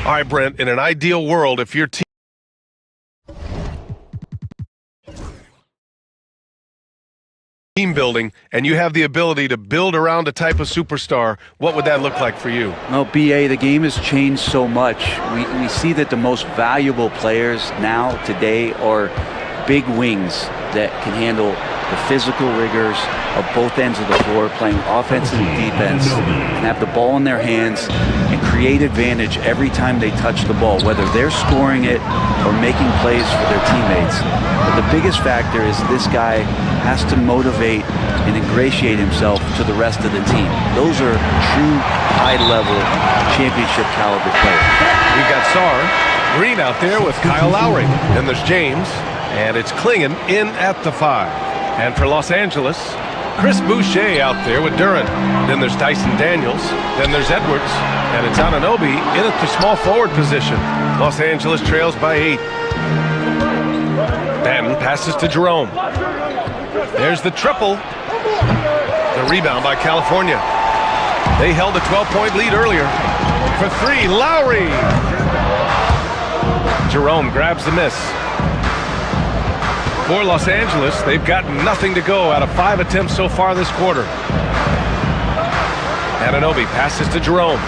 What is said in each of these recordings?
All right, Brent, in an ideal world, if your team building and you have the ability to build around a type of superstar, what would that look like for you? Well, BA, the game has changed so much. We see that the most valuable players now, today, are big wings that can handle the physical rigors of both ends of the floor, playing offense and defense, and have the ball in their hands and create advantage every time they touch the ball, whether they're scoring it or making plays for their teammates. But the biggest factor is this guy has to motivate and ingratiate himself to the rest of the team. Those are true high-level championship caliber players. We've got Sar Green out there with Kyle Lowry. Then there's James, and it's Klingon in at the 5. And for Los Angeles, Chris Boucher out there with Duran. Then there's Dyson Daniels. Then there's Edwards. And it's Anunoby in at the small forward position. Los Angeles trails by 8. Then passes to Jerome. There's the triple. The rebound by California. They held a 12-point lead earlier. For 3, Lowry. Jerome grabs the miss. For Los Angeles, they've got nothing to go out of 5 attempts so far this quarter. Anunoby passes to Jerome.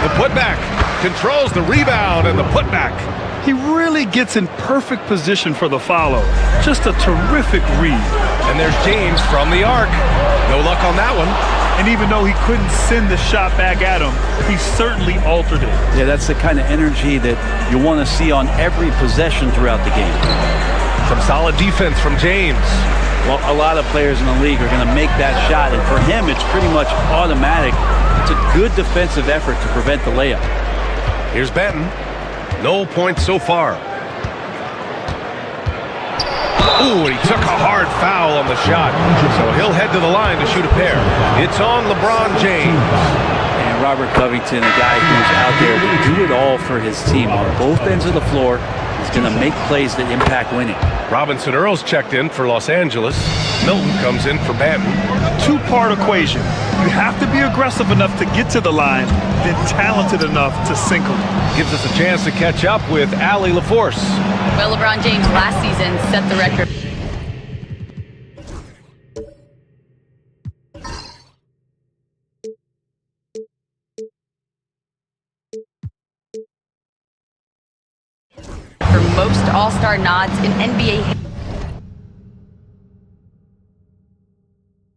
The putback controls the rebound and the putback. He really gets in perfect position for the follow. Just a terrific read. And there's James from the arc. No luck on that one. And even though he couldn't send the shot back at him, he certainly altered it. Yeah, that's the kind of energy that you want to see on every possession throughout the game. Some solid defense from James. Well, a lot of players in the league are going to make that shot, and for him, it's pretty much automatic. It's a good defensive effort to prevent the layup. Here's Benton. No points so far. Ooh, and he took a hard foul on the shot. So he'll head to the line to shoot a pair. It's on LeBron James. And Robert Covington, a guy who's out there to do it all for his team on both ends of the floor. He's going to make plays that impact winning. Robinson Earls checked in for Los Angeles. Milton comes in for Banton. Two-part equation. You have to be aggressive enough to get to the line, then talented enough to sink them. Gives us a chance to catch up with Allie LaForce. Well, LeBron James last season set the record for most All-Star nods in NBA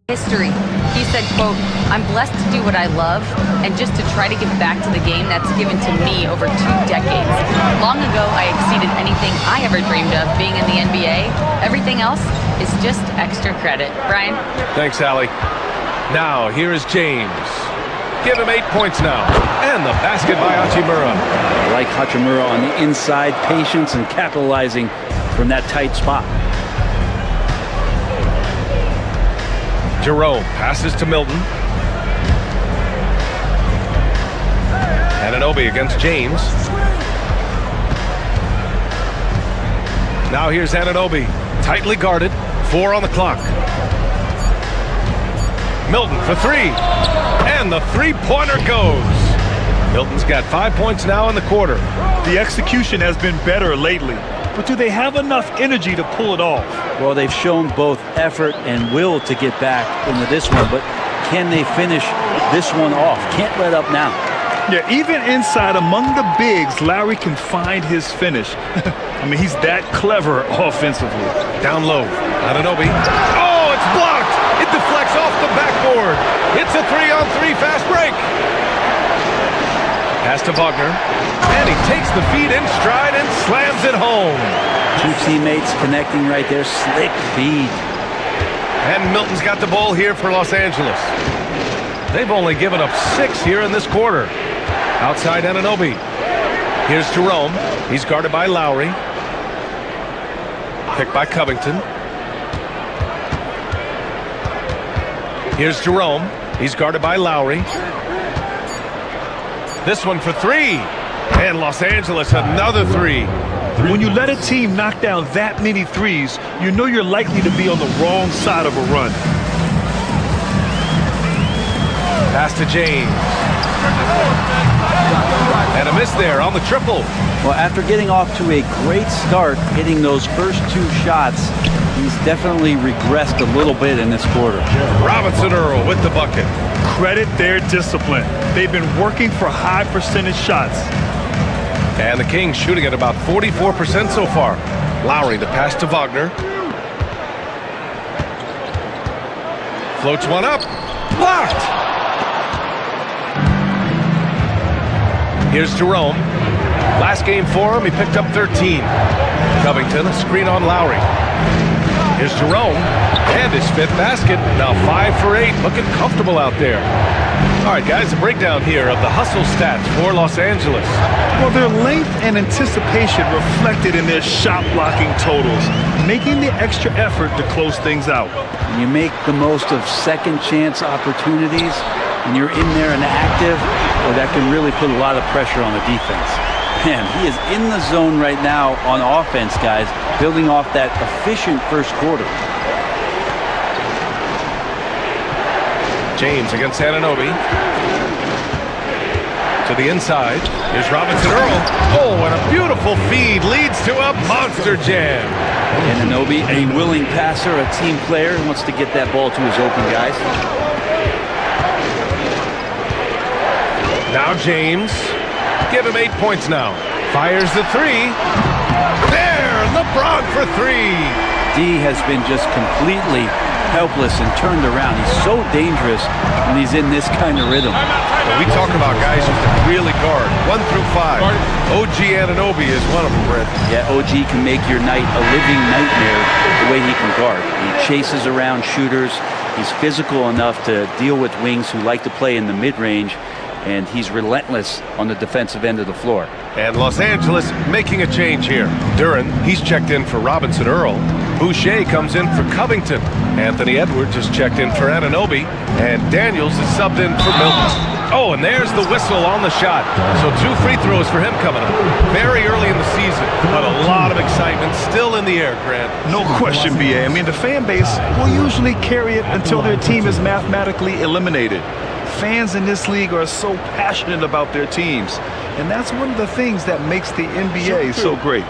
history. He said, quote, "I'm blessed to do what I love and just to try to give back to the game that's given to me over 2 decades. Long ago, I exceeded anything I ever dreamed of being in the NBA. Everything else is just extra credit." Brian? Thanks, Allie. Now, here is James. Give him 8 points now. And the basket by Hachimura. I like Hachimura on the inside, patience and capitalizing from that tight spot. Jerome passes to Milton. Anunoby against James. Now here's Anunoby. Tightly guarded. 4 on the clock. Milton for 3. And the three-pointer goes. Milton's got 5 points now in the quarter. The execution has been better lately, but do they have enough energy to pull it off? Well, they've shown both effort and will to get back into this one, but can they finish this one off? Can't let up now. Yeah, even inside among the bigs, Lowry can find his finish. I mean, he's that clever offensively. Down low. Anunoby. Oh, it's blocked. It deflects off the backboard. It's a 3-on-3 fast break. Pass to Wagner. And he takes the feed in stride and slams it home. 2 teammates connecting right there. Slick feed. And Milton's got the ball here for Los Angeles. They've only given up 6 here in this quarter. Outside Anunoby. Here's Jerome. He's guarded by Lowry. Picked by Covington. Here's Jerome. He's guarded by Lowry. This one for 3. And Los Angeles another 3. When you let a team knock down that many threes, you know you're likely to be on the wrong side of a run. Pass to James. And a miss there on the triple. Well, after getting off to a great start, hitting those first 2 shots, he's definitely regressed a little bit in this quarter. Robinson Earl with the bucket. Credit their discipline. They've been working for high percentage shots. And the Kings shooting at about 44% so far. Lowry to pass to Wagner. Floats one up. Blocked! Here's Jerome. Last game for him, he picked up 13. Covington, a screen on Lowry. Here's Jerome, and his 5th basket. Now 5 for 8, looking comfortable out there. All right, guys, a breakdown here of the hustle stats for Los Angeles. Well, their length and anticipation reflected in their shot blocking totals, making the extra effort to close things out. You make the most of second chance opportunities, and you're in there and active, well, that can really put a lot of pressure on the defense. Man, he is in the zone right now on offense, guys, building off that efficient first quarter. James against Anunoby. To the inside. Here's Robinson Earl. Oh, and a beautiful feed leads to a monster jam. Anunoby, a willing passer, a team player, who wants to get that ball to his open guys. Now James. Give him 8 points now. Fires the 3. There, LeBron for 3. D has been just completely helpless and turned around. He's so dangerous when he's in this kind of rhythm. When we talk about guys who can really guard 1 through 5. OG Anunoby is one of them, Brent. Yeah, OG can make your night a living nightmare the way he can guard. He chases around shooters. He's physical enough to deal with wings who like to play in the mid-range, and he's relentless on the defensive end of the floor. And Los Angeles making a change here. Duren, he's checked in for Robinson Earl. Boucher comes in for Covington. Anthony Edwards is checked in for Anunoby. And Daniels is subbed in for Milton. Oh, and there's the whistle on the shot. So 2 free throws for him coming up. Very early in the season, but a lot of excitement still in the air, Grant. No question, BA. I mean, the fan base will usually carry it until their team is mathematically eliminated. Fans in this league are so passionate about their teams, and that's one of the things that makes the NBA so great.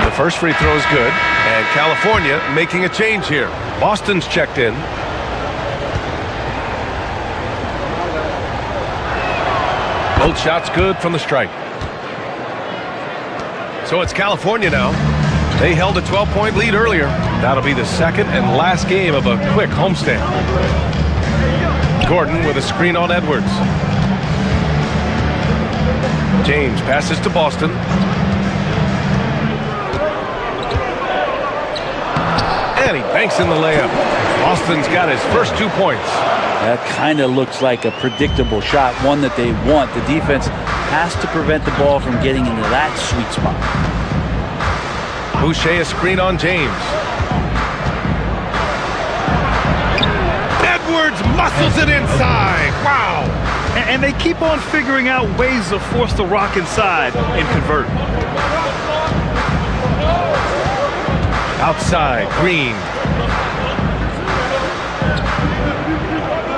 The first free throw is good, and California making a change here. Boston's checked in. Both shots good from the stripe. So it's California now. They held a 12-point lead earlier. That'll be the second and last game of a quick homestand. Gordon with a screen on Edwards. James passes to Boston. And he banks in the layup. Boston's got his first 2 points. That kind of looks like a predictable shot, one that they want. The defense has to prevent the ball from getting into that sweet spot. Boucher a screen on James. Edwards muscles it inside. Wow. And they keep on figuring out ways to force the rock inside and convert. Outside, Green.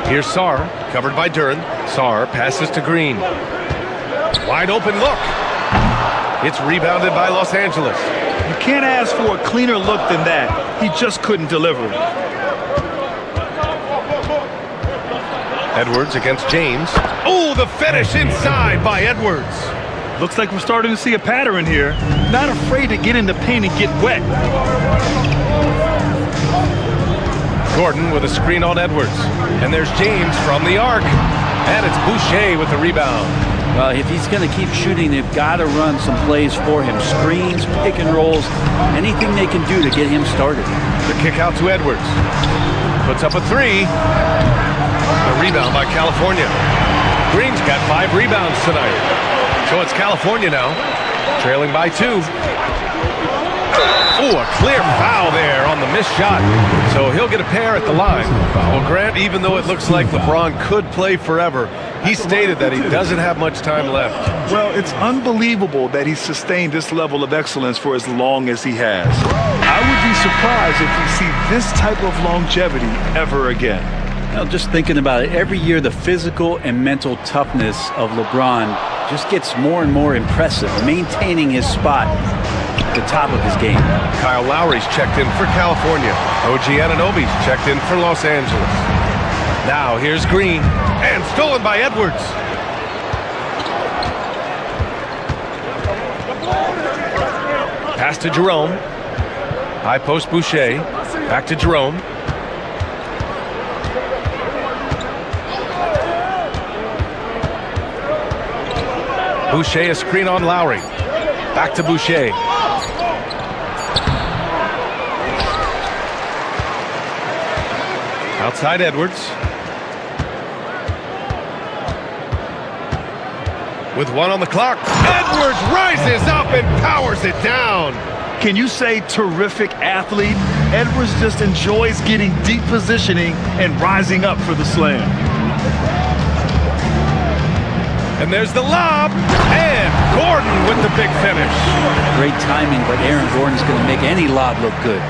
Here's Sarr, covered by Duren. Sarr passes to Green. Wide open look. It's rebounded by Los Angeles. You can't ask for a cleaner look than that. He just couldn't deliver. Edwards against James. Oh, the finish inside by Edwards. Looks like we're starting to see a pattern here. Not afraid to get in the paint and get wet. Gordon with a screen on Edwards. And there's James from the arc. And it's Boucher with the rebound. Well, if he's going to keep shooting, they've got to run some plays for him. Screens, pick and rolls, anything they can do to get him started. The kick out to Edwards. Puts up a 3. The rebound by California. Green's got 5 rebounds tonight. So it's California now, trailing by 2. Oh, a clear foul there on the missed shot. So he'll get a pair at the line. Well, Grant, even though it looks like LeBron could play forever, He stated that he doesn't have much time left. Well, it's unbelievable that he's sustained this level of excellence for as long as he has. I would be surprised if we see this type of longevity ever again. Just thinking about it, every year the physical and mental toughness of LeBron just gets more and more impressive, maintaining his spot at the top of his game. Kyle Lowry's checked in for California. OG Anunoby's checked in for Los Angeles. Now here's Green, and stolen by Edwards. Pass to Jerome. High post Boucher. Back to Jerome. Boucher, a screen on Lowry. Back to Boucher. Outside Edwards. With one on the clock, Edwards rises up and powers it down. Can you say terrific athlete? Edwards just enjoys getting deep positioning and rising up for the slam. And there's the lob, and Gordon with the big finish. Great timing, but Aaron Gordon's going to make any lob look good.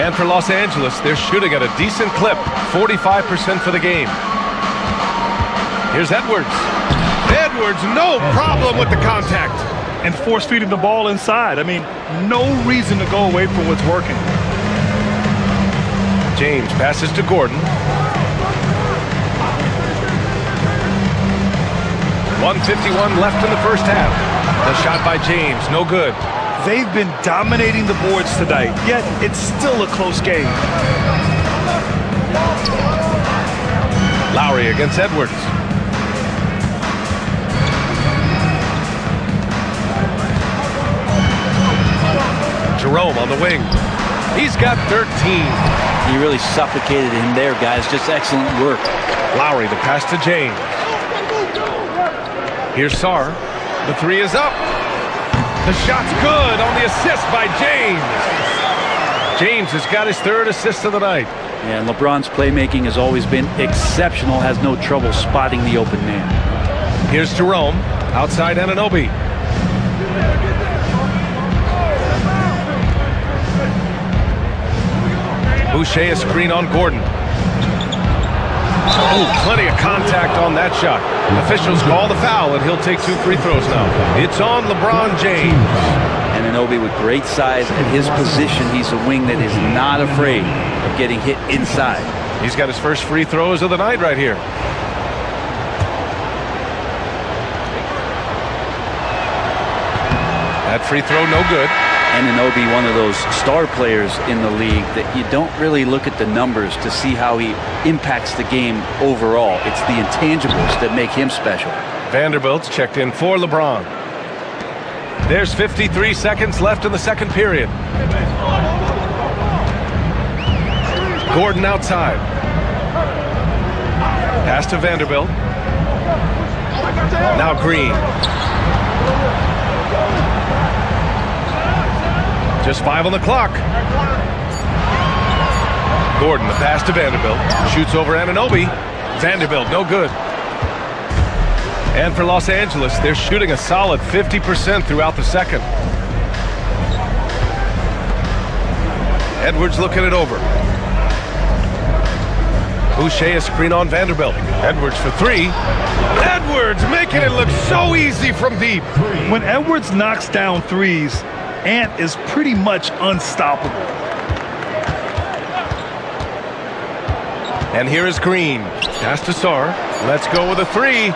And for Los Angeles, they're shooting at a decent clip, 45% for the game. Here's Edwards. Edwards, no problem with the contact. And force feeding the ball inside. I mean, no reason to go away from what's working. James passes to Gordon. 1:51 left in the first half. The shot by James, no good. They've been dominating the boards tonight, yet it's still a close game. Lowry against Edwards. Jerome on the wing. He's got 13. He really suffocated him there, guys. Just excellent work. Lowry, the pass to James. Here's Sarr. The three is up. The shot's good on the assist by James. James has got his third assist of the night. Yeah, and LeBron's playmaking has always been exceptional. Has no trouble spotting the open man. Here's Jerome. Outside Anunoby. Boucher, a screen on Gordon. Oh, plenty of contact on that shot. Officials call the foul, and he'll take 2 free throws now. It's on LeBron James. Anunoby with great size. At his position, he's a wing that is not afraid of getting hit inside. He's got his first free throws of the night right here. That free throw, no good. Anunoby, one of those star players in the league that you don't really look at the numbers to see how he impacts the game overall. It's the intangibles that make him special. Vanderbilt's checked in for LeBron. There's 53 seconds left in the second period. Gordon outside. Pass to Vanderbilt. Now Green. Just 5 on the clock. Gordon, the pass to Vanderbilt. Shoots over Anunoby. Vanderbilt, no good. And for Los Angeles, they're shooting a solid 50% throughout the second. Edwards looking it over. Boucher, a screen on Vanderbilt. Edwards for 3. Edwards making it look so easy from deep. When Edwards knocks down threes, Ant is pretty much unstoppable. And here is Green. Pass to Sarr. Let's go with a 3.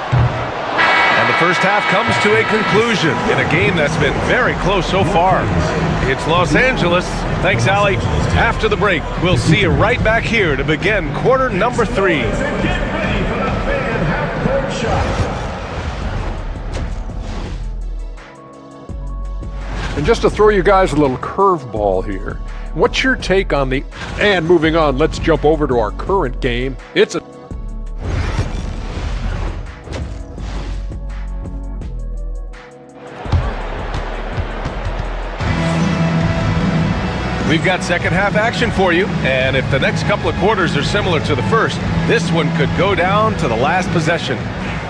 And the first half comes to a conclusion in a game that's been very close so far. It's Los Angeles. Thanks, Allie. After the break, we'll see you right back here to begin quarter number 3. And just to throw you guys a little curveball here, what's your take on the... And moving on, let's jump over to our current game. It's a... We've got second half action for you, and if the next couple of quarters are similar to the first, this one could go down to the last possession.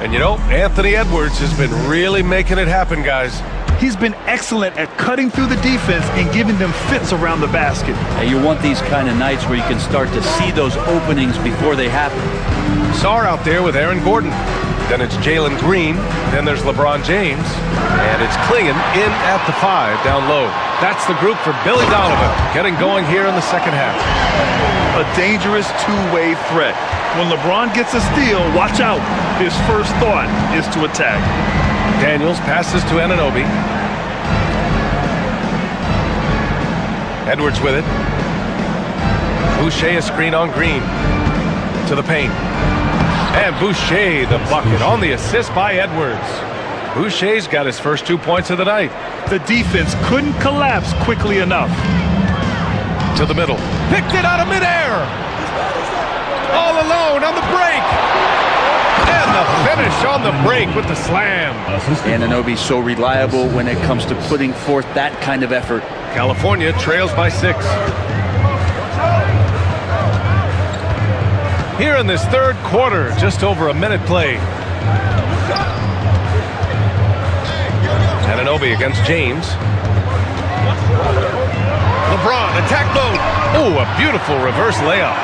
And you know, Anthony Edwards has been really making it happen, guys. He's been excellent at cutting through the defense and giving them fits around the basket. And you want these kind of nights where you can start to see those openings before they happen. Sarr out there with Aaron Gordon. Then it's Jalen Green. Then there's LeBron James. And it's Klingon in at the 5 down low. That's the group for Billy Donovan, getting going here in the second half. A dangerous two-way threat. When LeBron gets a steal, watch out. His first thought is to attack. Daniels passes to Anunoby. Edwards with it. Boucher a screen on Green. To the paint. And Boucher the bucket on the assist by Edwards. Boucher's got his first 2 points of the night. The defense couldn't collapse quickly enough. To the middle. Picked it out of midair. All alone on the break. And the finish on the break with the slam. Anunoby's so reliable when it comes to putting forth that kind of effort. California trails by 6. Here in this third quarter, just over a minute played. Anunoby against James. LeBron, attack mode. Oh, a beautiful reverse layup.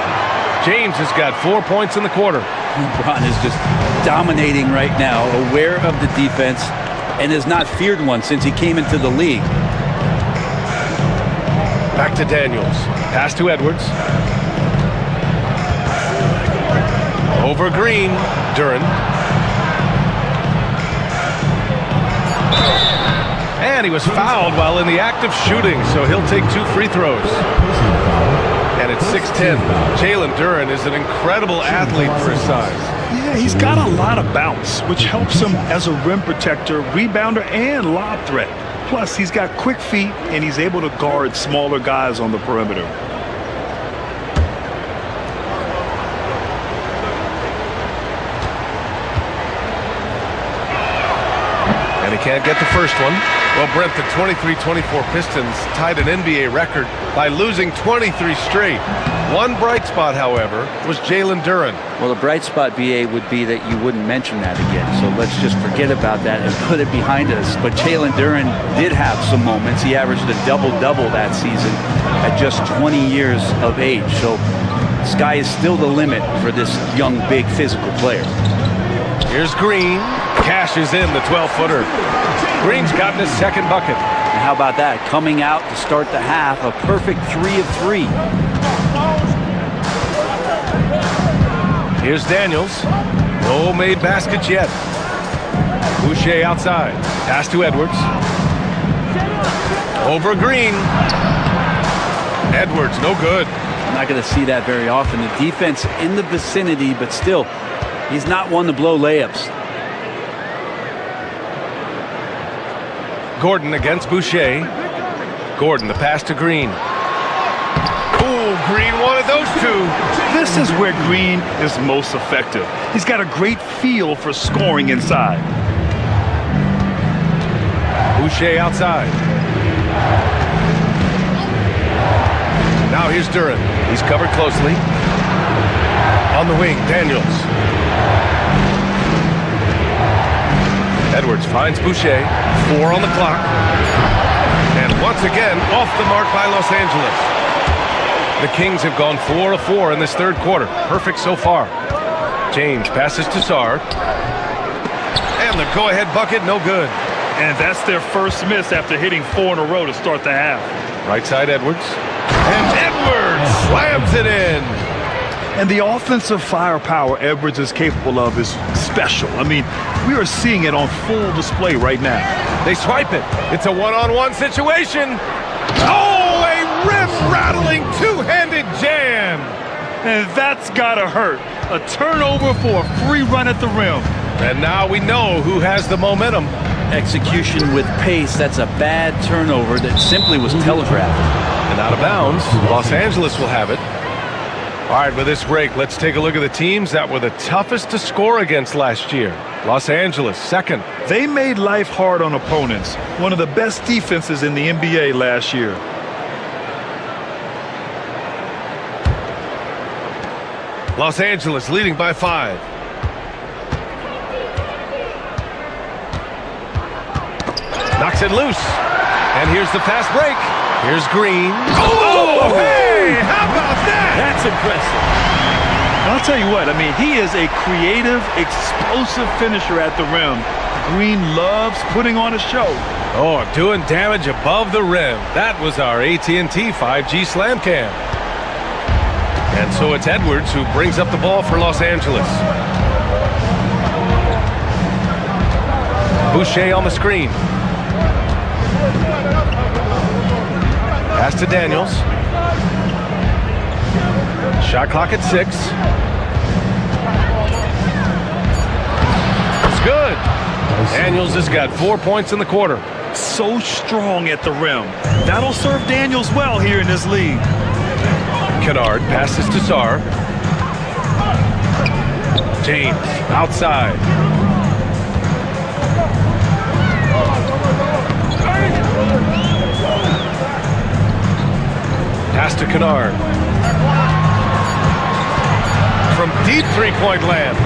James has got 4 points in the quarter. LeBron is just dominating right now, aware of the defense, and has not feared one since he came into the league. Back to Daniels. Pass to Edwards. Over Green. Duren. And he was fouled while in the act of shooting, so he'll take 2 free throws. And it's 6-10. Jalen Duren is an incredible athlete for his size. Yeah, he's got a lot of bounce, which helps him as a rim protector, rebounder, and lob threat. Plus, he's got quick feet, and he's able to guard smaller guys on the perimeter. And he can't get the first one. Well, Brent, the 23-24 Pistons tied an NBA record by losing 23 straight. One bright spot, however, was Jalen Duren. Well, the bright spot, BA, would be that you wouldn't mention that again. So let's just forget about that and put it behind us. But Jalen Duren did have some moments. He averaged a double-double that season at just 20 years of age. So sky is still the limit for this young, big, physical player. Here's Green. Cashes in the 12-footer. Green's gotten his second bucket. And how about that? Coming out to start the half, a perfect 3 of 3. Here's Daniels. No made baskets yet. Boucher outside. Pass to Edwards. Over Green. Edwards, no good. I'm not going to see that very often. The defense in the vicinity, but still, he's not one to blow layups. Gordon against Boucher. Gordon, the pass to Green. Oh, Green wanted those 2. This is where Green is most effective. He's got a great feel for scoring inside. Boucher outside. Now here's Duren. He's covered closely. On the wing, Daniels. Edwards finds Boucher. 4 on the clock. And once again, off the mark by Los Angeles. The Kings have gone 4 of 4 in this third quarter. Perfect so far. James passes to Sarr. And the go-ahead bucket, no good. And that's their first miss after hitting 4 in a row to start the half. Right side, Edwards. And Edwards slams it in. And the offensive firepower Edwards is capable of is special. I mean, we are seeing it on full display right now. They swipe it. It's a one-on-one situation. Oh, a rim-rattling two-handed jam. And that's gotta hurt. A turnover for a free run at the rim. And now we know who has the momentum. Execution with pace, that's a bad turnover that simply was telegraphed. And out of bounds, Los Angeles will have it. All right, with this break, let's take a look at the teams that were the toughest to score against last year. Los Angeles, second. They made life hard on opponents. One of the best defenses in the NBA last year. Los Angeles leading by 5. Knocks it loose. And here's the fast break. Here's Green. Oh, hey, how about that? That's impressive. I'll tell you what, I mean, he is a creative, explosive finisher at the rim. Green loves putting on a show. Oh, doing damage above the rim. That was our AT&T 5G Slam Cam. And so it's Edwards who brings up the ball for Los Angeles. Boucher on the screen. Pass to Daniels. Shot clock at 6. It's good. Daniels has got 4 points in the quarter. So strong at the rim. That'll serve Daniels well here in this league. Kennard passes to Sarr. James outside. Pass to Kennard. From deep three-point land.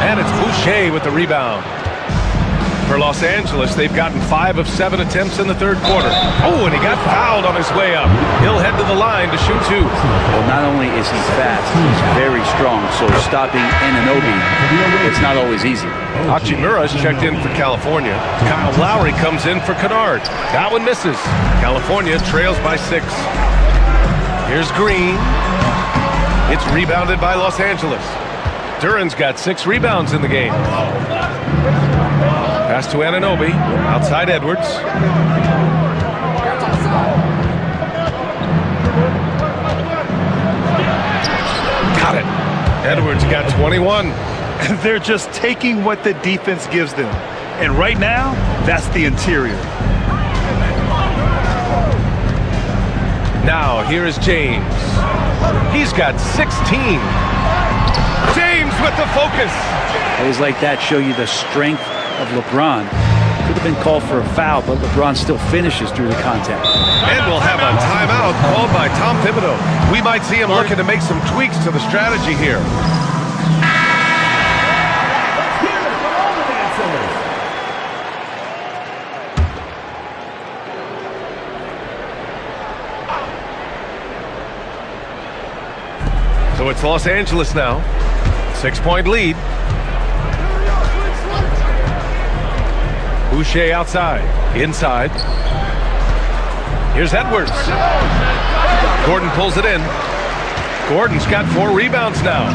And it's Boucher with the rebound. For Los Angeles, they've gotten 5 of 7 attempts in the third quarter. Oh, and he got fouled on his way up. He'll head to the line to shoot 2. Well, not only is he fast, he's very strong, so stopping Anunoby, it's not always easy. Hachimura's checked in for California. Kyle Lowry comes in for Kennard. That one misses. California trails by 6. Here's Green. It's rebounded by Los Angeles. Duran's got 6 rebounds in the game. Pass to Anunoby. Outside Edwards. Got it. Edwards got 21. They're just taking what the defense gives them. And right now, that's the interior. Now, here is James. He's got 16. James with the focus. Plays like that show you the strength of LeBron. Could have been called for a foul, but LeBron still finishes through the contact. And we'll have a timeout called by Tom Thibodeau. We might see him looking to make some tweaks to the strategy here. So it's Los Angeles now. 6-point lead. Boucher outside. Inside. Here's Edwards. Gordon pulls it in. Gordon's got 4 rebounds now.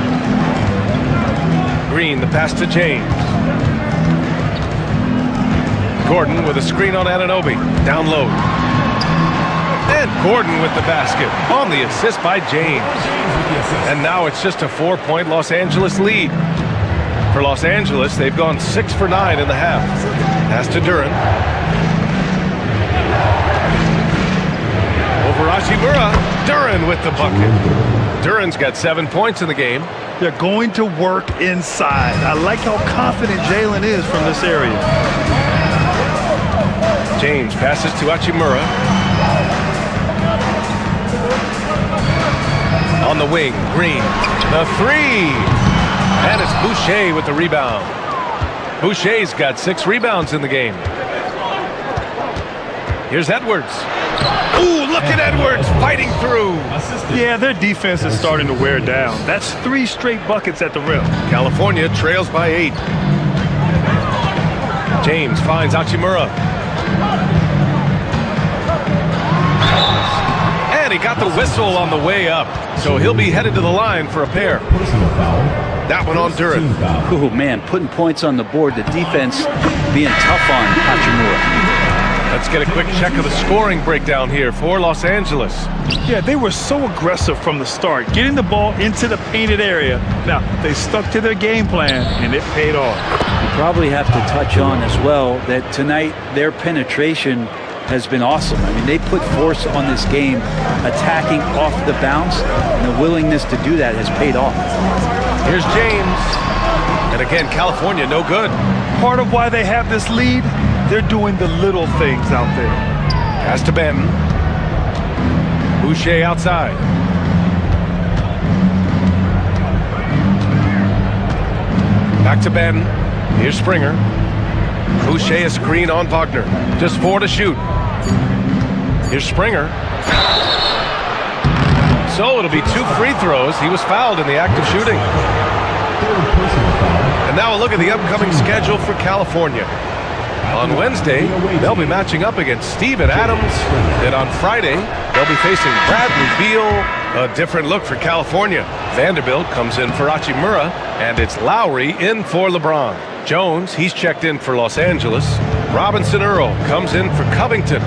Green, the pass to James. Gordon with a screen on Anunoby. Down low. And Gordon with the basket on the assist by James. And now it's just a 4-point Los Angeles lead. For Los Angeles, they've gone 6 for 9 in the half. Pass to Duran. Over Hachimura. Duran with the bucket. Duran's got 7 points in the game. They're going to work inside. I like how confident Jalen is from this area. James passes to Hachimura. On the wing, Green. The 3. And it's Boucher with the rebound. Boucher's got 6 rebounds in the game. Here's Edwards. Ooh, look at Edwards fighting through. Yeah, their defense is starting to wear down. That's 3 straight buckets at the rim. California trails by 8. James finds Hachimura. And he got the whistle on the way up. So he'll be headed to the line for a pair. That one on Duran. Oh, man, putting points on the board. The defense being tough on Hachimura. Let's get a quick check of the scoring breakdown here for Los Angeles. Yeah, they were so aggressive from the start, getting the ball into the painted area. Now, they stuck to their game plan, and it paid off. You probably have to touch on as well that tonight their penetration has been awesome. I mean, they put force on this game, attacking off the bounce, and the willingness to do that has paid off. Here's James. And again, California, no good. Part of why they have this lead, they're doing the little things out there. Pass to Benton. Boucher outside. Back to Ben. Here's Springer. Boucher a screen on Wagner. Just 4 to shoot. Here's Springer. So it'll be 2 free throws. He was fouled in the act of shooting. And now a look at the upcoming schedule for California. On Wednesday, they'll be matching up against Steven Adams. Then on Friday, they'll be facing Bradley Beal. A different look for California. Vanderbilt comes in for Hachimura, and it's Lowry in for LeBron. Jones, he's checked in for Los Angeles. Robinson Earl comes in for Covington.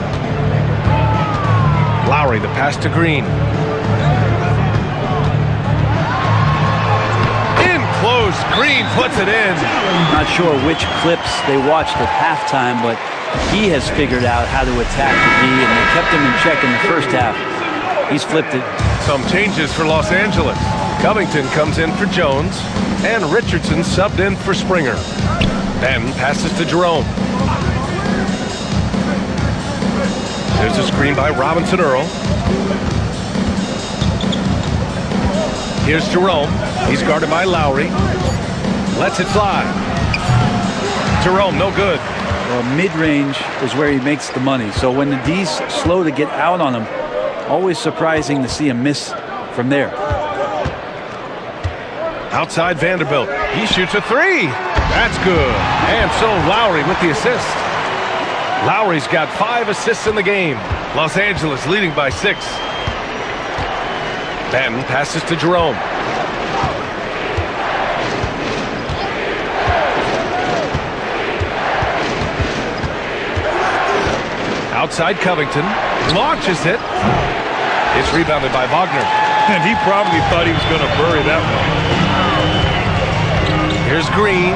Lowry, the pass to Green. In close, Green puts it in. Not sure which clips they watched at halftime, but he has figured out how to attack the D, and they kept him in check in the first half. He's flipped it. Some changes for Los Angeles. Covington comes in for Jones, and Richardson subbed in for Springer. Ben passes to Jerome. There's a screen by Robinson Earl. Here's Jerome. He's guarded by Lowry. Lets it fly. Jerome, no good. Well, mid-range is where he makes the money. So when the D's slow to get out on him, always surprising to see him miss from there. Outside Vanderbilt. He shoots a 3. That's good. And so Lowry with the assist. Lowry's got 5 assists in the game. Los Angeles leading by 6. Ben passes to Jerome. Outside Covington. Launches it. It's rebounded by Wagner. And he probably thought he was going to bury that one. Here's Green.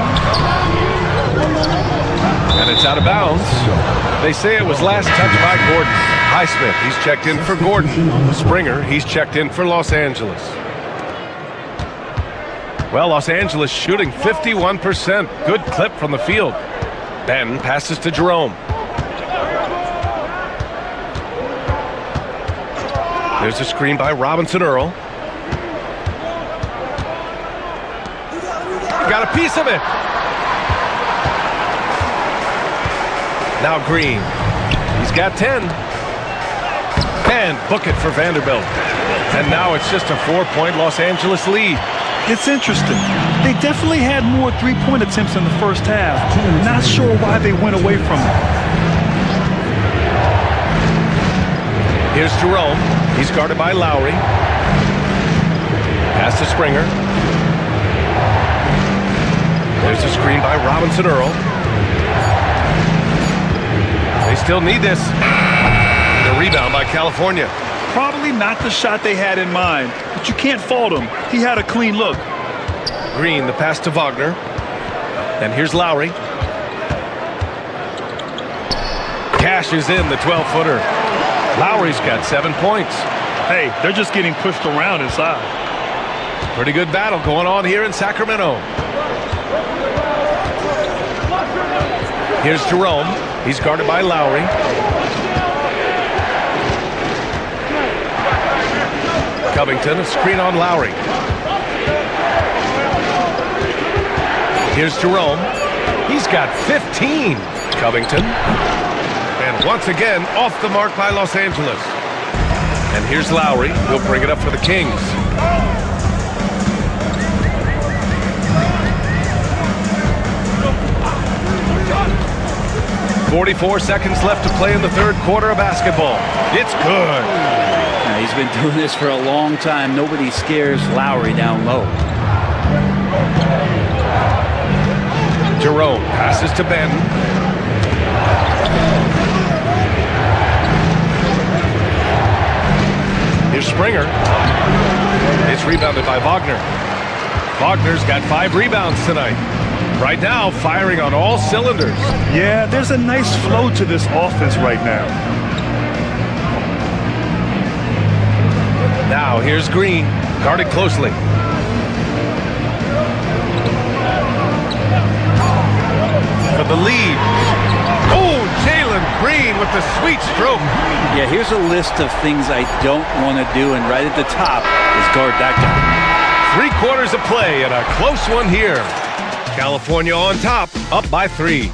And it's out of bounds. They say it was last touched by Gordon. Highsmith, he's checked in for Gordon. Springer, he's checked in for Los Angeles. Well, Los Angeles shooting 51%. Good clip from the field. Ben passes to Jerome. There's a screen by Robinson Earl. Got a piece of it. Now Green. He's got 10. And book it for Vanderbilt. And now it's just a 4-point Los Angeles lead. It's interesting. They definitely had more three-point attempts in the first half. Not sure why they went away from it. Here's Jerome. He's guarded by Lowry. Pass to Springer. There's a screen by Robinson Earl. They still need this. The rebound by California. Probably not the shot they had in mind, but you can't fault him. He had a clean look. Green, the pass to Wagner. And here's Lowry. Cashes in the 12-footer. Lowry's got 7 points. Hey, they're just getting pushed around inside. Pretty good battle going on here in Sacramento. Here's Jerome. He's guarded by Lowry. Covington, a screen on Lowry. Here's Jerome. He's got 15. Covington. And once again, off the mark by Los Angeles. And here's Lowry. He'll bring it up for the Kings. 44 seconds left to play in the third quarter of basketball. It's good. Now, he's been doing this for a long time. Nobody scares Lowry down low. Jerome passes to Ben. Here's Springer. It's rebounded by Wagner. Wagner's got 5 rebounds tonight. Right now, firing on all cylinders. Yeah, there's a nice flow to this offense right now. Now, here's Green, guarded closely. For the lead. Oh, Jalen Green with the sweet stroke. Yeah, here's a list of things I don't want to do, and right at the top is guard that guy. 3 quarters of play and a close one here. California on top, up by 3.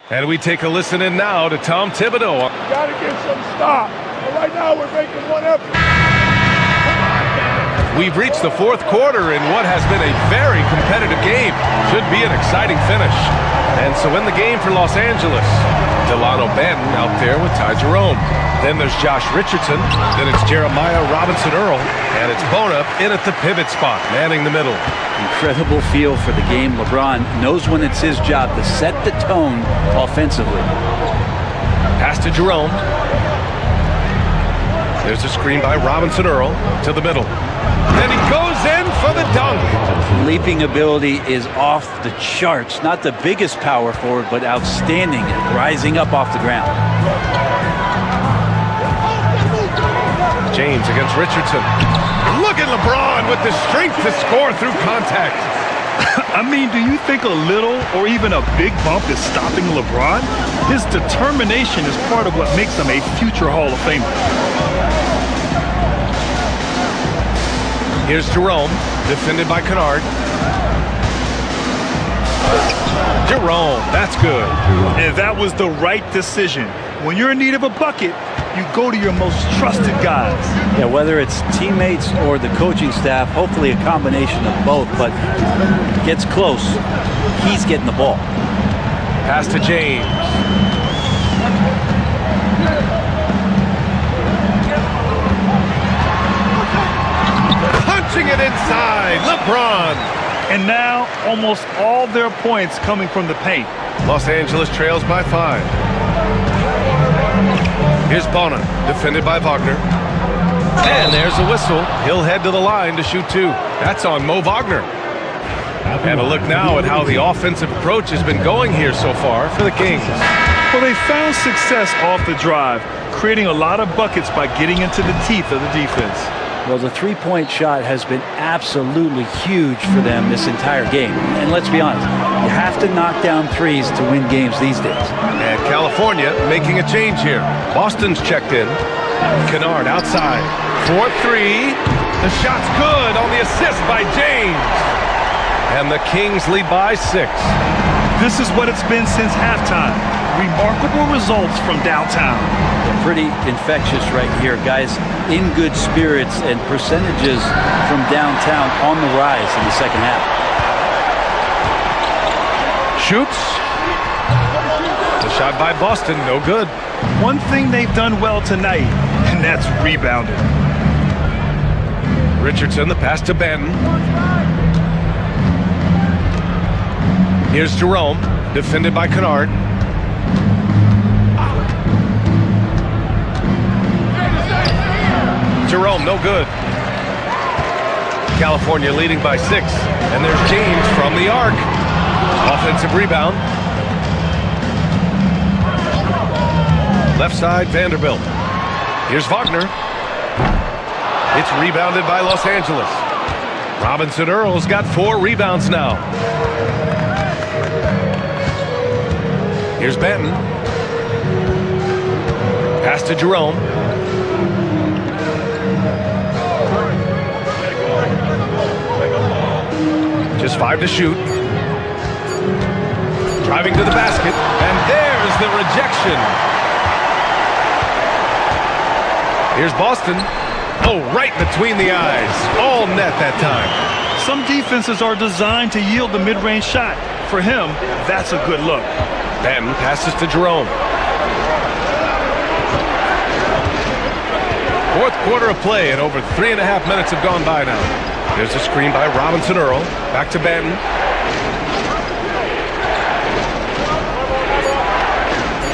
And we take a listen in now to Tom Thibodeau. Got to get some stop. But right now we're making one effort. We've reached the fourth quarter in what has been a very competitive game. Should be an exciting finish. And so in the game for Los Angeles, Delano Banton out there with Ty Jerome. Then there's Josh Richardson. Then it's Jeremiah Robinson-Earl. And it's Bona in at the pivot spot, manning the middle. Incredible feel for the game. LeBron knows when it's his job to set the tone offensively. Pass to Jerome. There's a screen by Robinson-Earl to the middle. Then he goes in for the dunk. Leaping ability is off the charts. Not the biggest power forward, but outstanding at rising up off the ground. James against Richardson. Look at LeBron with the strength to score through contact. I mean, do you think a little or even a big bump is stopping LeBron? His determination is part of what makes him a future Hall of Famer. Here's Jerome, defended by Kennard. Jerome, that's good. And that was the right decision. When you're in need of a bucket, you go to your most trusted guys. Yeah, whether it's teammates or the coaching staff, hopefully a combination of both, but gets close, he's getting the ball. Pass to James. Punching it inside, LeBron. And now, almost all their points coming from the paint. Los Angeles trails by 5. Here's Bona, defended by Wagner. And there's a whistle. He'll head to the line to shoot 2. That's on Mo Wagner. And a look now at how the offensive approach has been going here so far for the Kings. Well, they found success off the drive, creating a lot of buckets by getting into the teeth of the defense. Well, the three-point shot has been absolutely huge for them this entire game. And let's be honest, you have to knock down threes to win games these days. And California making a change here. Boston's checked in. Kennard outside. 4-3. The shot's good on the assist by James. And the Kings lead by 6. This is what it's been since halftime. Remarkable results from downtown. Pretty infectious right here, guys. In good spirits and percentages from downtown on the rise in the second half. Shoots. The shot by Boston, no good. One thing they've done well tonight, and that's rebounding. Richardson, the pass to Banton. Here's Jerome, defended by Kennard. Jerome, no good. California leading by 6. And there's James from the arc. Offensive rebound. Left side, Vanderbilt. Here's Wagner. It's rebounded by Los Angeles. Robinson-Earl's got 4 rebounds now. Here's Banton. Pass to Jerome. Just 5 to shoot. Driving to the basket. And there's the rejection. Here's Boston. Oh, right between the eyes. All net that time. Some defenses are designed to yield the mid-range shot. For him, that's a good look. Banton passes to Jerome. Fourth quarter of play, and over 3.5 minutes have gone by now. There's a screen by Robinson-Earl. Back to Banton.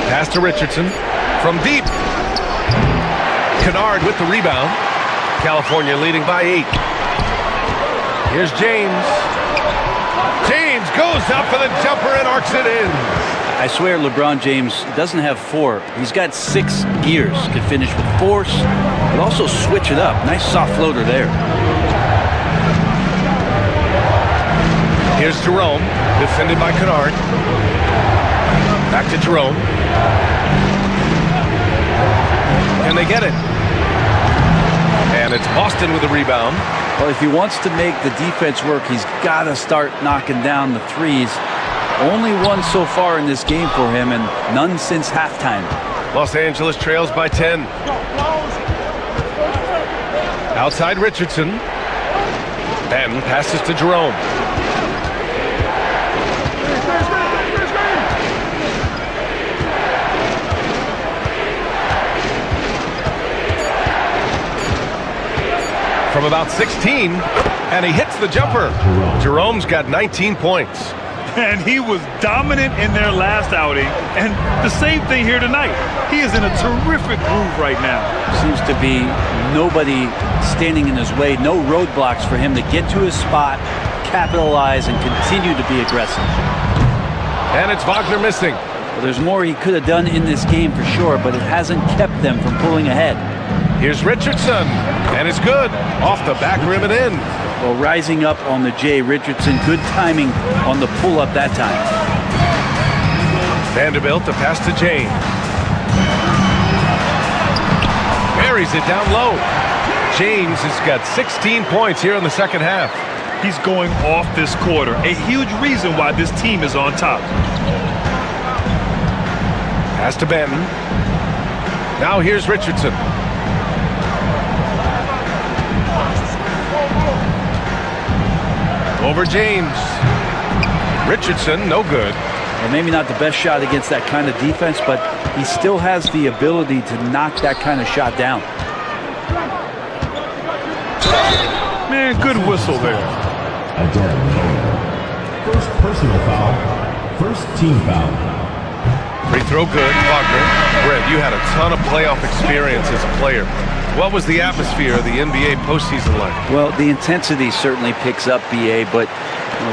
Pass to Richardson. From deep. Kennard with the rebound. California leading by 8. Here's James. James goes up for the jumper and arcs it in. I swear LeBron James doesn't have 4. He's got 6 gears. Can finish with force, but also switch it up. Nice soft floater there. Here's Jerome, defended by Kennard. Back to Jerome. Can they get it? And it's Boston with the rebound. Well, if he wants to make the defense work, he's got to start knocking down the threes. Only one so far in this game for him, and none since halftime. Los Angeles trails by 10. Outside Richardson. Benton passes to Jerome. From about 16, and he hits the jumper. Jerome's got 19 points. And he was dominant in their last outing. And the same thing here tonight. He is in a terrific groove right now. Seems to be nobody standing in his way. No roadblocks for him to get to his spot, capitalize, and continue to be aggressive. And it's Wagner missing. Well, there's more he could have done in this game for sure, but it hasn't kept them from pulling ahead. Here's Richardson, and it's good. Off the back rim and in. Well, rising up on the J, Richardson, good timing on the pull-up that time. Vanderbilt to pass to James. Buries it down low. James has got 16 points here in the second half. He's going off this quarter. A huge reason why this team is on top. Pass to Benton. Now here's Richardson. Over James. Richardson, no good. Well, maybe not the best shot against that kind of defense, but he still has the ability to knock that kind of shot down. Man, good whistle there. First personal foul. First team foul. Free throw good. Wagner. Brett, you had a ton of playoff experience as a player. What was the atmosphere of the NBA postseason like? Well, the intensity certainly picks up, BA, but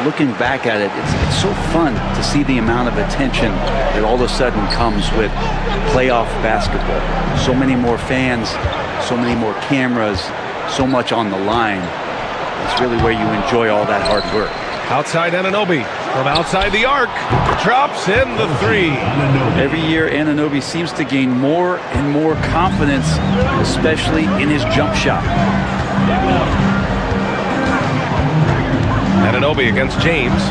looking back at it, it's so fun to see the amount of attention that all of a sudden comes with playoff basketball. So many more fans, so many more cameras, so much on the line. It's really where you enjoy all that hard work. Outside Anunoby. From outside the arc. Drops in the three. Every year, Anunoby seems to gain more and more confidence, especially in his jump shot. Anunoby against James.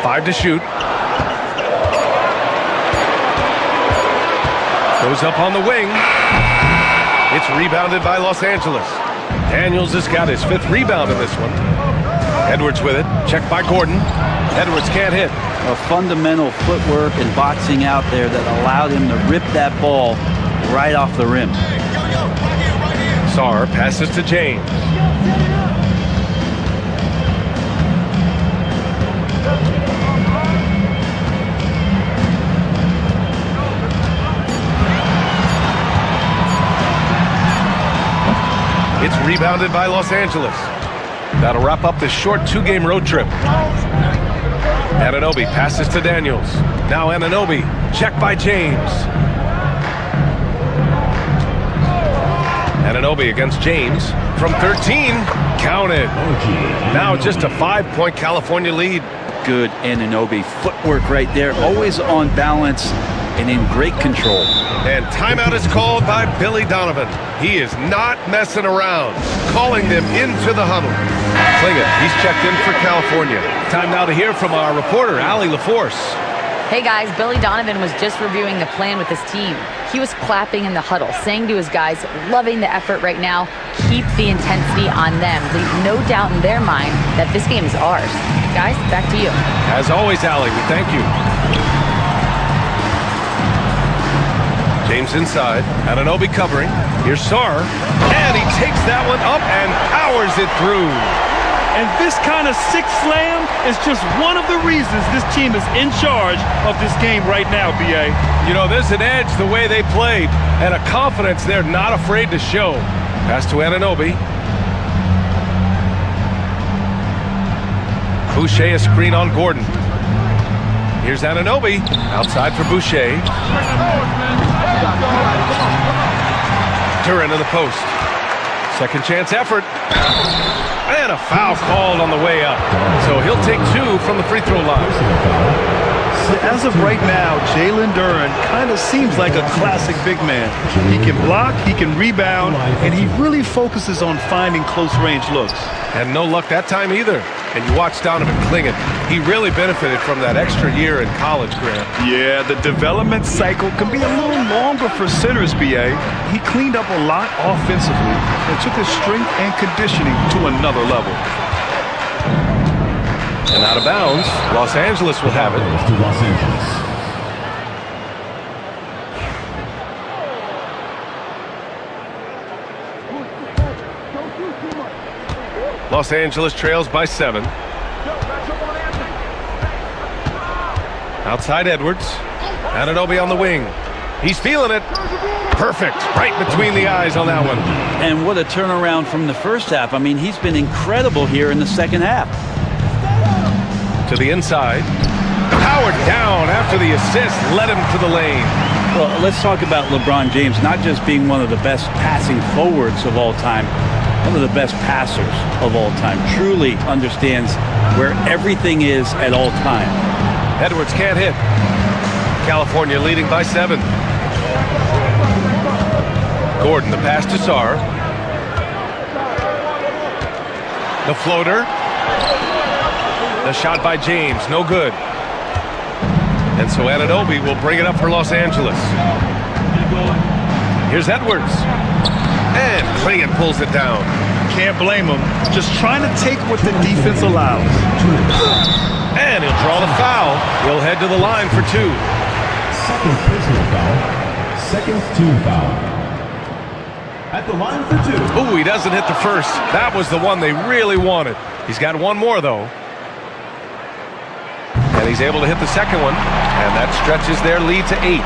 Five to shoot. Goes up on the wing. It's rebounded by Los Angeles. Daniels has got his 5th rebound in this one. Edwards with it. Checked by Gordon. Edwards can't hit. A fundamental footwork and boxing out there that allowed him to rip that ball right off the rim. Sarr passes to James. It's rebounded by Los Angeles. That'll wrap up this short 2-game road trip. Anunoby passes to Daniels. Now Anunoby, checked by James. Anunoby against James. From 13, counted. Now just a 5-point California lead. Good Anunoby footwork right there, always on balance and in great control. And timeout is called by Billy Donovan. He is not messing around, calling them into the huddle. Klingin, he's checked in for California. Time now to hear from our reporter, Allie LaForce. Hey guys, Billy Donovan was just reviewing the plan with his team. He was clapping in the huddle, saying to his guys, loving the effort right now, keep the intensity on them. Leave no doubt in their mind that this game is ours. Guys, back to you. As always, Allie, we thank you. James inside, Anunoby covering. Here's Sarr, and he takes that one up and powers it through. And this kind of sick slam is just one of the reasons this team is in charge of this game right now, BA. You know, there's an edge the way they played and a confidence they're not afraid to show. Pass to Anunoby. Boucher a screen on Gordon. Here's Anunoby, outside for Boucher. Duran in the post. Second chance effort. And a foul called on the way up. So he'll take 2 from the free throw line. As of right now, Jalen Duren kind of seems like a classic big man. He can block, he can rebound, and he really focuses on finding close-range looks. And no luck that time either. And you watch Donovan Clingan. He really benefited from that extra year in college, Grant. Yeah, the development cycle can be a little longer for centers, BA. He cleaned up a lot offensively and took his strength and conditioning to another level. And out of bounds, Los Angeles will have it. To Los Angeles. Los Angeles trails by 7. Outside Edwards. Anunoby on the wing. He's feeling it. Perfect. Right between the eyes on that one. And what a turnaround from the first half. I mean, he's been incredible here in the second half. To the inside. Powered down after the assist. Led him to the lane. Well, let's talk about LeBron James not just being one of the best passing forwards of all time, one of the best passers of all time. Truly understands where everything is at all times. Edwards can't hit. California leading by 7. Gordon, the pass to Sarr. The floater. The shot by James, no good. And so Anunoby will bring it up for Los Angeles. Here's Edwards. And Clingan pulls it down. Can't blame him. Just trying to take what the defense allows. And he'll draw the foul. He'll head to the line for 2. Second personal foul. Second team foul. At the line for 2. Ooh, he doesn't hit the first. That was the one they really wanted. He's got one more, though. And he's able to hit the second one. And that stretches their lead to 8.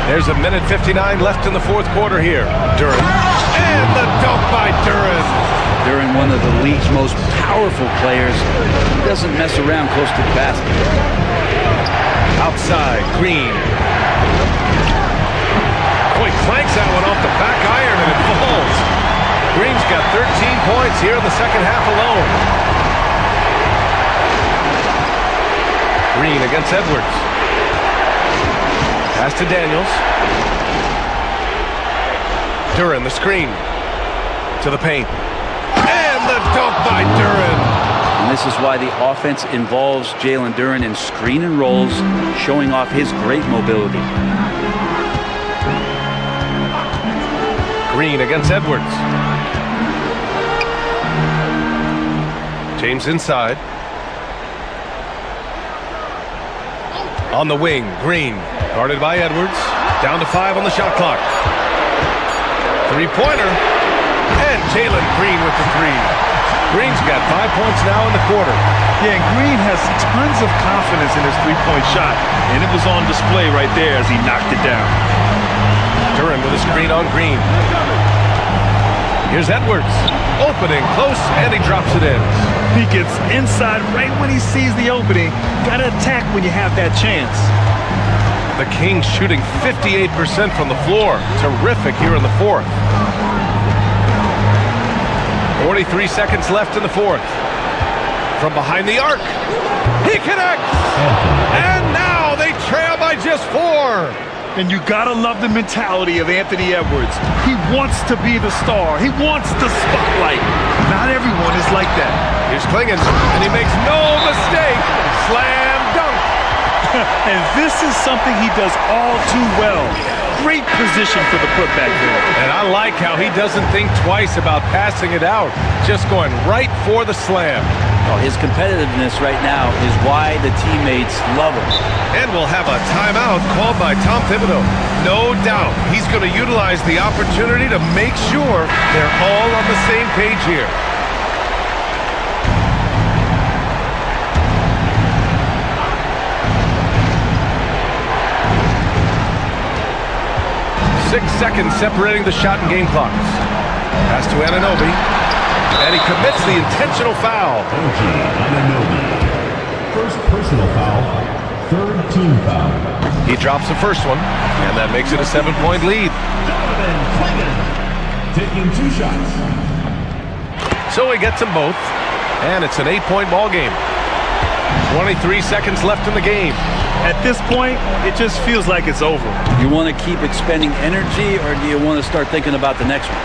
There's a minute 59 left in the fourth quarter here. Duren. And the dunk by Duren. Duren, one of the league's most powerful players. He doesn't mess around close to the basket. Outside, Green. Boy, clanks that one off the back iron and it falls. Green's got 13 points here in the second half alone. Green against Edwards. Pass to Daniels. Duren, the screen. To the paint. And the dunk by Duren. And this is why the offense involves Jalen Duren in screen and rolls, showing off his great mobility. Green against Edwards. James inside. On the wing, Green. Guarded by Edwards. Down to 5 on the shot clock. Three-pointer. And Jalen Green with the 3. Green's got 5 points now in the quarter. Yeah, Green has tons of confidence in his three-point shot, and it was on display right there as he knocked it down. Duren with a screen on Green. Here's Edwards. Opening, close, and he drops it in. He gets inside right when he sees the opening. Gotta attack when you have that chance. The Kings shooting 58% from the floor. Terrific here in the fourth. 43 seconds left in the fourth. From behind the arc. He connects! And now they trail by just 4. And you gotta love the mentality of Anthony Edwards. He wants to be the star. He wants the spotlight. Not everyone is like that. Here's Clingan, and he makes no mistake. Slam dunk. And this is something he does all too well. Great position for the putback there. And I like how he doesn't think twice about passing it out. Just going right for the slam. Oh, his competitiveness right now is why the teammates love him. And we'll have a timeout called by Tom Thibodeau. No doubt he's going to utilize the opportunity to make sure they're all on the same page here. Six seconds separating the shot and game clocks. Pass to Anunoby. And he commits the intentional foul. OG Anunoby. First personal foul. Third team foul. He drops the first one, and that makes it a 7-point lead. Donovan Clingan taking 2 shots. So he gets them both, and it's an 8-point ball game. 23 seconds left in the game. At this point, it just feels like it's over. You want to keep expending energy, or do you want to start thinking about the next one?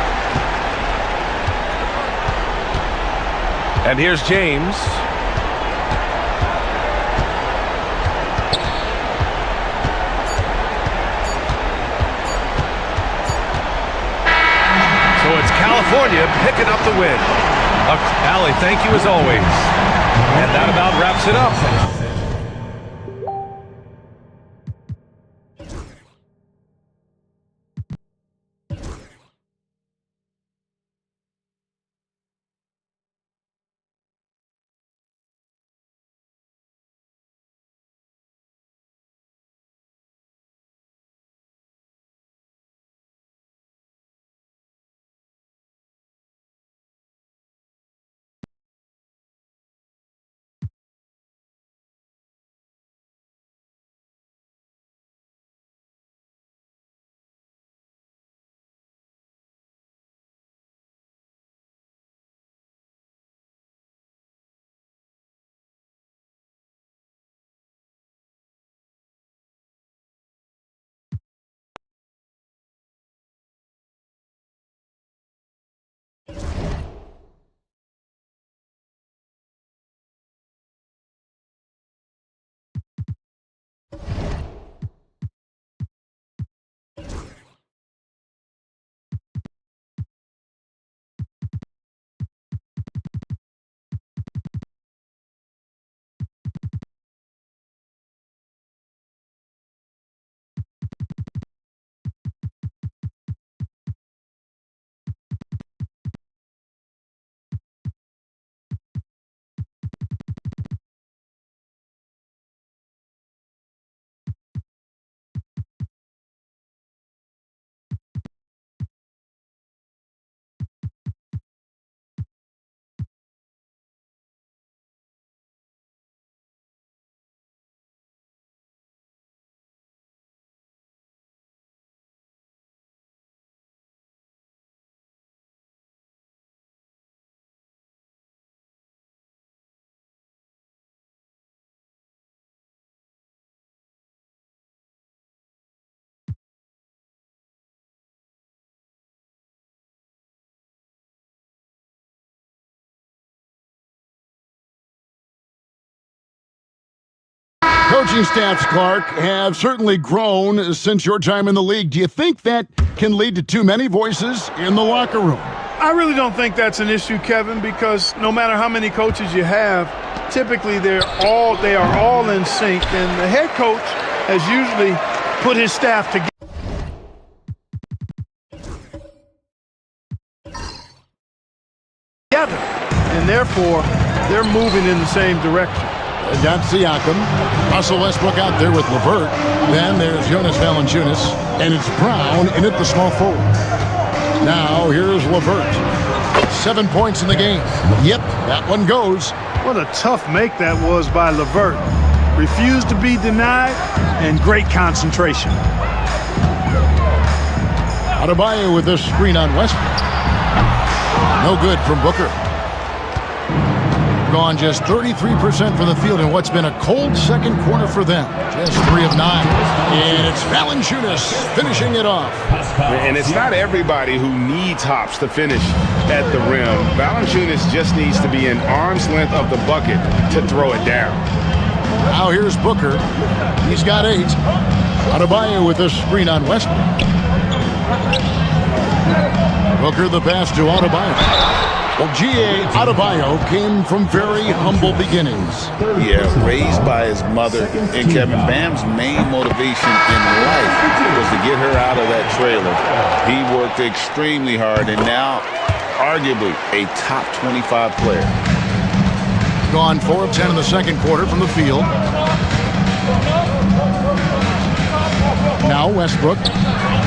And here's James. So it's California picking up the win. Allie, thank you as always. And that about wraps it up. Coaching staffs, Clark, have certainly grown since your time in the league. Do you think that can lead to too many voices in the locker room? I really don't think that's an issue, Kevin, because no matter how many coaches you have, typically they are all in sync, and the head coach has usually put his staff together. And therefore, they're moving in the same direction. That's Siakam. Russell Westbrook out there with LeVert. Then there's Jonas Valanciunas. And it's Brown in at the small forward. Now here's LeVert. 7 points in the game. Yep, that one goes. What a tough make that was by LeVert. Refused to be denied, and great concentration. Adebayo with this screen on Westbrook. No good from Booker. Gone just 33% for the field in what's been a cold second quarter for them. Just 3 of 9. And it's Valanciunas finishing it off. And it's not everybody who needs hops to finish at the rim. Valanciunas just needs to be an arm's length of the bucket to throw it down. Now here's Booker. He's got 8. Adebayo with the screen on Westbrook. Booker the pass to Adebayo. Well, G.A. Adebayo came from very humble beginnings. Yeah, raised by his mother. And Kevin, Bam's main motivation in life was to get her out of that trailer. He worked extremely hard and now arguably a top 25 player. Gone 4 of 10 in the second quarter from the field. Now Westbrook.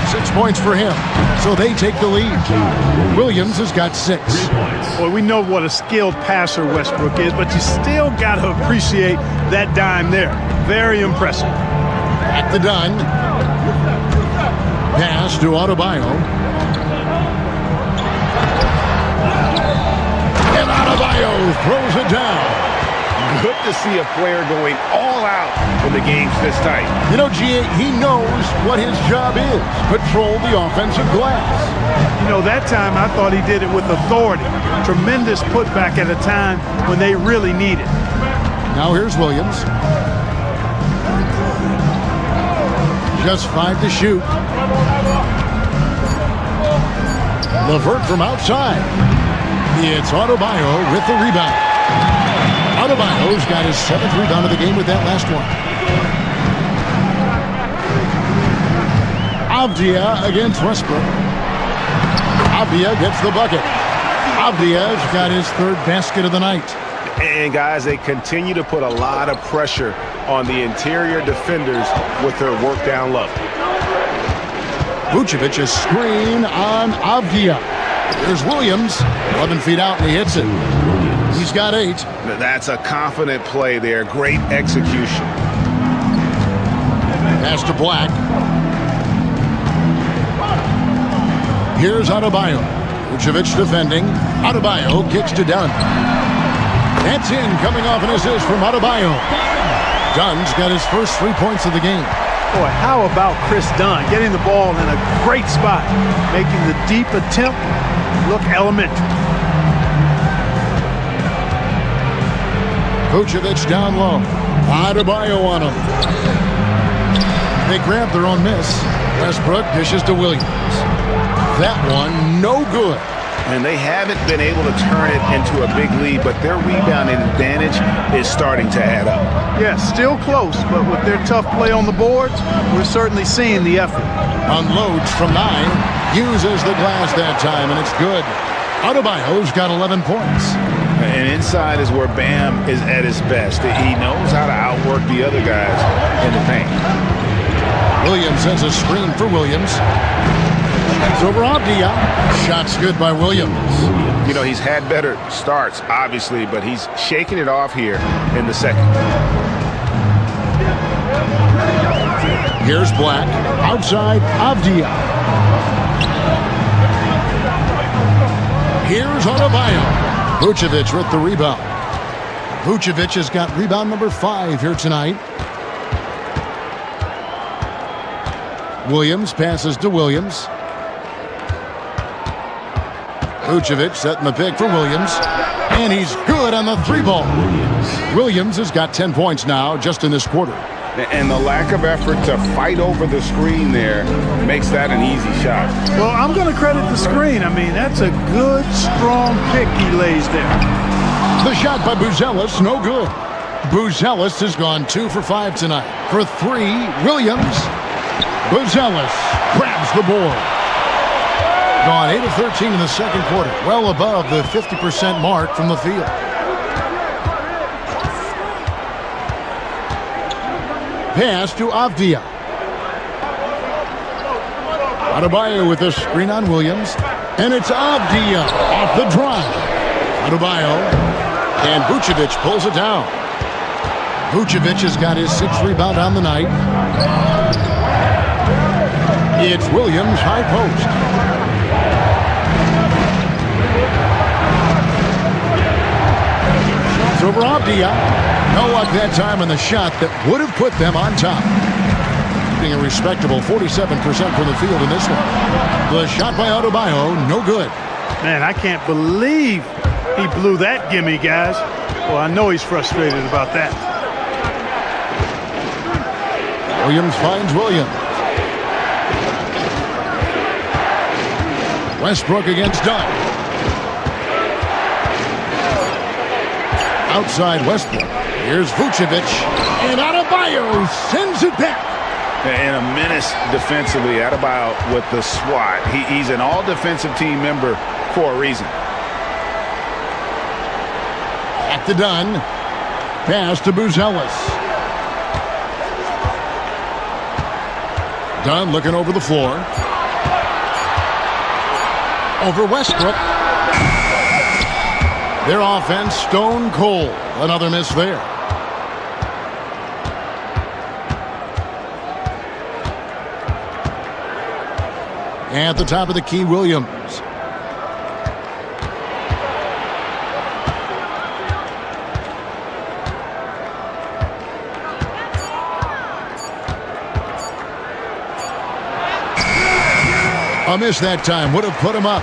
6 points for him. So they take the lead. Williams has got 6. Well, we know what a skilled passer Westbrook is, but you still got to appreciate that dime there. Very impressive. At the dime. Pass to Adebayo. And Adebayo throws it down. Good to see a player going all out when the game's this tight. You know, G.A., he knows what his job is. Patrol the offensive glass. You know, that time I thought he did it with authority. Tremendous putback at a time when they really need it. Now here's Williams. Just 5 to shoot. LeVert from outside. It's Adebayo with the rebound. Adebayo's got his 7th rebound of the game with that last one. Avdia against Westbrook. Avdia gets the bucket. Avdia's got his 3rd basket of the night. And guys, they continue to put a lot of pressure on the interior defenders with their work down low. Vucevic, a screen on Avdia. There's Williams, 11 feet out, and he hits it. He's got 8. That's a confident play there. Great execution. Pass to Black. Here's Adebayo. Vucevic defending. Adebayo kicks to Dunn. That's in, coming off an assist from Adebayo. Dunn's got his first 3 points of the game. Boy, how about Chris Dunn getting the ball in a great spot, making the deep attempt look elementary. Vucevic down low. Adebayo on him. They grab their own miss. Westbrook dishes to Williams. That one, no good. And they haven't been able to turn it into a big lead, but their rebounding advantage is starting to add up. Yes, still close, but with their tough play on the boards, we're certainly seeing the effort. Unloads from 9. Uses the glass that time, and it's good. Adebayo's got 11 points. And inside is where Bam is at his best. He knows how to outwork the other guys in the paint. Williams sends a screen for Williams. It's over Avdia. Shot's good by Williams. You know, he's had better starts, obviously, but he's shaking it off here in the second. Here's Black. Outside, Avdia. Here's Adebayo. Vucevic with the rebound. Vucevic has got rebound number 5 here tonight. Williams passes to Williams. Vucevic setting the pick for Williams. And he's good on the 3-ball. Williams has got 10 points now just in this quarter. And the lack of effort to fight over the screen there makes that an easy shot. Well, I'm going to credit the screen. I mean, that's a good, strong pick he lays there. The shot by Buzelis, no good. Buzelis has gone 2 for 5 tonight. For 3, Williams. Buzelis grabs the board. Gone 8 of 13 in the second quarter. Well above the 50% mark from the field. Pass to Avdia. Adebayo with a screen on Williams. And it's Avdia off the drive. Adebayo. And Vucevic pulls it down. Vucevic has got his 6th rebound on the night. It's Williams high post. It's over Avdia. No luck that time on the shot that would have put them on top. Being a respectable 47% from the field in this one. The shot by Adebayo, no good. Man, I can't believe he blew that gimme, guys. Well, I know he's frustrated about that. Williams finds Williams. Westbrook against Dunn. Outside Westbrook. Here's Vucevic. And Adebayo sends it back. And a menace defensively. Adebayo with the swat. He's an all-defensive team member for a reason. Back to Dunn. Pass to Buzelis. Dunn looking over the floor. Over Westbrook. Their offense stone cold. Another miss there. At the top of the key, Williams. A miss that time would have put him up.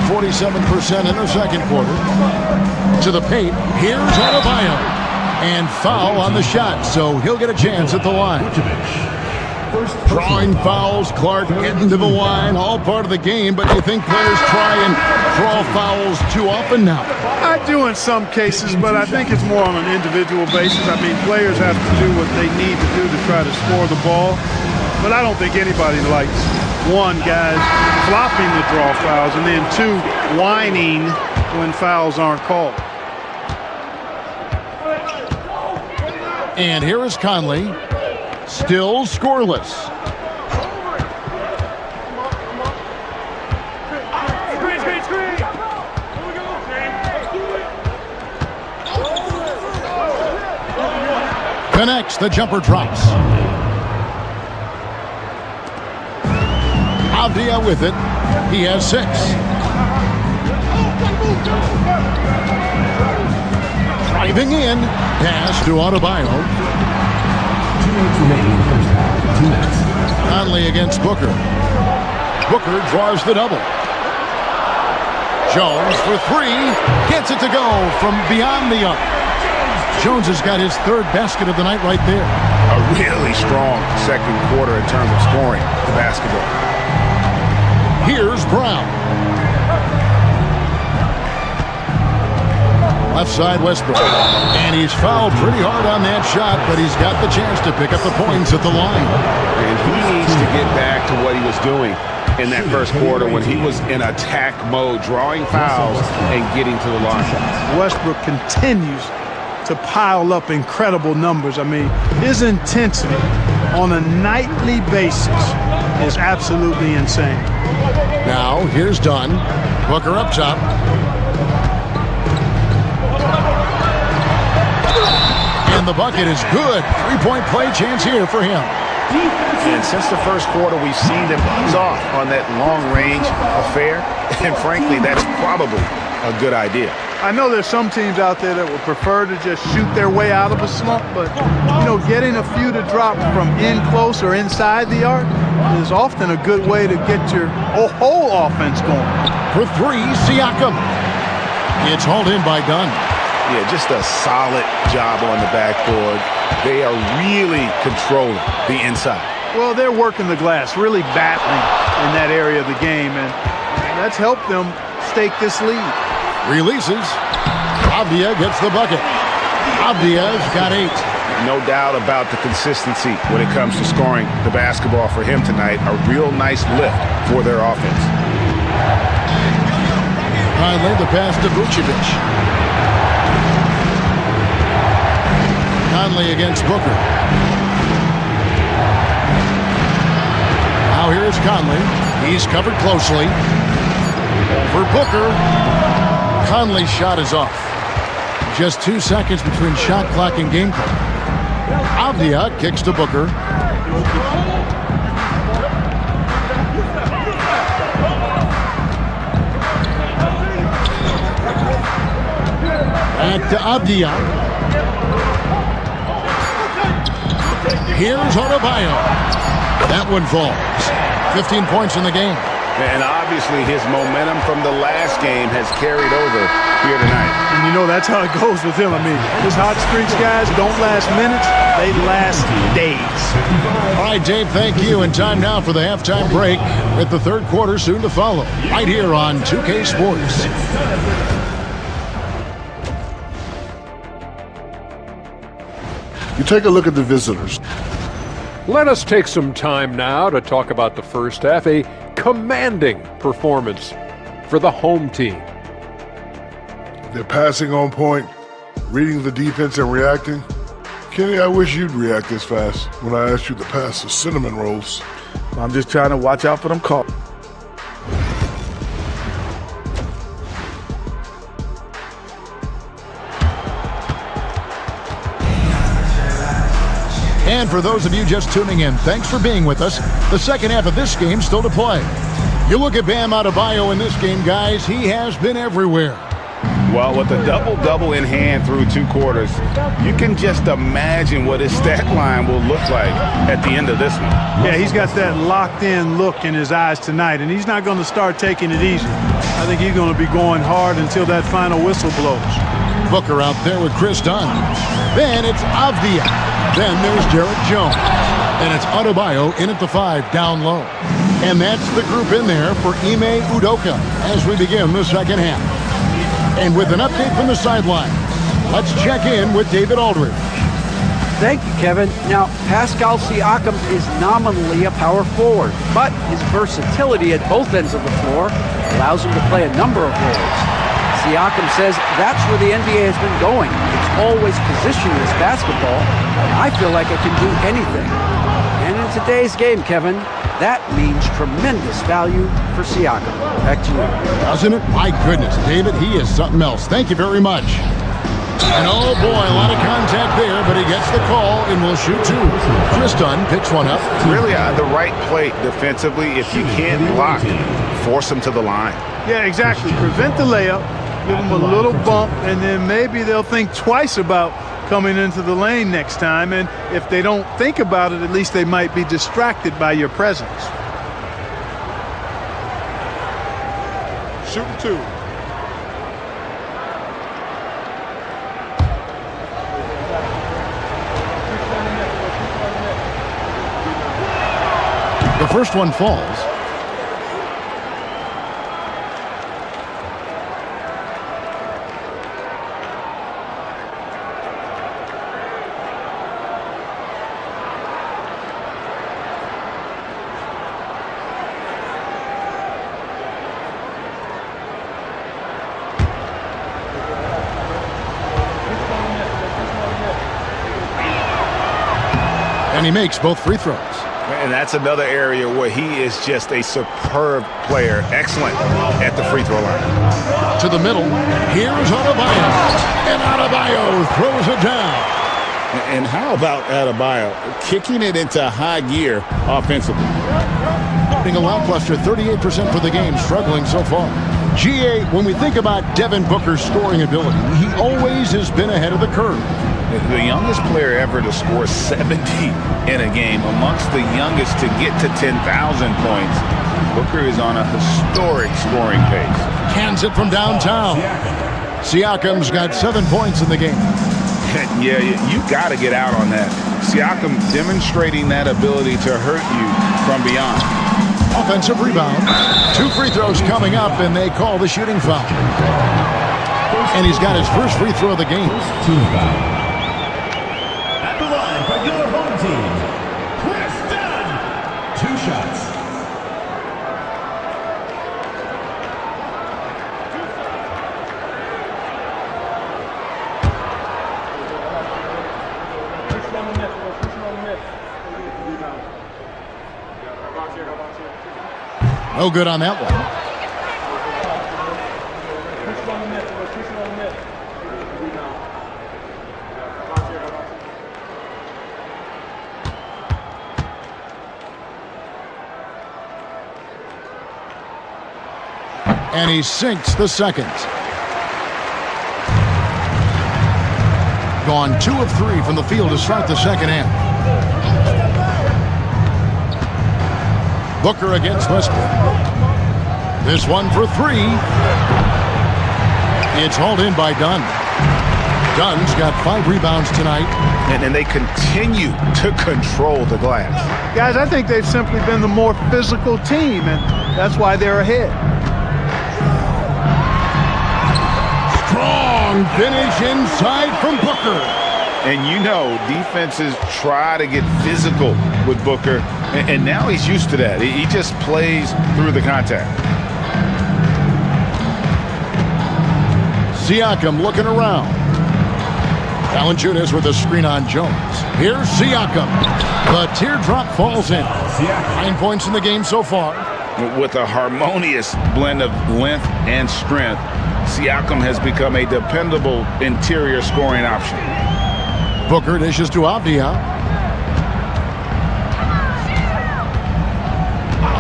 47% in the second quarter. To the paint. Here's Adebayo. And foul on the shot, so he'll get a chance at the line. Drawing fouls, Clark getting to the line, all part of the game, but do you think players try and draw fouls too often now? I do in some cases, but I think it's more on an individual basis. I mean, players have to do what they need to do to try to score the ball, but I don't think anybody likes, one, guys flopping the draw fouls, and then two, whining when fouls aren't called. And here is Conley, still scoreless. Connects, the jumper drops. Avdia with it. He has 6. Driving in. Pass to Adebayo. 2 minutes remaining in the first half. 2 minutes. Conley against Booker. Booker draws the double. Jones for 3. Gets it to go from beyond the arc. Jones has got his 3rd basket of the night right there. A really strong second quarter in terms of scoring the basketball. Here's Brown. Left side Westbrook. And he's fouled pretty hard on that shot, but he's got the chance to pick up the points at the line. And he needs to get back to what he was doing in that first quarter when he was in attack mode, drawing fouls and getting to the line. Westbrook continues to pile up incredible numbers. I mean, his intensity on a nightly basis is absolutely insane. Now, here's Dunn. Booker up top. And the bucket is good. 3-point play chance here for him. And since the first quarter, we've seen them ease off on that long-range affair. And frankly, that's probably a good idea. I know there's some teams out there that would prefer to just shoot their way out of a slump, but, you know, getting a few to drop from in close or inside the arc is often a good way to get your whole offense going. For 3, Siakam. It's hauled in by Dunn. Yeah, just a solid job on the backboard. They are really controlling the inside. Well, they're working the glass, really battling in that area of the game, and that's helped them stake this lead. Releases. Avdia gets the bucket. Avdia's got 8. No doubt about the consistency when it comes to scoring the basketball for him tonight. A real nice lift for their offense. Finally, the pass to Vucevic. Conley against Booker. Now here's Conley. He's covered closely. For Booker. Conley's shot is off. Just 2 seconds between shot clock and game clock. Avdia kicks to Booker. Back to Avdia. Here's Adebayo. That one falls. 15 points in the game. And obviously his momentum from the last game has carried over here tonight. And you know that's how it goes with him. I mean, his hot streaks, guys, don't last minutes. They last days. All right, Dave, thank you. And time now for the halftime break with the third quarter soon to follow. Right here on 2K Sports. You take a look at the visitors. Let us take some time now to talk about the first half, a commanding performance for the home team. They're passing on point, reading the defense and reacting. Kenny, I wish you'd react this fast when I asked you to pass the cinnamon rolls. I'm just trying to watch out for them calls. And for those of you just tuning in, thanks for being with us. The second half of this game still to play. You look at Bam Adebayo in this game, guys, he has been everywhere. Well, with a double-double in hand through 2 quarters, you can just imagine what his stat line will look like at the end of this one. Yeah, he's got that locked-in look in his eyes tonight, and he's not going to start taking it easy. I think he's going to be going hard until that final whistle blows. Booker out there with Chris Dunn. Then it's Avdia. Then there's Derek Jones. And it's Adebayo in at the 5 down low. And that's the group in there for Ime Udoka as we begin the second half. And with an update from the sideline, let's check in with David Aldridge. Thank you, Kevin. Now, Pascal Siakam is nominally a power forward, but his versatility at both ends of the floor allows him to play a number of roles. Siakam says that's where the NBA has been going. It's always positionless basketball, and I feel like I can do anything. And in today's game, Kevin, that means tremendous value for Siakam. Back to you. Doesn't it? My goodness, David, he is something else. Thank you very much. And oh boy, a lot of contact there, but he gets the call and will shoot 2. Chris Dunn picks one up. Really the right play defensively. If you can't block, force him to the line. Yeah, exactly. Prevent the layup, give them a little bump, and then maybe they'll think twice about coming into the lane next time. And if they don't think about it, at least they might be distracted by your presence. Shooting 2. The first one falls. And he makes both free throws. And that's another area where he is just a superb player. Excellent at the free throw line. To the middle. Here's Adebayo. And Adebayo throws it down. And how about Adebayo kicking it into high gear offensively? Being a lackluster 38% for the game, struggling so far. GA, when we think about Devin Booker's scoring ability, he always has been ahead of the curve. The youngest player ever to score 70 in a game, amongst the youngest to get to 10,000 points. Booker is on a historic scoring pace. Cans it from downtown. Siakam's got 7 points in the game. Yeah, you got to get out on that. Siakam demonstrating that ability to hurt you from beyond. Offensive rebound. 2 free throws coming up, and they call the shooting foul. And he's got his first free throw of the game. Team foul. At the line for your home team, Chris Dunn. 2 shots. No good on that one. And he sinks the second. Gone 2 of 3 from the field to start the second half. Booker against Westbrook. This one for 3. It's hauled in by Dunn. Dunn's got 5 rebounds tonight. And they continue to control the glass. Guys, I think they've simply been the more physical team, and that's why they're ahead. Strong finish inside from Booker. And you know, defenses try to get physical with Booker, and now he's used to that. He just plays through the contact. Siakam looking around. Valanciunas with a screen on Jones. Here's Siakam. The teardrop falls in. 9 points in the game so far. With a harmonious blend of length and strength, Siakam has become a dependable interior scoring option. Booker dishes to Avdia.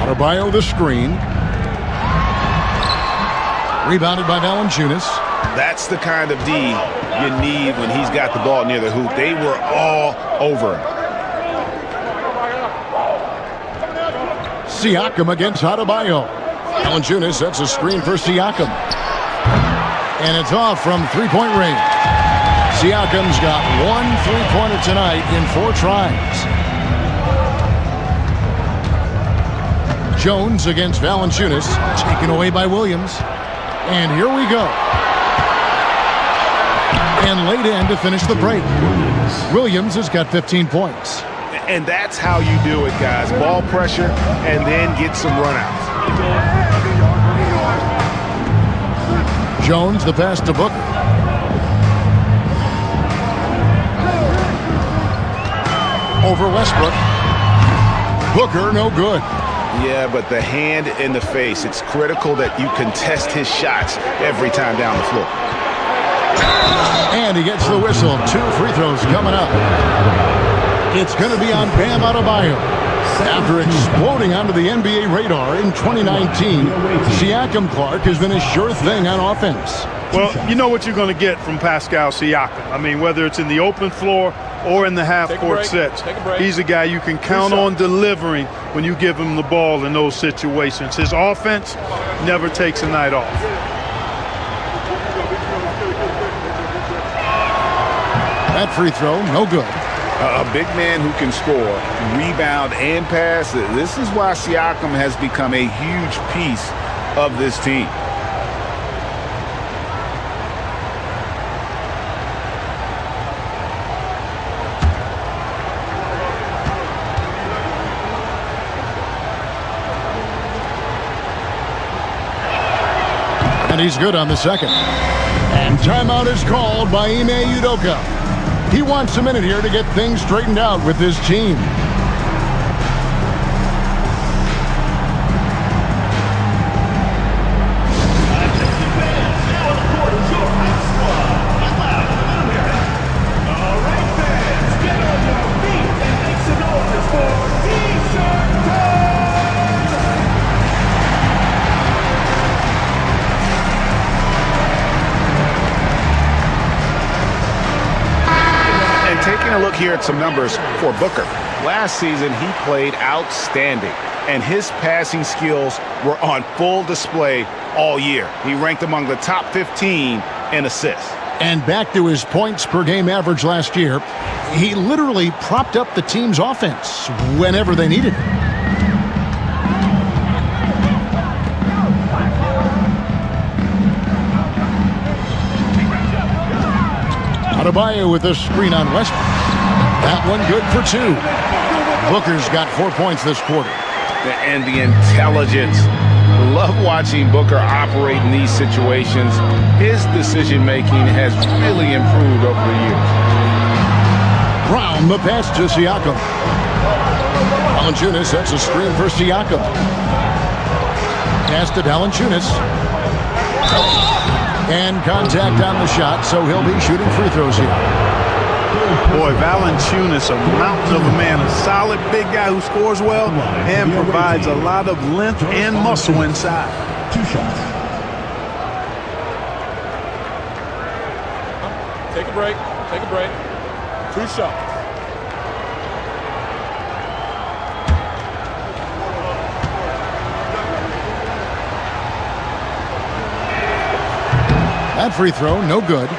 Adebayo the screen. Rebounded by Valanciunas. That's the kind of D you need when he's got the ball near the hoop. They were all over him. Siakam against Adebayo. Valanciunas sets a screen for Siakam. And it's off from three-point range. Siakam's got one three-pointer tonight in 4 tries. Jones against Valanciunas, taken away by Williams. And here we go. And laid in to finish the break. Williams has got 15 points. And that's how you do it, guys. Ball pressure and then get some runouts. Jones, the pass to Booker. Over Westbrook. Booker, no good. Yeah, but the hand in the face, it's critical that you contest his shots every time down the floor. And he gets the whistle. 2 free throws coming up. It's going to be on Bam Adebayo. After exploding onto the NBA radar in 2019, Siakam Clark has been a sure thing on offense. Well, you know what you're going to get from Pascal Siakam. I mean, whether it's in the open floor or in the half-court sets, he's a guy you can count on delivering when you give him the ball in those situations. His offense never takes a night off. That free throw, no good. A big man who can score, rebound, and pass. This is why Siakam has become a huge piece of this team. And he's good on the second. And timeout is called by Ime Udoka. He wants a minute here to get things straightened out with his team. Taking a look here at some numbers for Booker. Last season, he played outstanding, and his passing skills were on full display all year. He ranked among the top 15 in assists. And back to his points per game average last year, he literally propped up the team's offense whenever they needed it. Adebayo with a screen on Westbrook. That one good for 2. Booker's got 4 points this quarter. And the intelligence. Love watching Booker operate in these situations. His decision-making has really improved over the years. Brown, the pass to Siakam. Valanciunas sets a screen for Siakam. Pass to Valanciunas. And contact on the shot, so he'll be shooting free throws here. Boy, Valanciunas, a mountain of a man, a solid big guy who scores well and provides a lot of length and muscle inside. 2 shots. Take a break. Take a break. 2 shots. That free throw, no good.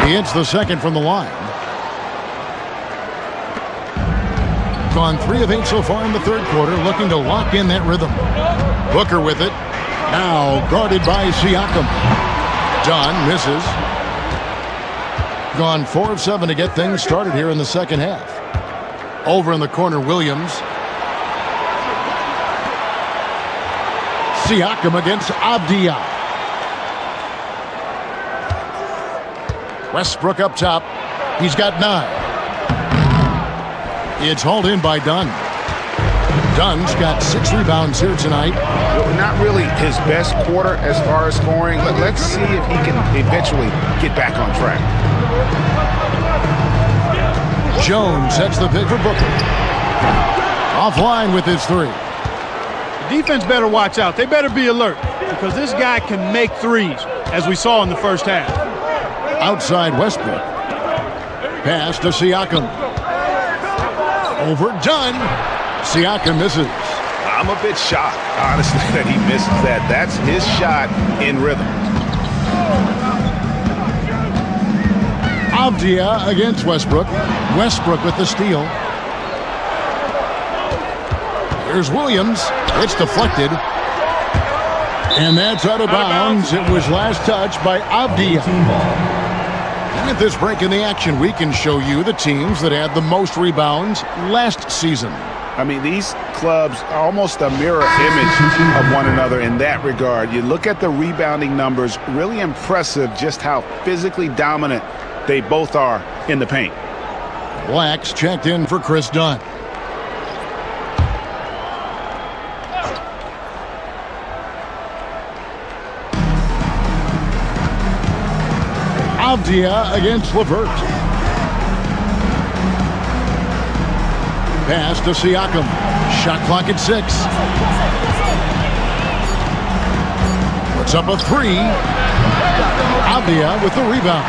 He hits the second from the line. Gone 3 of 8 so far in the third quarter, looking to lock in that rhythm. Booker with it. Now guarded by Siakam. Dunn misses. Gone 4 of 7 to get things started here in the second half. Over in the corner, Williams. Siakam against Avdia. Westbrook up top. He's got 9. It's hauled in by Dunn. Dunn's got 6 rebounds here tonight. Not really his best quarter as far as scoring, but let's see if he can eventually get back on track. Jones sets the pick for Booker. Offline with his 3. Defense better watch out. They better be alert because this guy can make threes, as we saw in the first half. Outside Westbrook. Pass to Siakam. Over Dunn. Siakam misses. I'm a bit shocked, honestly, that he misses that. That's his shot in rhythm. Avdia against Westbrook. Westbrook with the steal. Here's Williams. It's deflected. And that's out of bounds. It was last touched by Avdia. And at this break in the action, we can show you the teams that had the most rebounds last season. I mean, these clubs are almost a mirror image of one another in that regard. You look at the rebounding numbers, really impressive just how physically dominant they both are in the paint. Black's checked in for Chris Dunn. Avdia against LeVert. Pass to Siakam. Shot clock at 6. Puts up a 3. Avdia with the rebound.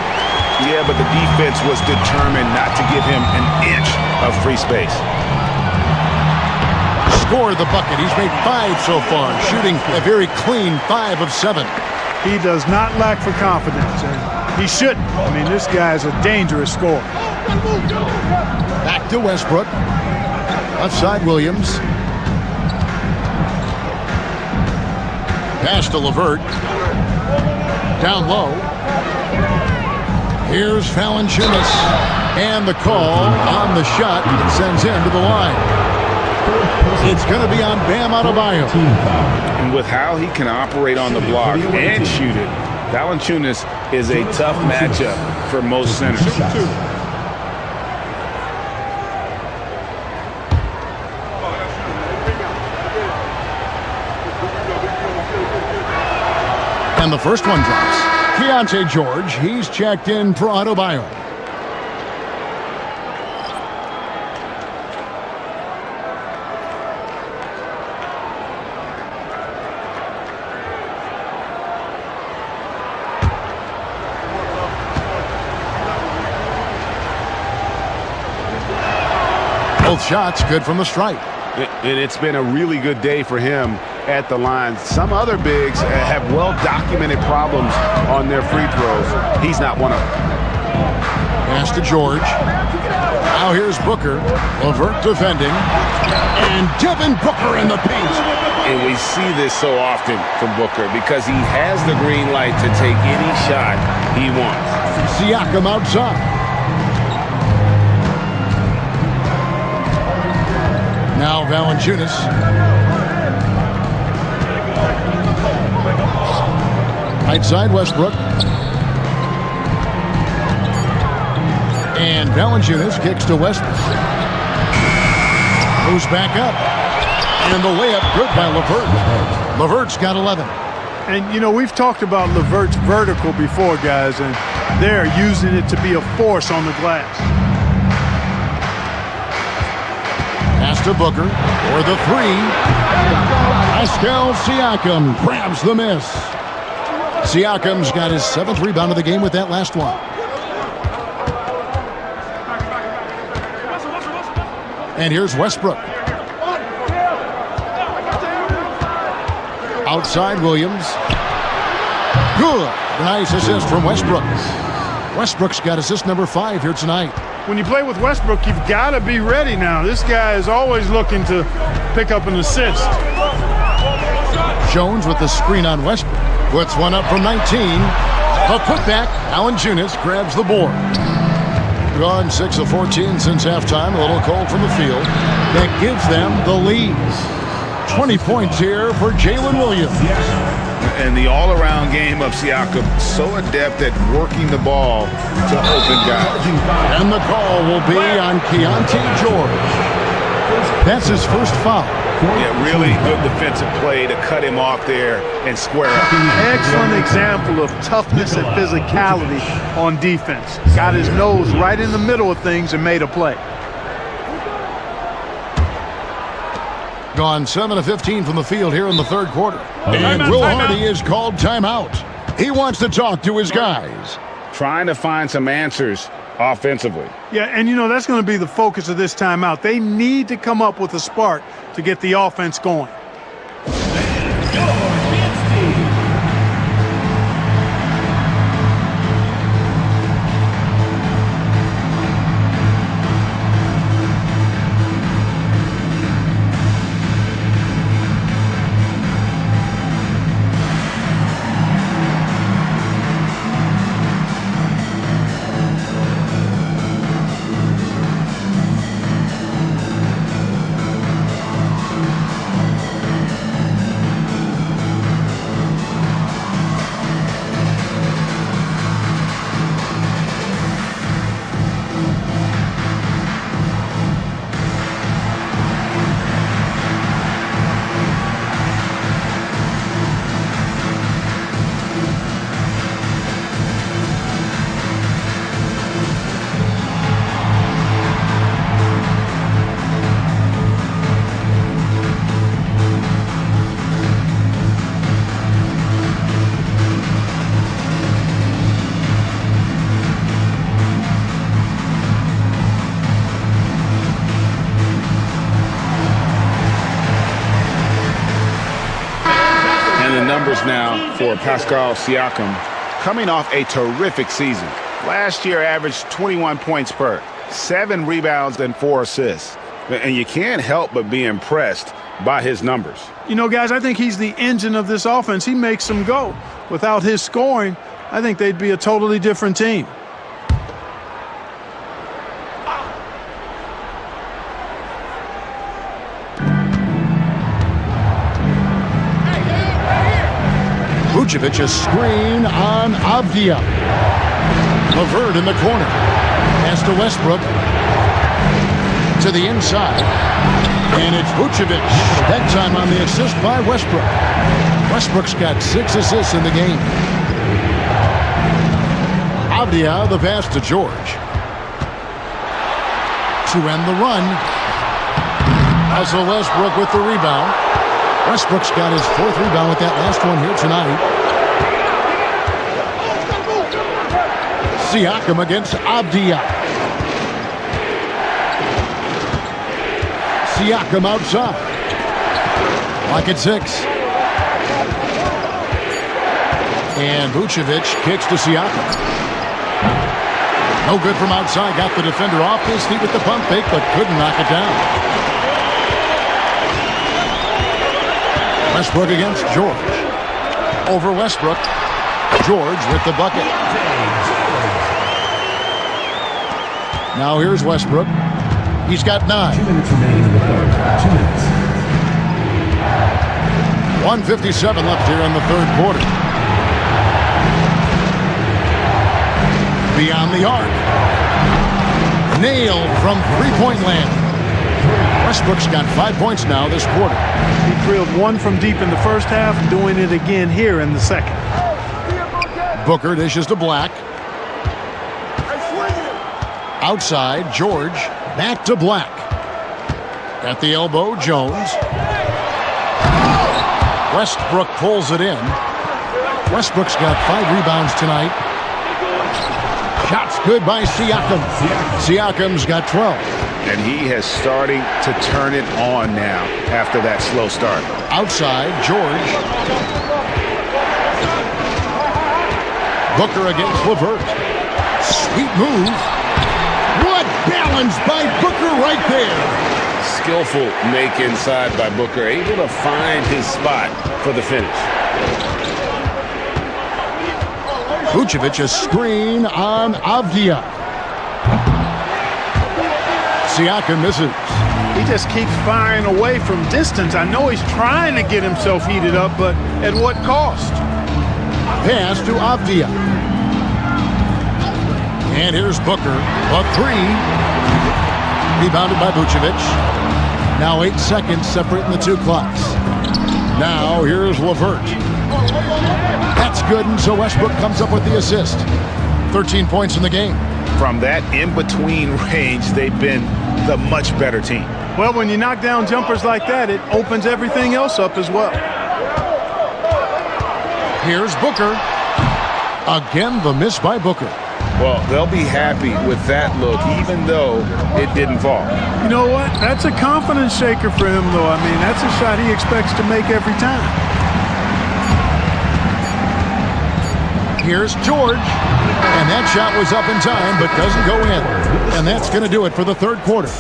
Yeah, but the defense was determined not to give him an inch of free space. Scored the bucket. He's made 5 so far, shooting a very clean 5 of 7. He does not lack for confidence, and he shouldn't. I mean, this guy's a dangerous scorer. Back to Westbrook. Outside Williams. Pass to LeVert. Down low. Here's Valanciunas. And the call on the shot sends him to the line. It's going to be on Bam Adebayo. And with how he can operate on the block and shoot it, Valanciunas is a tough matchup for most centers. And the first one drops. Keontae George, he's checked in for Adebayo. Both shots good from the stripe. And it's been a really good day for him at the line. Some other bigs have well-documented problems on their free throws. He's not one of them. Pass to George. Now here's Booker. LeVert defending. And Devin Booker in the paint. And we see this so often from Booker because he has the green light to take any shot he wants. Siakam outside. Now Valanciunas. Right side Westbrook. And Valanciunas kicks to Westbrook. Moves back up. And the layup good by LeVert. LeVert's got 11. And, you know, we've talked about LeVert's vertical before, guys, and they're using it to be a force on the glass. Pass to Booker for the 3. Pascal Siakam grabs the miss. Siakam's got his 7th rebound of the game with that last one. And here's Westbrook. Outside Williams. Good. Nice assist from Westbrook. Westbrook's got assist number 5 here tonight. When you play with Westbrook, you've got to be ready now. This guy is always looking to pick up an assist. Jones with the screen on Westbrook. Puts one up from 19. A putback. Valanciunas grabs the board. Gone 6 of 14 since halftime. A little cold from the field. That gives them the lead. 20 points here for Jalen Williams. And the all-around game of Siakam, so adept at working the ball to open guys. And the call will be on Keontae George. That's his first foul. Yeah, really good defensive play to cut him off there and square up. Excellent example of toughness and physicality on defense. Got his nose right in the middle of things and made a play. Gone 7 of 15 from the field here in the third quarter. And Will Hardy is called timeout. He wants to talk to his guys. Trying to find some answers offensively. Yeah, and you know, that's going to be the focus of this timeout. They need to come up with a spark to get the offense going. Numbers now for Pascal Siakam, coming off a terrific season. Last year averaged 21 points per, 7 rebounds and 4 assists. And you can't help but be impressed by his numbers. You know, guys, I think he's the engine of this offense. He makes them go. Without his scoring, I think they'd be a totally different team. Vucevic, a screen on Avdia. LeVert in the corner. Pass to Westbrook. To the inside. And it's Vucevic. That time on the assist by Westbrook. Westbrook's got 6 assists in the game. Avdia, the pass to George. To end the run. Russell Westbrook with the rebound. Westbrook's got his 4th rebound with that last one here tonight. Siakam against Avdia. Siakam outside. Lock at 6. And Vucevic kicks to Siakam. No good from outside. Got the defender off his feet with the pump fake, but couldn't knock it down. Westbrook against George. Over Westbrook. George with the bucket. Now here's Westbrook. He's got 9. 2 minutes remaining in the third. 2 minutes. 1:57 left here in the third quarter. Beyond the arc. Nailed from three-point land. Westbrook's got 5 points now this quarter. He drilled 1 from deep in the first half, doing it again here in the second. Booker dishes to Black. Outside, George. Back to Black. At the elbow, Jones. Westbrook pulls it in. Westbrook's got 5 rebounds tonight. Shots good by Siakam. Siakam's got 12. And he has starting to turn it on now after that slow start. Outside, George. Booker against LeVert. Sweet move. What balance by Booker right there. Skillful make inside by Booker, able to find his spot for the finish. Vucevic, a screen on Avdia. Siakam misses. He just keeps firing away from distance. I know he's trying to get himself heated up, but at what cost? Pass to Avdia. And here's Booker. A 3. Rebounded by Vucevic. Now 8 seconds separating the two clocks. Now here's LeVert. That's good, and so Westbrook comes up with the assist. 13 points in the game. From that in-between range, they've been the much better team. Well, when you knock down jumpers like that, it opens everything else up as well. Here's Booker. Again, the miss by Booker. Well, they'll be happy with that look, even though it didn't fall. You know what? That's a confidence shaker for him, though. I mean, that's a shot he expects to make every time. Here's George. And that shot was up in time, but doesn't go in. And that's going to do it for the third quarter.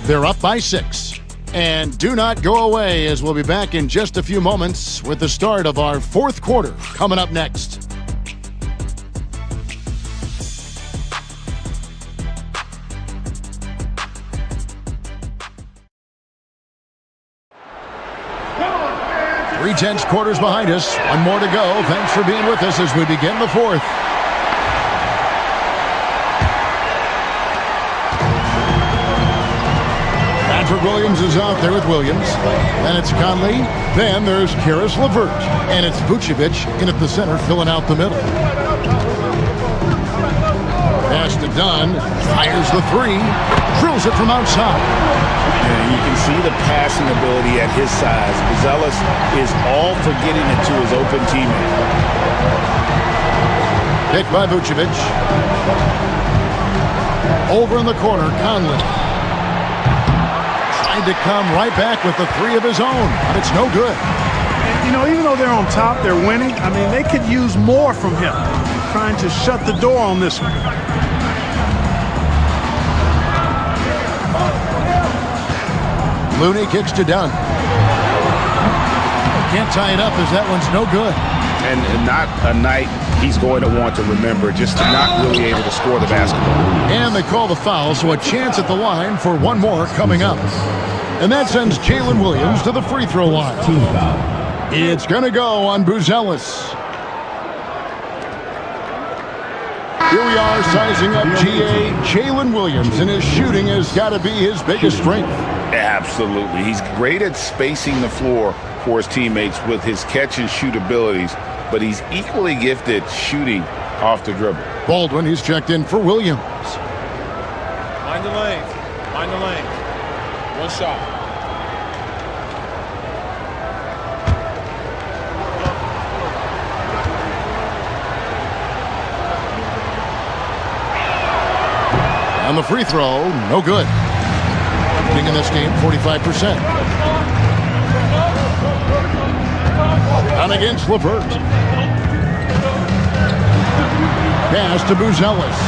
They're up by 6. And do not go away, as we'll be back in just a few moments with the start of our fourth quarter coming up next. Three tenths quarters behind us. One more to go. Thanks for being with us as we begin the fourth. Patrick Williams is out there with Williams. Then it's Conley. Then there's Karis LeVert. And it's Vucevic in at the center, filling out the middle. Pass to Dunn. Fires the three. Drills it from outside. And you can see the passing ability at his size. Buzelis is all for getting it to his open teammate. Picked by Vucevic. Over in the corner, Conley. Tried to come right back with the three of his own, but it's no good. And, you know, even though they're on top, they're winning. I mean, they could use more from him. Trying to shut the door on this one. Looney kicks to Dunn. Can't tie it up as that one's no good. And not a night he's going to want to remember, just to not really able to score the basketball. And they call the foul, so a chance at the line for one more coming up. And that sends Jalen Williams to the free throw line. It's going to go on Buzelis. Here we are sizing up GA. Jalen Williams, and his shooting has got to be his biggest strength. Absolutely. He's great at spacing the floor for his teammates with his catch and shoot abilities, but he's equally gifted shooting off the dribble. Baldwin, he's checked in for Williams. Mind the lane. Mind the lane. One shot. On the free throw, no good. Shooting in this game, 45%. On against LeVert. Pass to Buzelis.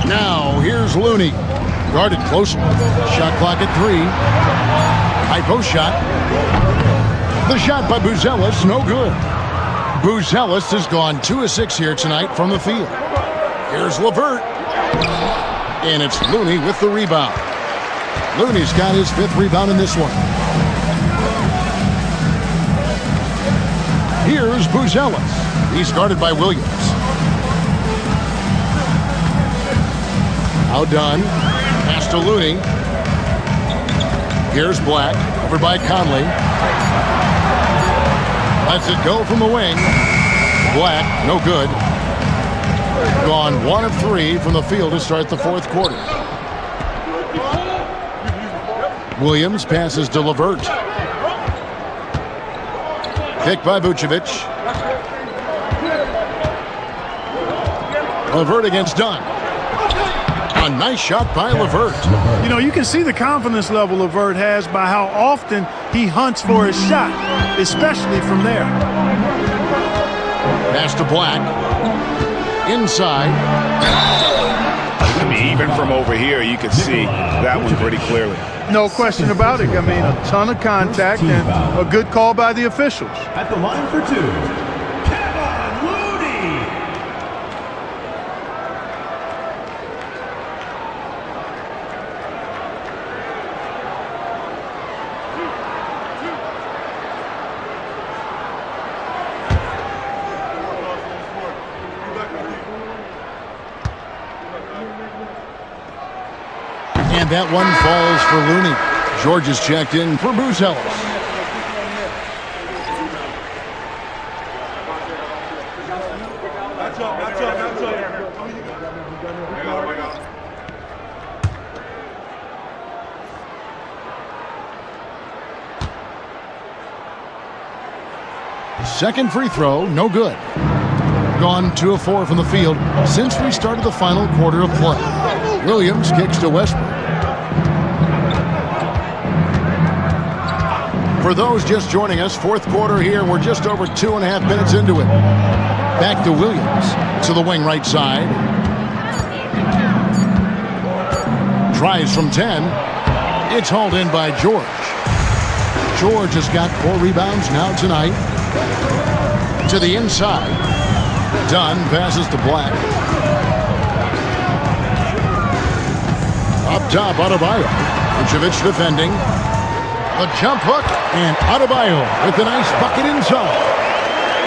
Now, here's Looney. Guarded closely. Shot clock at 3. High post shot. The shot by Buzelis, no good. Buzelis has gone 2 of 6 here tonight from the field. Here's LeVert. And it's Looney with the rebound. Looney's got his 5th rebound in this one. Here's Buzelis. He's guarded by Williams. Outdone. Pass to Looney. Here's Black. Over by Conley. Lets it go from the wing. Black, no good. Gone 1 of 3 from the field to start the fourth quarter. Williams passes to LeVert. Picked by Vucevic. LeVert against Dunn. A nice shot by LeVert. You know, you can see the confidence level LeVert has by how often he hunts for his shot, especially from there. Pass to Black. Inside. I mean, even from over here, you can see that one pretty clearly. No question about it. I mean, a ton of contact and a good call by the officials. At the line for 2, Kevin Looney. And that one falls for Looney. George is checked in for Buzellis. Second free throw, no good. Gone 2 of 4 from the field since we started the final quarter of play. Williams kicks to Westbrook. For those just joining us, fourth quarter here, and we're just over 2.5 minutes into it. Back to Williams, to the wing right side. Tries from 10. It's hauled in by George. George has got 4 rebounds now tonight. To the inside. Dunn passes to Black. Up top, Adebayo. Vucevic defending. The jump hook, and Adebayo with a nice bucket inside.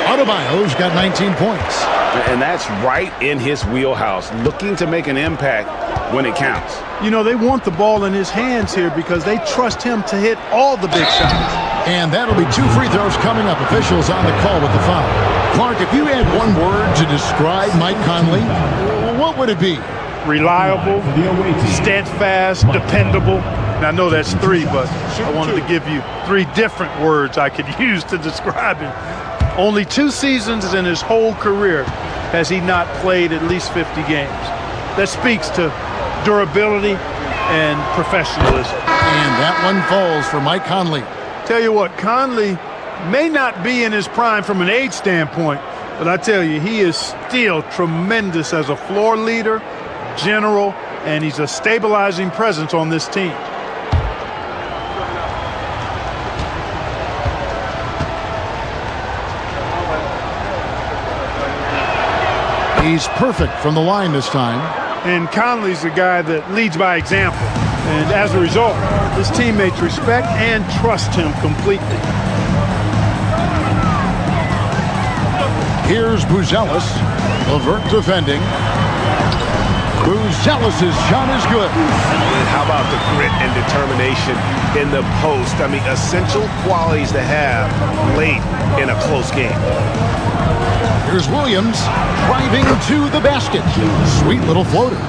Adebayo's got 19 points. And that's right in his wheelhouse, looking to make an impact when it counts. You know, they want the ball in his hands here because they trust him to hit all the big shots. And that'll be 2 free throws coming up. Officials on the call with the foul. Clark, if you had one word to describe Mike Conley, what would it be? Reliable, steadfast, dependable. Now, I know that's 3, but I wanted to give you 3 different words I could use to describe him. Only 2 seasons in his whole career has he not played at least 50 games. That speaks to durability and professionalism. And that one falls for Mike Conley. Tell you what, Conley may not be in his prime from an age standpoint, but I tell you, he is still tremendous as a floor leader, general, and he's a stabilizing presence on this team. He's perfect from the line this time. And Conley's a guy that leads by example. And as a result, his teammates respect and trust him completely. Here's Buzellis. Levert defending. Buzellis' shot is good. And how about the grit and determination in the post? I mean, essential qualities to have late in a close game. Here's Williams driving to the basket. Sweet little floater.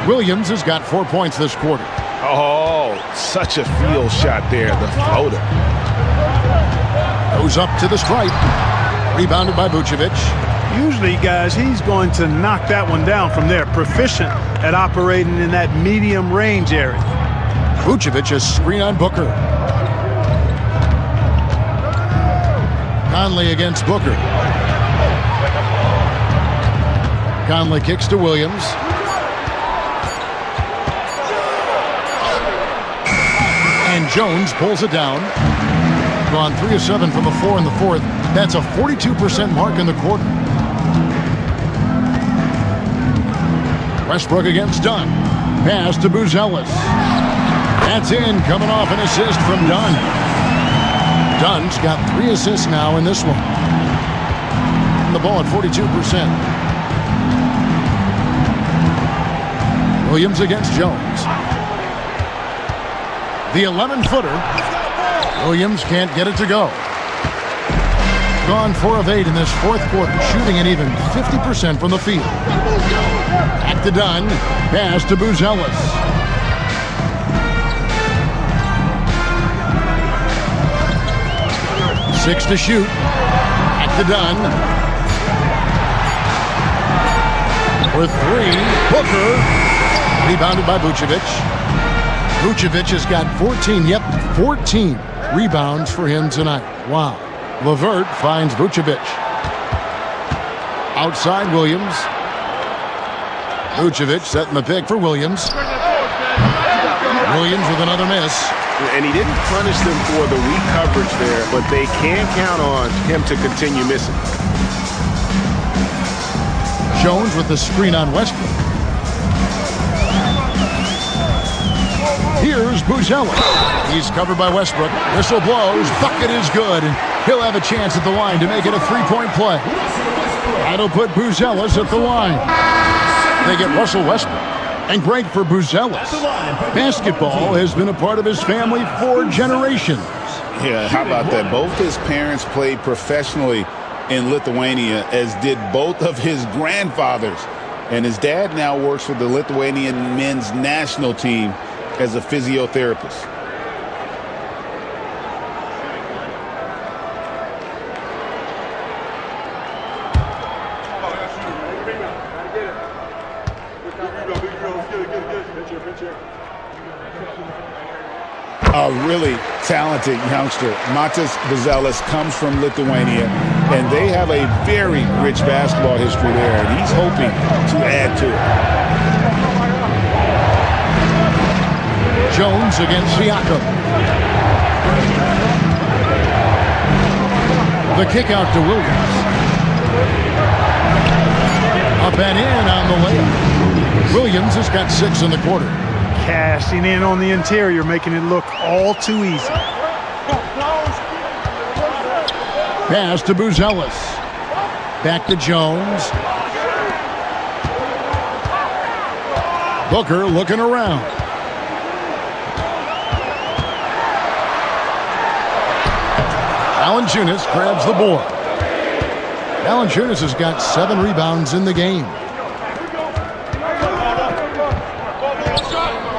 Williams has got 4 points this quarter. Oh, such a field shot there, the floater. Goes up to the stripe. Rebounded by Vucevic. Usually, guys, he's going to knock that one down from there. Proficient at operating in that medium range area. Vucevic has screen on Booker. Conley against Booker. Conley kicks to Williams. And Jones pulls it down. Gone 3 of 7 from the floor in the fourth. That's a 42% mark in the quarter. Westbrook against Dunn. Pass to Buzellis. That's in, coming off an assist from Dunn. Dunn's got 3 assists now in this one. And the ball at 42%. Williams against Jones. The 11-footer. Williams can't get it to go. Gone 4 of 8 in this fourth quarter, shooting an even 50% from the field. Back to Dunn. Pass to Buzellis. Six to shoot. Back to Dunn. For 3. Booker. Rebounded by Vucevic. Vucevic has got 14 rebounds for him tonight. Wow. Levert finds Vucevic. Outside Williams. Vucevic setting the pick for Williams. Williams with another miss. And he didn't punish them for the weak coverage there, but they can count on him to continue missing. Jones with the screen on Westbrook. Here's Buzellis. He's covered by Westbrook. Whistle blows. Bucket is good. And he'll have a chance at the line to make it a 3-point play. That'll put Buzellis at the line. They get Russell Westbrook. And great for Buzelis. Basketball has been a part of his family for generations. Yeah, how about that? Both his parents played professionally in Lithuania, as did both of his grandfathers. And his dad now works for the Lithuanian men's national team as a physiotherapist. A really talented youngster. Matas Buzelis comes from Lithuania, and they have a very rich basketball history there, and he's hoping to add to it. Jones against Siakam. The kick out to Williams. Up and in on the layup. Williams has got 6 in the quarter. Cashing in on the interior, making it look all too easy. Pass to Buzelis. Back to Jones. Booker looking around. Valanciunas grabs the board. Valanciunas has got 7 rebounds in the game.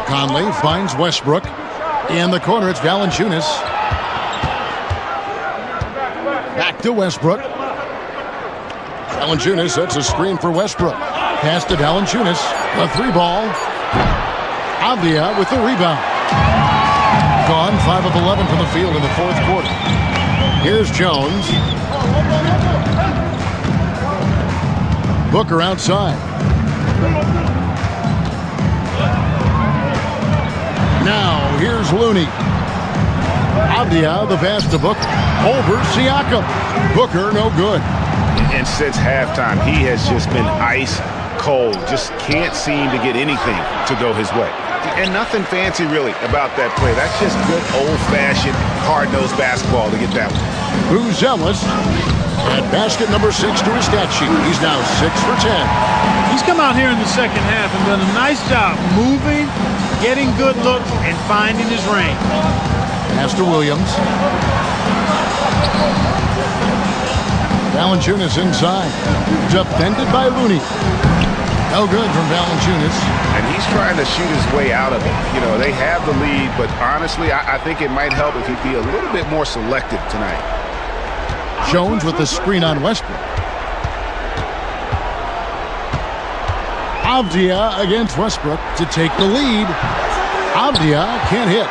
Conley finds Westbrook. In the corner, it's Valanciunas. Back to Westbrook. Valanciunas sets a screen for Westbrook. Pass to Valanciunas. A 3-ball. Avdia with the rebound. Gone 5 of 11 from the field in the 4th quarter. Here's Jones. Booker outside. Now, here's Looney. Avdia, the pass to Booker. Over Siakam. Booker, no good. And since halftime, he has just been ice cold. Just can't seem to get anything to go his way. And nothing fancy, really, about that play. That's just good old-fashioned, hard-nosed basketball to get that one. Buzelis at basket number 6 to his stat sheet. He's now 6 for 10. He's come out here in the second half and done a nice job moving, getting good looks, and finding his range. Pass to Williams. Valanciunas inside. Defended by Looney. No good from Valanciunas. And he's trying to shoot his way out of it. You know, they have the lead, but honestly, I think it might help if he'd be a little bit more selective tonight. Jones with the screen on Westbrook. Avdia against Westbrook to take the lead. Avdia can't hit.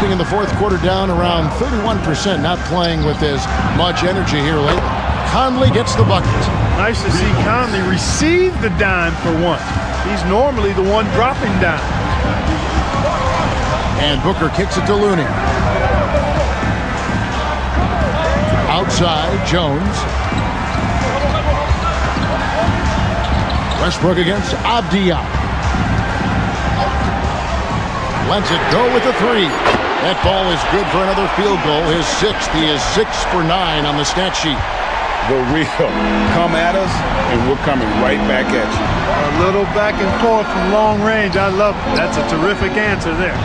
In the 4th quarter, down around 31%, not playing with as much energy here lately. Conley gets the bucket. Nice to see Conley receive the dime for once. He's normally the one dropping dime. And Booker kicks it to Looney. Outside, Jones. Westbrook against Avdia. Lets it go with the 3. That ball is good for another field goal. His 6th. He is 6 for 9 on the stat sheet. The real. Come at us, and we're coming right back at you. A little back and forth from long range. I love it. That's a terrific answer there.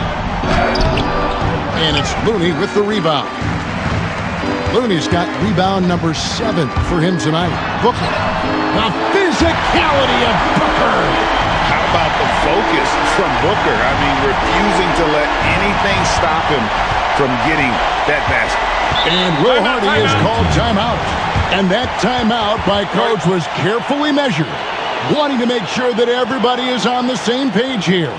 And it's Looney with the rebound. Looney's got rebound number 7 for him tonight. Booker. The physicality of Booker. How about the focus from Booker? I mean, refusing to let anything stop him from getting that basket. And Will Hardy is called timeout. And that timeout by coach was carefully measured, wanting to make sure that everybody is on the same page here.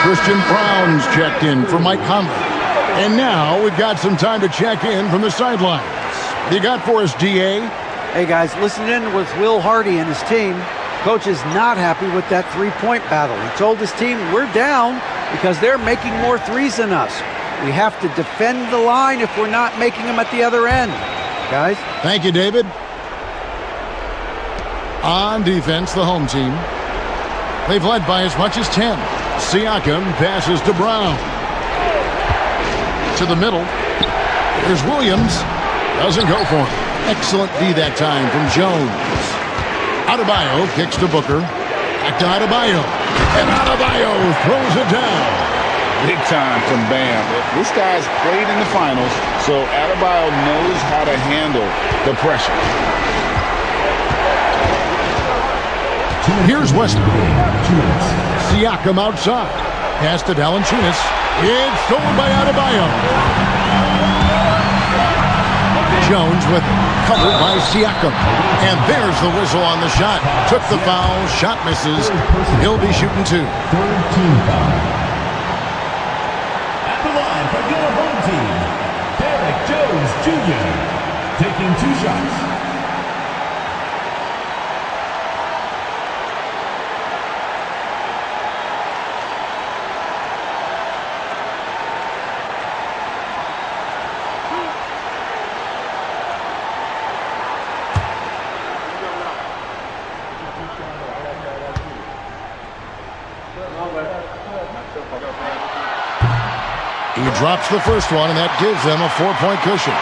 Christian Brown's checked in for Mike Conley. And now we've got some time to check in from the sidelines. You got for us, DA? Hey guys, listen in with Will Hardy and his team. Coach is not happy with that three-point battle. He told his team, we're down because they're making more threes than us. We have to defend the line if we're not making them at the other end. Guys? Thank you, David. On defense, the home team. They've led by as much as 10. Siakam passes to Brown. To the middle. Here's Williams. Doesn't go for him. Excellent D that time from Jones. Adebayo kicks to Booker. Back to Adebayo. And Adebayo throws it down. Big time from Bam. This guy's played in the finals, so Adebayo knows how to handle the pressure. Here's Westbrook. Siakam outside. Pass to Valanciunas. It's stolen by Adebayo. Jones with it. Covered by Siakam. And there's the whistle on the shot. Took the foul. Shot misses. He'll be shooting two. Third team foul. At the line for your home team, Derek Jones Jr. taking 2 shots. He drops the first one, and that gives them a 4-point cushion.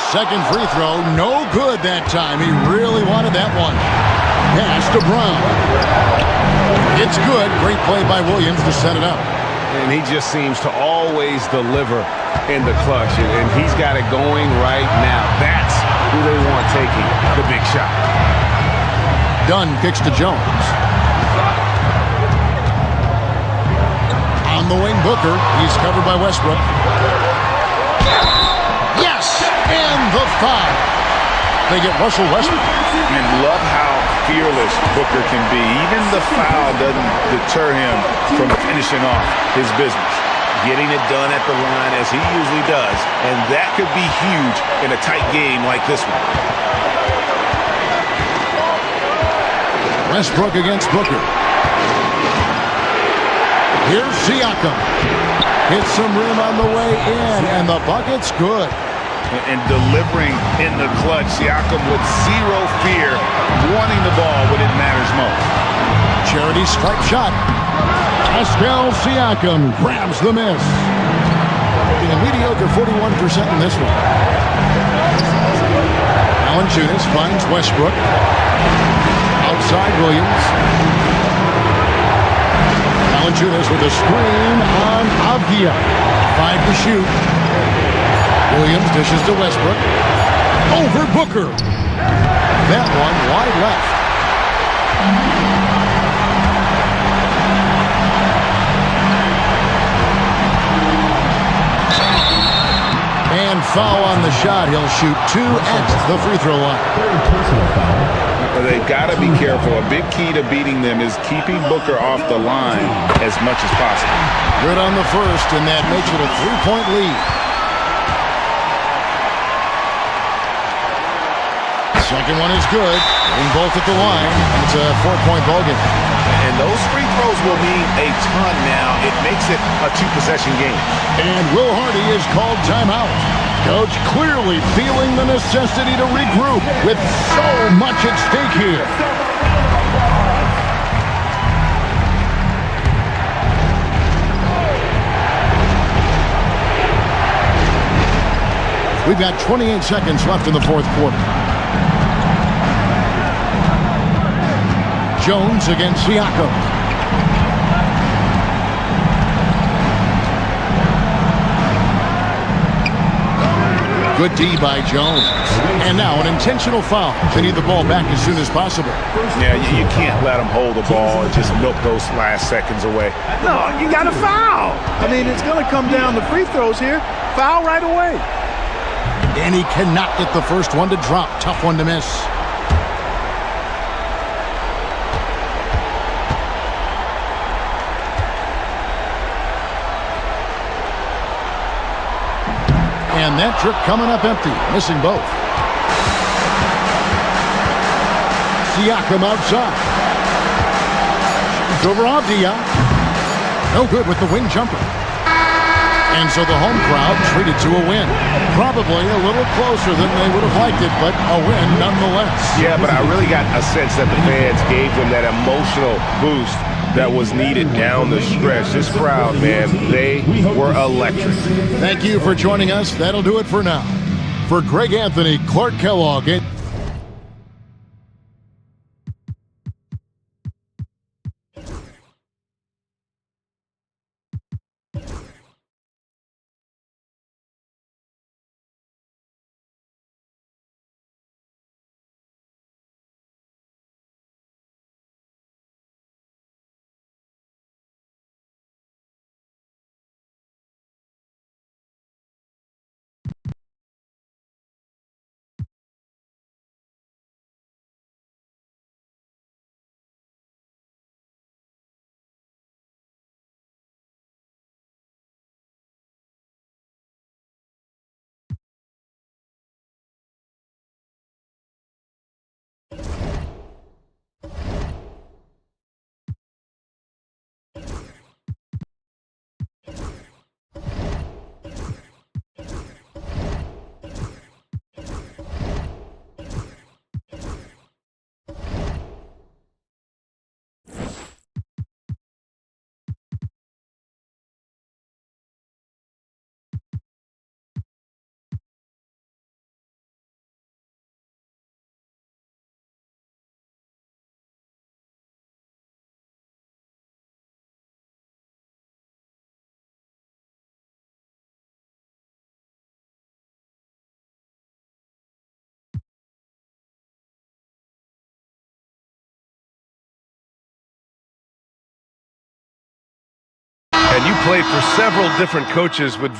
Second free throw, no good that time. He really wanted that one. Pass to Brown. It's good. Great play by Williams to set it up. And he just seems to always deliver in the clutch, and he's got it going right now. That's who they want taking the big shot. Dunn kicks to Jones. On the wing, Booker. He's covered by Westbrook. Yes! And the foul. They get Russell Westbrook. And love how fearless Booker can be. Even the foul doesn't deter him from finishing off his business. Getting it done at the line as he usually does. And that could be huge in a tight game like this one. Westbrook against Booker. Here's Siakam. Hits some rim on the way in, and the bucket's good. And delivering in the clutch, Siakam with zero fear, wanting the ball when it matters most. Charity stripe shot. Pascal Siakam grabs the miss. A mediocre 41% in this one. Valanciunas finds Westbrook. Outside Williams. Valanciunas with a screen on Avdia. 5 to shoot. Williams dishes to Westbrook. Over Booker. That one wide left. And foul on the shot. He'll shoot 2 at the free throw line. They've got to be careful. A big key to beating them is keeping Booker off the line as much as possible. Good on the first, and that makes it a 3-point lead. Second one is good. Getting both at the line. It's a 4-point ball game. And those free throws will mean a ton now. It makes it a 2-possession game. And Will Hardy is called timeout. Coach clearly feeling the necessity to regroup with so much at stake here. We've got 28 seconds left in the fourth quarter. Jones against Siakam. Good D by Jones. And now an intentional foul. They need the ball back as soon as possible. Yeah, you can't let them hold the ball and just milk those last seconds away. No, you got to foul. I mean, it's going to come down to free throws here. Foul right away. And he cannot get the first one to drop. Tough one to miss. And that trip coming up empty, missing both. Siakam outside. Shoots over Avdia. No good with the wing jumper. And so the home crowd treated to a win. Probably a little closer than they would have liked it, but a win nonetheless. Yeah, but I really got a sense that the fans gave them that emotional boost that was needed down the stretch. This crowd, man, they were electric. Thank you for joining us. That'll do it for now. For Greg Anthony, Clark Kellogg, and And you played for several different coaches with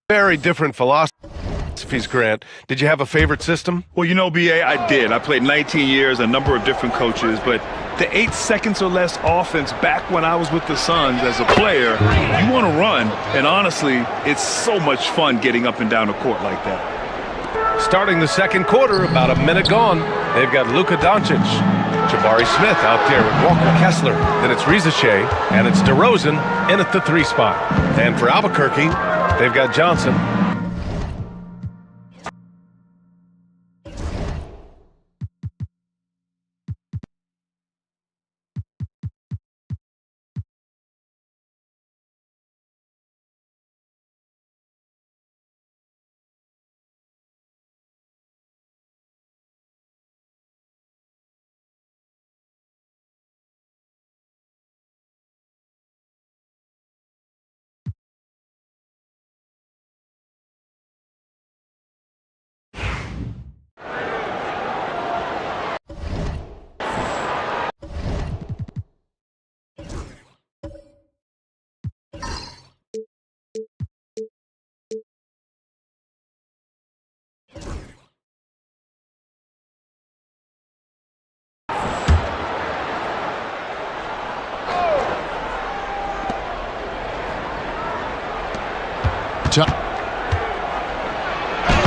very different philosophies, Grant. Did you have a favorite system? Well, you know, B.A., I did. I played 19 years, a number of different coaches, but the 8 seconds or less offense back when I was with the Suns as a player, you want to run, and honestly, it's so much fun getting up and down the court like that. Starting the second quarter, about a minute gone, they've got Luka Doncic, Jabari Smith out there with Walker Kessler. Then it's Rizache, and it's DeRozan in at the 3 spot. And for Albuquerque, they've got Johnson.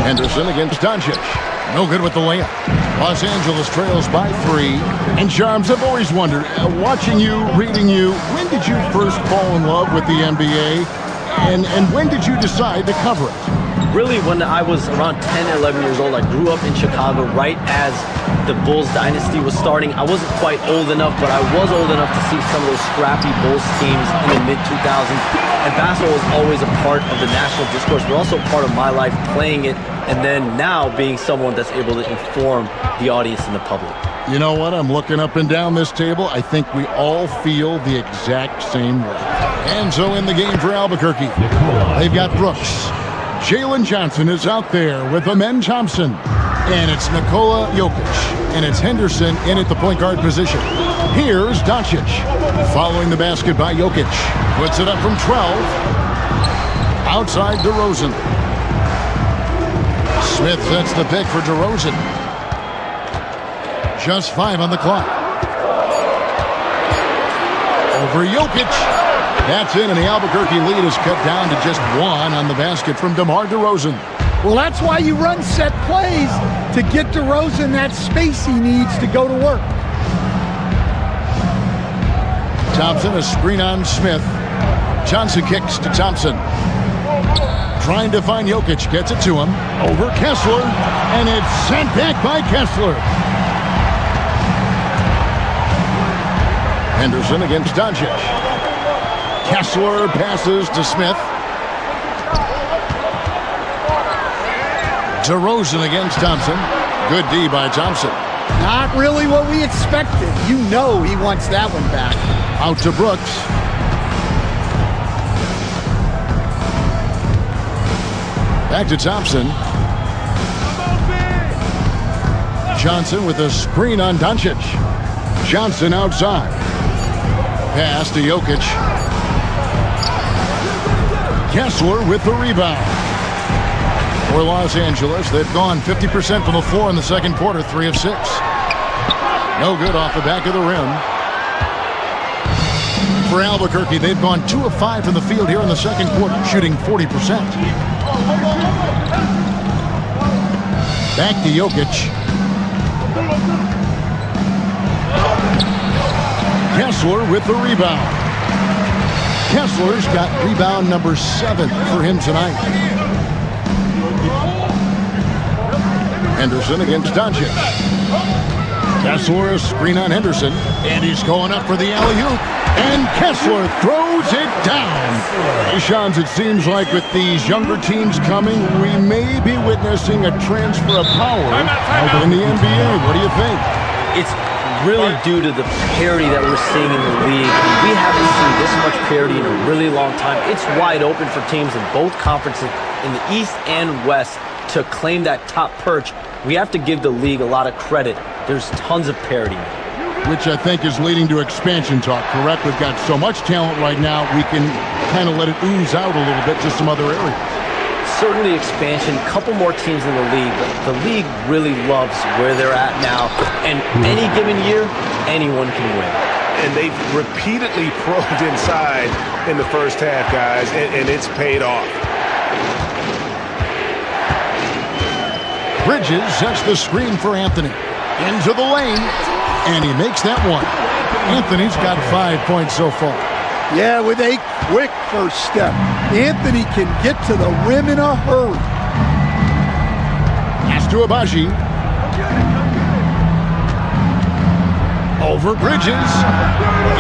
Henderson against Doncic. No good with the layup. Los Angeles trails by 3. And Charms, I've always wondered, watching you, reading you, when did you first fall in love with the NBA? And when did you decide to cover it? Really, when I was around 10, 11 years old, I grew up in Chicago right as the Bulls dynasty was starting. I wasn't quite old enough, but I was old enough to see some of those scrappy Bulls teams in the mid-2000s. And basketball was always a part of the national discourse, but also part of my life playing it, and then now being someone that's able to inform the audience and the public. You know what? I'm looking up and down this table. I think we all feel the exact same way. And so in the game for Albuquerque, they've got Brooks. Jalen Johnson is out there with Amen Thompson. And it's Nikola Jokic. And it's Henderson in at the point guard position. Here's Doncic. Following the basket by Jokic. Puts it up from 12. Outside DeRozan. Smith sets the pick for DeRozan. Just 5 on the clock. Over Jokic. That's in, and the Albuquerque lead is cut down to just 1 on the basket from DeMar DeRozan. Well, that's why you run set plays, to get DeRozan that space he needs to go to work. Thompson, a screen on Smith. Johnson kicks to Thompson. Trying to find Jokic, gets it to him. Over Kessler, and it's sent back by Kessler. Henderson against Doncic. Kessler passes to Smith. DeRozan against Thompson. Good D by Thompson. Not really what we expected. You know he wants that one back. Out to Brooks. Back to Thompson. Johnson with a screen on Doncic. Johnson outside. Pass to Jokic. Kessler with the rebound. For Los Angeles, they've gone 50% from the floor in the second quarter, 3 of 6. No good off the back of the rim. For Albuquerque, they've gone 2 of 5 from the field here in the second quarter, shooting 40%. Back to Jokic. Kessler with the rebound. Kessler's got rebound number 7 for him tonight. Henderson against Doncic. Kessler, a screen on Henderson. And he's going up for the alley-oop. And Kessler throws it down. Hey, Shans, it seems like with these younger teams coming, we may be witnessing a transfer of power in the NBA. What do you think? It's really due to the parity that we're seeing in the league. We haven't seen this much parity in a really long time. It's wide open for teams in both conferences, in the East and West, to claim that top perch. We have to give the league a lot of credit. There's tons of parity. Which I think is leading to expansion talk, correct? We've got so much talent right now, we can kind of let it ooze out a little bit to some other areas. Certainly expansion, a couple more teams in the league, but the league really loves where they're at now. And any given year, anyone can win. And they've repeatedly probed inside in the first half, guys, and it's paid off. Bridges sets the screen for Anthony. Into the lane, and he makes that one. Anthony's got 5 points so far. Yeah, with a quick first step. Anthony can get to the rim in a hurry. Pass to Abaji. Over Bridges.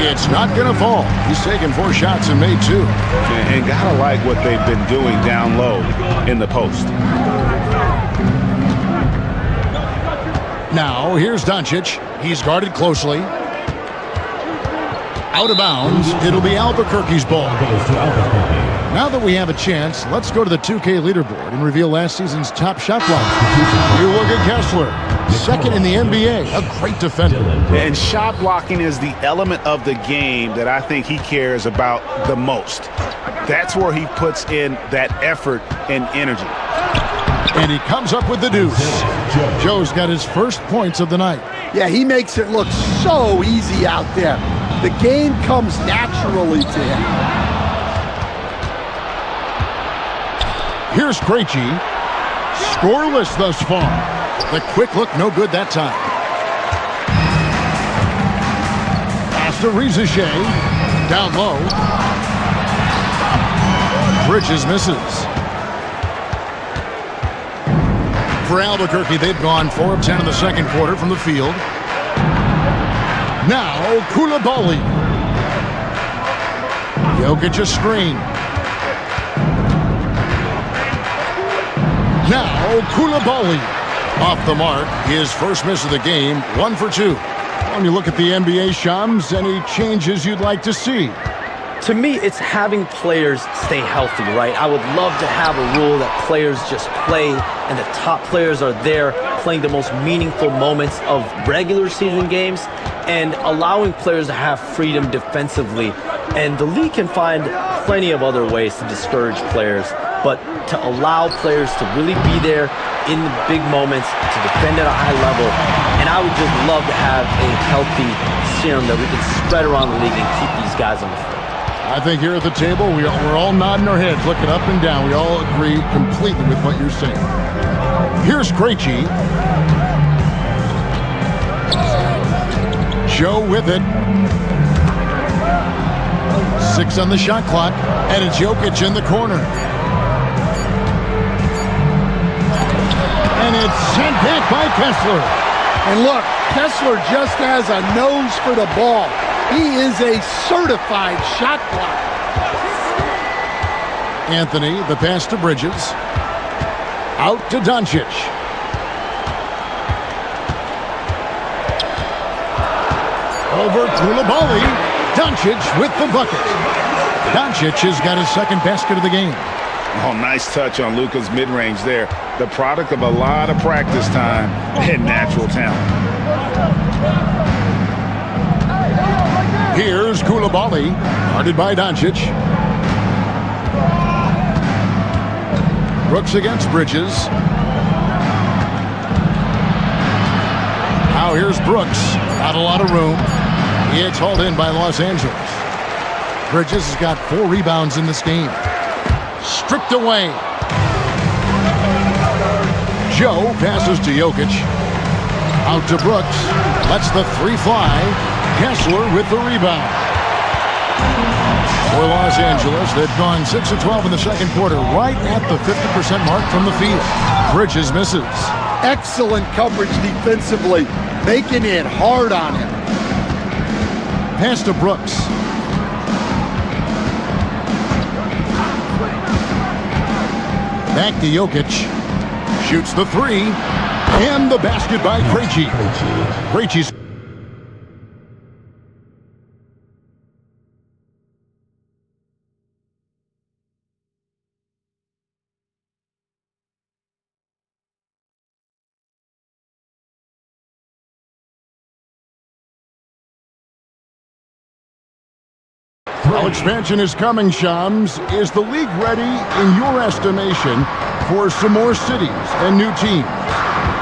It's not going to fall. He's taken 4 shots and made 2. And gotta like what they've been doing down low in the post. Now, here's Doncic. He's guarded closely. Out of bounds. It'll be Albuquerque's ball. Now that we have a chance, let's go to the 2K leaderboard and reveal last season's top shot blocker. You look at Kessler, second in the NBA, a great defender. And shot blocking is the element of the game that I think he cares about the most. That's where he puts in that effort and energy. And he comes up with the deuce. Joe's got his first points of the night. Yeah, he makes it look so easy out there. The game comes naturally to him. Here's Krejci. Scoreless thus far. The quick look, no good that time. Pass to Rizachet. Down low. Bridges misses. For Albuquerque, they've gone 4 of 10 in the second quarter from the field. Now, Koulibaly. Jokic a screen. Now, Koulibaly. Off the mark, his first miss of the game, 1 for 2. When you look at the NBA, Shams, any changes you'd like to see? To me, it's having players stay healthy, right? I would love to have a rule that players just play and the top players are there playing the most meaningful moments of regular season games and allowing players to have freedom defensively. And the league can find plenty of other ways to discourage players, but to allow players to really be there in the big moments, to defend at a high level. And I would just love to have a healthy serum that we can spread around the league and keep these guys on the field. I think here at the table, we're all nodding our heads, looking up and down. We all agree completely with what you're saying. Here's Krejci. Joe with it. 6 on the shot clock, and it's Jokic in the corner. And it's sent back by Kessler. And look, Kessler just has a nose for the ball. He is a certified shot blocker. Anthony, the pass to Bridges. Out to Doncic. Over Koulibaly. Doncic with the bucket. Doncic has got his second basket of the game. Oh, nice touch on Luka's mid-range there. The product of a lot of practice time and natural talent. Here's Koulibaly, guarded by Doncic. Brooks against Bridges. Now here's Brooks. Not a lot of room. He gets hauled in by Los Angeles. Bridges has got 4 rebounds in this game. Stripped away. Joe passes to Jokic. Out to Brooks. Lets the 3 fly. Kessler with the rebound. For Los Angeles, they've gone 6 of 12 in the second quarter, right at the 50% mark from the field. Bridges misses. Excellent coverage defensively, making it hard on him. Pass to Brooks. Back to Jokic. Shoots the 3. And the basket by Krejci. Krejci's Well, expansion is coming, Shams. Is the league ready, in your estimation, for some more cities and new teams?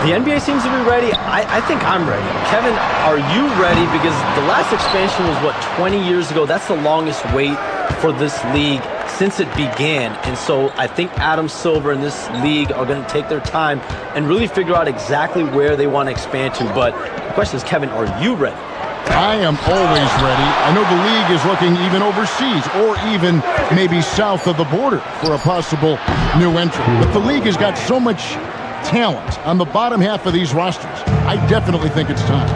The NBA seems to be ready. I think I'm ready. Kevin, are you ready? Because the last expansion was, 20 years ago? That's the longest wait for this league since it began. And so I think Adam Silver and this league are going to take their time and really figure out exactly where they want to expand to. But the question is, Kevin, are you ready? I am always ready. I know the league is looking even overseas or even maybe south of the border for a possible new entrant. But the league has got so much talent on the bottom half of these rosters. I definitely think it's time.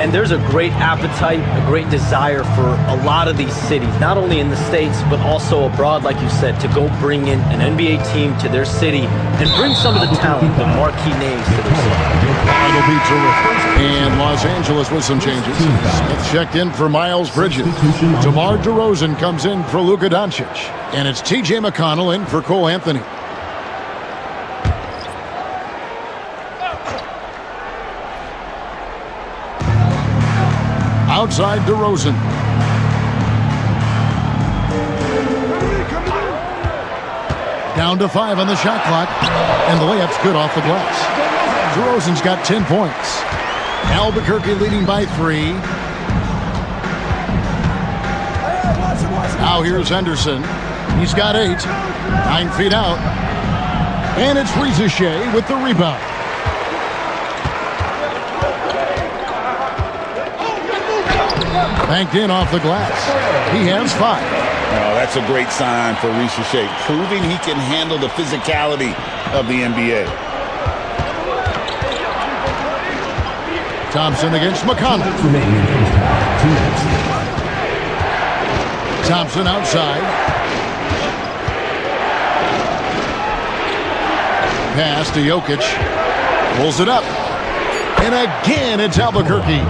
And there's a great appetite, a great desire for a lot of these cities, not only in the States, but also abroad, like you said, to go bring in an NBA team to their city and bring some of the talent, the marquee names to their city. It'll be terrific. And Los Angeles with some changes. Smith checked in for Miles Bridges. DeMar DeRozan comes in for Luka Doncic. And it's T.J. McConnell in for Cole Anthony. Outside DeRozan. Down to 5 on the shot clock. And the layup's good off the glass. DeRozan's got 10 points. Albuquerque leading by 3. Now here's Henderson. He's got 8. 9 feet out. And it's Rizachet with the rebound. Banked in off the glass. He has 5. Oh, that's a great sign for Rizachet, proving he can handle the physicality of the NBA. Thompson against McConnell. Thompson outside. Pass to Jokic. Pulls it up. And again, it's Albuquerque.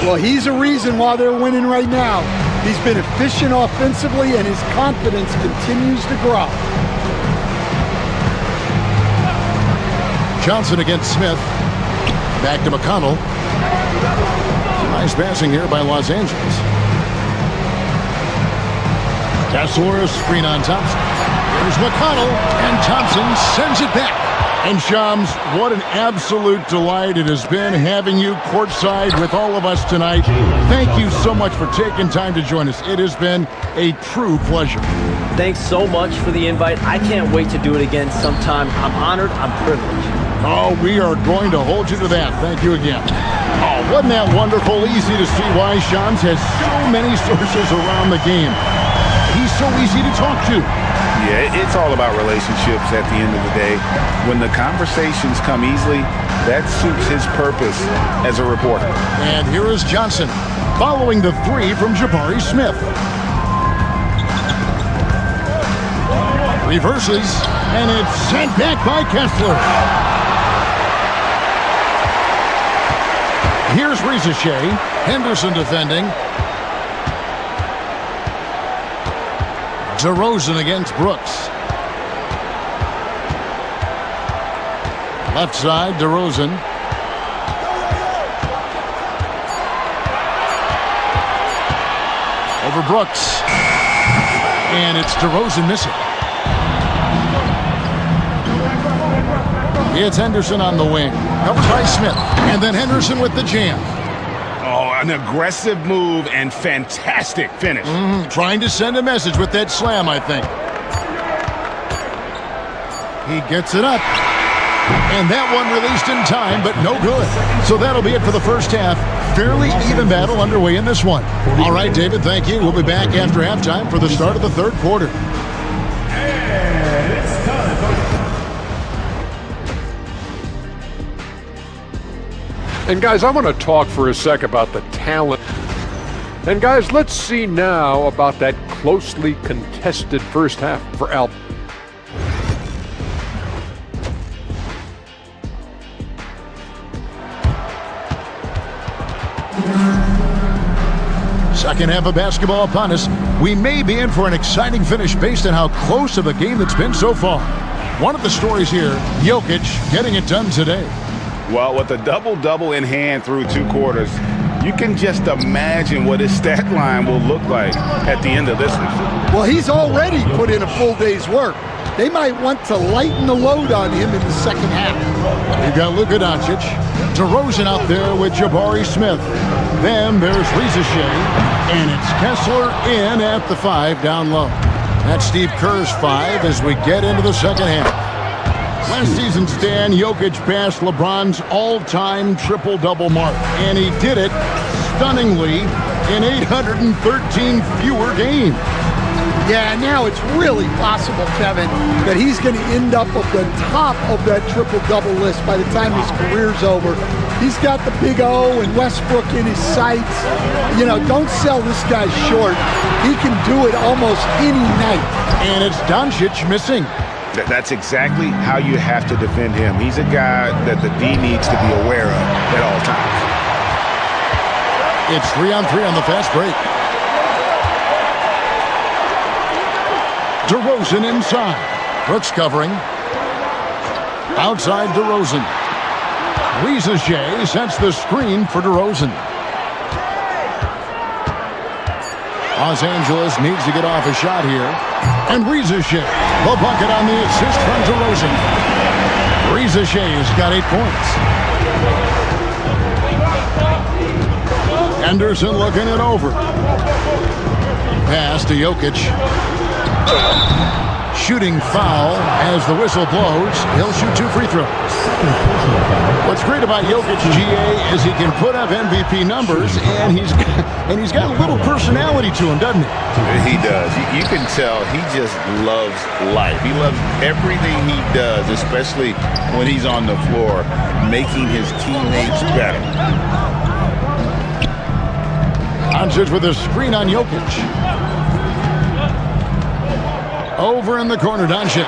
Well, he's a reason why they're winning right now. He's been efficient offensively, and his confidence continues to grow. Johnson against Smith. Back to McConnell. Nice passing here by Los Angeles. Kessler, screen on Thompson. Here's McConnell, and Thompson sends it back. And Shams, what an absolute delight it has been having you courtside with all of us tonight. Thank you so much for taking time to join us. It has been a true pleasure. Thanks so much for the invite. I can't wait to do it again sometime. I'm honored. I'm privileged. Oh, we are going to hold you to that. Thank you again. Oh, wasn't that wonderful? Easy to see why Shams has so many sources around the game. He's so easy to talk to. Yeah, it's all about relationships at the end of the day. When the conversations come easily, that suits his purpose as a reporter. And here is Johnson following the three from Jabari Smith. Reverses, and it's sent back by Kessler. Here's Rizachet. Henderson defending. DeRozan against Brooks. Left side, DeRozan. Over Brooks. And it's DeRozan missing. It's Henderson on the wing. Covered by Smith. And then Henderson with the jam. Oh, an aggressive move and fantastic finish. Trying to send a message with that slam, I think. He gets it up. And that one released in time, but no good. So that'll be it for the first half. Fairly even battle underway in this one. All right, David, thank you. We'll be back after halftime for the start of the third quarter. And guys, I want to talk for a sec about the talent. And guys, let's see now about that closely contested first half for Al. Second half of basketball upon us. We may be in for an exciting finish based on how close of a game it's been so far. One of the stories here, Jokic getting it done today. Well, with a double-double in hand through 2 quarters, you can just imagine what his stat line will look like at the end of this one. Well, he's already put in a full day's work. They might want to lighten the load on him in the second half. We've got Luka Doncic. DeRozan out there with Jabari Smith. Then there's Rizachet. And it's Kessler in at the 5 down low. That's Steve Kerr's 5 as we get into the second half. Last season, Stan, Jokic passed LeBron's all-time triple-double mark. And he did it stunningly in 813 fewer games. Yeah, now it's really possible, Kevin, that he's going to end up at the top of that triple-double list by the time his career's over. He's got the Big O and Westbrook in his sights. You know, don't sell this guy short. He can do it almost any night. And it's Doncic missing. That's exactly how you have to defend him. He's a guy that the D needs to be aware of at all times. It's 3-on-3 on the fast break. DeRozan inside. Brooks covering. Outside DeRozan. Rizachet sets the screen for DeRozan. Los Angeles needs to get off a shot here. And Rizachet, the bucket on the assist from DeRozan. Rizachet's got 8 points. Henderson looking it over. Pass to Jokic. Shooting foul as the whistle blows. He'll shoot 2 free throws. What's great about Jokic, GA, is he can put up MVP numbers, and he's got a little personality to him, doesn't he? He does. You can tell he just loves life. He loves everything he does, especially when he's on the floor, making his teammates better. Doncic with a screen on Jokic. Over in the corner, Doncic.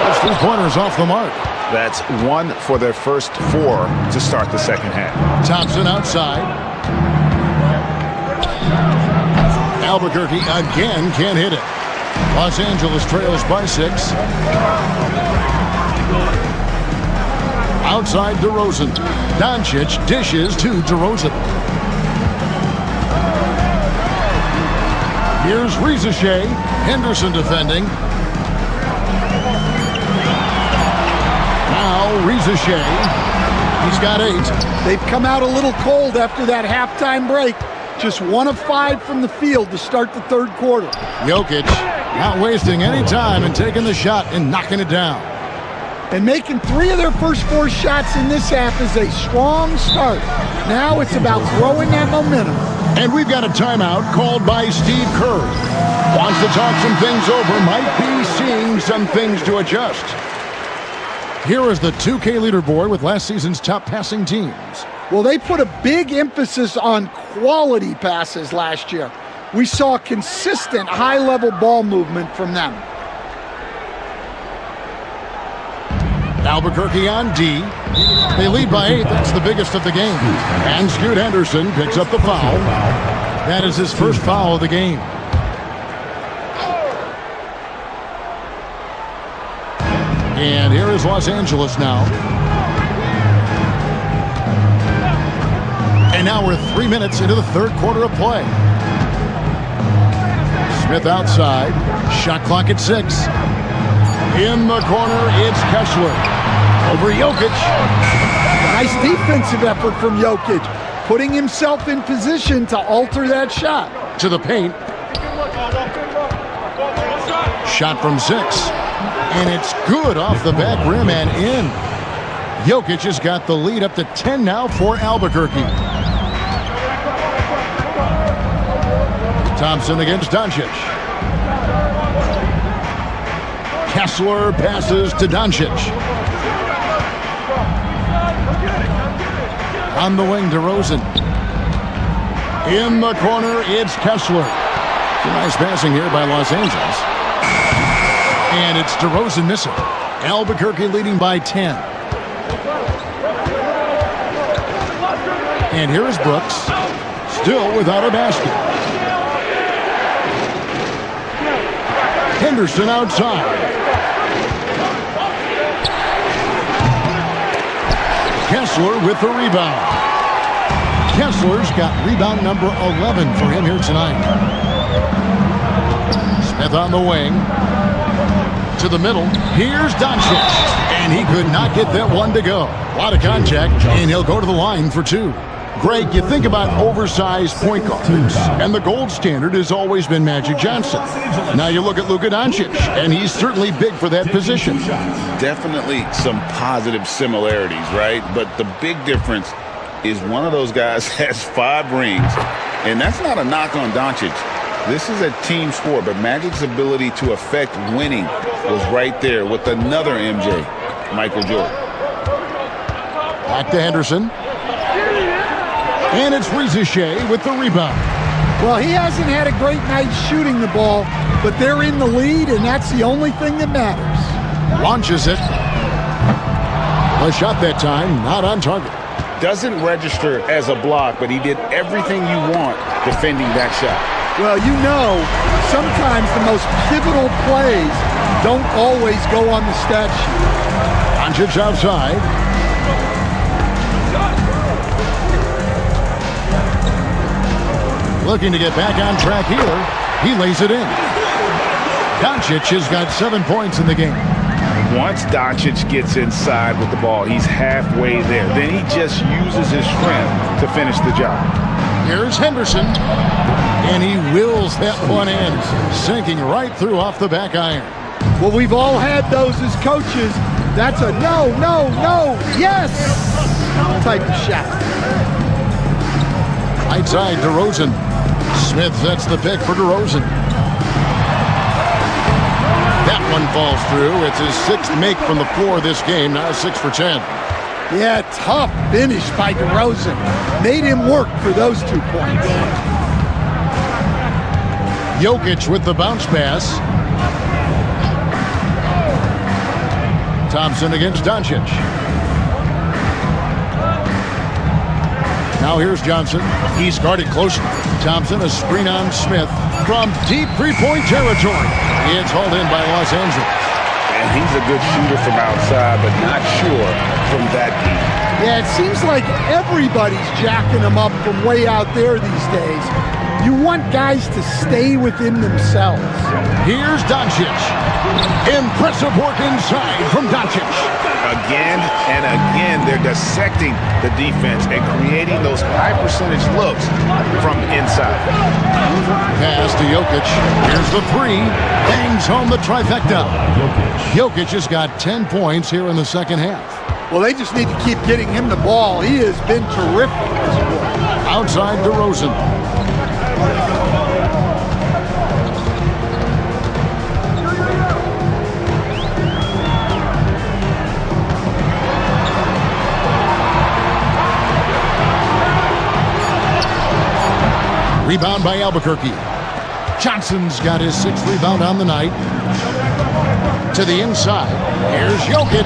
Those 3-pointers off the mark. That's 1 for their first 4 to start the second half. Thompson outside. Albuquerque again can't hit it. Los Angeles trails by 6. Outside DeRozan. Doncic dishes to DeRozan. Here's Rizachet. Henderson defending. Now Rizachet. He's got 8. They've come out a little cold after that halftime break. Just 1 of 5 from the field to start the third quarter. Jokic not wasting any time and taking the shot and knocking it down. And making 3 of their first 4 shots in this half is a strong start. Now it's about throwing that momentum. And we've got a timeout called by Steve Kerr. Wants to talk some things over, might be seeing some things to adjust. Here is the 2K leaderboard with last season's top passing teams. Well, they put a big emphasis on quality passes last year. We saw consistent high-level ball movement from them. Albuquerque on D. They lead by 8. That's the biggest of the game. And Scoot Henderson picks up the foul. That is his first foul of the game. And here is Los Angeles now. And now we're 3 minutes into the third quarter of play. Smith outside. Shot clock at 6. In the corner, it's Kessler. Over Jokic. Nice defensive effort from Jokic, putting himself in position to alter that shot. To the paint. Shot from 6. And it's good off the back rim and in. Jokic has got the lead up to 10 now for Albuquerque. Thompson against Doncic. Kessler passes to Doncic. On the wing, DeRozan. In the corner, it's Kessler. It's a nice passing here by Los Angeles. And it's DeRozan missing. Albuquerque leading by 10. And here is Brooks, still without a basket. Henderson outside. Kessler with the rebound. Kessler's got rebound number 11 for him here tonight. Smith on the wing. To the middle. Here's Doncic. And he could not get that one to go. A lot of contact, and he'll go to the line for 2. Greg, you think about oversized point guards, and the gold standard has always been Magic Johnson. Now you look at Luka Doncic, and he's certainly big for that position. Definitely some positive similarities, right? But the big difference is one of those guys has 5 rings, and that's not a knock on Doncic. This is a team sport, but Magic's ability to affect winning was right there with another MJ, Michael Jordan. Back to Henderson. And it's Rizachet with the rebound. Well, he hasn't had a great night shooting the ball, but they're in the lead, and that's the only thing that matters. Launches it. A shot that time, not on target. Doesn't register as a block, but he did everything you want defending that shot. Well, you know, sometimes the most pivotal plays don't always go on the stat sheet. Doncic outside. Looking to get back on track here. He lays it in. Doncic has got 7 points in the game. Once Doncic gets inside with the ball, he's halfway there. Then he just uses his strength to finish the job. Here's Henderson. And he wills that one in, sinking right through off the back iron. Well, we've all had those as coaches. That's a no, no, no, yes type of shot. Right side, DeRozan. Smith sets the pick for DeRozan. That one falls through. It's his 6th make from the floor this game, now 6 for 10. Yeah, tough finish by DeRozan. Made him work for those 2 points. Jokic with the bounce pass. Thompson against Doncic. Now here's Johnson. He's guarded closely. Thompson, a screen on Smith from deep three-point territory. It's hauled in by Los Angeles. And he's a good shooter from outside, but not sure from that deep. Yeah, it seems like everybody's jacking him up from way out there these days. You want guys to stay within themselves. Here's Doncic. Impressive work inside from Doncic. Again and again, they're dissecting the defense and creating those high percentage looks from inside. Pass to Jokic. Here's the three. Bangs home the trifecta. Jokic has got 10 points here in the second half. Well, they just need to keep getting him the ball. He has been terrific this quarter. Outside DeRozan. Rebound by Albuquerque. Johnson's got his 6th rebound on the night. To the inside. Here's Jokic.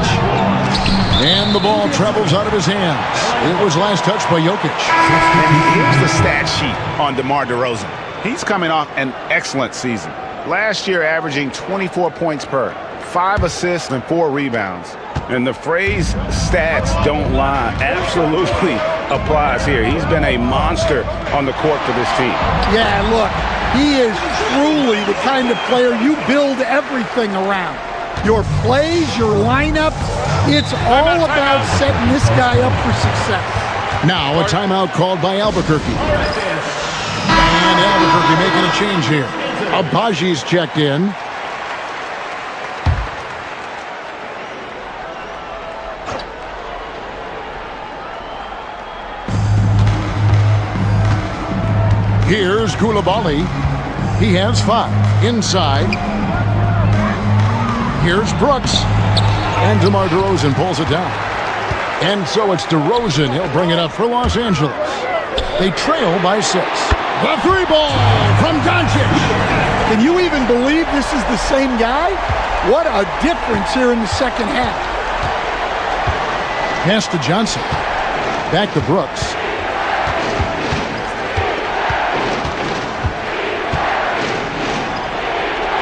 And the ball travels out of his hands. It was last touched by Jokic. And here's the stat sheet on DeMar DeRozan. He's coming off an excellent season. Last year averaging 24 points per, 5 assists and 4 rebounds. And the phrase stats don't lie absolutely applies here. He's been a monster on the court for this team. Yeah, look, he is truly the kind of player you build everything around. Your plays, your lineups, it's all about setting this guy up for success. Now a timeout called by Albuquerque. And Albuquerque making a change here. Abaji's checked in. Here's Koulibaly. He has 5. Inside. Here's Brooks. And DeMar DeRozan pulls it down. And so it's DeRozan. He'll bring it up for Los Angeles. They trail by 6. The 3 ball from Doncic. Can you even believe this is the same guy? What a difference here in the second half. Pass to Johnson. Back to Brooks.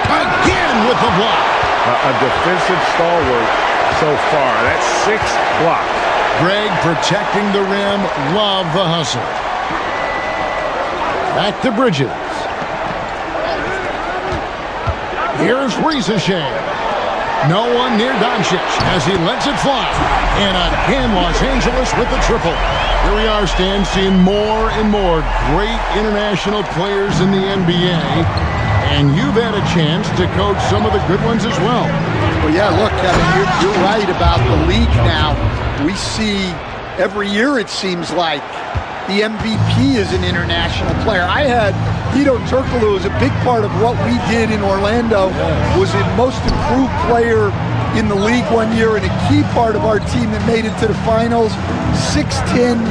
Again with the block. A defensive stalwart so far. That's 6 blocks. Greg protecting the rim. Love the hustle. Back to Bridges. Here's Rizachet. No one near Doncic as he lets it fly. And again, Los Angeles with the triple. Here we are, Stan, seeing more and more great international players in the NBA. And you've had a chance to coach some of the good ones as well. Well, yeah, look, Kevin, you're right about the league now. We see every year, it seems like, the MVP is an international player. I had Hedo Turkoglu was a big part of what we did in Orlando, was the most improved player in the league one year and a key part of our team that made it to the finals. 6'10",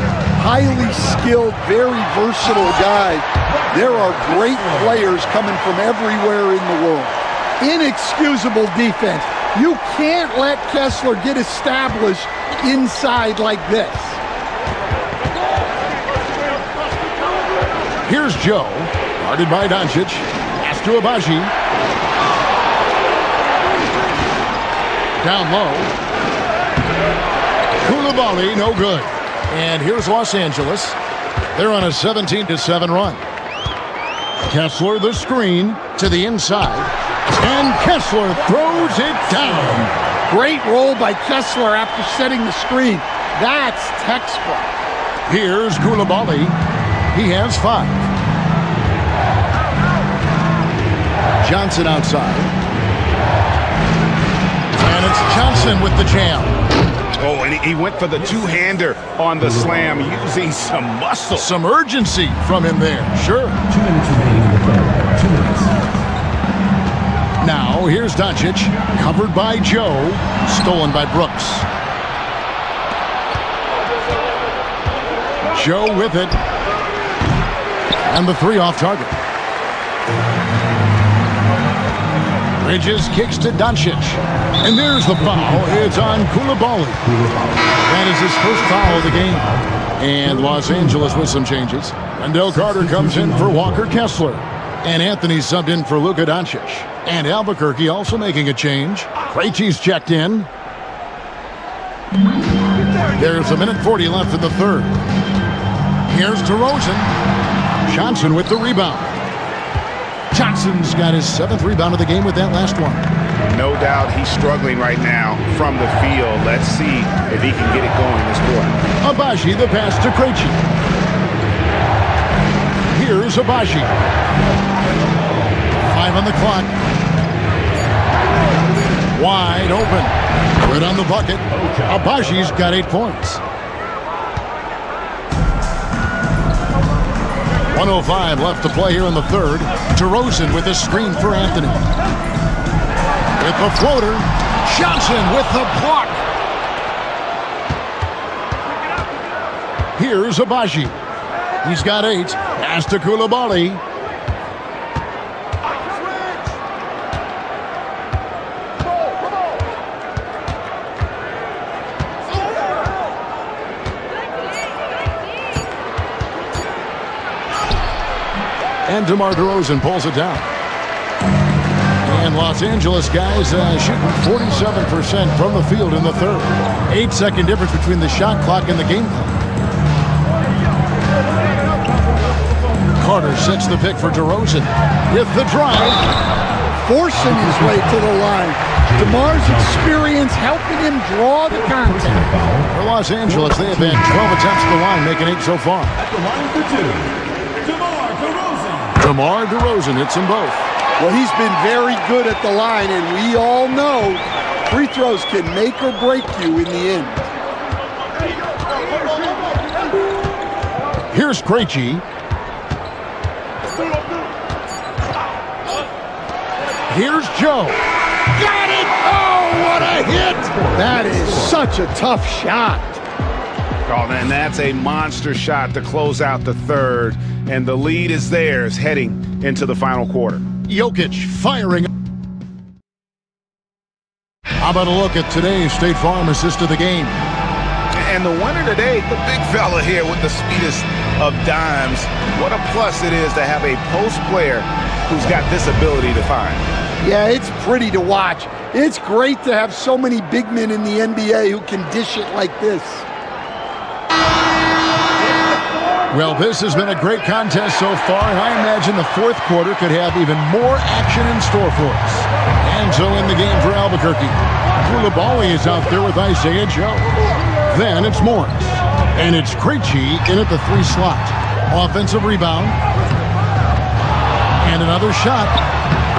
highly skilled, very versatile guy. There are great players coming from everywhere in the world. Inexcusable defense. You can't let Kessler get established inside like this. Here's Joe, guarded by Doncic. Pass to Abaji. Down low. Koulibaly, no good. And here's Los Angeles. They're on a 17-7 run. Kessler, the screen to the inside. And Kessler throws it down. Great roll by Kessler after setting the screen. That's textbook. Here's Koulibaly. He has 5. Johnson outside. And it's Johnson with the jam. Oh, and he went for the two-hander on the slam, using some muscle. Some urgency from him there, sure. 2 minutes remaining in the third. 2 minutes. Now, here's Doncic, covered by Joe, stolen by Brooks. Joe with it. And the 3 off target. Bridges kicks to Doncic. And there's the foul. It's on Koulibaly. That is his first foul of the game. And Los Angeles with some changes. Wendell Carter comes in for Walker Kessler. And Anthony subbed in for Luka Doncic. And Albuquerque also making a change. Krejci's checked in. There's 1:40 left in the third. Here's DeRozan. Johnson with the rebound. Johnson's got his 7th rebound of the game with that last one. No doubt he's struggling right now from the field. Let's see if he can get it going this quarter. Abaji, the pass to Krejci. Here's Abaji. 5 on the clock. Wide open. Good on the bucket. Abaji's got 8 points. 1:05 left to play here in the third. DeRozan with a screen for Anthony. With the floater. Johnson with the block. Here's Abaji. He's got 8. Pass to Coulibaly. And DeMar DeRozan pulls it down. And Los Angeles guys shooting 47% from the field in the third. 8-second difference between the shot clock and the game clock. Carter sets the pick for DeRozan with the drive. Forcing his way to the line. DeMar's experience helping him draw the contact. For Los Angeles, they have had 12 attempts at the line, making 8 so far. At the line for 2, DeMar DeRozan hits them both. Well, he's been very good at the line, and we all know free throws can make or break you in the end. Here's Krejci. Here's Joe. Got it! Oh, what a hit! That is such a tough shot. Oh, man, that's a monster shot to close out the third. And the lead is theirs heading into the final quarter. Jokic firing. How about a look at today's State Farm assist of the game? And the winner today, the big fella here with the speedest of dimes. What a plus it is to have a post player who's got this ability to find. Yeah, it's pretty to watch. It's great to have so many big men in the NBA who can dish it like this. Well, this has been a great contest so far, and I imagine the fourth quarter could have even more action in store for us. And so in the game for Albuquerque, Coulibaly is out there with Isaiah Joe. Then it's Morris, and it's Krejci in at the 3 slot. Offensive rebound, and another shot.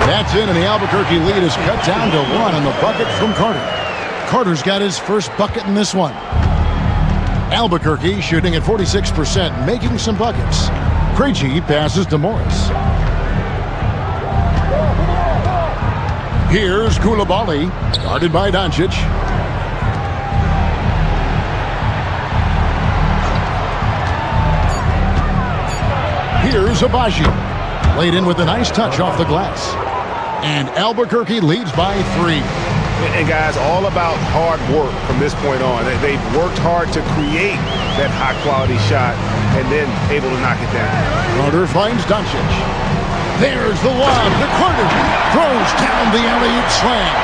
That's in, and the Albuquerque lead is cut down to 1 on the bucket from Carter. Carter's got his first bucket in this one. Albuquerque shooting at 46%, making some buckets. Krejci passes to Morris. Here's Coulibaly, guarded by Doncic. Here's Abaji, laid in with a nice touch off the glass. And Albuquerque leads by 3. And guys, all about hard work from this point on. They've worked hard to create that high-quality shot and then able to knock it down. Carter finds Doncic. There's the lob to Carter. Throws down the alley-oop slam.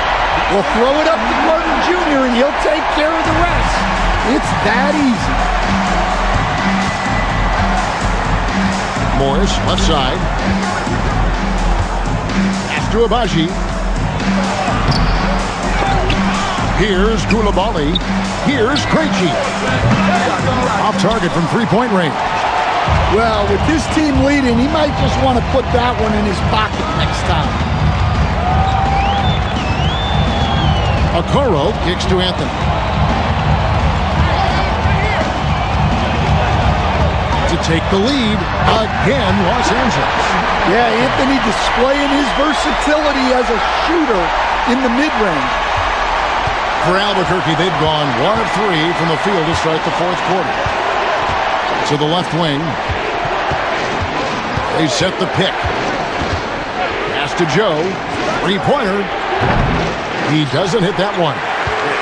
We'll throw it up to Carter Jr. and he'll take care of the rest. It's that easy. Morris, left side. Pass to Abaji. Here's Coulibaly. Here's Krejci. Off target from 3-point range. Well, with this team leading, he might just want to put that one in his pocket next time. Okoro kicks to Anthony. To take the lead, again, Los Angeles. Yeah, Anthony displaying his versatility as a shooter in the mid-range. For Albuquerque, they've gone 1 of 3 from the field to start the fourth quarter. To the left wing. They set the pick. Pass to Joe. 3-pointer. He doesn't hit that one.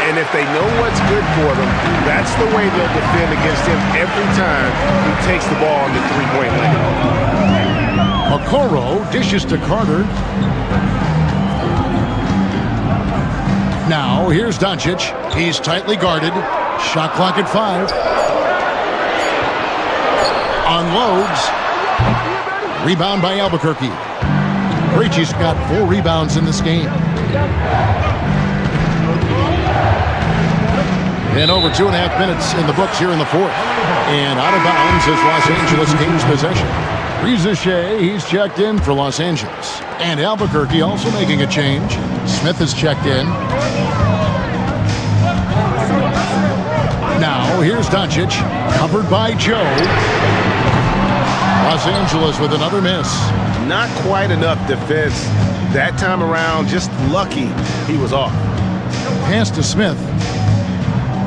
And if they know what's good for them, that's the way they'll defend against him every time he takes the ball in the three-point lane. Okoro dishes to Carter. Now, here's Doncic. He's tightly guarded. Shot clock at 5. Unloads. Rebound by Albuquerque. Krejci's got 4 rebounds in this game. And over 2.5 minutes in the books here in the fourth. And out of bounds is Los Angeles Kings possession. Reza Shea, he's checked in for Los Angeles. And Albuquerque also making a change. Smith has checked in. Now, here's Doncic, covered by Joe. Los Angeles with another miss. Not quite enough defense that time around. Just lucky he was off. Pass to Smith.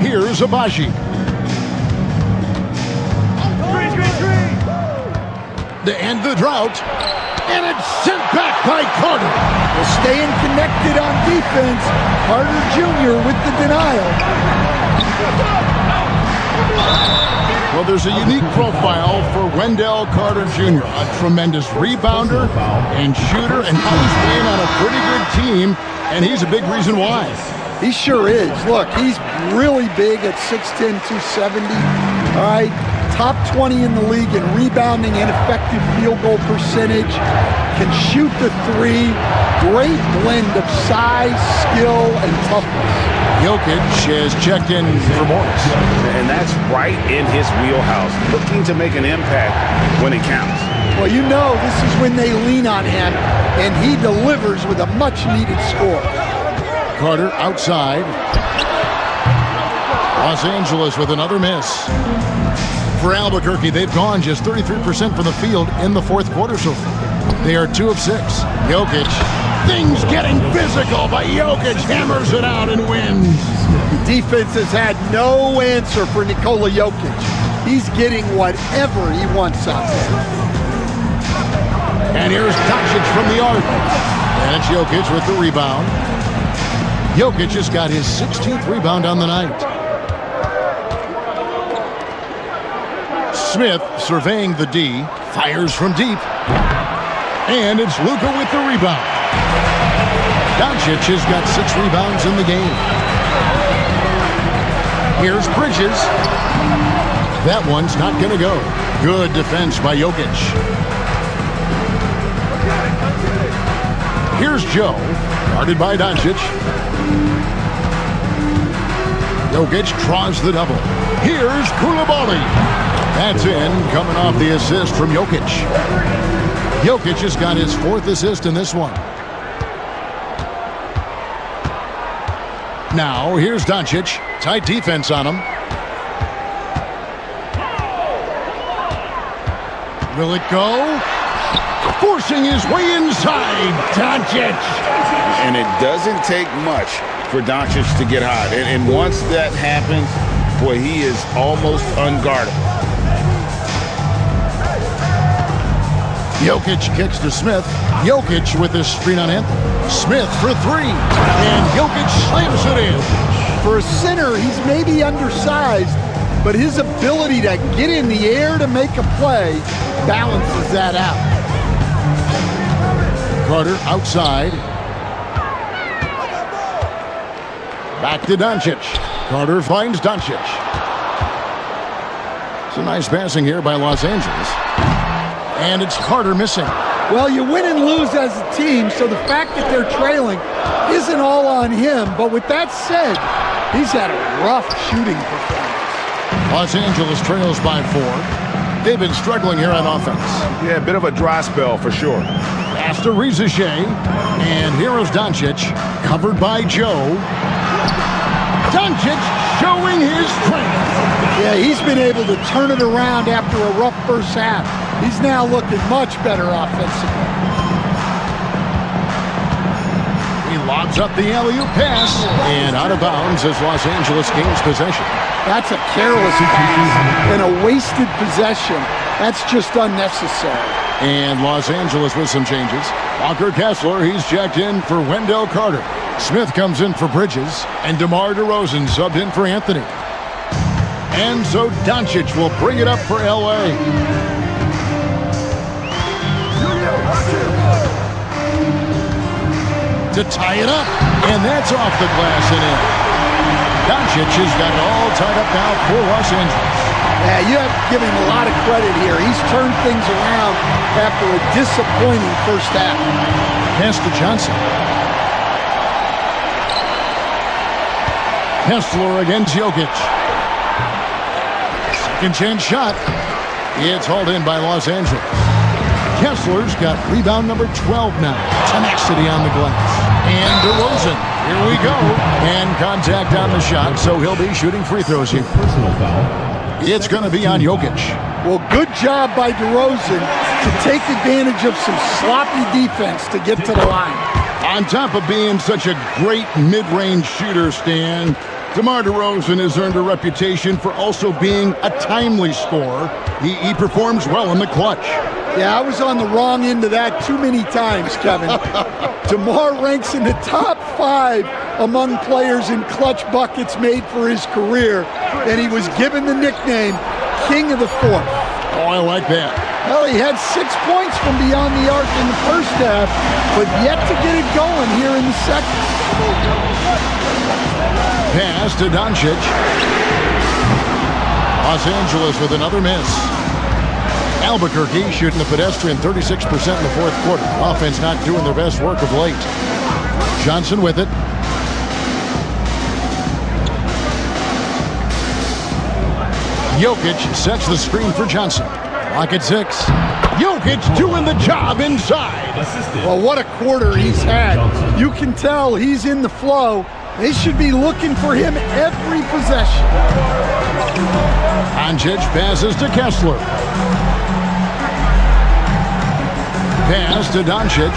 Here's Abaji. To end the drought. And it's sent back by Carter. Well, staying connected on defense. Carter Jr. with the denial. Well, there's a unique profile for Wendell Carter Jr. A tremendous rebounder and shooter, and now he's playing on a pretty good team, and he's a big reason why. He sure is. Look, he's really big at 6'10", 270. All right, top 20 in the league in rebounding and effective field goal percentage. Can shoot the 3. Great blend of size, skill, and toughness. Jokic has checked in for Morris. And that's right in his wheelhouse, looking to make an impact when it counts. Well, you know this is when they lean on him, and he delivers with a much-needed score. Carter outside. Los Angeles with another miss. For Albuquerque, they've gone just 33% from the field in the fourth quarter so far. They are 2 of 6. Jokic. Things getting physical, but Jokic hammers it out and wins. The defense has had no answer for Nikola Jokic. He's getting whatever he wants out there. And here's Doncic from the arc. And it's Jokic with the rebound. Jokic has got his 16th rebound on the night. Smith surveying the D. Fires from deep. And it's Luka with the rebound. Doncic has got 6 rebounds in the game. Here's Bridges. That one's not going to go. Good defense by Jokic. Here's Joe, guarded by Doncic. Jokic draws the double. Here's Koulibaly. That's in, coming off the assist from Jokic. Jokic has got his 4th assist in this one. Now, here's Doncic. Tight defense on him. Will it go? Forcing his way inside. Doncic. And it doesn't take much for Doncic to get hot. And once that happens, boy, he is almost unguardable. Jokic kicks to Smith. Jokic with his screen on Anthony. Smith for 3. And Jokic slams it in. For a center, he's maybe undersized, but his ability to get in the air to make a play balances that out. Carter outside. Back to Doncic. Carter finds Doncic. Some nice passing here by Los Angeles. And it's Carter missing. Well, you win and lose as a team, so the fact that they're trailing isn't all on him. But with that said, he's had a rough shooting performance. Los Angeles trails by 4. They've been struggling here on offense. Yeah, a bit of a dry spell for sure. Pass to Reza Shea. And here is Doncic, covered by Joe. Doncic showing his strength. Yeah, he's been able to turn it around after a rough first half. He's now looking much better offensively. He lobs up the alley-oop pass. And out of bounds is Los Angeles Kings possession. That's a careless pass and a wasted possession. That's just unnecessary. And Los Angeles with some changes. Walker Kessler, he's checked in for Wendell Carter. Smith comes in for Bridges, and DeMar DeRozan subbed in for Anthony. And so Doncic will bring it up for L.A. To tie it up, and that's off the glass and in. Doncic has got it all tied up now for Los Angeles. Yeah, you have to give him a lot of credit here. He's turned things around after a disappointing first half. Pass to Johnson. Kessler against Jokic. Second chance shot. It's hauled in by Los Angeles. Kessler's got rebound number 12 now. Tenacity on the glass. And DeRozan. Here we go. And contact on the shot, so he'll be shooting free throws here. Personal foul. It's going to be on Jokic. Well, good job by DeRozan to take advantage of some sloppy defense to get to the line. On top of being such a great mid-range shooter, Stan, DeMar DeRozan has earned a reputation for also being a timely scorer. He performs well in the clutch. Yeah, I was on the wrong end of that too many times, Kevin. DeMar ranks in the top 5 among players in clutch buckets made for his career, and he was given the nickname King of the Fourth. Oh, I like that. Well, he had 6 points from beyond the arc in the first half, but yet to get it going here in the second. Pass to Doncic. Los Angeles with another miss. Albuquerque shooting a pedestrian 36% in the fourth quarter. Offense not doing their best work of late. Johnson with it. Jokic sets the screen for Johnson. Clock at 6. Jokic doing the job inside. Well, what a quarter he's had. You can tell he's in the flow. They should be looking for him every possession. Doncic passes to Kessler. Pass to Doncic.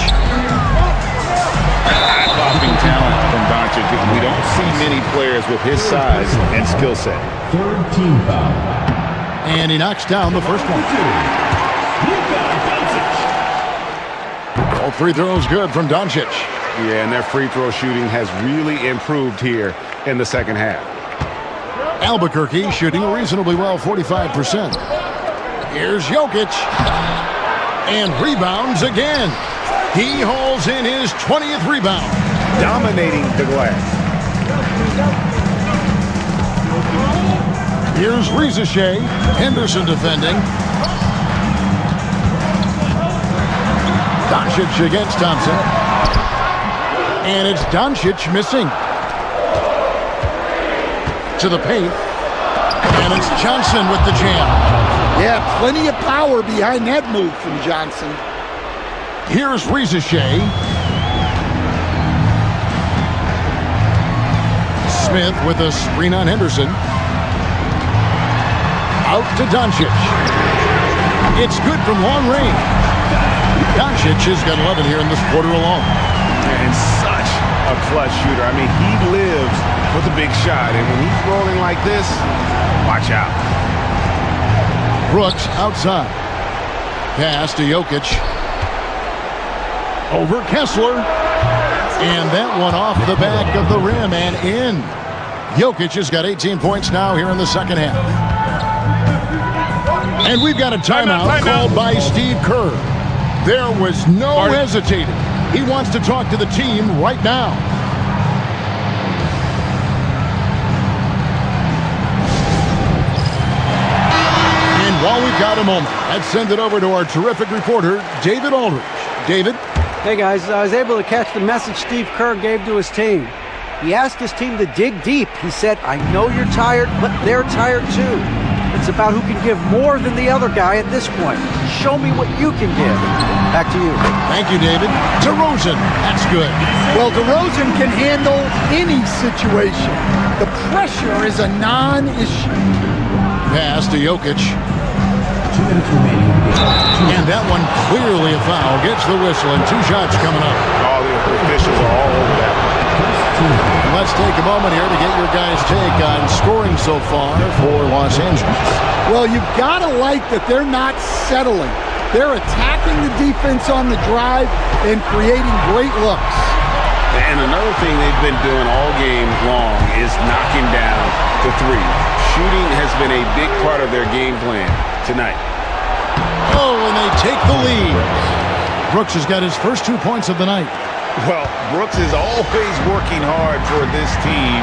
Eye-popping talent from Doncic. We don't see many players with his size and skill set. Third team foul. And he knocks down the first one. All free throws good from Doncic. Yeah, and their free throw shooting has really improved here in the second half. Albuquerque shooting reasonably well, 45%. Here's Jokic. And rebounds again. He hauls in his 20th rebound. Dominating the glass. Here's Rizachet. Henderson defending. Doncic against Thompson. And it's Doncic missing. To the paint. And it's Johnson with the jam. Yeah, plenty of power behind that move from Johnson. Here's Rizachet. Smith with a screen on Henderson. Out to Doncic. It's good from long range. Doncic has got 11 here in this quarter alone. And such a clutch shooter. I mean, he lives with a big shot. And when he's rolling like this, watch out. Brooks outside. Pass to Jokic. Over Kessler. And that one off the back of the rim and in. Jokic has got 18 points now here in the second half. And we've got a timeout called by Steve Kerr. There was no hesitating. He wants to talk to the team right now. And while we've got a moment, let's send it over to our terrific reporter, David Aldridge. David? Hey guys, I was able to catch the message Steve Kerr gave to his team. He asked his team to dig deep. He said, I know you're tired, but they're tired too. It's about who can give more than the other guy at this point. Show me what you can give. Back to you. Thank you, David. DeRozan, that's good. Well, DeRozan can handle any situation. The pressure is a non-issue. Pass to Jokic. 2 minutes remaining. And that one clearly a foul. Gets the whistle and 2 shots coming up. All the officials are all over that one. And let's take a moment here to get your guys' take on scoring so far for Los Angeles. Well, you've got to like that they're not settling. They're attacking the defense on the drive and creating great looks. And another thing they've been doing all game long is knocking down the three. Shooting has been a big part of their game plan tonight. Oh, and they take the lead. Brooks has got his first 2 points of the night. Well, Brooks is always working hard for this team,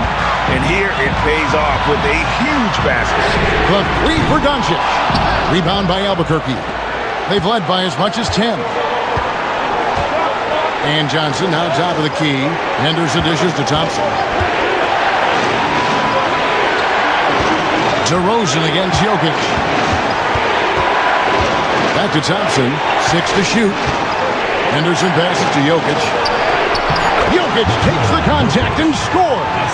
and here it pays off with a huge basket. The three for Doncic. Rebound by Albuquerque. They've led by as much as 10. And Johnson now top of the key. Henderson dishes to Thompson. DeRozan against Jokic. Back to Thompson. 6 to shoot. Henderson passes to Jokic. Jokic takes the contact and scores.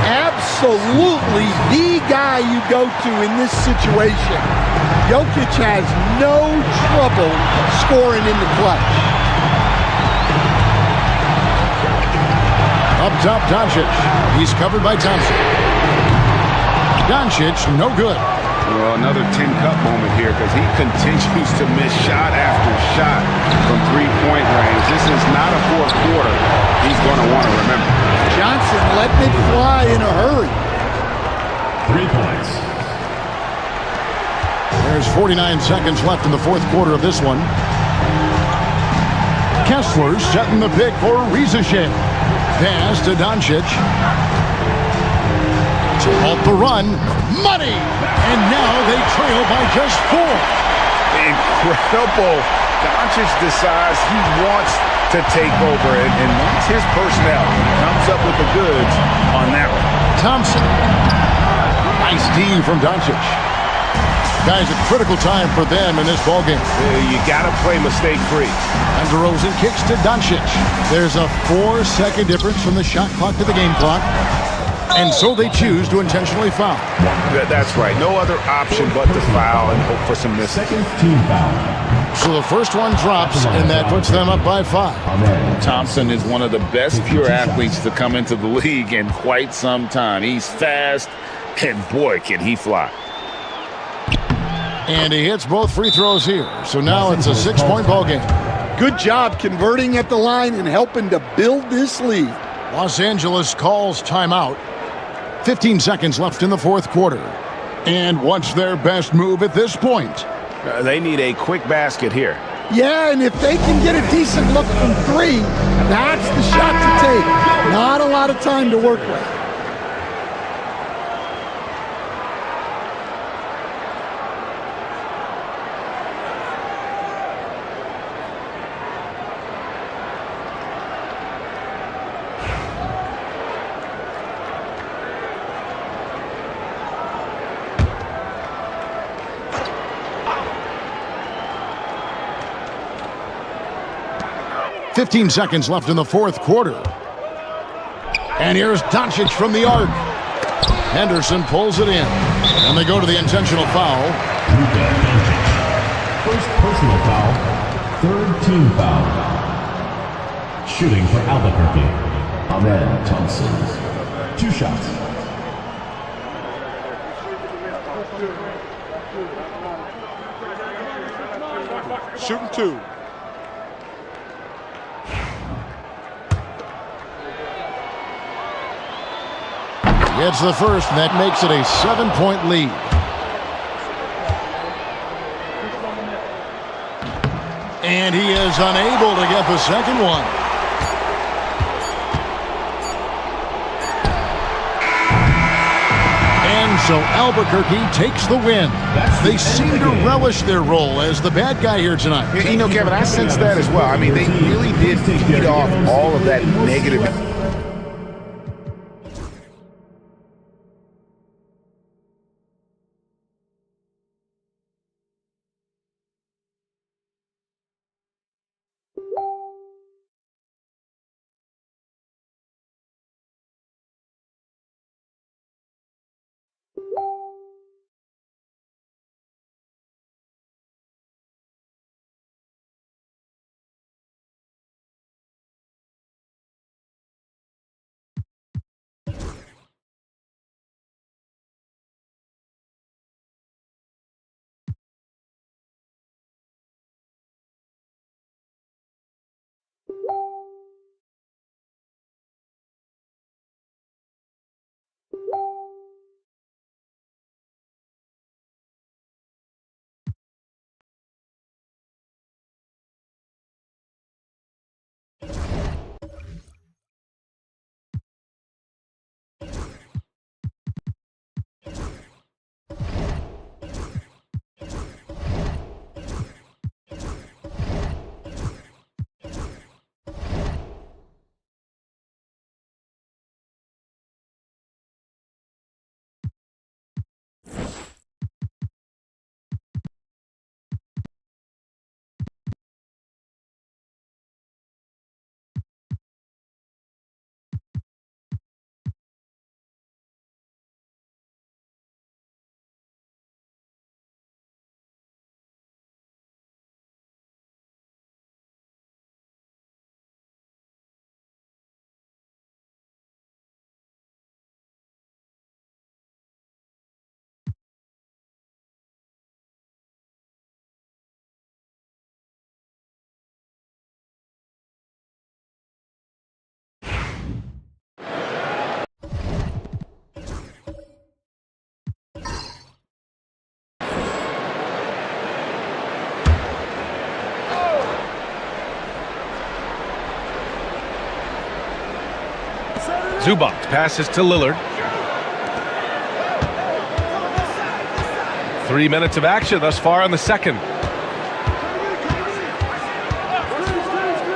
Absolutely the guy you go to in this situation. Jokic has no trouble scoring in the clutch. Up top, Doncic. He's covered by Thompson. Doncic, no good. Well, another tin cup moment here because he continues to miss shot after shot from three-point range. This is not a fourth quarter he's going to want to remember. Johnson letting it fly in a hurry. 3 points. There's 49 seconds left in the fourth quarter of this one. Kessler setting the pick for Rizachet. Pass to Doncic. Off the run. Money! And now they trail by just 4. Incredible. Doncic decides he wants to take over, and that's his personnel. He comes up with the goods on that one. Thompson. Nice D from Doncic. Guys, a critical time for them in this ballgame. You got to play mistake-free. And DeRozan kicks to Doncic. There's a 4-second difference from the shot clock to the game clock. And so they choose to intentionally foul. That's right. No other option but to foul and hope for some misses. Second team foul. So the first one drops, and that puts them up by 5. Thompson is one of the best pure athletes to come into the league in quite some time. He's fast, and boy, can he fly. And he hits both free throws here. So now it's a 6-point ball game. Good job converting at the line and helping to build this lead. Los Angeles calls timeout. 15 seconds left in the fourth quarter. And what's their best move at this point? They need a quick basket here. Yeah, and if they can get a decent look from 3, that's the shot to take. Not a lot of time to work with. Fifteen seconds left in the fourth quarter. And here's Doncic from the arc. Henderson pulls it in. And they go to the intentional foul. First personal foul. Third team foul. Shooting for Albuquerque. Ahmed Thompson. 2 shots. Shooting 2. Gets the first, and that makes it a 7-point lead. And he is unable to get the second one. And so Albuquerque takes the win. They seem to relish their role as the bad guy here tonight. You know, Kevin, I sense that as well. I mean, they really did feed off all of that negative Zubac passes to Lillard. 3 minutes of action thus far in the second.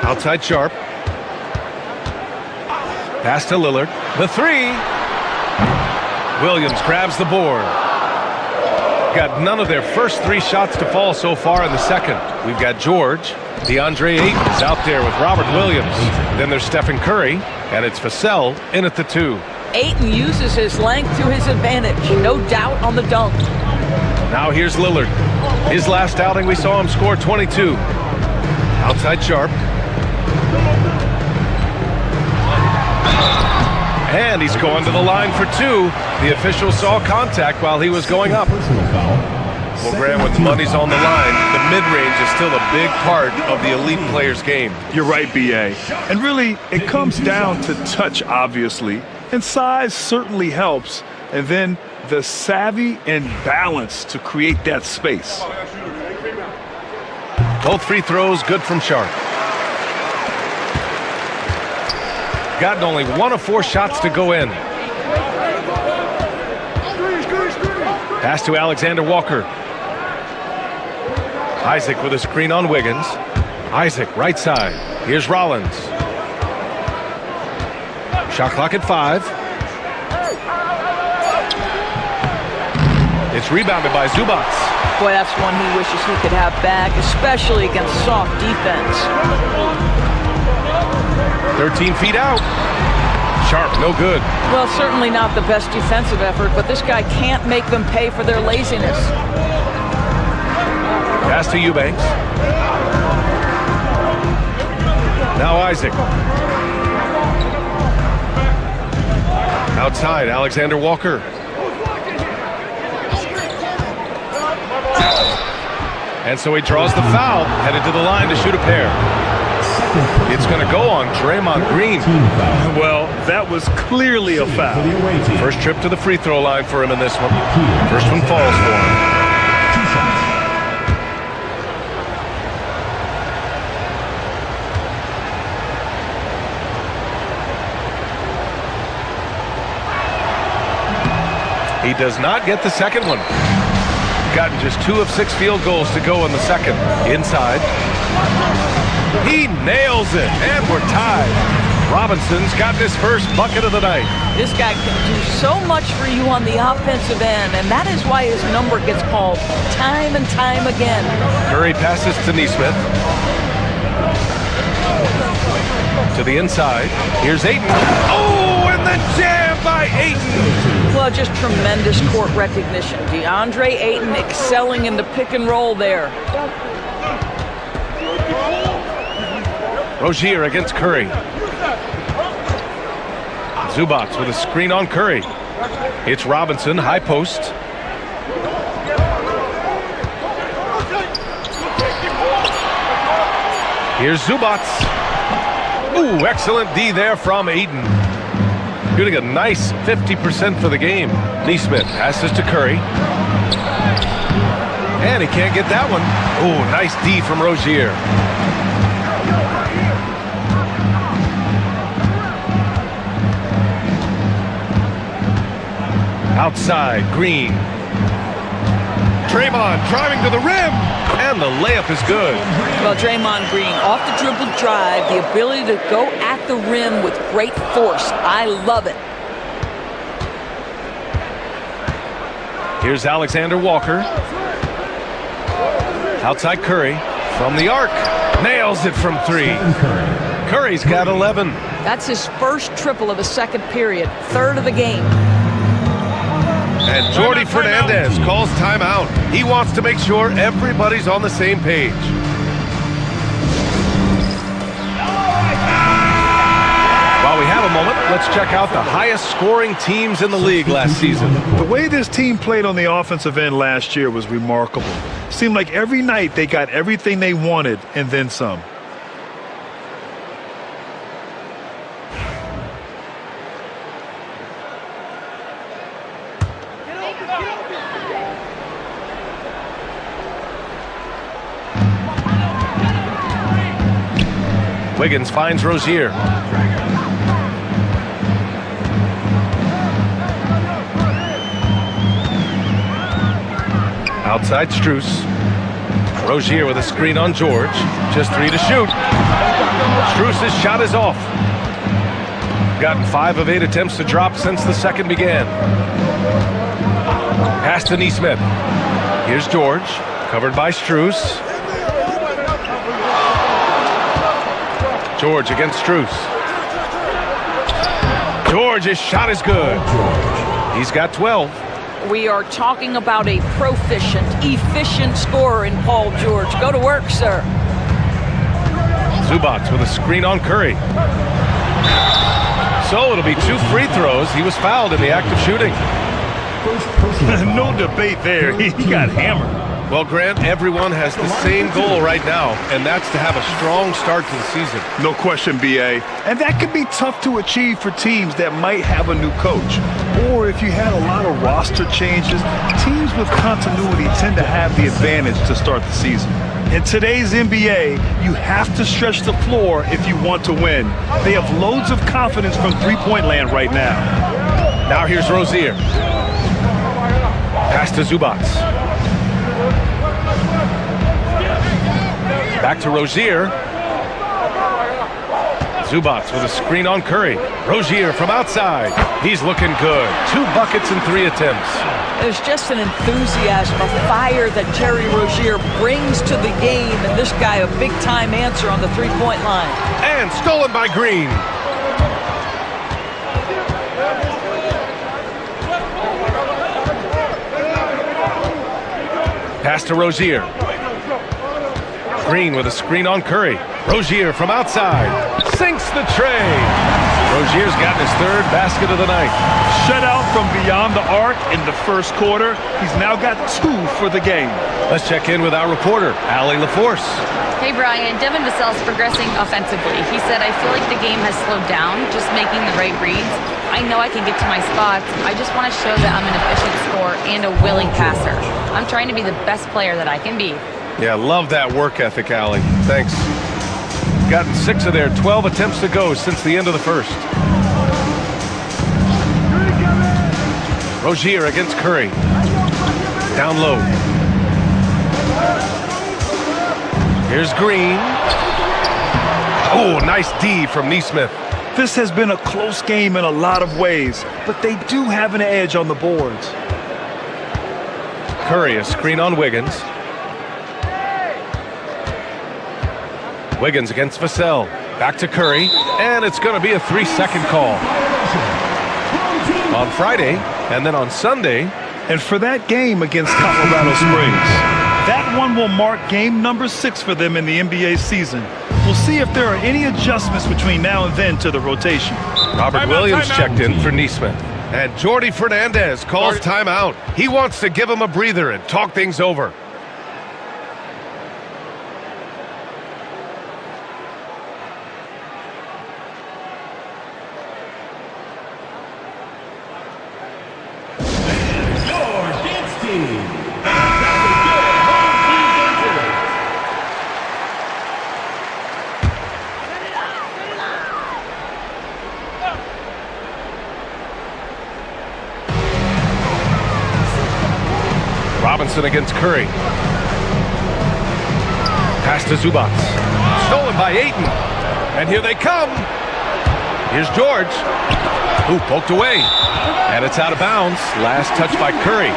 Outside Sharp. Pass to Lillard. The three. Williams grabs the board. Got none of their first 3 shots to fall so far in the second. We've got George. DeAndre Ayton is out there with Robert Williams. Then there's Stephen Curry, and it's Vassell in at the 2. Ayton uses his length to his advantage. No doubt on the dunk. Now here's Lillard. His last outing, we saw him score 22. Outside Sharp. And he's going to the line for 2. The official saw contact while he was going up. Well, Graham, when the money's on the line, the mid-range is still a big part of the elite player's game. You're right, B.A. And really, it comes down to touch, obviously. And size certainly helps. And then the savvy and balance to create that space. Both free throws good from Sharp. Gotten only 1 of 4 shots to go in. Pass to Alexander Walker. Isaac with a screen on Wiggins. Isaac right side. Here's Rollins. Shot clock at 5. It's rebounded by Zubac. Boy, that's one he wishes he could have back, especially against soft defense. 13 feet out. Sharp, no good. Well, certainly not the best defensive effort, but this guy can't make them pay for their laziness. Pass to Eubanks. Now Isaac. Outside, Alexander Walker. And so he draws the foul, headed to the line to shoot a pair. It's going to go on Draymond Green. Well, that was clearly a foul. First trip to the free throw line for him in this one. First one falls for him. He does not get the second one. Gotten just 2 of 6 field goals to go in the second. Inside. He nails it, and we're tied. Robinson's gotten his first bucket of the night. This guy can do so much for you on the offensive end, and that is why his number gets called time and time again. Curry passes to Nesmith. To the inside. Here's Ayton. Oh, and the jam by Ayton. Well, just tremendous court recognition. DeAndre Ayton excelling in the pick and roll there. Rozier against Curry. Zubac with a screen on Curry. It's Robinson, high post. Here's Zubac. Ooh, excellent D there from Ayton. Shooting a nice 50% for the game. Nesmith passes to Curry. And he can't get that one. Ooh, nice D from Rozier. Outside, Green. Draymond driving to the rim, and the layup is good. Well, Draymond Green, off the dribble drive, the ability to go at the rim with great force. I love it. Here's Alexander Walker. Outside Curry, from the arc. Nails it from 3. Curry's got 11. That's his first triple of the second period, third of the game. And Jordi Fernandez calls timeout. He wants to make sure everybody's on the same page. While we have a moment, let's check out the highest scoring teams in the league last season. The way this team played on the offensive end last year was remarkable. Seemed like every night they got everything they wanted and then some. Wiggins finds Rozier. Outside Strus. Rozier with a screen on George. Just 3 to shoot. Strus' shot is off. Gotten 5 of 8 attempts to drop since the second began. Pass to Neesmith. Here's George, covered by Strus. George against Strus. George's shot is good. He's got 12. We are talking about a proficient, efficient scorer in Paul George. Go to work, sir. Zubac with a screen on Curry. So it'll be 2 free throws. He was fouled in the act of shooting. No debate there. He got hammered. Well, Grant, everyone has the same goal right now, and that's to have a strong start to the season. No question, B.A. And that can be tough to achieve for teams that might have a new coach. Or if you had a lot of roster changes, teams with continuity tend to have the advantage to start the season. In today's NBA, you have to stretch the floor if you want to win. They have loads of confidence from three-point land right now. Now here's Rozier. Pass to Zubac. Back to Rozier. Zubac with a screen on Curry. Rozier from outside. He's looking good. 2 buckets in 3 attempts. There's just an enthusiasm, a fire that Terry Rozier brings to the game, and this guy a big-time answer on the three-point line. And stolen by Green. Pass to Rozier. Green with a screen on Curry. Rozier from outside. Sinks the tray. Rozier's gotten his 3rd basket of the night. Shutout from beyond the arc in the first quarter. He's now got 2 for the game. Let's check in with our reporter, Allie LaForce. Hey, Brian. Devin Vassell's progressing offensively. He said, I feel like the game has slowed down, just making the right reads. I know I can get to my spots. I just want to show that I'm an efficient scorer and a willing passer. I'm trying to be the best player that I can be. Yeah, love that work ethic, Allie. Thanks. Gotten 6 of their 12 attempts to go since the end of the first. Rozier against Curry. Down low. Here's Green. Oh, nice D from Neesmith. This has been a close game in a lot of ways, but they do have an edge on the boards. Curry, a screen on Wiggins. Wiggins against Vassell. Back to Curry, and it's going to be a 3-second call. On Friday, and then on Sunday. And for that game against Colorado Springs, that one will mark game number 6 for them in the NBA season. We'll see if there are any adjustments between now and then to the rotation. Robert Williams checked in for Neesmith. And Jordy Fernandez calls timeout. He wants to give him a breather and talk things over. Robinson against Curry. Pass to Zubac. Stolen by Ayton. And here they come. Here's George. Who poked away. And it's out of bounds. Last touch by Curry.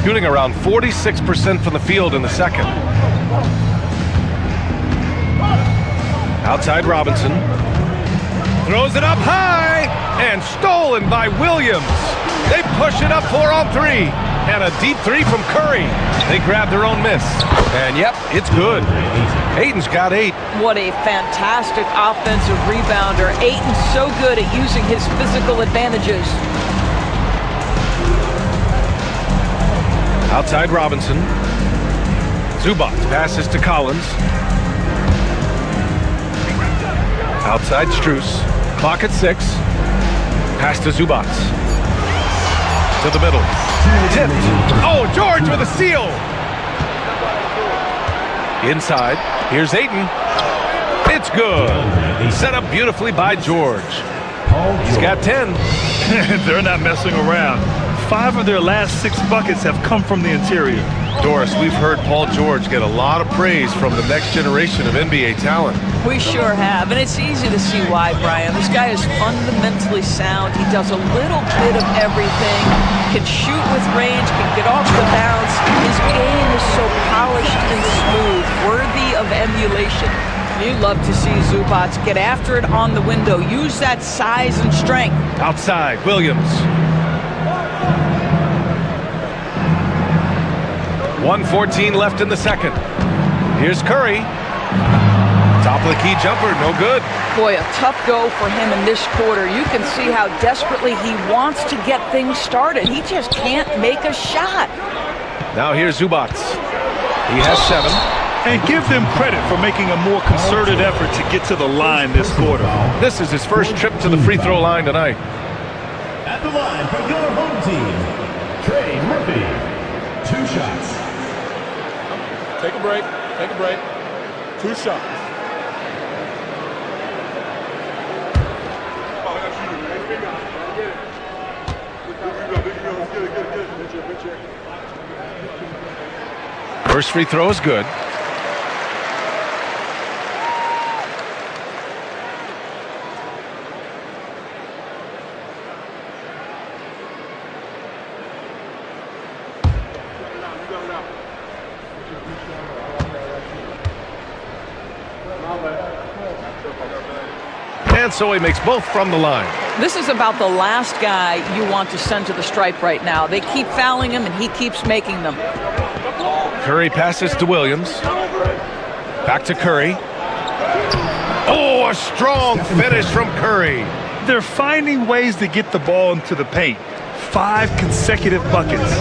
Shooting around 46% from the field in the second. Outside Robinson. Throws it up high. And stolen by Williams. They push it up 4 on 3. And a deep 3 from Curry. They grab their own miss. And yep, it's good. Ayton's got 8. What a fantastic offensive rebounder. Ayton's so good at using his physical advantages. Outside Robinson. Zubac passes to Collins. Outside Strus. Clock at 6. Pass to Zubac. To the middle. Tipped. Oh, George with a steal. Inside. Here's Ayton. It's good. Set up beautifully by George. He's got 10. They're not messing around. 5 of their last 6 buckets have come from the interior. Doris, we've heard Paul George get a lot of praise from the next generation of NBA talent. We sure have, and it's easy to see why, Brian. This guy is fundamentally sound. He does a little bit of everything, can shoot with range, can get off the bounce. His game is so polished and smooth, worthy of emulation. You love to see Zubac get after it on the window, use that size and strength. Outside, Williams. 1:14 left in the second. Here's Curry. Top of the key jumper, no good. Boy, a tough go for him in this quarter. You can see how desperately he wants to get things started. He just can't make a shot. Now here's Zubac. He has 7. And give them credit for making a more concerted effort to get to the line this quarter. This is his first trip to the free throw line tonight. At the line for your home team, Trey Murphy. 2 shots. Take a break. Take a break. 2 shots. First free throw is good. And so he makes both from the line. This is about the last guy you want to send to the stripe right now. They keep fouling him, and he keeps making them. Curry passes to Williams. Back to Curry. Oh, a strong finish from Curry. They're finding ways to get the ball into the paint. 5 consecutive buckets.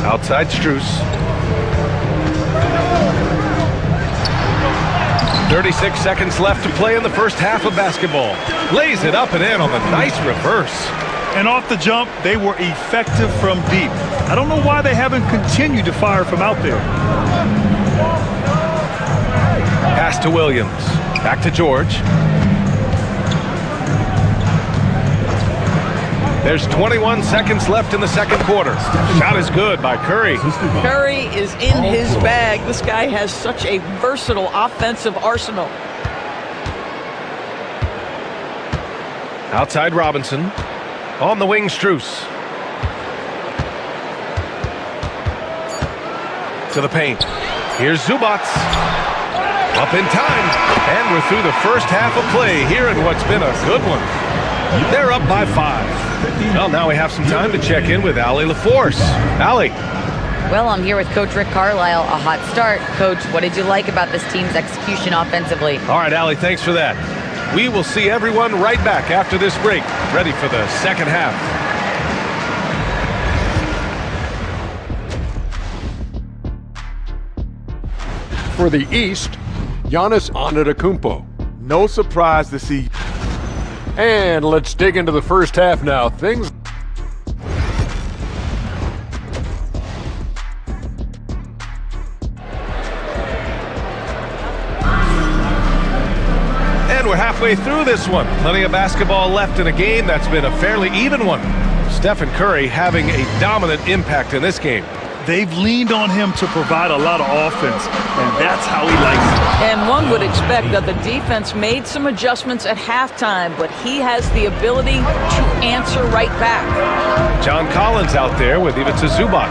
Outside Strus. 36 seconds left to play in the first half of basketball. Lays it up and in on the nice reverse. And off the jump, they were effective from deep. I don't know why they haven't continued to fire from out there. Pass to Williams. Back to George. There's 21 seconds left in the second quarter. Shot is good by Curry. Curry is in his bag. This guy has such a versatile offensive arsenal. Outside Robinson. On the wing, Strus. To the paint. Here's Zubac. Up in time. And we're through the first half of play here in what's been a good one. They're up by 5. Well, now we have some time to check in with Allie LaForce. Allie. Well, I'm here with Coach Rick Carlisle. A hot start. Coach, what did you like about this team's execution offensively? All right, Allie, thanks for that. We will see everyone right back after this break, ready for the second half. For the East, Giannis Antetokounmpo. No surprise to see. And let's dig into the first half now. Things. And we're halfway through this one. Plenty of basketball left in a game that's been a fairly even one. Stephen Curry having a dominant impact in this game. They've leaned on him to provide a lot of offense, and that's how he likes it. And one would expect that the defense made some adjustments at halftime, but he has the ability to answer right back. John Collins out there with Ivica Zubac.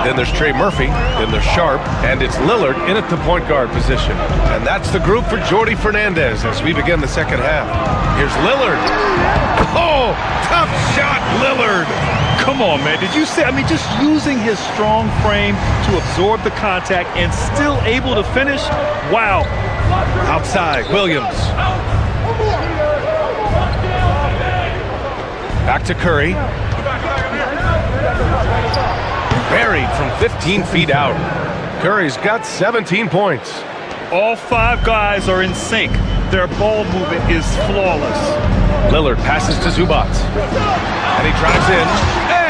Then there's Trey Murphy. Then there's Sharp. And it's Lillard in at the point guard position. And that's the group for Jordi Fernandez as we begin the second half. Here's Lillard. Oh, tough shot, Lillard. Come on, man. Did you see? I mean, just using his strong frame to absorb the contact and still able to finish? Wow. Outside, Williams. Back to Curry. Buried from 15 feet out. Curry's got 17 points. All 5 guys are in sync. Their ball movement is flawless. Lillard passes to Zubac. And he drives in.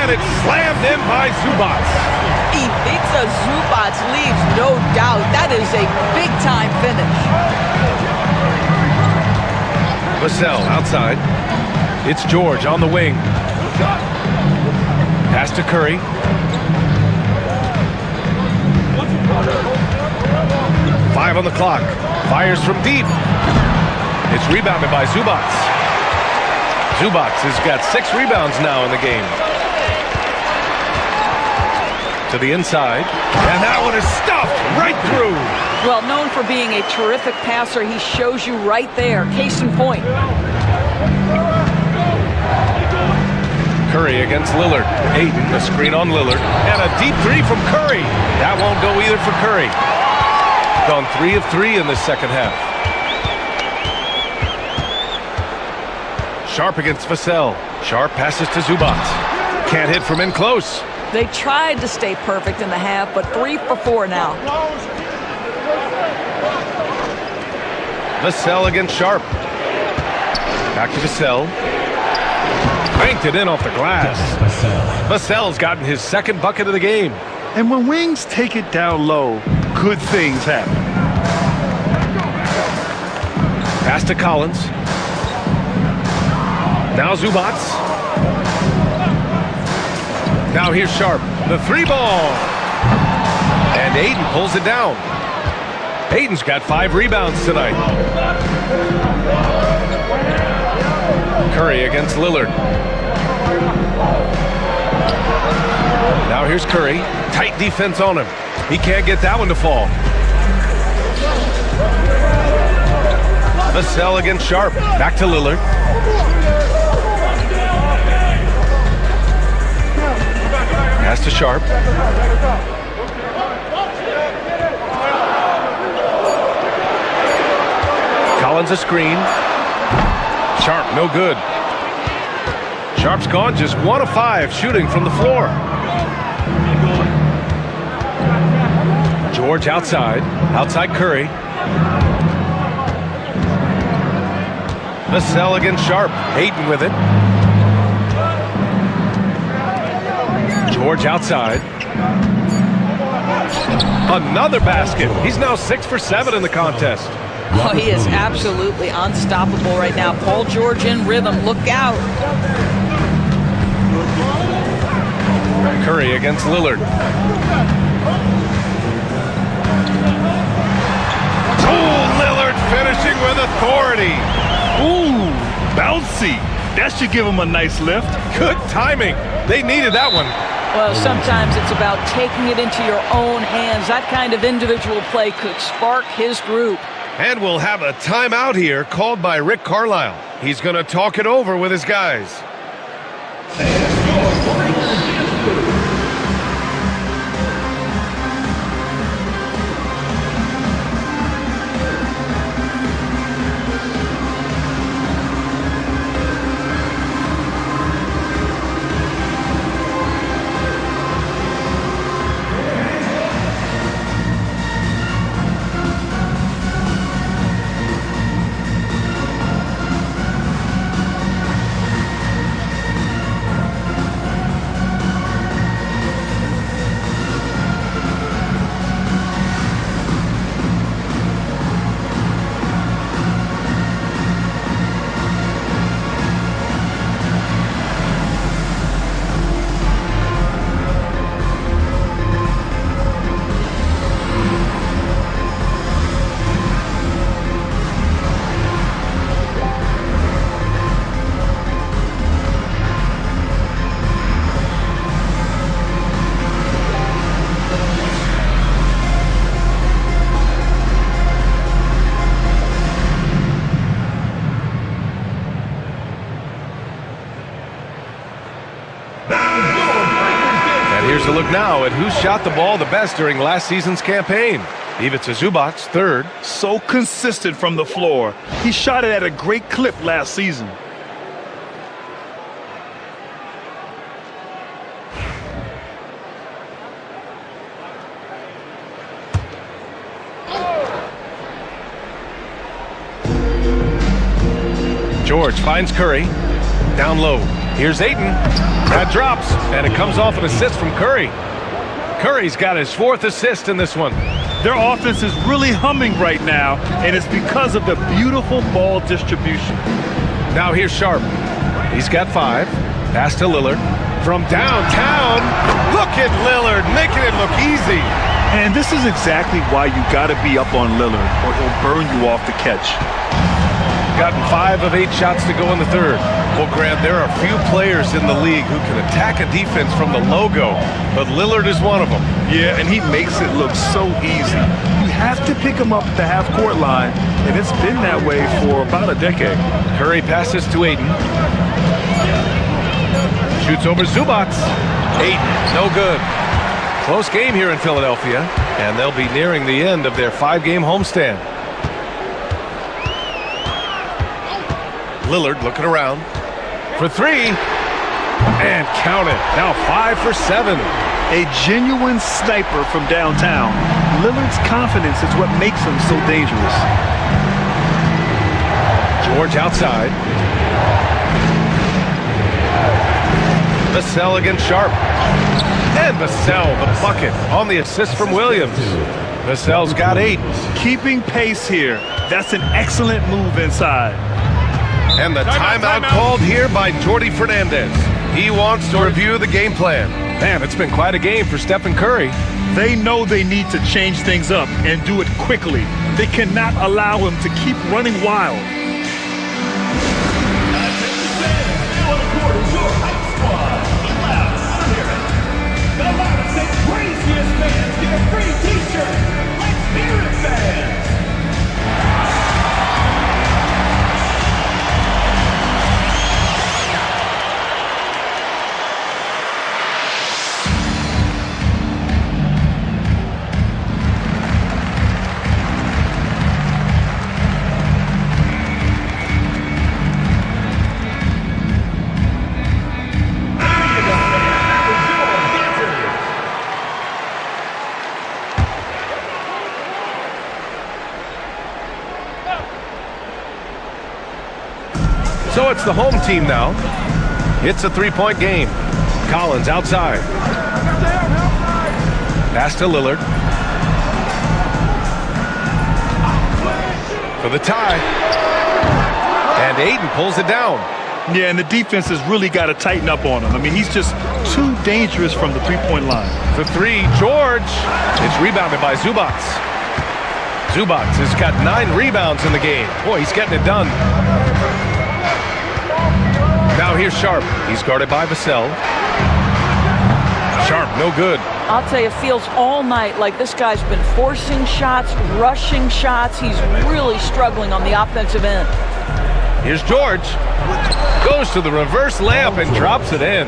And it's slammed in by Zubac. Ivica Zubac leaves no doubt. That is a big-time finish. Vassell outside. It's George on the wing. Pass to Curry. Five on the clock. Fires from deep. It's rebounded by Zubac. Zubac has got 6 rebounds now in the game. To the inside. And that one is stuffed right through. Well, known for being a terrific passer, he shows you right there. Case in point. Curry against Lillard. Ayton, a screen on Lillard. And a deep 3 from Curry. That won't go either for Curry. Gone 3 of 3 in the second half. Sharp against Vassell. Sharp passes to Zubac. Can't hit from in close. They tried to stay perfect in the half, but 3 for 4 now. Vassell against Sharp. Back to Vassell. Banked it in off the glass. Vassell's gotten his second bucket of the game. And when wings take it down low, good things happen. Pass to Collins. Now Zubac. Now here's Sharp. The 3 ball. And Ayton pulls it down. Ayton's got 5 rebounds tonight. Curry against Lillard. Now here's Curry. Tight defense on him. He can't get that one to fall. Vassell against Sharp. Back to Lillard. Pass to Sharp. Collins a screen. Sharp, no good. Sharp's gone just 1 of 5 shooting from the floor. George outside. Outside Curry. Vassell against Sharp. Ayton with it. George outside. Another basket. He's now 6 for 7 in the contest. Oh, he is absolutely unstoppable right now. Paul George in rhythm. Look out. Curry against Lillard. Oh, Lillard finishing with authority. Ooh, bouncy. That should give him a nice lift. Good timing. They needed that one. Well, sometimes it's about taking it into your own hands. That kind of individual play could spark his group. And we'll have a timeout here called by Rick Carlisle. He's going to talk it over with his guys. Here's a look now at who shot the ball the best during last season's campaign. Ivica Zubac, 3rd. So consistent from the floor. He shot it at a great clip last season. George finds Curry. Down low. Here's Ayton. That drops, and it comes off an assist from Curry. Curry's got his 4th assist in this one. Their offense is really humming right now, and it's because of the beautiful ball distribution. Now here's Sharp. He's got 5. Pass to Lillard. From downtown, look at Lillard making it look easy. And this is exactly why you got to be up on Lillard, or he'll burn you off the catch. Gotten 5 of 8 shots to go in the third. Well, Grant, there are few players in the league who can attack a defense from the logo, but Lillard is one of them. Yeah, and he makes it look so easy. You have to pick him up at the half-court line, and it's been that way for about a decade. Curry passes to Ayton. Shoots over Zubats. Ayton, no good. Close game here in Philadelphia, and they'll be nearing the end of their 5-game homestand. Lillard looking around for 3, and count it. Now 5 for 7. A genuine sniper from downtown. Lillard's confidence is what makes him so dangerous. George outside. Vassell against Sharp. And Vassell, the bucket on the assist from Williams. Vassell's got 8. Keeping pace here. That's an excellent move inside. And the timeout called here by Jordi Fernandez. He wants to review the game plan. Man, it's been quite a game for Stephen Curry. They know they need to change things up and do it quickly. They cannot allow him to keep running wild. The loudest and craziest fans get a free t-shirt. Let's hear it, fans. So it's the home team now. It's a 3-point game. Collins outside. Pass to Lillard. For the tie. And Ayton pulls it down. Yeah, and the defense has really got to tighten up on him. I mean, he's just too dangerous from the 3-point line. For 3, George. It's rebounded by Zubats. Zubats has got 9 rebounds in the game. Boy, he's getting it done. Now here's Sharp. He's guarded by Vassell. Sharp, no good. I'll tell you, it feels all night like this guy's been forcing shots, rushing shots. He's really struggling on the offensive end. Here's George. Goes to the reverse layup and drops it in.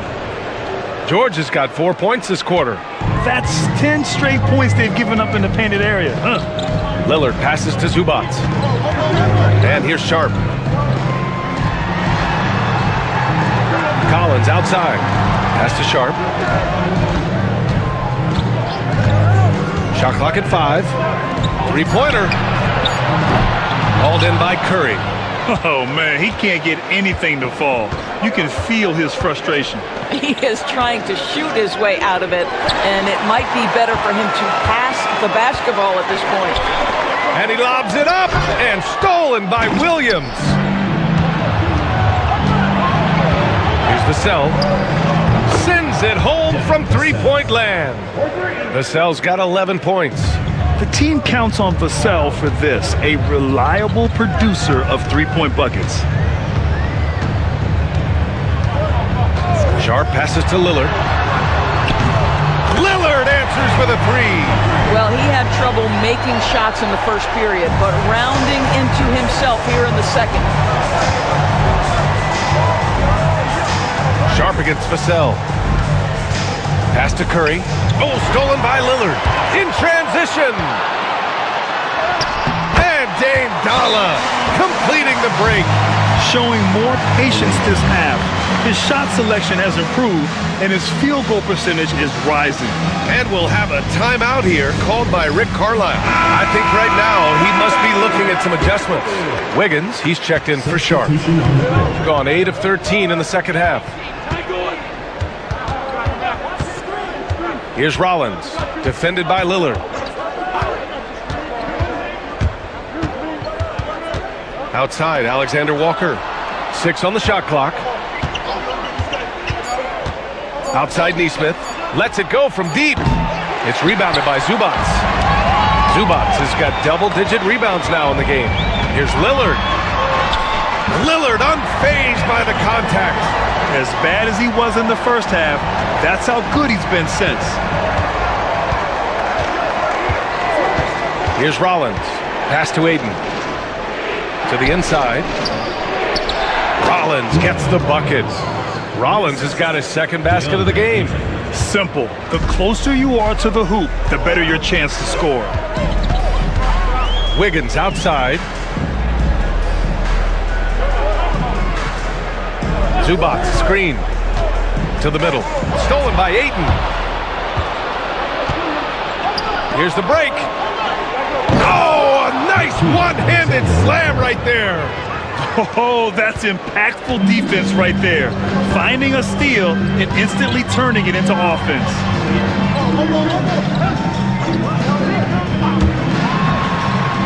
George has got 4 points this quarter. That's 10 straight points they've given up in the painted area. Lillard passes to Zubats. And here's Sharp. Collins outside. Pass to Sharp. Shot clock at 5. 3-pointer. Hauled in by Curry. Oh, man, he can't get anything to fall. You can feel his frustration. He is trying to shoot his way out of it, and it might be better for him to pass the basketball at this point. And he lobs it up, and stolen by Williams. Here's Vassell. Sends it home from 3-point land. Vassell's got 11 points. The team counts on Vassell for this, a reliable producer of 3-point buckets. Sharp passes to Lillard. Lillard answers with a 3. Well, he had trouble making shots in the first period, but rounding into himself here in the second. Sharp against Vassell. Pass to Curry. Oh, stolen by Lillard. In transition. And Dame Dalla completing the break. Showing more patience this half. His shot selection has improved, and his field goal percentage is rising. And we'll have a timeout here called by Rick Carlisle. I think right now he must be looking at some adjustments. Wiggins, he's checked in for Sharp. Gone 8 of 13 in the second half. Here's Rollins, defended by Lillard. Outside, Alexander Walker. 6 on the shot clock. Outside Neesmith. Lets it go from deep. It's rebounded by Zubats. Zubats has got double-digit rebounds now in the game. Here's Lillard. Lillard unfazed by the contact. As bad as he was in the first half, that's how good he's been since. Here's Rollins. Pass to Aiden. To the inside. Rollins gets the bucket. Rollins has got his second basket of the game. Simple. The closer you are to the hoop, the better your chance to score. Wiggins outside. Zubats screen to the middle. Stolen by Ayton. Here's the break. Oh, a nice one-handed slam right there. Oh, that's impactful defense right there. Finding a steal and instantly turning it into offense.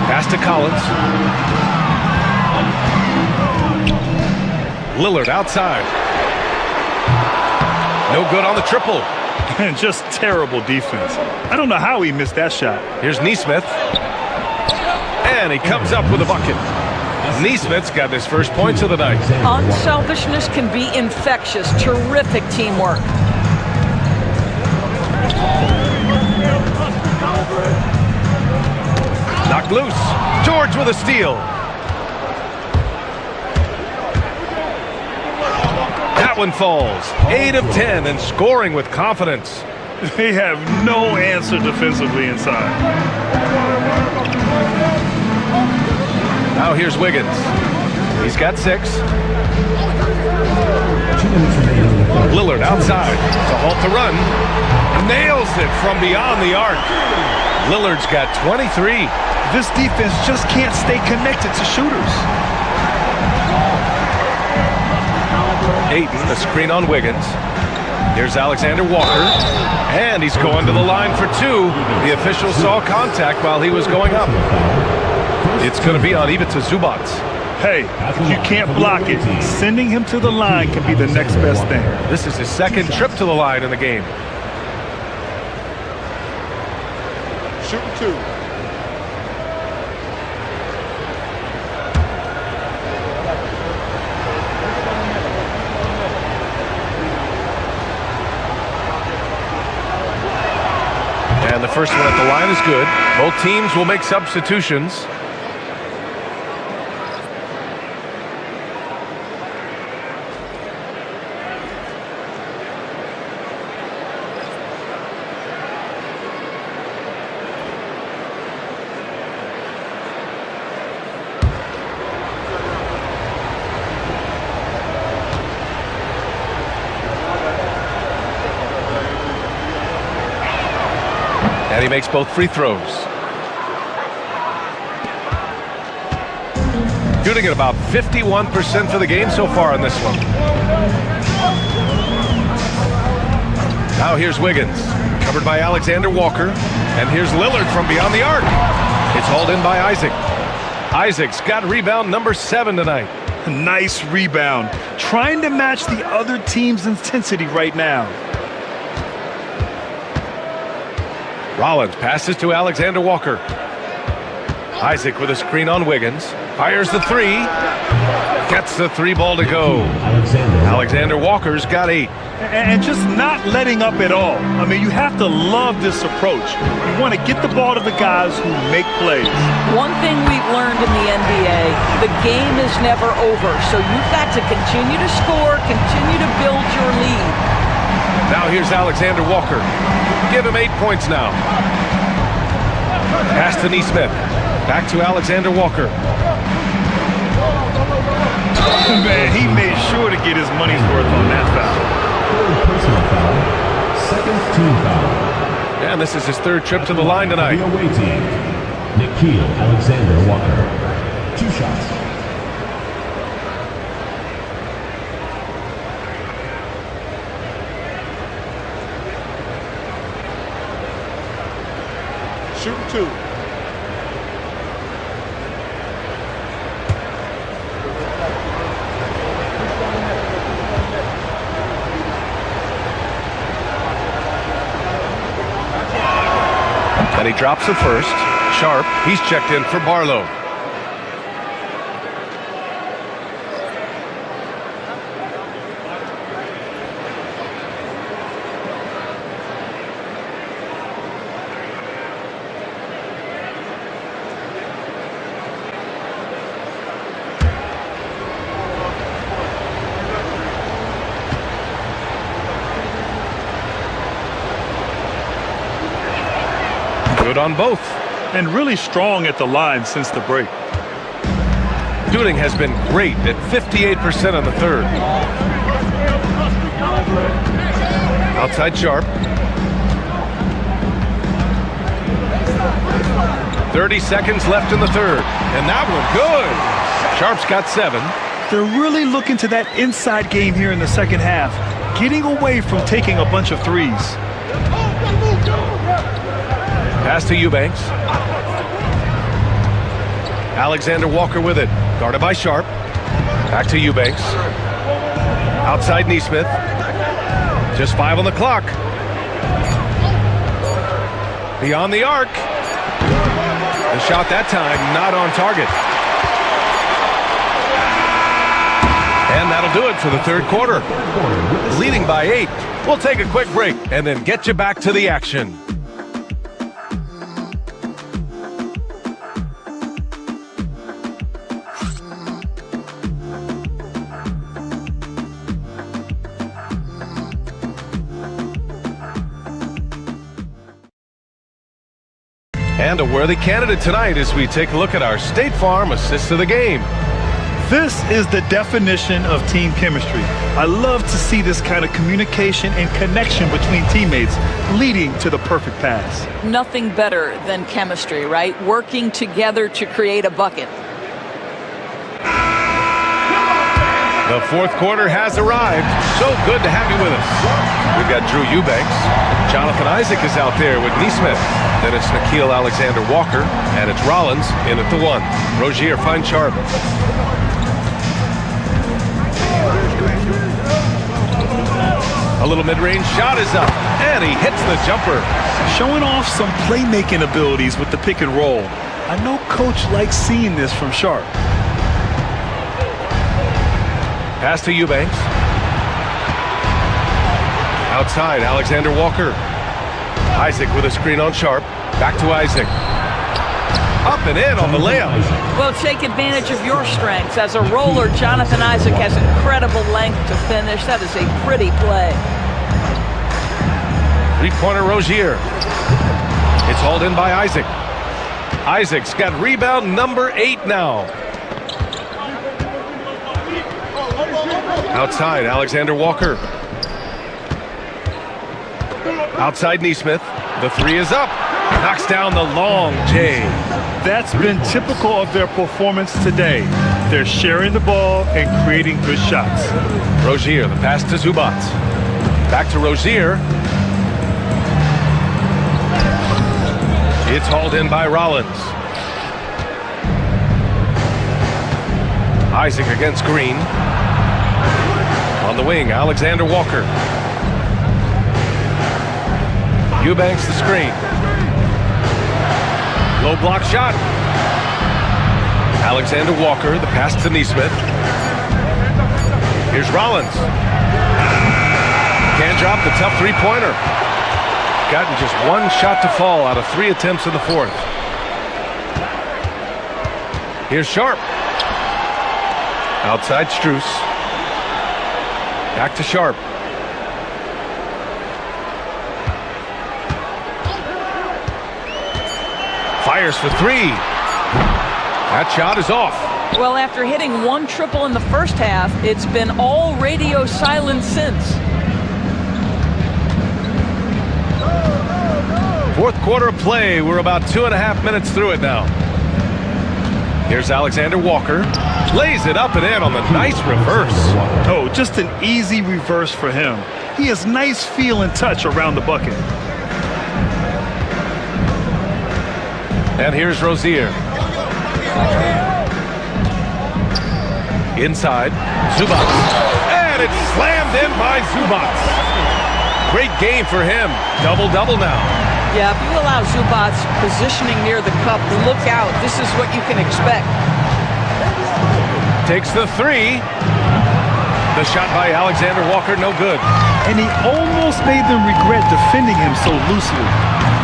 Pass to Collins. Lillard outside. No good on the triple. And just terrible defense. I don't know how he missed that shot. Here's Neesmith. And he comes up with a bucket. Neesmith's got his first points of the night. Unselfishness can be infectious. Terrific teamwork. Knocked loose. George with a steal. That one falls. 8 of 10 and scoring with confidence. They have no answer defensively inside. Now here's Wiggins. He's got 6. Lillard outside to halt the run. Nails it from beyond the arc. Lillard's got 23. This defense just can't stay connected to shooters. Ayton, the screen on Wiggins. Here's Alexander Walker. And he's going to the line for 2. The official saw contact while he was going up. It's going to be on Ivica Zubats. Hey, if you can't block it, sending him to the line can be the next best thing. This is his second trip to the line in the game. Shooting 2. And the first one at the line is good. Both teams will make substitutions. And he makes both free throws. Shooting at about 51% for the game so far in this one. Now here's Wiggins, covered by Alexander Walker. And here's Lillard from beyond the arc. It's hauled in by Isaac. Isaac's got rebound number 7 tonight. Nice rebound. Trying to match the other team's intensity right now. Rollins passes to Alexander Walker. Isaac with a screen on Wiggins. Fires the 3. Gets the 3 ball to go. Alexander Walker's got 8. And just not letting up at all. I mean, you have to love this approach. You want to get the ball to the guys who make plays. One thing we've learned in the NBA, the game is never over. So you've got to continue to score, continue to build your lead. Now here's Alexander Walker. Give him 8 points now. Pass to Neesmith. Back to Alexander Walker. Man, he made sure to get his money's worth on that foul. Personal foul. Second team foul. And this is his 3rd trip to the line tonight. The away team, Nikhil Alexander Walker. 2 shots. Shooting 2. he drops the first. Sharp, he's checked in for Barlow. Good on both. And really strong at the line since the break. Duding has been great at 58% on the third. Outside Sharp. 30 seconds left in the third. And that one good. Sharp's got 7. They're really looking to that inside game here in the second half, getting away from taking a bunch of threes. Pass to Eubanks. Alexander Walker with it. Guarded by Sharp. Back to Eubanks. Outside Neesmith. Just 5 on the clock. Beyond the arc. The shot that time not on target. And that'll do it for the third quarter. Leading by 8. We'll take a quick break and then get you back to the action. And a worthy candidate tonight as we take a look at our State Farm assist of the game. This is the definition of team chemistry. I love to see this kind of communication and connection between teammates leading to the perfect pass. Nothing better than chemistry, right? Working together to create a bucket. The fourth quarter has arrived. So good to have you with us. We've got Drew Eubanks. Jonathan Isaac is out there with Neesmith. Then it's Nickeil Alexander-Walker. And it's Rollins in at the 1. Rozier finds Sharp. A little mid-range shot is up. And he hits the jumper. Showing off some playmaking abilities with the pick and roll. I know Coach likes seeing this from Sharp. Pass to Eubanks. Outside, Alexander Walker. Isaac with a screen on Sharp. Back to Isaac. Up and in on the layup. Well, take advantage of your strengths. As a roller, Jonathan Isaac has incredible length to finish. That is a pretty play. Three-pointer Rozier. It's hauled in by Isaac. Isaac's got rebound number 8 now. Outside, Alexander Walker. Outside Neesmith. The 3 is up. Knocks down the long J. That's been typical of their performance today. They're sharing the ball and creating good shots. Rozier, the pass to Zubac. Back to Rozier. It's hauled in by Rollins. Isaac against Green. On the wing, Alexander Walker. Eubanks the screen. Low block shot. Alexander Walker, the pass to Neesmith. Here's Rollins. Can't drop the tough three-pointer. Gotten just 1 shot to fall out of 3 attempts in the fourth. Here's Sharp. Outside Strus. Back to Sharp. Fires for 3. That shot is off. Well, after hitting 1 triple in the first half, it's been all radio silence since. Fourth quarter of play. We're about 2.5 minutes through it now. Here's Alexander Walker. Lays it up and in on the nice reverse. Oh, just an easy reverse for him. He has nice feel and touch around the bucket. And here's Rozier. Inside, Zubac. And it's slammed in by Zubac. Great game for him. Double-double now. Yeah, if you allow Zubac's positioning near the cup, look out. This is what you can expect. Takes the three. The shot by Alexander Walker, no good. And he almost made them regret defending him so loosely.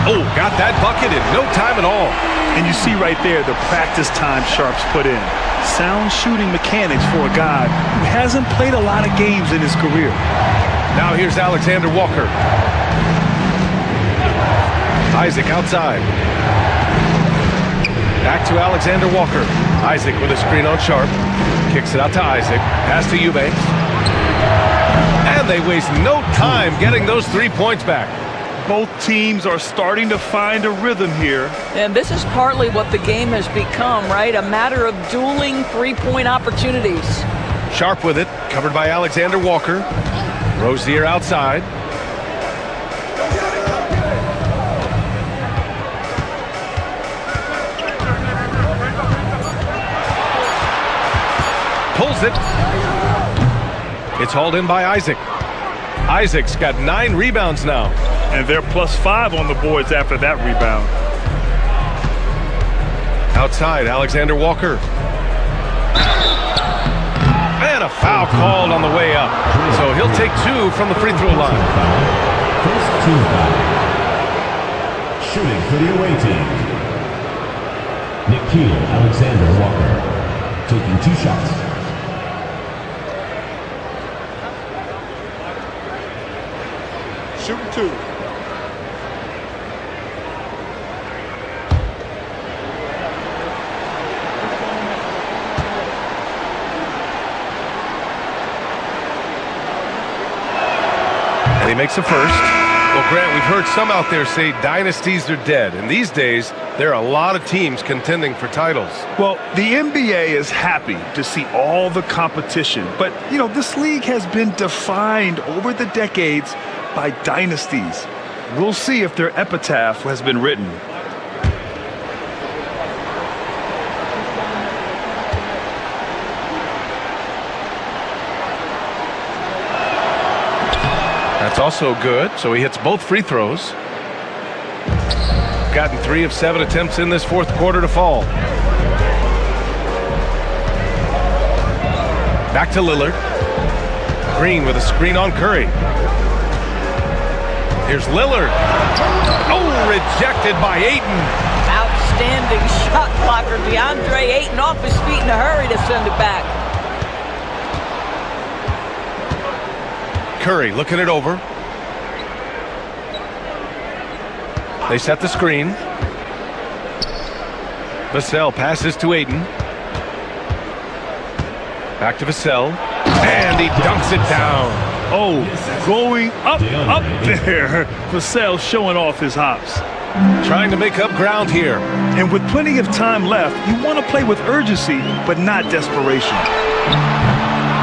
Oh, got that bucket in no time at all. And you see right there the practice time Sharp's put in. Sound shooting mechanics for a guy who hasn't played a lot of games in his career. Now here's Alexander Walker. Isaac outside. Back to Alexander Walker. Isaac with a screen on Sharp. Kicks it out to Isaac. Pass to Eubanks. And they waste no time getting those 3 points back. Both teams are starting to find a rhythm here. And this is partly what the game has become, right? A matter of dueling three-point opportunities. Sharp with it, covered by Alexander Walker. Rozier outside. Pulls it. It's hauled in by Isaac. Isaac's got 9 rebounds now. And they're +5 on the boards after that rebound. Outside, Alexander Walker. And a foul called on the way up. So he'll take 2 from the free throw line. First team foul. Shooting for the away team. Nikhil Alexander Walker taking 2 shots. Shooting 2. And he makes the first. Well, Grant, we've heard some out there say dynasties are dead. And these days, there are a lot of teams contending for titles. Well, the NBA is happy to see all the competition. But, you know, this league has been defined over the decades by dynasties. We'll see if their epitaph has been written. That's also good, so he hits both free throws. Gotten 3 of 7 attempts in this fourth quarter to fall. Back to Lillard. Green with a screen on Curry. Here's Lillard. Oh, rejected by Ayton. Outstanding shot blocker. DeAndre Ayton off his feet in a hurry to send it back. Curry looking it over. They set the screen. Vassell passes to Ayton. Back to Vassell. And he dunks it down. Oh, going up there. Vassell showing off his hops. Trying to make up ground here. And with plenty of time left, you want to play with urgency, but not desperation.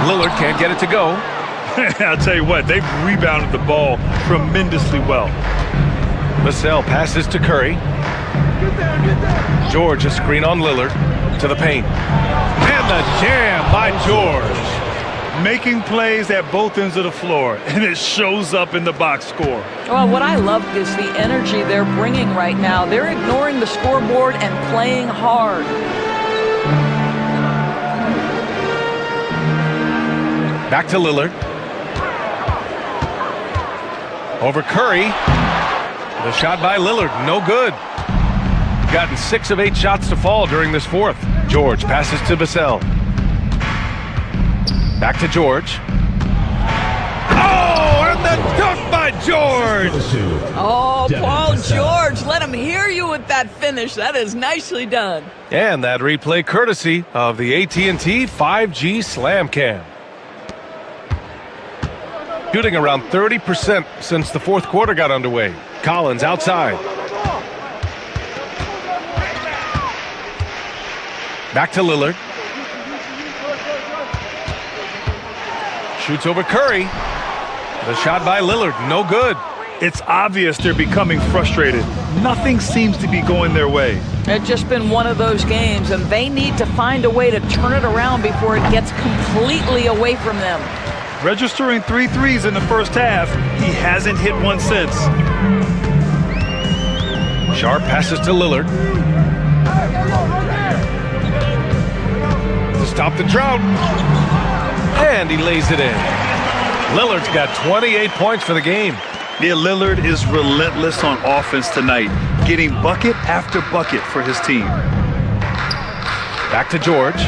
Lillard can't get it to go. I'll tell you what, they've rebounded the ball tremendously well. Vassell passes to Curry. George, a screen on Lillard to the paint. And the jam by George. Making plays at both ends of the floor, and it shows up in the box score. Well, what I love is the energy they're bringing right now. They're ignoring the scoreboard and playing hard. Back to Lillard. Over Curry. The shot by Lillard, no good. Gotten 6 of 8 shots to fall during this fourth. George passes to Vassell. Back to George. Oh, and the dunk by George! Oh, Paul George, let him hear you with that finish. That is nicely done. And that replay courtesy of the AT&T 5G Slam Cam. Shooting around 30% since the fourth quarter got underway. Collins outside. Back to Lillard. Shoots over Curry. The shot by Lillard, no good. It's obvious they're becoming frustrated. Nothing seems to be going their way. It's just been one of those games, and they need to find a way to turn it around before it gets completely away from them. Registering 3 threes in the first half, he hasn't hit one since. Sharp passes to Lillard. To stop the drought. And he lays it in. Lillard's got 28 points for the game. Yeah, Lillard is relentless on offense tonight, getting bucket after bucket for his team. Back to George.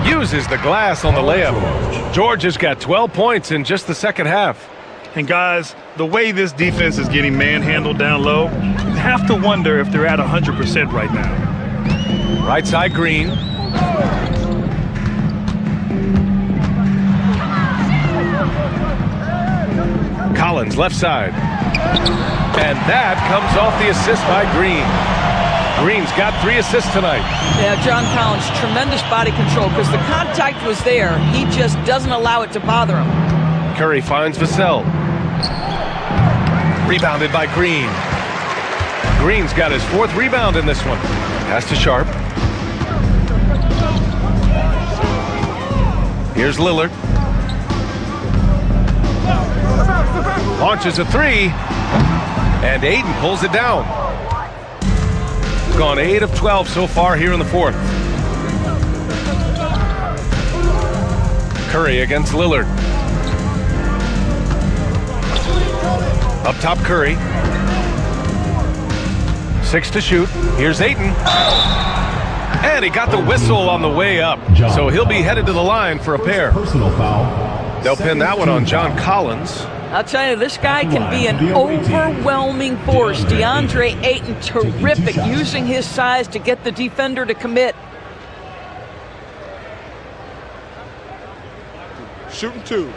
Uses the glass on the layup. George has got 12 points in just the second half. And guys, the way this defense is getting manhandled down low, you have to wonder if they're at 100% right now. Right side, Green. Collins, left side. And that comes off the assist by Green. Green's got 3 assists tonight. Yeah, John Collins, tremendous body control because the contact was there. He just doesn't allow it to bother him. Curry finds Vassell. Rebounded by Green. Green's got his 4th rebound in this one. Pass to Sharp. Here's Lillard. Launches a 3. And Ayton pulls it down. Gone 8 of 12 so far here in the 4th. Curry against Lillard. Up top, Curry. 6 to shoot. Here's Ayton. And he got the whistle on the way up. So he'll be headed to the line for a pair. Personal foul. They'll pin that one on John Collins. I'll tell you, this guy can be an overwhelming force. DeAndre Ayton, terrific, using his size to get the defender to commit. Shooting 2.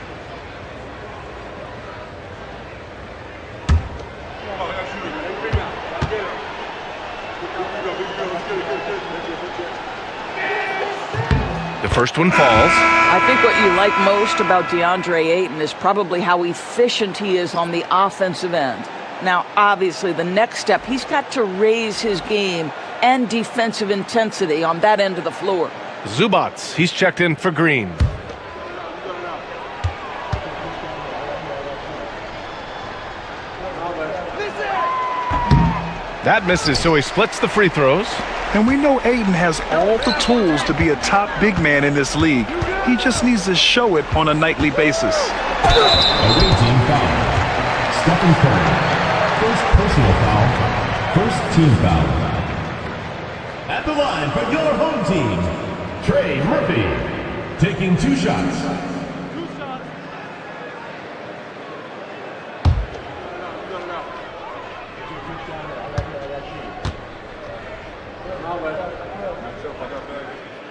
The first one falls. I think what you like most about DeAndre Ayton is probably how efficient he is on the offensive end. Now, obviously, the next step, he's got to raise his game and defensive intensity on that end of the floor. Zubats, he's checked in for Green. That misses, so he splits the free throws. And we know Ayton has all the tools to be a top big man in this league. He just needs to show it on a nightly basis. Away team foul. Stephen Curry. First personal foul. First team foul. At the line for your home team, Trey Murphy. Taking 2 shots.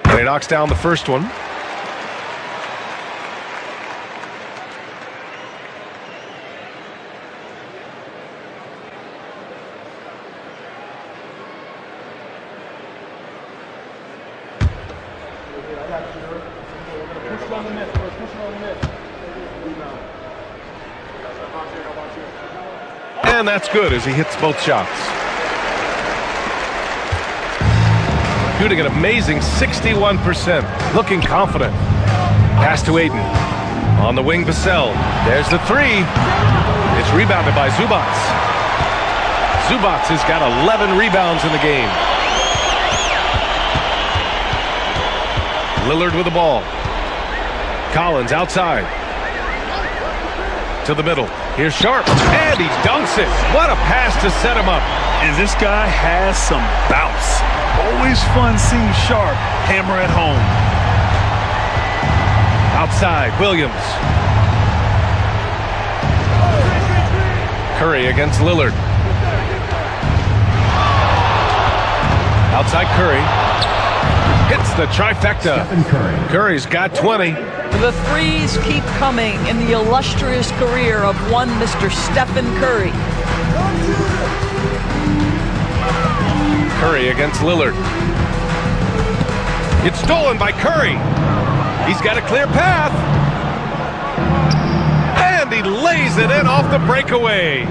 And he knocks down the first one. And that's good as he hits both shots. Shooting an amazing 61%. Looking confident. Pass to Ayton. On the wing, Vassell. There's the 3. It's rebounded by Zubats. Zubats has got 11 rebounds in the game. Lillard with the ball. Collins outside. To the middle. Here's Sharp. And he dunks it. What a pass to set him up. And this guy has some bounce. Always fun seeing Sharp hammer at home. Outside, Williams. Curry against Lillard. Outside Curry. Hits the trifecta. Curry's got 20. The threes keep coming in the illustrious career of one Mr. Stephen Curry. Curry against Lillard. It's stolen by Curry. He's got a clear path. And he lays it in off the breakaway.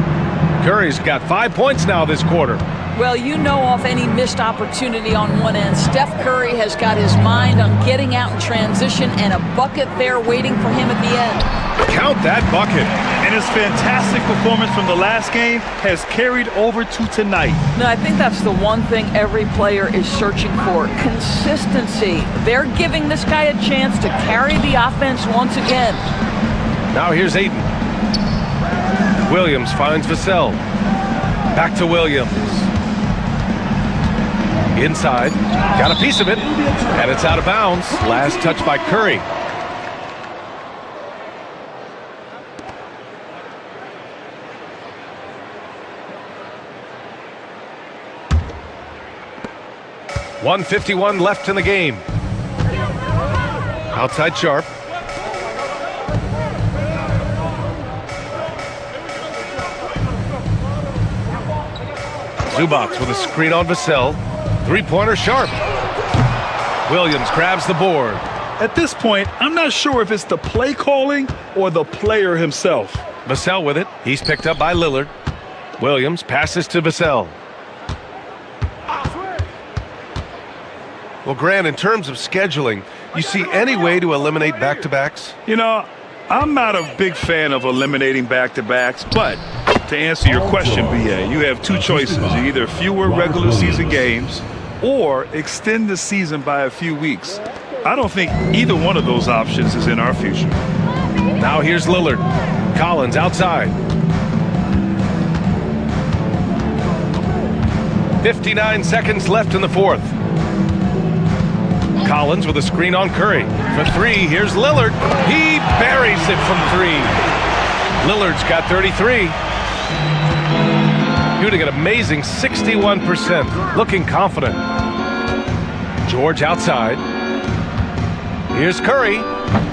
Curry's got 5 points now this quarter. Well, you know, off any missed opportunity on one end, Steph Curry has got his mind on getting out in transition and a bucket there waiting for him at the end. Count that bucket. And his fantastic performance from the last game has carried over to tonight. No, I think that's the one thing every player is searching for, consistency. They're giving this guy a chance to carry the offense once again. Now here's Aiden. Williams finds Vassell. Back to Williams. Inside, got a piece of it, and it's out of bounds. Last touch by Curry. .151 left in the game. Outside Sharp. Zubats with a screen on Vassell. Three-pointer Sharp. Williams grabs the board. At this point, I'm not sure if it's the play calling or the player himself. Vassell with it. He's picked up by Lillard. Williams passes to Vassell. Well, Grant, in terms of scheduling, you see any way to eliminate back-to-backs? You know, I'm not a big fan of eliminating back-to-backs, but to answer your question, BA, you have two choices. Either fewer regular season games or extend the season by a few weeks. I don't think either one of those options is in our future. Now here's Lillard. Collins outside. 59 seconds left in the fourth. Collins with a screen on Curry. For three, here's Lillard. He buries it from three. Lillard's got 33. Shooting an amazing 61%. Looking confident. George outside. Here's Curry.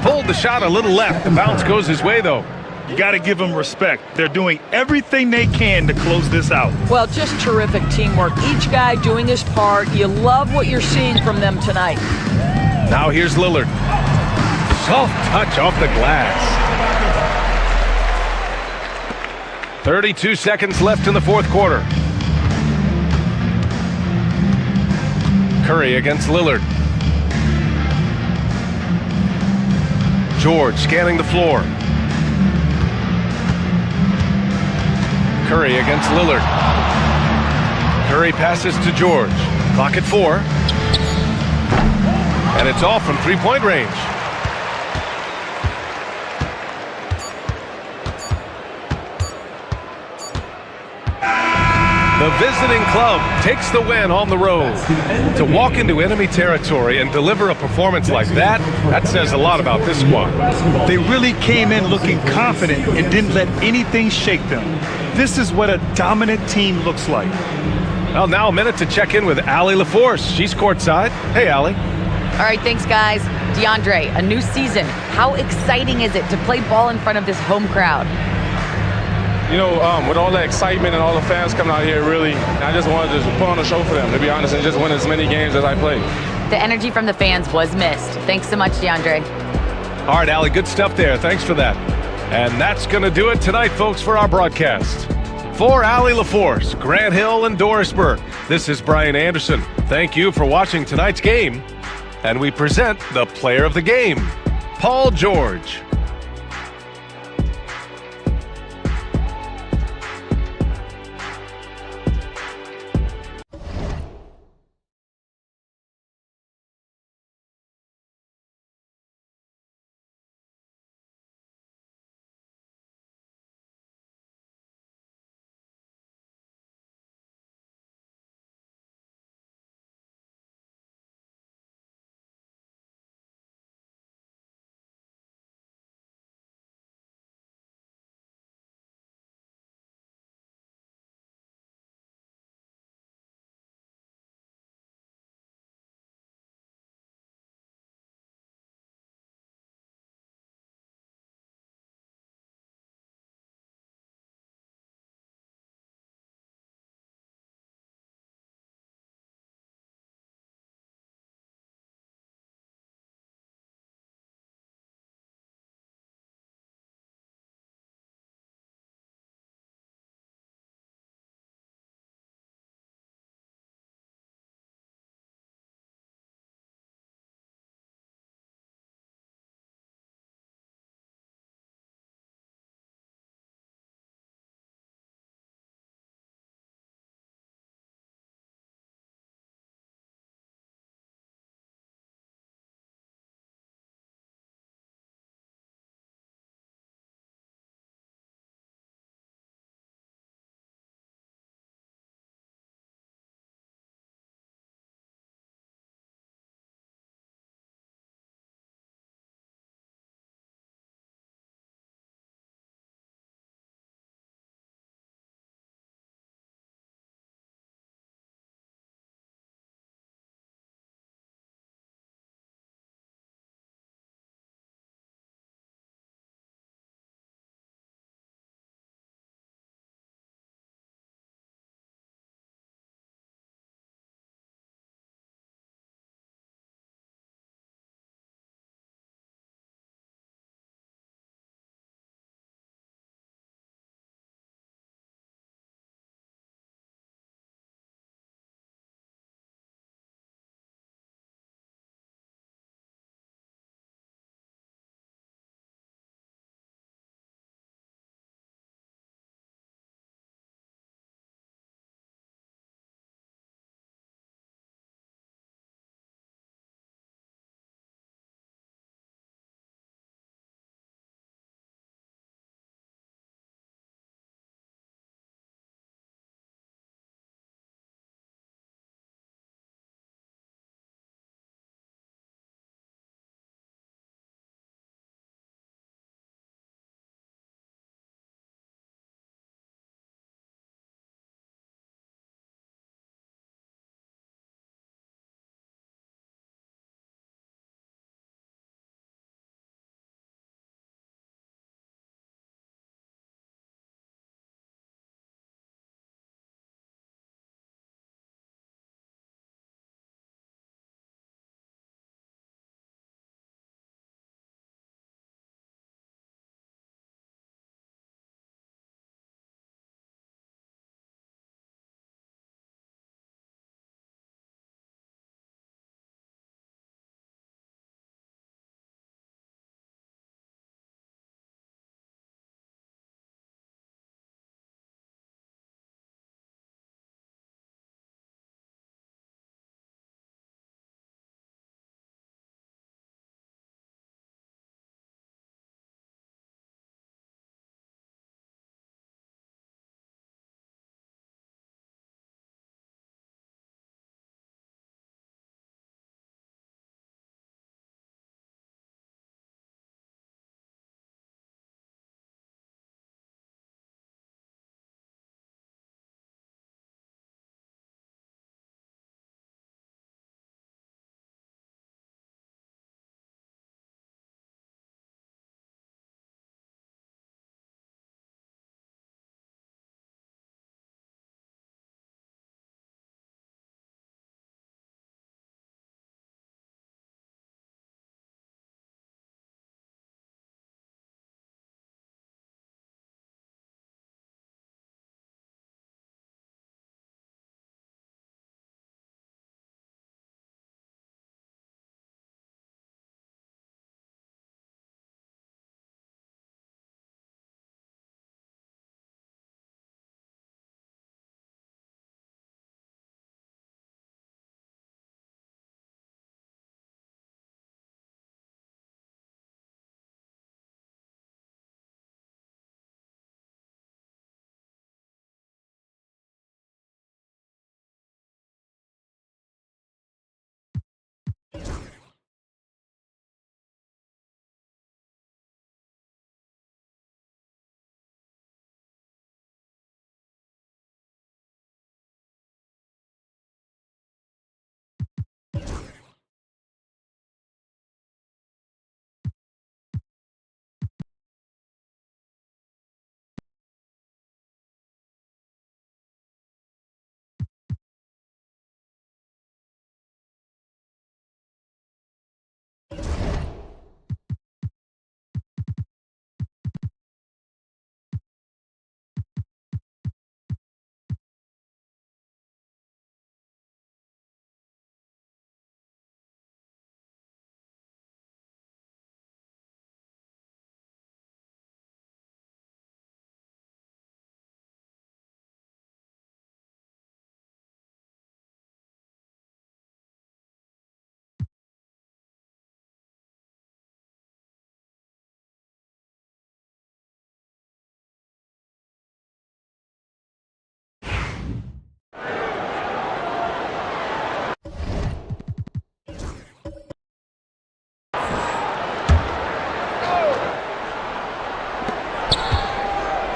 Pulled the shot a little left. The bounce goes his way, though. You got to give them respect. They're doing everything they can to close this out. Well, just terrific teamwork. Each guy doing his part. You love what you're seeing from them tonight. Now here's Lillard. Soft touch off the glass. 32 seconds left in the fourth quarter. Curry against Lillard. George scanning the floor. Curry against Lillard. Curry passes to George. Clock at 4. And it's off from three-point range. The visiting club takes the win on the road. To walk into enemy territory and deliver a performance like that says a lot about this squad. They really came in looking confident and didn't let anything shake them. This is what a dominant team looks like. Well, now a minute to check in with Allie LaForce. She's courtside. Hey, Allie. All right, thanks, guys. DeAndre, a new season. How exciting is it to play ball in front of this home crowd? You know, with all the excitement and all the fans coming out here, really, I just wanted to put on a show for them, to be honest, and just win as many games as I played. The energy from the fans was missed. Thanks so much, DeAndre. All right, Allie, good stuff there. Thanks for that. And that's going to do it tonight, folks, for our broadcast. For Allie LaForce, Grant Hill, and Doris Burke, this is Brian Anderson. Thank you for watching tonight's game. And we present the player of the game, Paul George.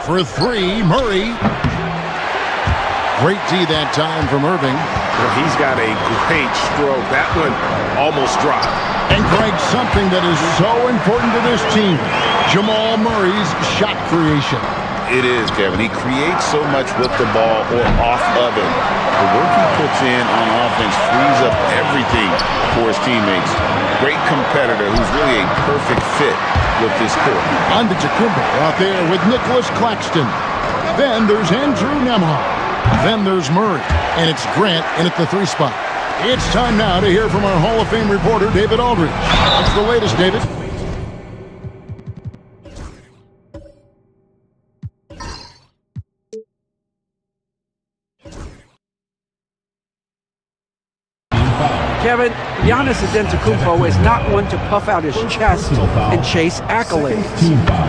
For three, Murray. Great D that time from Irving. Well, he's got a great stroke. That one almost dropped. And Greg, something that is so important to this team, Jamal Murray's shot creation. It is, Kevin. He creates so much with the ball or off of it. The work he puts in on offense frees up everything for his teammates. Great competitor who's really a perfect fit with this court. On to Jakumbo out there with Nicholas Claxton. Then there's Andrew Nembhard. Then there's Murray. And it's Grant in at the 3 spot. It's time now to hear from our Hall of Fame reporter, David Aldridge. What's the latest, David? Kevin, Giannis Antetokounmpo is not one to puff out his chest and chase accolades.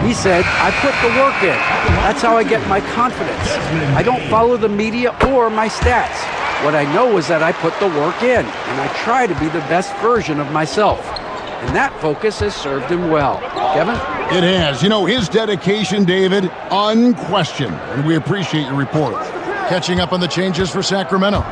He said, I put the work in. That's how I get my confidence. I don't follow the media or my stats. What I know is that I put the work in, and I try to be the best version of myself. And that focus has served him well. Kevin? It has. You know, his dedication, David, unquestioned. And we appreciate your report. Catching up on the changes for Sacramento.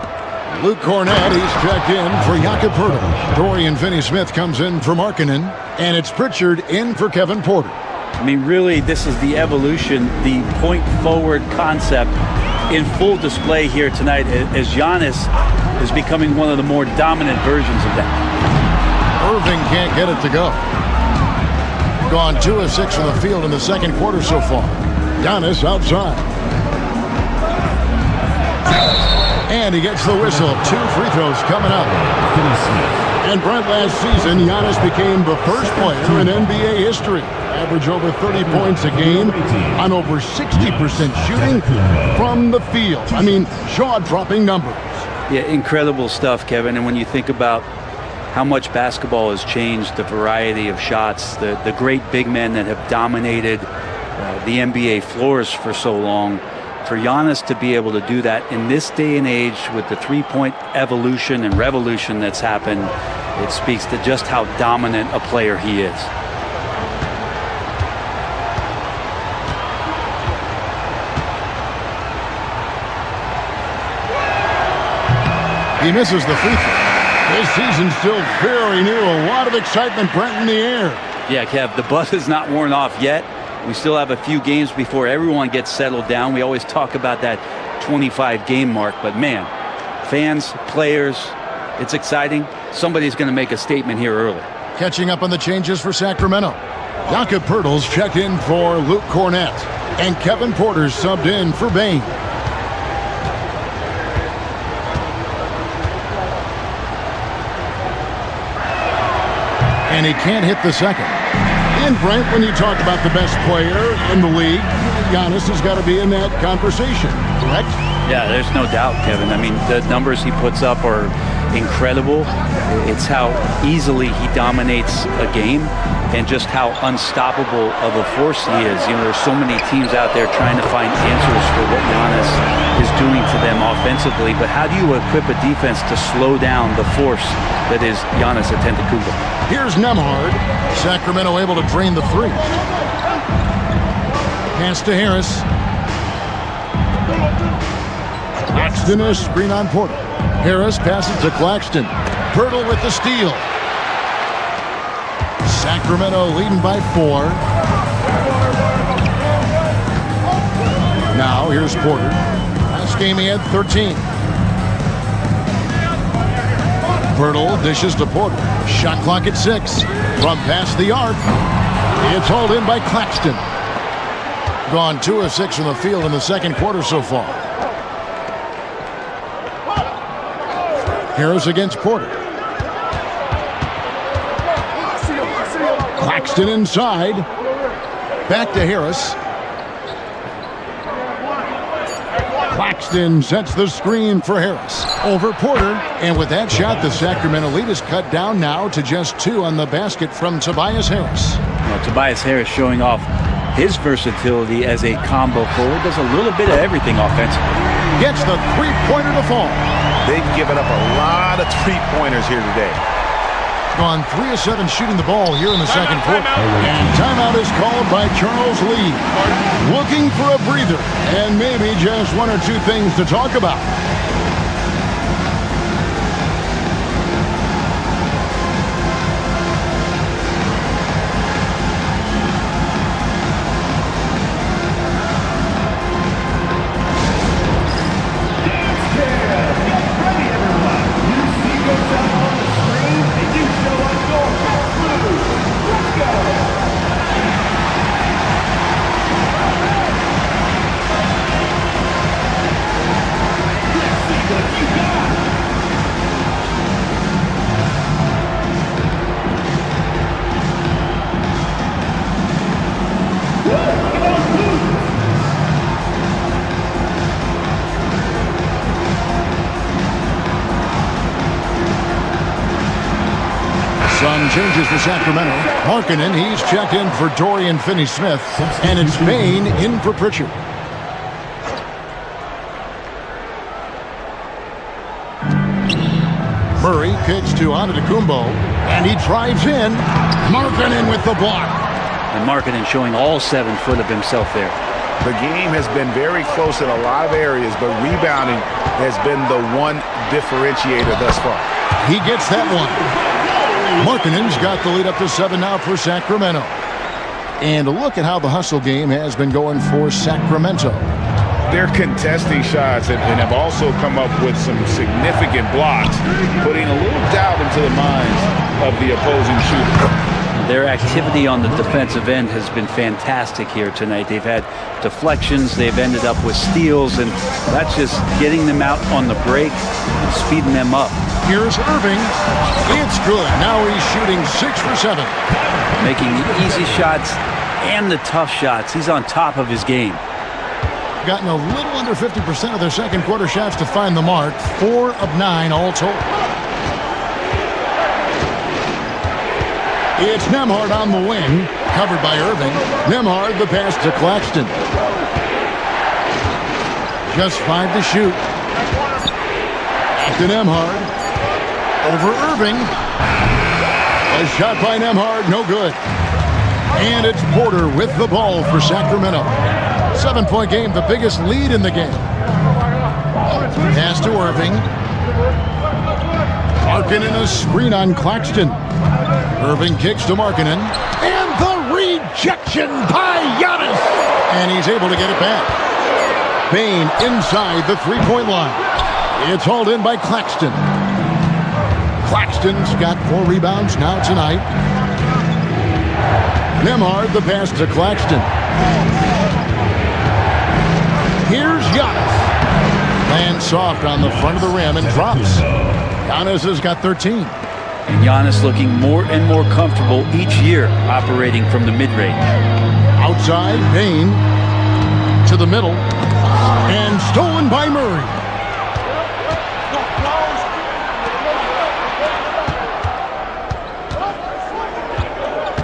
Luke Cornett, he's checked in for Jakob Poeltl. Dorian Finney-Smith comes in for Markkanen. And it's Pritchard in for Kevin Porter. I mean, really, this is the evolution, the point-forward concept in full display here tonight as Giannis is becoming one of the more dominant versions of that. Irving can't get it to go. Gone 2 of 6 from the field in the second quarter so far. Giannis outside. And he gets the whistle. 2 free throws coming up. And Brent, last season, Giannis became the first player in NBA history. Average over 30 points a game on over 60% shooting from the field. I mean, jaw-dropping numbers. Yeah, incredible stuff, Kevin. And when you think about how much basketball has changed, the variety of shots, the great big men that have dominated the NBA floors for so long, for Giannis to be able to do that in this day and age with the three-point evolution and revolution that's happened, it speaks to just how dominant a player he is. He misses the free throw. This season's still very new. A lot of excitement, Brent, in the air. Yeah, Kev, the buzz is not worn off yet. We still have a few games before everyone gets settled down. We always talk about that 25-game mark, but man, fans, players, it's exciting. Somebody's going to make a statement here early. Catching up on the changes for Sacramento. Jakob Poeltl's checked in for Luke Cornett. And Kevin Porter's subbed in for Bane. And he can't hit the second. And Brent, when you talk about the best player in the league, Giannis has got to be in that conversation, correct? Yeah, there's no doubt, Kevin. I mean, the numbers he puts up are incredible. It's how easily he dominates a game and just how unstoppable of a force he is. You know, there's so many teams out there trying to find answers for what Giannis is doing to them offensively, but how do you equip a defense to slow down the force that is Giannis Antetokounmpo? Here's Nembhard. Sacramento able to drain the three. Pass to Harris. Claxton is screen on Porter. Harris passes to Claxton. Poeltl with the steal. Sacramento leading by 4. Now here's Porter. Last game he had 13. Poeltl dishes to Porter. Shot clock at 6. From past the arc. It's hauled in by Claxton. Gone 2 of 6 from the field in the second quarter so far. Harris against Porter. Claxton inside. Back to Harris. Claxton sets the screen for Harris. Over Porter. And with that shot, the Sacramento lead is cut down now to just 2 on the basket from Tobias Harris. Well, Tobias Harris showing off his versatility as a combo forward. Does a little bit of everything offensively. Gets the three-pointer to fall. They've given up a lot of three-pointers here today. gone 3 of 7 shooting the ball here in the second quarter. And timeout is called by Charles Lee. Looking for a breather and maybe just 1 or 2 things to talk about. Some changes for Sacramento. Markkanen, he's checked in for Dorian Finney-Smith. And it's Bain in for Pritchard. Murray kicks to Antetokounmpo. And he drives in. Markkanen with the block. And Markkanen showing all 7 foot of himself there. The game has been very close in a lot of areas, but rebounding has been the one differentiator thus far. He gets that one. Markkanen's got the lead up to 7 now for Sacramento. And look at how the hustle game has been going for Sacramento. They're contesting shots and have also come up with some significant blocks, putting a little doubt into the minds of the opposing shooter. Their activity on the defensive end has been fantastic here tonight. They've had deflections, they've ended up with steals, and that's just getting them out on the break and speeding them up. Here's Irving. It's good. Now he's shooting 6 for 7. Making the easy shots and the tough shots. He's on top of his game. Gotten a little under 50% of their second quarter shots to find the mark. 4 of 9 all told. It's Nembhard on the wing. Covered by Irving. Nembhard the pass to Claxton. Just 5 to shoot. Back to Nembhard. Over Irving. A shot by Nembhard, no good. And it's Porter with the ball for Sacramento. 7-point game, the biggest lead in the game. Pass to Irving. Markkanen a screen on Claxton. Irving kicks to Markkanen. And the rejection by Giannis. And he's able to get it back. Bain inside the 3-point line. It's hauled in by Claxton. Claxton's got 4 rebounds now tonight. Nembhard the pass to Claxton. Here's Giannis. Lands soft on the front of the rim and drops. Giannis has got 13. And Giannis looking more and more comfortable each year operating from the mid-range. Outside, Bain to the middle. And stolen by Murray.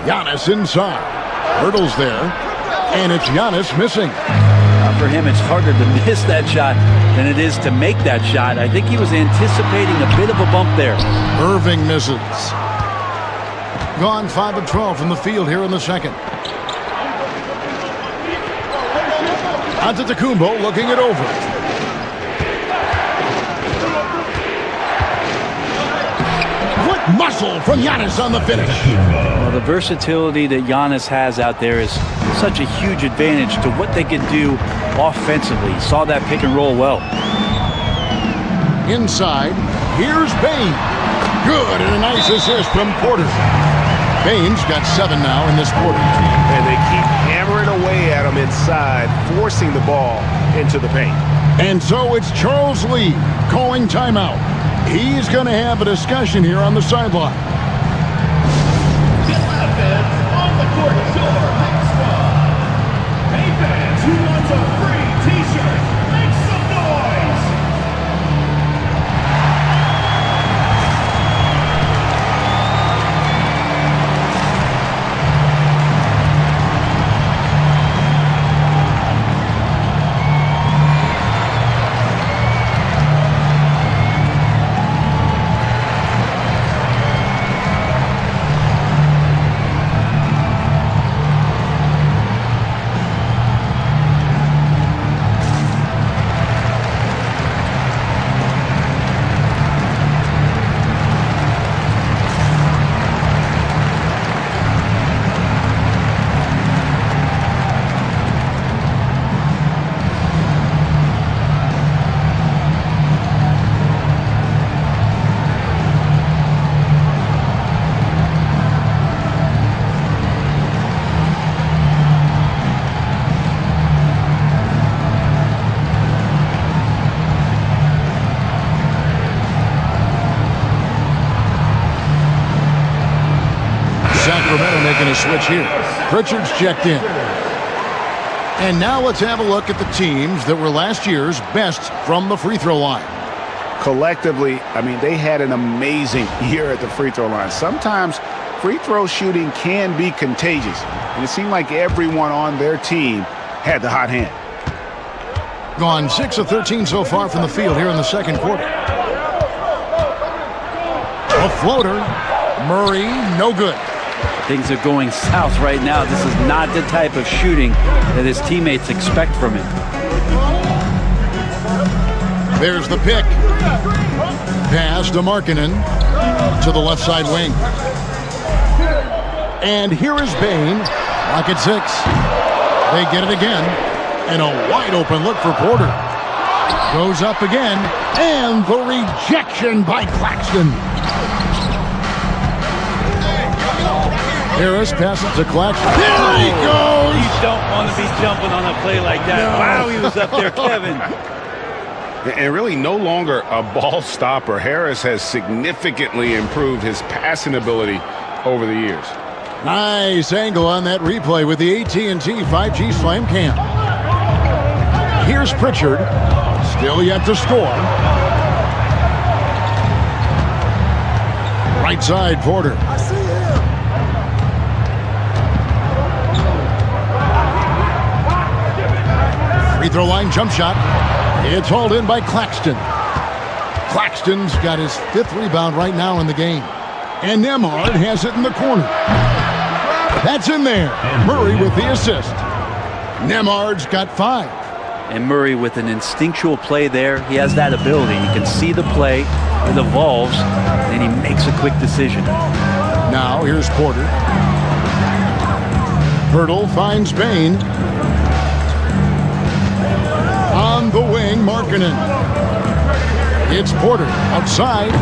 Giannis inside. Hurdles there. And it's Giannis missing. For him, it's harder to miss that shot than it is to make that shot. I think he was anticipating a bit of a bump there. Irving misses. Gone 5 of 12 from the field here in the second. Antetokounmpo looking it over. Quick muscle from Giannis on the finish. Well, the versatility that Giannis has out there is such a huge advantage to what they can do offensively. Saw that pick and roll well. Inside, here's Bain. Good, and a nice assist from Porter. Bain's got 7 now in this quarter. And they keep hammering away at him inside, forcing the ball into the paint. And so it's Charles Lee calling timeout. He's going to have a discussion here on the sideline. On the court, your next squad. Hey fans, who wants a free t-shirt? Make some noise! Sacramento making a switch here. Pritchard's checked in. And now let's have a look at the teams that were last year's best from the free throw line. Collectively, I mean, they had an amazing year at the free throw line. Sometimes free throw shooting can be contagious, and it seemed like everyone on their team had the hot hand. Gone 6 of 13 so far from the field here in the second quarter. A floater. Murray, no good. Things are going south right now. This is not the type of shooting that his teammates expect from him. There's the pick. Pass to Markkanen to the left side wing. And here is Bain. Lock at 6. They get it again. And a wide open look for Porter. Goes up again. And the rejection by Claxton. Harris passes to Claxton. There he goes! You don't want to be jumping on a play like that. No. Wow, he was up there, Kevin. And really no longer a ball stopper. Harris has significantly improved his passing ability over the years. Nice angle on that replay with the AT&T 5G Slam Cam. Here's Pritchard. Still yet to score. Right side, Porter. Free throw line jump shot. It's hauled in by Claxton. Claxton's got his 5th rebound right now in the game. And Nembhard has it in the corner. That's in there. Murray with the assist. Nembhard's got 5. And Murray with an instinctual play there. He has that ability. He can see the play. It evolves. And he makes a quick decision. Now here's Porter. Hurdle finds Bain. On the wing, Markkanen. It's Porter outside.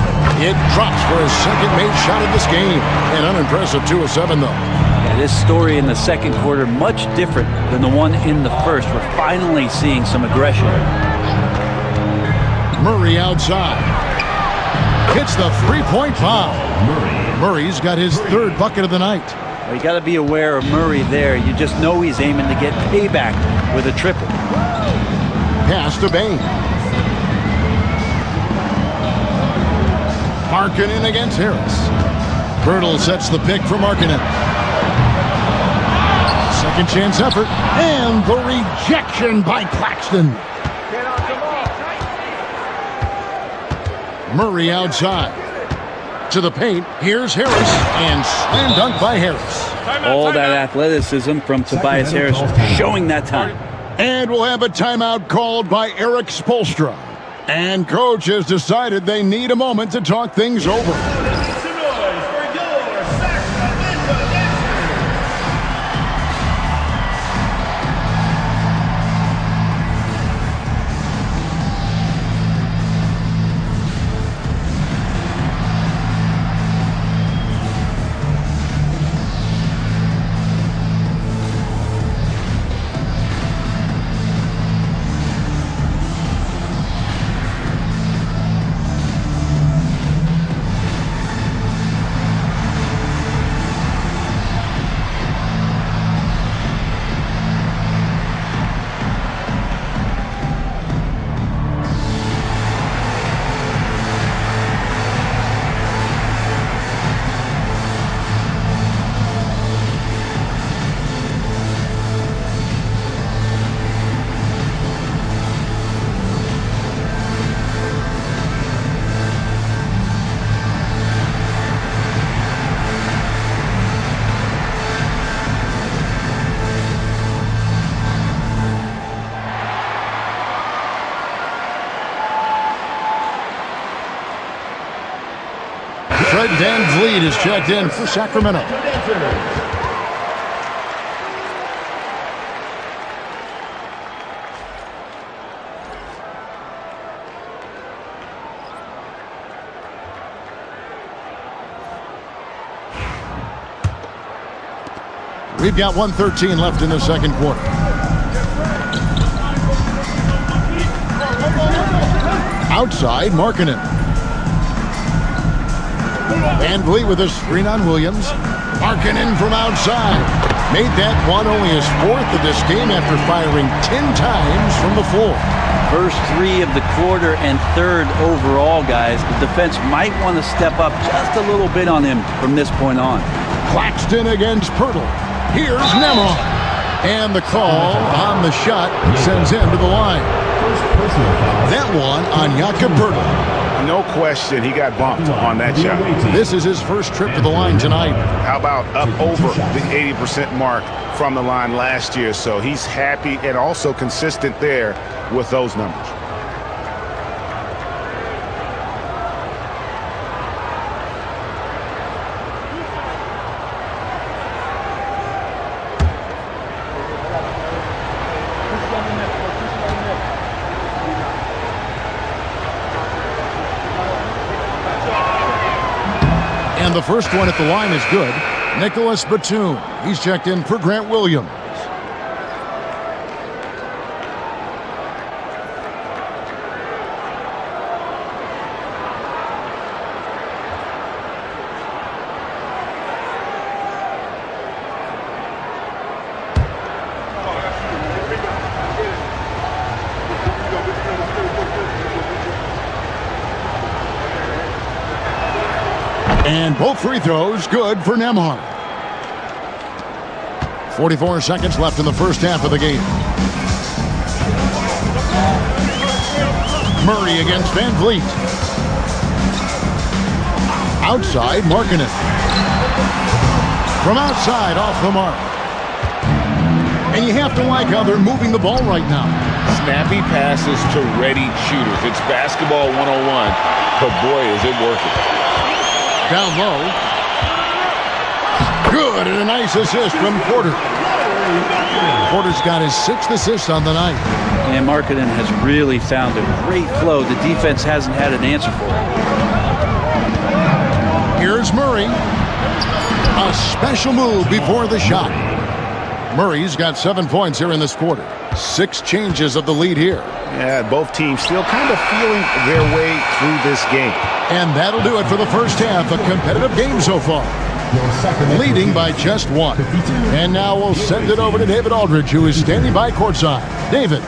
It drops for his second made shot of this game. An unimpressive 2 of 7, though. Yeah, this story in the second quarter, much different than the one in the first. We're finally seeing some aggression. Murray outside. Hits the three-point foul. Murray's got his 3rd bucket of the night. Well, you got to be aware of Murray there. You just know he's aiming to get payback with a triple. Pass to Bain. Markkanen against Harris. Hurdle sets the pick for Markkanen. Second chance effort. And the rejection by Claxton. Murray outside. To the paint. Here's Harris. And slam dunk by Harris. All that athleticism from Tobias Harris showing that time. And we'll have a timeout called by Eric Spoelstra. And coach has decided they need a moment to talk things over. Fred VanVleet is checked in for Sacramento. We've got 1:13 left in the second quarter. Outside, Markkanen. VanVleet with a screen on Williams. Markkanen from outside. Made that one only his fourth of this game after firing 10 times from the floor. First 3 of the quarter and third overall, guys. The defense might want to step up just a little bit on him from this point on. Claxton against Pirtle. Here's Nemon. And the call on the shot sends him to the line. That one on Jakob Pirtle. No question, he got bumped on that shot. This is his first trip to the line tonight. How about up over the 80% mark from the line last year? So he's happy and also consistent there with those numbers. And the first one at the line is good. Nicholas Batum. He's checked in for Grant Williams. And both free throws good for Nembhard. 44 seconds left in the first half of the game. Murray against Van Vliet. Outside, Markkanen. From outside, off the mark. And you have to like how they're moving the ball right now. Snappy passes to ready shooters. It's basketball 101, but boy, is it working. Down low. Good, and a nice assist from Porter. Porter's got his 6th assist on the night. And Markkanen has really found a great flow the defense hasn't had an answer for. Here's Murray. A special move before the shot. Murray's got 7 points here in this quarter. 6 changes of the lead here. Yeah, both teams still kind of feeling their way through this game. And that'll do it for the first half. A competitive game so far. Leading by just 1. And now we'll send it over to David Aldridge, who is standing by courtside. David.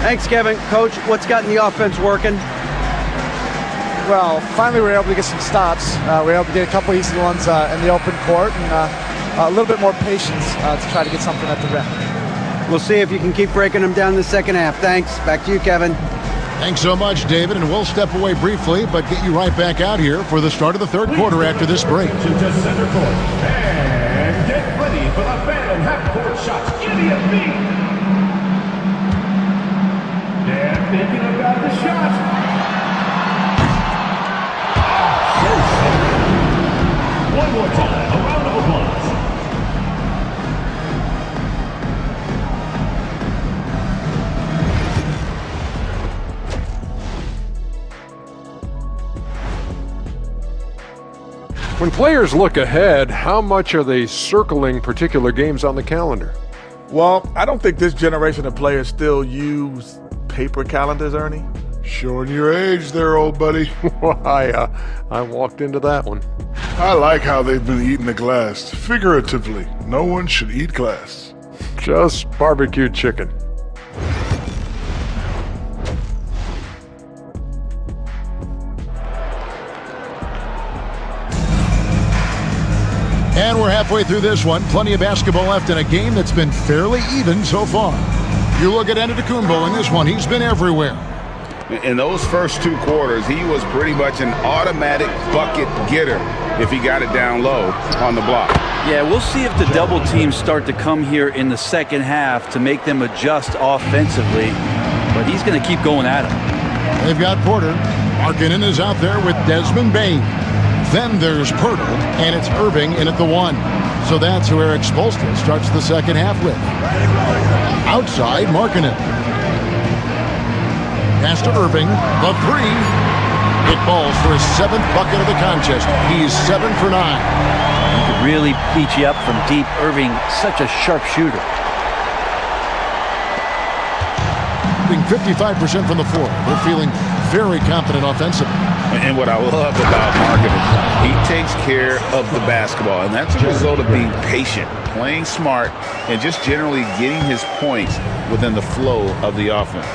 Thanks, Kevin. Coach, what's gotten the offense working? Well, finally we were able to get some stops. We were able to get a couple easy ones in the open court and a little bit more patience to try to get something at the rim. We'll see if you can keep breaking them down in the second half. Thanks. Back to you, Kevin. Thanks so much, David, and we'll step away briefly, but get you right back out here for the start of the third quarter after this break. To center court. And get ready for the fan half-court shots. Idiot beat. They're thinking about the shot. One more time, a round of applause. When players look ahead, how much are they circling particular games on the calendar? Well, I don't think this generation of players still use paper calendars, Ernie. Showing your age there, old buddy. I walked into that one. I like how they've been eating the glass. Figuratively, no one should eat glass. Just barbecued chicken. And we're halfway through this one. Plenty of basketball left in a game that's been fairly even so far. You look at Antetokounmpo in this one. He's been everywhere. In those first 2 quarters, he was pretty much an automatic bucket getter if he got it down low on the block. Yeah, we'll see if the double teams start to come here in the second half to make them adjust offensively. But he's going to keep going at it. They've got Porter. Markkanen is out there with Desmond Bane. Then there's Pirtle, and it's Irving in at the 1. So that's who Eric Spoelstra starts the second half with. Outside, Markkanen. Pass to Irving, the 3. It falls for his 7th bucket of the contest. He's 7 for 9. He could really beat you up from deep. Irving, such a sharp shooter. Shooting 55% from the floor. They're feeling very confident offensively. And what I love about Marketing, he takes care of the basketball, and that's a result of being patient, playing smart, and just generally getting his points within the flow of the offense.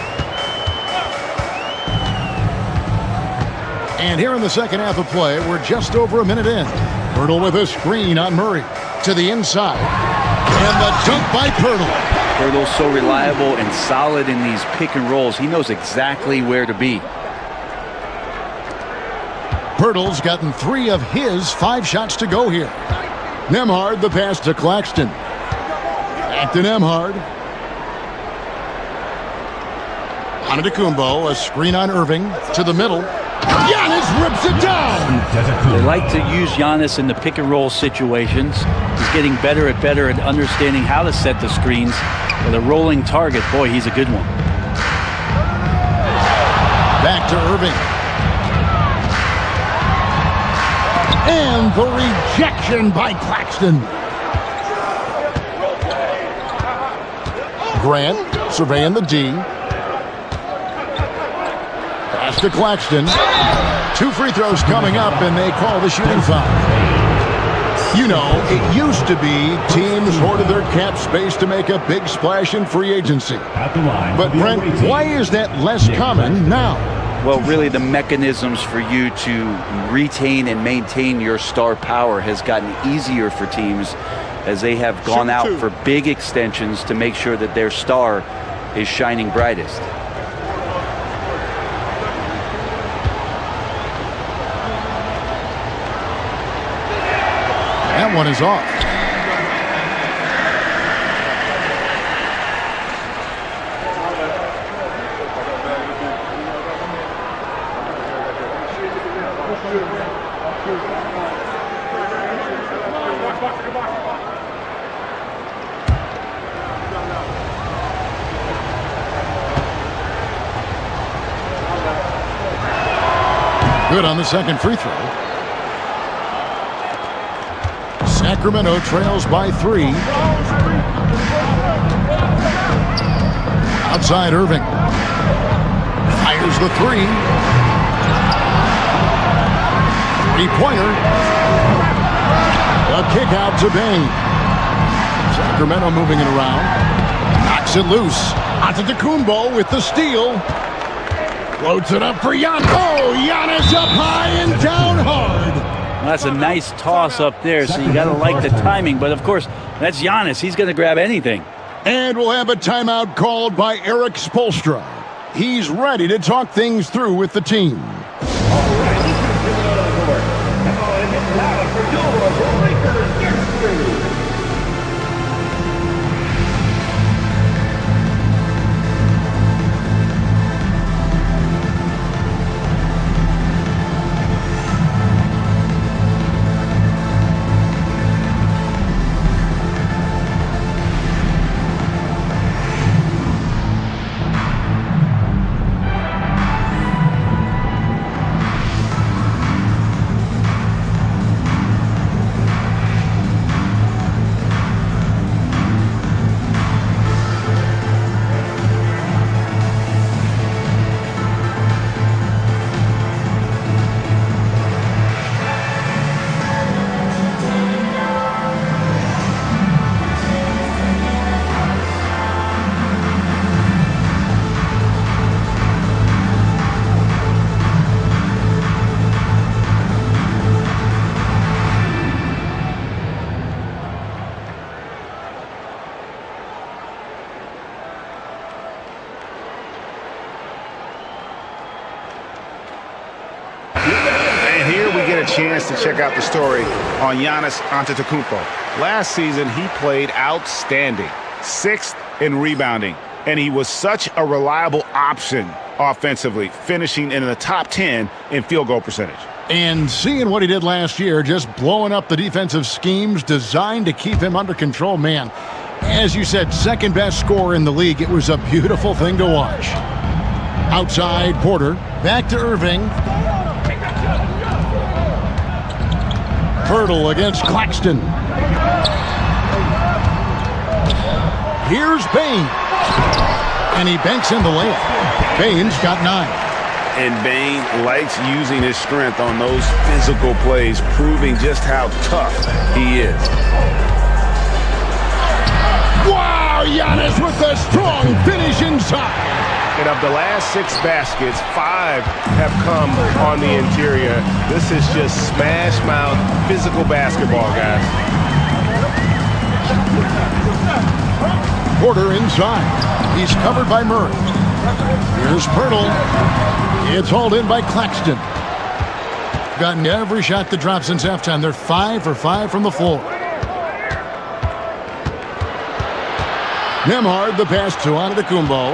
And here in the second half of play, we're just over a minute in. Pirtle with a screen on Murray to the inside. And the dunk by Pirtle. Pirtle's so reliable and solid in these pick and rolls. He knows exactly where to be. Pirtle's gotten 3 of his 5 shots to go here. Nembhard the pass to Claxton. Back to Nembhard. Antetokounmpo, a screen on Irving to the middle. Giannis rips it down. They like to use Giannis in the pick and roll situations. He's getting better at understanding how to set the screens. With a rolling target, boy, he's a good one. Back to Irving. And the rejection by Claxton. Grant surveying the D. Pass to Claxton. 2 free throws coming up, and they call the shooting foul. You know, it used to be teams hoarded their cap space to make a big splash in free agency. But Brent, why is that less common now? Well, really the mechanisms for you to retain and maintain your star power has gotten easier for teams as they have gone out for big extensions to make sure that their star is shining brightest. That one is off. Good on the second free throw. Sacramento trails by 3. Outside Irving. Fires the 3. 3-pointer. A kick out to Bain. Sacramento moving it around. Knocks it loose. Antetokounmpo with the steal. Floats it up for Giannis. Oh, Giannis up high and down hard. Well, that's a nice toss up there, so you got to like the timing. But, of course, that's Giannis. He's going to grab anything. And we'll have a timeout called by Eric Spoelstra. He's ready to talk things through with the team. Chance to check out the story on Giannis Antetokounmpo. Last season, he played outstanding, 6th in rebounding, and he was such a reliable option offensively, finishing in the top 10 in field goal percentage. And seeing what he did last year, just blowing up the defensive schemes designed to keep him under control, man. As you said, second best scorer in the league. It was a beautiful thing to watch. Outside, Porter. Back to Irving. Pirtle against Claxton. Here's Bain. And he banks in the layup. Bain's got 9. And Bane likes using his strength on those physical plays, proving just how tough he is. Wow, Giannis with a strong finish inside. And of the last 6 baskets, 5 have come on the interior. This is just smash mouth physical basketball, guys. Porter inside. He's covered by Murray. Here's Pirtle. It's hauled in by Claxton. Gotten every shot that dropped since halftime. They're 5 for 5 from the floor. Nembhard, the pass to Antetokounmpo.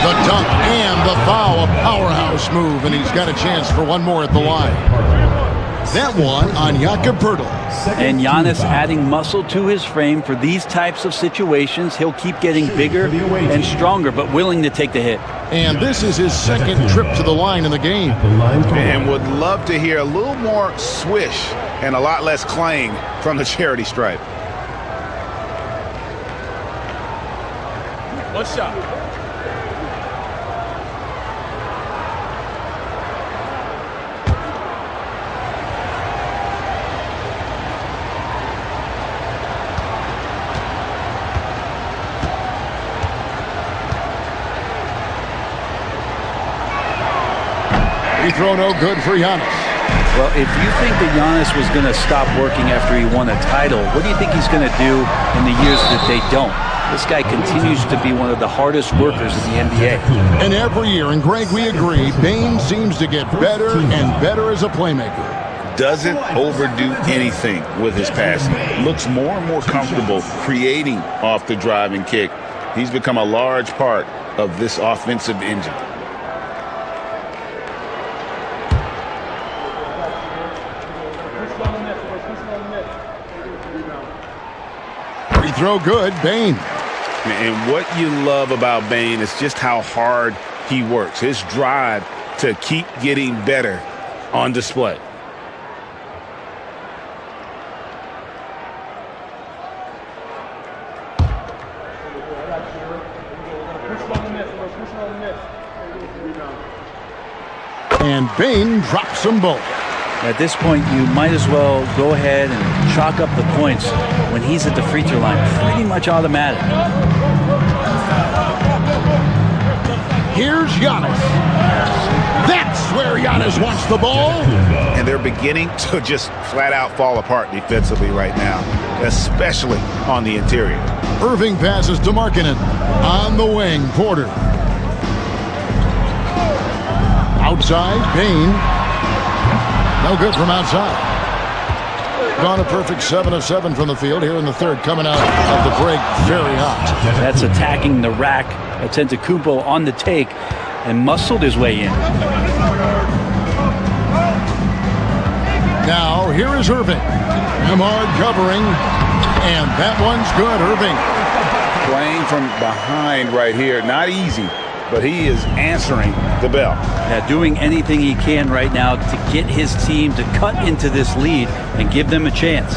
The dunk and the foul, a powerhouse move, and he's got a chance for one more at the line. That one on Jakob Poeltl. And Giannis adding muscle to his frame for these types of situations. He'll keep getting bigger and stronger, but willing to take the hit. And this is his second trip to the line in the game. And would love to hear a little more swish and a lot less clang from the charity stripe. One shot. Free throw no good for Giannis. Well, if you think that Giannis was going to stop working after he won a title, what do you think he's going to do in the years that they don't? This guy continues to be one of the hardest workers in the NBA. And every year, and Greg, we agree, Bane seems to get better and better as a playmaker. Doesn't overdo anything with his passing. Looks more and more comfortable creating off the driving kick. He's become a large part of this offensive engine. Free throw good, Bane. And what you love about Bane is just how hard he works. His drive to keep getting better on display. And Bane drops them both. At this point, you might as well go ahead and chalk up the points when he's at the free throw line. Pretty much automatic. Here's Giannis. That's where Giannis wants the ball. And they're beginning to just flat out fall apart defensively right now, especially on the interior. Irving passes to Markkanen. On the wing, Porter. Outside, Bane. No good from outside. Gone a perfect 7 of 7 from the field here in the third, coming out of the break very hot. That's attacking the rack. Antetokounmpo on the take and muscled his way in. Now, here is Irving. Nembhard covering, and that one's good, Irving. Playing from behind right here, not easy, but he is answering the bell. Yeah, doing anything he can right now to get his team to cut into this lead and give them a chance.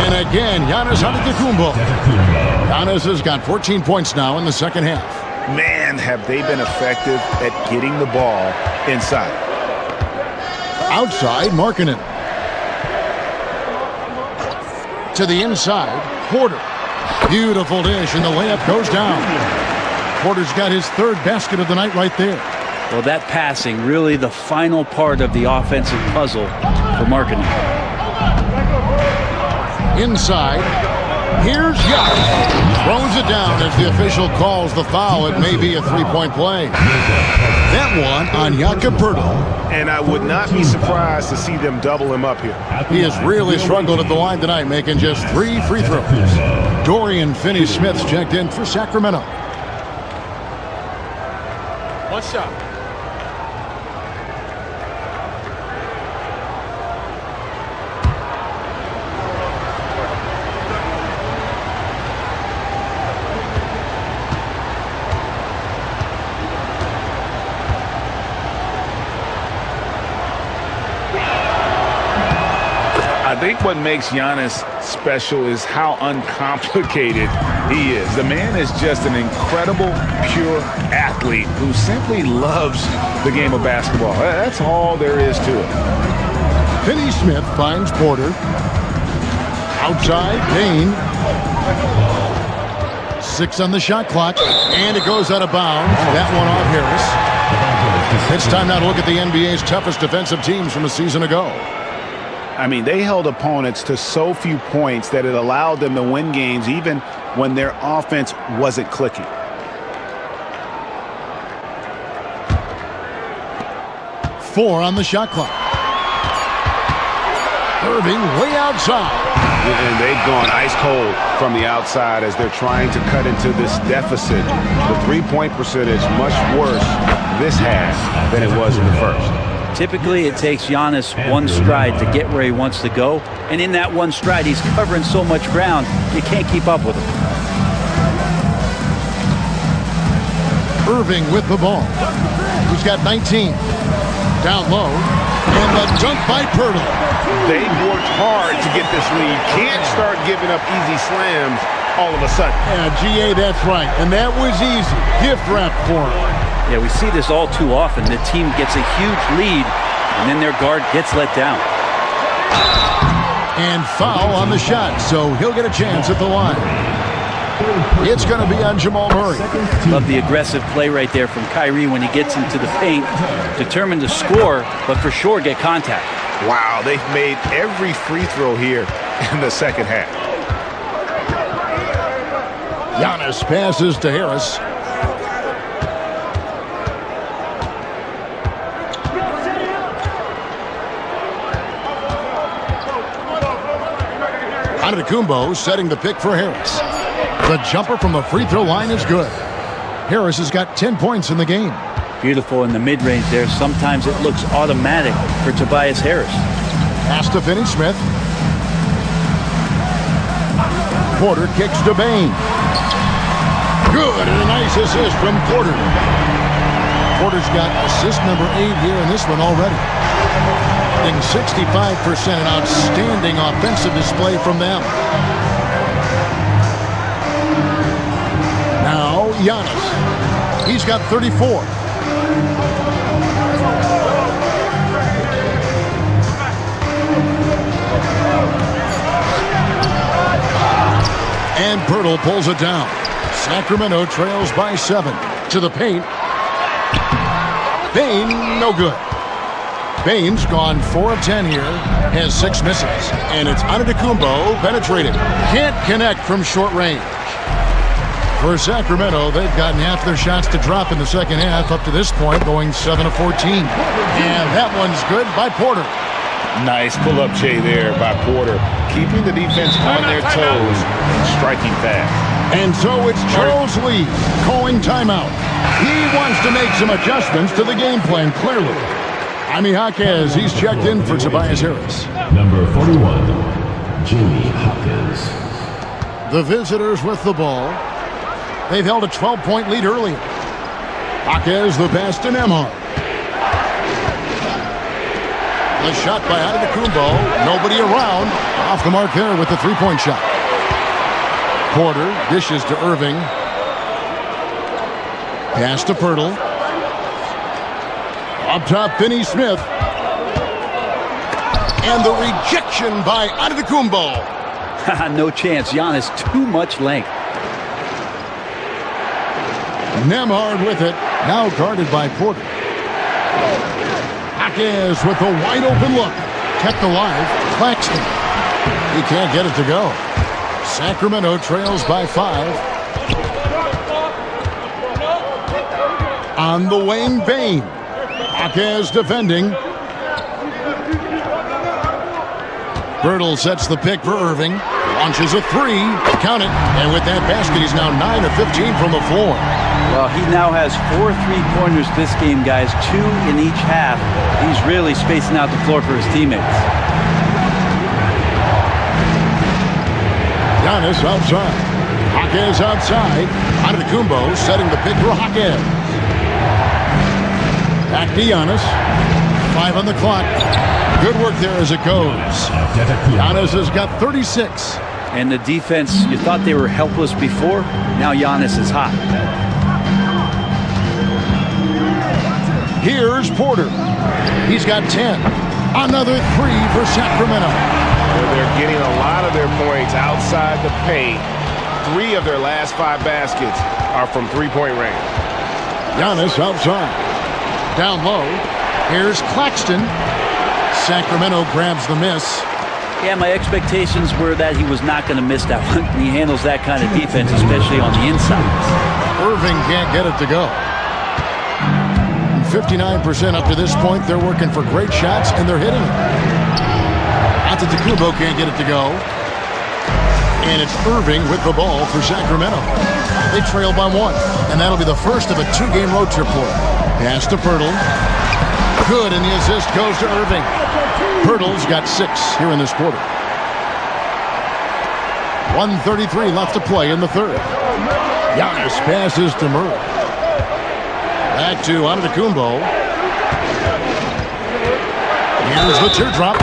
And again, Giannis Antetokounmpo. Giannis has got 14 points now in the second half. Man, have they been effective at getting the ball inside. Outside, Markkanen. To the inside, Porter. Beautiful dish, and the layup goes down. Porter's got his third basket of the night right there. Well, that passing, really the final part of the offensive puzzle for Markkanen. Inside, here's Giannis. Throws it down as the official calls the foul. It may be a three-point play. That one on Jakob Poeltl. And I would not be surprised to see them double him up here. He has really struggled at the line tonight, making just 3 free throws. Dorian Finney-Smith's checked in for Sacramento. One shot. I think what makes Giannis special is how uncomplicated he is. The man is just an incredible, pure athlete who simply loves the game of basketball. That's all there is to it. Finney Smith finds Porter. Outside, Payne. 6 on the shot clock, and it goes out of bounds. That one off Harris. It's time now to look at the NBA's toughest defensive teams from a season ago. I mean, they held opponents to so few points that it allowed them to win games even when their offense wasn't clicking. Four on the shot clock. Irving way outside. And they've gone ice cold from the outside as they're trying to cut into this deficit. The three-point percentage much worse this half than it was in the first. Typically, it takes Giannis one stride to get where he wants to go. And in that one stride, he's covering so much ground, you can't keep up with him. Irving with the ball. He's got 19. Down low. And the dunk by Pirtle. They've worked hard to get this lead. Can't start giving up easy slams all of a sudden. Yeah, GA, that's right. And that was easy. Gift wrap for him. Yeah, we see this all too often. The team gets a huge lead, and then their guard gets let down. And foul on the shot, so he'll get a chance at the line. It's going to be on Jamal Murray. Love the aggressive play right there from Kyrie when he gets into the paint. Determined to score, but for sure get contact. Wow, they've made every free throw here in the second half. Giannis passes to Harris. Antetokounmpo setting the pick for Harris. The jumper from the free throw line is good. Harris has got 10 points in the game. Beautiful in the mid-range there. Sometimes it looks automatic for Tobias Harris. Pass to Finney Smith. Porter kicks to Bane. Good, and a nice assist from Porter. Porter's got assist number 8 here in this one already. Getting 65%, an outstanding offensive display from them. Now, Giannis. He's got 34. And Pirtle pulls it down. Sacramento trails by 7. To the paint. Bane, no good. Bane's gone 4 of 10 here. Has 6 misses. And it's Antetokounmpo penetrating. Can't connect from short range. For Sacramento, they've gotten half their shots to drop in the second half up to this point, going 7 of 14. And that one's good by Porter. Nice pull-up J there by Porter, keeping the defense on their toes and striking fast. And so it's Charles Lee calling timeout. He wants to make some adjustments to the game plan, clearly. Jaime Jaquez, he's checked in for Tobias Harris. Number 41, Jaime Jaquez. The visitors with the ball. They've held a 12-point lead earlier. Jaquez the pass to Nembhard. The shot by Antetokounmpo. Nobody around. Off the mark there with the three-point shot. Porter dishes to Irving. Pass to Pirtle. Up top, Finney Smith. And the rejection by Antetokounmpo. No chance. Giannis, too much length. Nembhard with it. Now guarded by Porter. Jaquez with a wide open look. Kept alive. Claxton. He can't get it to go. Sacramento trails by 5. On the wing, Bane. Jaquez defending. Pirtle sets the pick for Irving. Launches a 3. Count it. And with that basket, he's now 9 of 15 from the floor. Well, he now has 4 3-pointers this game, guys. 2 in each half. He's really spacing out the floor for his teammates. Giannis outside. Jaquez outside. Antetokounmpo setting the pick for Jaquez. Back to Giannis. 5 on the clock. Good work there as it goes. Giannis has got 36. And the defense, you thought they were helpless before. Now Giannis is hot. Here's Porter. He's got 10. Another 3 for Sacramento. They're getting a lot of their points outside the paint. 3 of their last 5 baskets are from three-point range. Giannis outside. Down low. Here's Claxton. Sacramento grabs the miss. Yeah, my expectations were that he was not going to miss that one. He handles that kind of defense, especially on the inside. Irving can't get it to go. 59% up to this point. They're working for great shots, and they're hitting it. Antetokounmpo can't get it to go. And it's Irving with the ball for Sacramento. They trail by 1, and that'll be the first of a 2-game road trip for them. Pass to Pirtle. Good, and the assist goes to Irving. Pirtle's got 6 here in this quarter. 1:33 left to play in the third. Giannis passes to Murray. Back to Antetokounmpo. Here's the teardrop.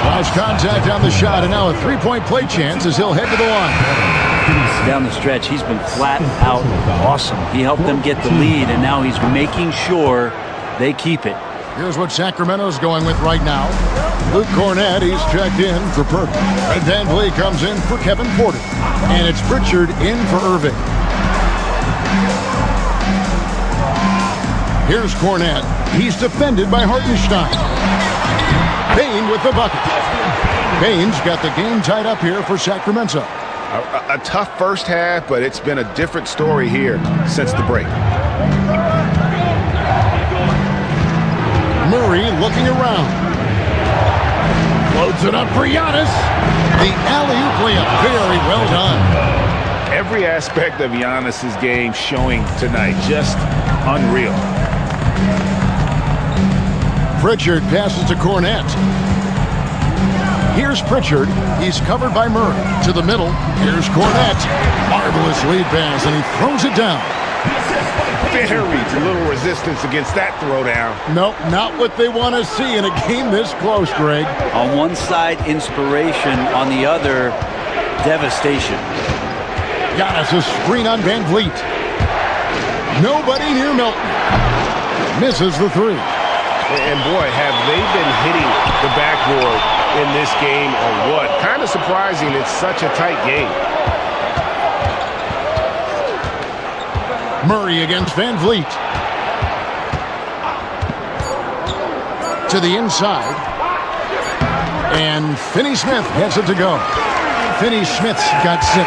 Lost contact on the shot, and now a 3-point play chance as he'll head to the line. Down the stretch, he's been flat out awesome. He helped them get the lead, and now he's making sure they keep it. Here's what Sacramento's going with right now. Luke Cornett, he's checked in for Purdy. Red Van Vliet comes in for Kevin Porter. And it's Pritchard in for Irving. Here's Cornett. He's defended by Hartenstein. Payne with the bucket. Payne's got the game tied up here for Sacramento. A tough first half, but it's been a different story here since the break. Murray looking around. Floats it up for Giannis. The alley-oop layup. Very well done. Every aspect of Giannis's game showing tonight. Just unreal. Pritchard passes to Cornett. Here's Pritchard. He's covered by Murray. To the middle. Here's Cornett. Marvelous lead pass, and he throws it down. Very little resistance against that throwdown. Nope, not what they want to see in a game this close, Greg. On one side, inspiration. On the other, devastation. Giannis a screen on Van Vliet. Nobody near Milton. Misses the 3. And boy, have they been hitting the backboard in this game or what? Kind of surprising. It's such a tight game. Murray against Van Vliet. To the inside. And Finney-Smith gets it to go. Finney-Smith's got 6.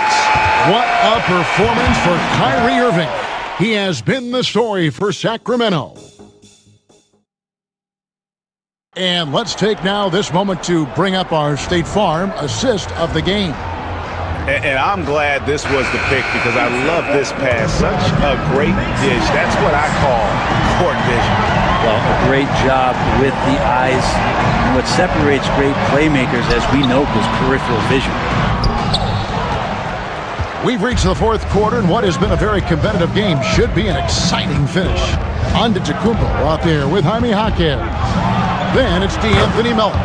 What a performance for Kyrie Irving. He has been the story for Sacramento. And let's take now this moment to bring up our State Farm assist of the game. And I'm glad this was the pick because I love this pass. Such a great dish. That's what I call court vision. Well, a great job with the eyes. And what separates great playmakers, as we know, is peripheral vision. We've reached the fourth quarter, and what has been a very competitive game should be an exciting finish. Antetokounmpo out there with Jaime Jaquez. Then it's DeAnthony Melton.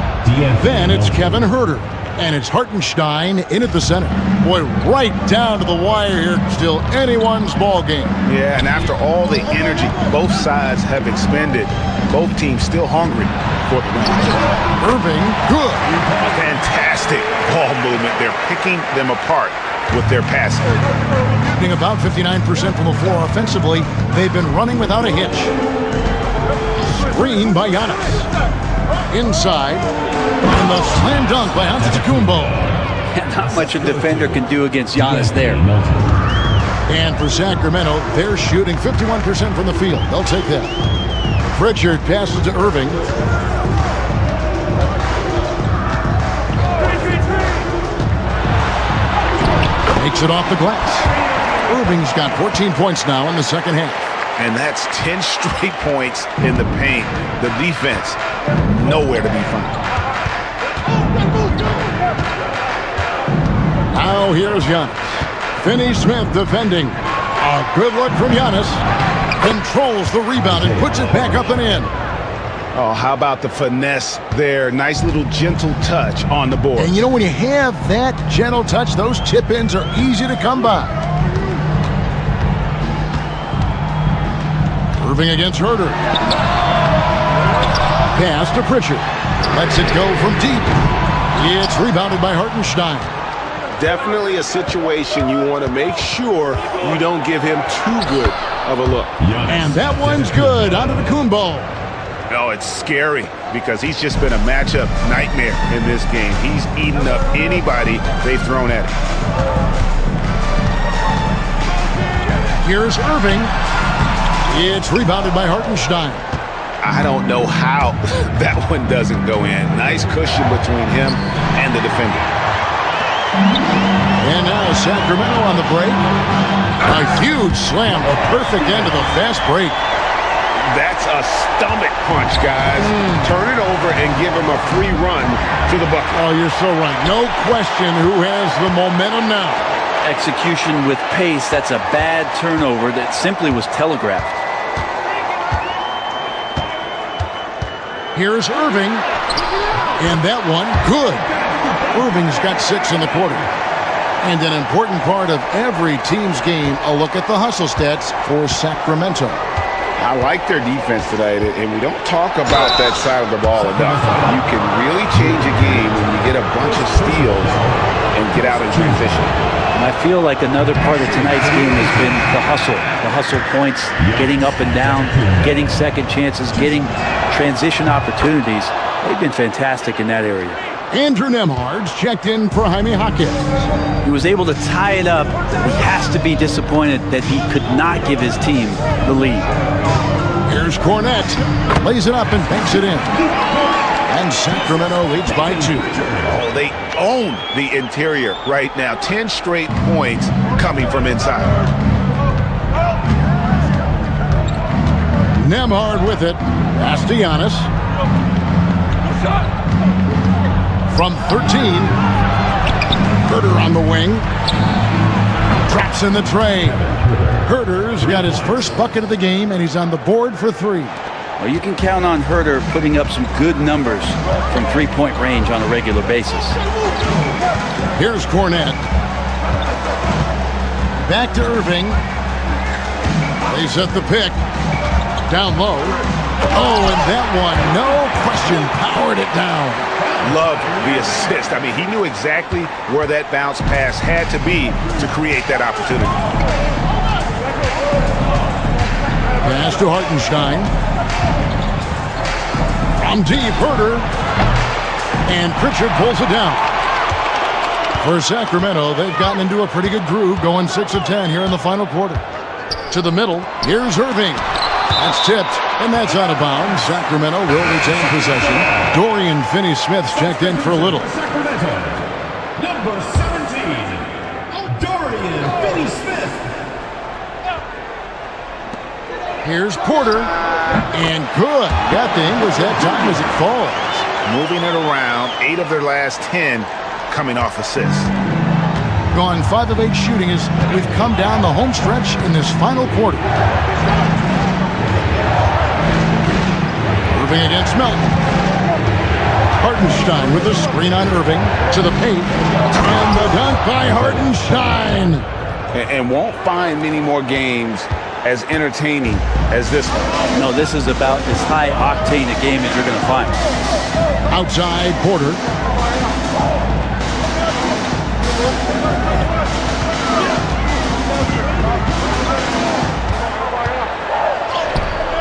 Then it's Kevin Huerter. And it's Hartenstein in at the center. Boy, right down to the wire here. Still anyone's ball game. Yeah, and after all the energy both sides have expended, both teams still hungry for the win. Irving, good. Fantastic ball movement. They're picking them apart with their passing. Being about 59% from the floor offensively, they've been running without a hitch. Screen by Giannis. Inside, and the slam dunk by Antetokounmpo. Not much a defender can do against Giannis there. And for Sacramento, they're shooting 51% from the field. They'll take that. Pritchard passes to Irving. Makes it off the glass. Irving's got 14 points now in the second half. And that's 10 straight points in the paint. The defense, nowhere to be found. Now here's Giannis. Finney-Smith defending. A good look from Giannis. Controls the rebound and puts it back up and in. Oh, how about the finesse there? Nice little gentle touch on the board. And you know, when you have that gentle touch, those chip-ins are easy to come by. Irving against Herter. Pass to Pritchard. Lets it go from deep. It's rebounded by Hartenstein. Definitely a situation you want to make sure you don't give him too good of a look. And that one's good. Onto the Kumbo. Oh, it's scary because he's just been a matchup nightmare in this game. He's eaten up anybody they've thrown at him. Here's Irving. It's rebounded by Hartenstein. I don't know how that one doesn't go in. Nice cushion between him and the defender. And now Sacramento on the break. A huge slam, a perfect end to the fast break. That's a stomach punch, guys. Turn it over and give him a free run to the bucket. Oh, you're so right. No question who has the momentum now. Execution with pace. That's a bad turnover that simply was telegraphed. Here's Irving. And that one, good. Irving's got 6 in the quarter. And an important part of every team's game, a look at the hustle stats for Sacramento. I like their defense tonight, and we don't talk about that side of the ball enough. You can really change a game when you get a bunch of steals and get out in transition. And I feel like another part of tonight's game has been the hustle points, getting up and down, getting second chances, getting transition opportunities. They've been fantastic in that area. Andrew Nembhard's checked in for Jaime Jaquez. He was able to tie it up. He has to be disappointed that he could not give his team the lead. Here's Cornette. Lays it up and banks it in. And Sacramento leads by 2. Oh, they own the interior right now. 10 straight points coming from inside. Nembhard with it. Pass to Giannis. From 13. Herter on the wing. Drops in the tray. Herter's got his first bucket of the game, and he's on the board for 3. Well, you can count on Herter putting up some good numbers from three-point range on a regular basis. Here's Cornette. Back to Irving. They set the pick. Down low. Oh, and that one, no question, powered it down. Love the assist. I mean, he knew exactly where that bounce pass had to be to create that opportunity. Pass to Hartenstein. From deep, Herter. And Pritchard pulls it down. For Sacramento, they've gotten into a pretty good groove, going 6 of 10 here in the final quarter. To the middle, here's Irving. That's tipped, and that's out of bounds. Sacramento will retain possession. Dorian Finney-Smith's checked in for a little. Sacramento, number 17, Dorian Finney-Smith. Here's Porter, and good. Got the English that time as it falls. Moving it around, 8 of their last 10 coming off assists. Gone 5 of 8 shooting as we've come down the home stretch in this final quarter. Irving against Melton. Hartenstein with the screen on Irving to the paint. And the dunk by Hartenstein. And won't find many more games as entertaining as this one. No, this is about as high octane a game as you're going to find. Outside Porter.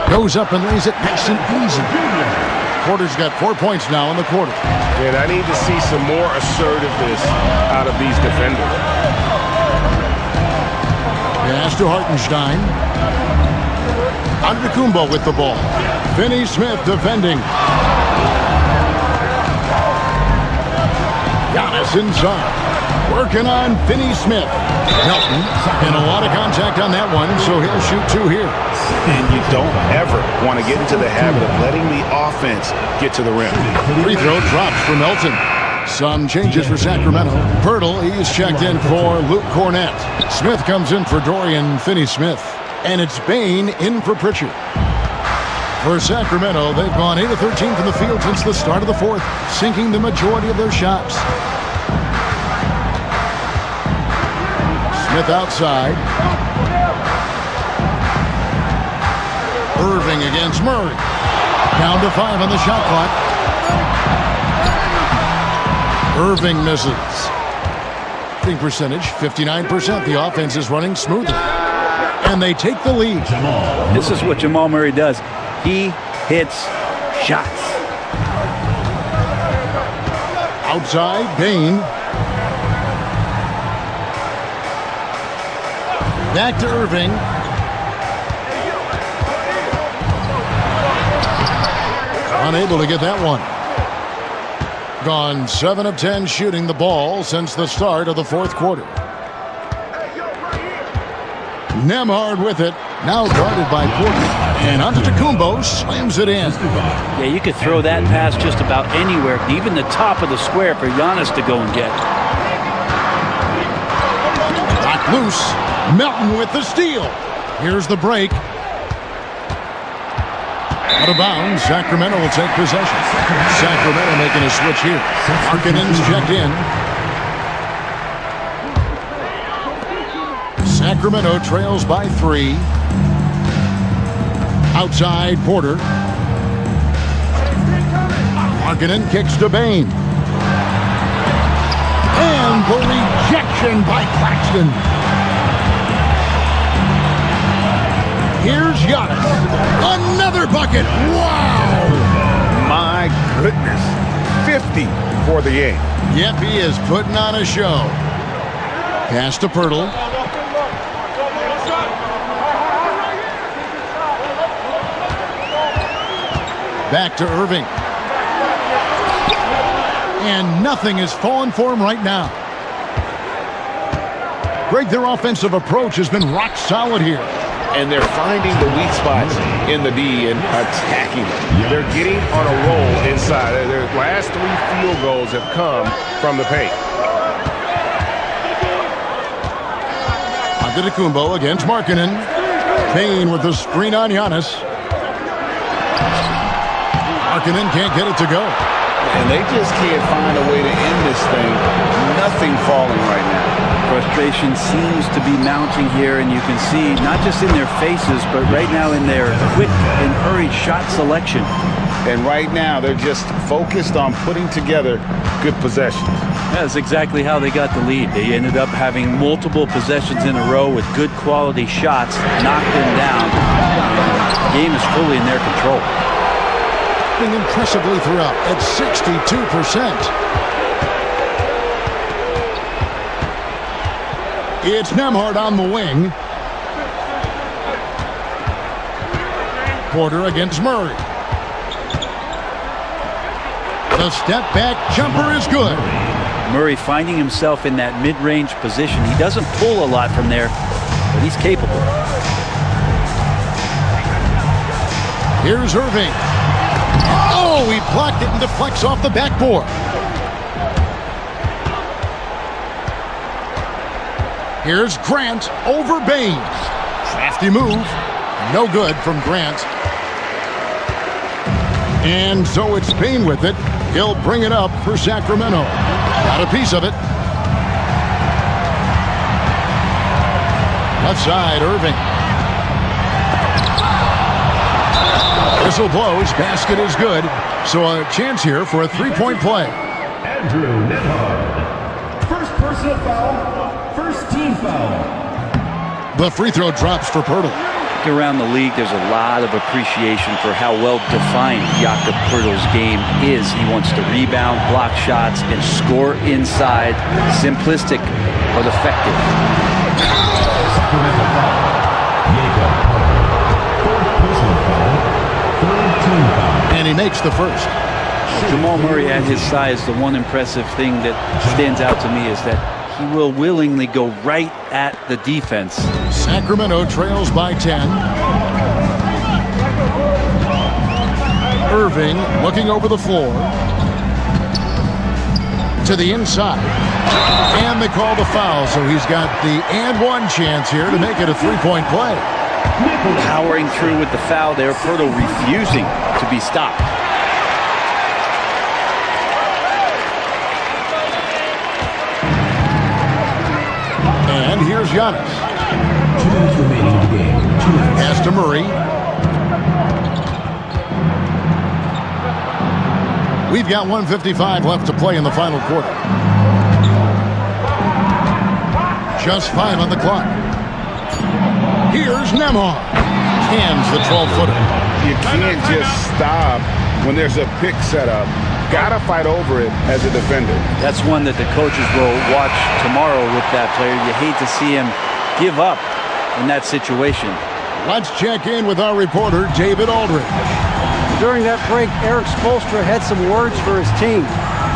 Goes up and lays it nice and easy. Porter's got 4 points now in the quarter. And I need to see some more assertiveness out of these defenders. Pass to Hartenstein. Antetokounmpo with the ball. Finney-Smith defending. Giannis inside. Working on Finney-Smith. Melton, and a lot of contact on that one, so he'll shoot 2 here. And you don't ever want to get into the habit of letting the offense get to the rim. Free throw drops for Melton. Some changes for Sacramento. Pirtle, he's checked in for Luke Cornette. Smith comes in for Dorian Finney-Smith. And it's Bain in for Pritchard. For Sacramento, they've gone 8 of 13 from the field since the start of the fourth, sinking the majority of their shots. Smith outside. Irving against Murray. Down to 5 on the shot clock. Irving misses. Shooting percentage, 59%. The offense is running smoothly. And they take the lead. This is what Jamal Murray does. He hits shots. Outside, Bain. Back to Irving. Unable to get that one. Gone 7 of 10 shooting the ball since the start of the fourth quarter. Nembhard with it. Now guarded by Porter. And Antetokounmpo slams it in. Yeah, you could throw that pass just about anywhere, even the top of the square for Giannis to go and get. Knocked loose. Melton with the steal. Here's the break. Out of bounds. Sacramento will take possession. Sacramento making a switch here. Markkanen's checked in. Sacramento trails by 3. Outside, Porter. Markkanen kicks to Bain. And the rejection by Claxton. Here's Giannis. Another bucket. Wow. My goodness. 50 for the game. Yep, he is putting on a show. Pass to Pirtle. Back to Irving. And nothing is falling for him right now. Greg, their offensive approach has been rock solid here. And they're finding the weak spots in the D and attacking them. They're getting on a roll inside. Their last 3 field goals have come from the paint. Antetokounmpo against Markkanen. Bain with the screen on Giannis. Markkanen can't get it to go. And they just can't find a way to end this thing. Nothing falling right now. Frustration seems to be mounting here, and you can see not just in their faces, but right now in their quick and hurried shot selection. And right now, they're just focused on putting together good possessions. That's exactly how they got the lead. They ended up having multiple possessions in a row with good quality shots, knocked them down. The game is fully in their control. Impressively throughout at 62%. It's Nembhard on the wing. Porter against Murray. The step back jumper is good. Murray finding himself in that mid-range position. He doesn't pull a lot from there, but he's capable. Here's Irving. Oh, he blocked it and deflects off the backboard. Here's Grant over Bain. Crafty move. No good from Grant. And so it's Bain with it. He'll bring it up for Sacramento. Got a piece of it. Left side, Irving. Whistle blows. Basket is good. So a chance here for a three-point play. Andrew Nembhard. First personal foul. First team foul. The free throw drops for Pirtle. Around the league, there's a lot of appreciation for how well defined Jakob Pirtle's game is. He wants to rebound, block shots, and score inside. Simplistic but effective. Sacramento foul. Jakob Pirtle. Fourth personal foul. Third team foul. And he makes the first. Jamal Murray at his size, the one impressive thing that stands out to me is that he will willingly go right at the defense. Sacramento trails by 10. Irving looking over the floor. To the inside. And they call the foul, so he's got the and one chance here to make it a three-point play. Powering through with the foul there. Pirtle refusing to be stopped. And here's Giannis. 2 minutes remaining in the game. 2 minutes. Pass to Murray. We've got 1:55 left to play in the final quarter. Just 5 on the clock. Here's Nembhard. Cans the 12-footer. You can't just stop when there's a pick set up. Gotta fight over it as a defender. That's one that the coaches will watch tomorrow with that player. You hate to see him give up in that situation. Let's check in with our reporter, David Aldridge. During that break, Eric Spoelstra had some words for his team.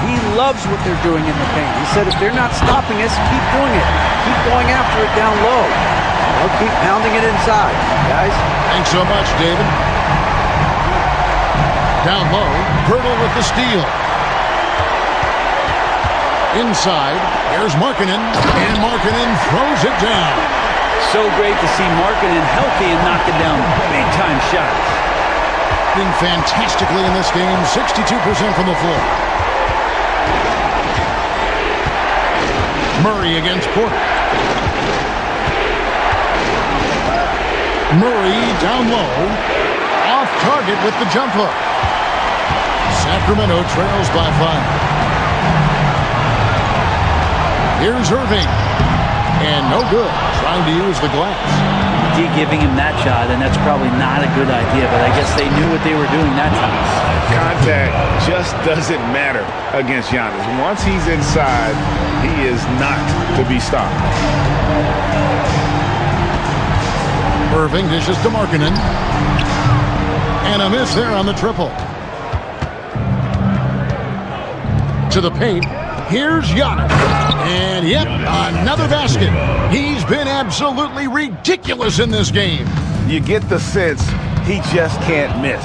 He loves what they're doing in the paint. He said, if they're not stopping us, keep doing it. Keep going after it down low. They'll keep pounding it inside, guys. Thanks so much, David. Down low, Pirtle with the steal. Inside, here's Markkanen, and Markkanen throws it down. So great to see Markkanen healthy and knocking down big-time shots. Been fantastically in this game, 62% from the floor. Murray against Porter. Murray down low, off target with the jump hook. Sacramento trails by 5. Here's Irving. And no good, trying to use the glass. Giving him that shot, and that's probably not a good idea, but I guess they knew what they were doing that time. Contact just doesn't matter against Giannis. Once he's inside, he is not to be stopped. Irving dishes to Markkanen. And a miss there on the triple. To the paint. Here's Giannis. And yep, another basket. He's been absolutely ridiculous in this game. You get the sense he just can't miss.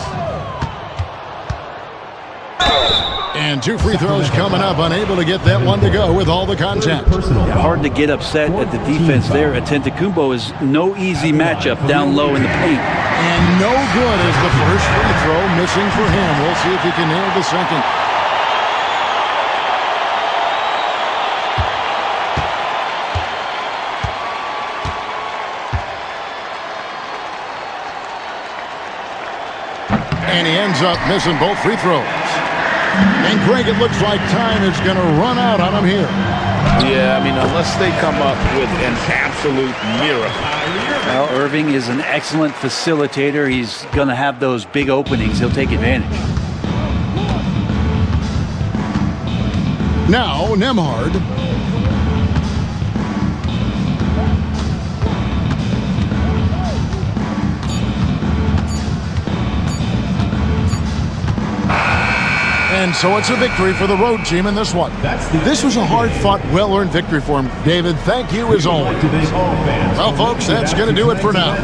And 2 free throws coming up, unable to get that one to go with all the contact. Yeah, hard to get upset at the defense there. Antetokounmpo is no easy matchup down low in the paint. And no good is the first free throw missing for him. We'll see if he can nail the second. And he ends up missing both free throws. And Greg, it looks like time is going to run out on him here. Yeah, I mean, unless they come up with an absolute miracle. Well, Irving is an excellent facilitator. He's going to have those big openings. He'll take advantage. Now, Nembhard. And so it's a victory for the road team in this one. This was a hard-fought, well-earned victory for him. David, thank you as always. Well, folks, that's going to do it for now.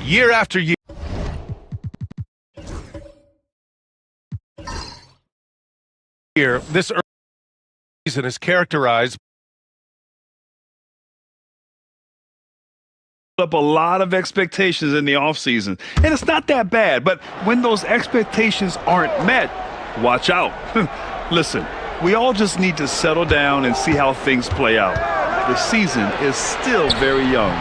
Year after year, this early season is characterized up a lot of expectations in the offseason, and it's not that bad, but when those expectations aren't met, watch out. Listen, we all just need to settle down and see how things play out. The season is still very young.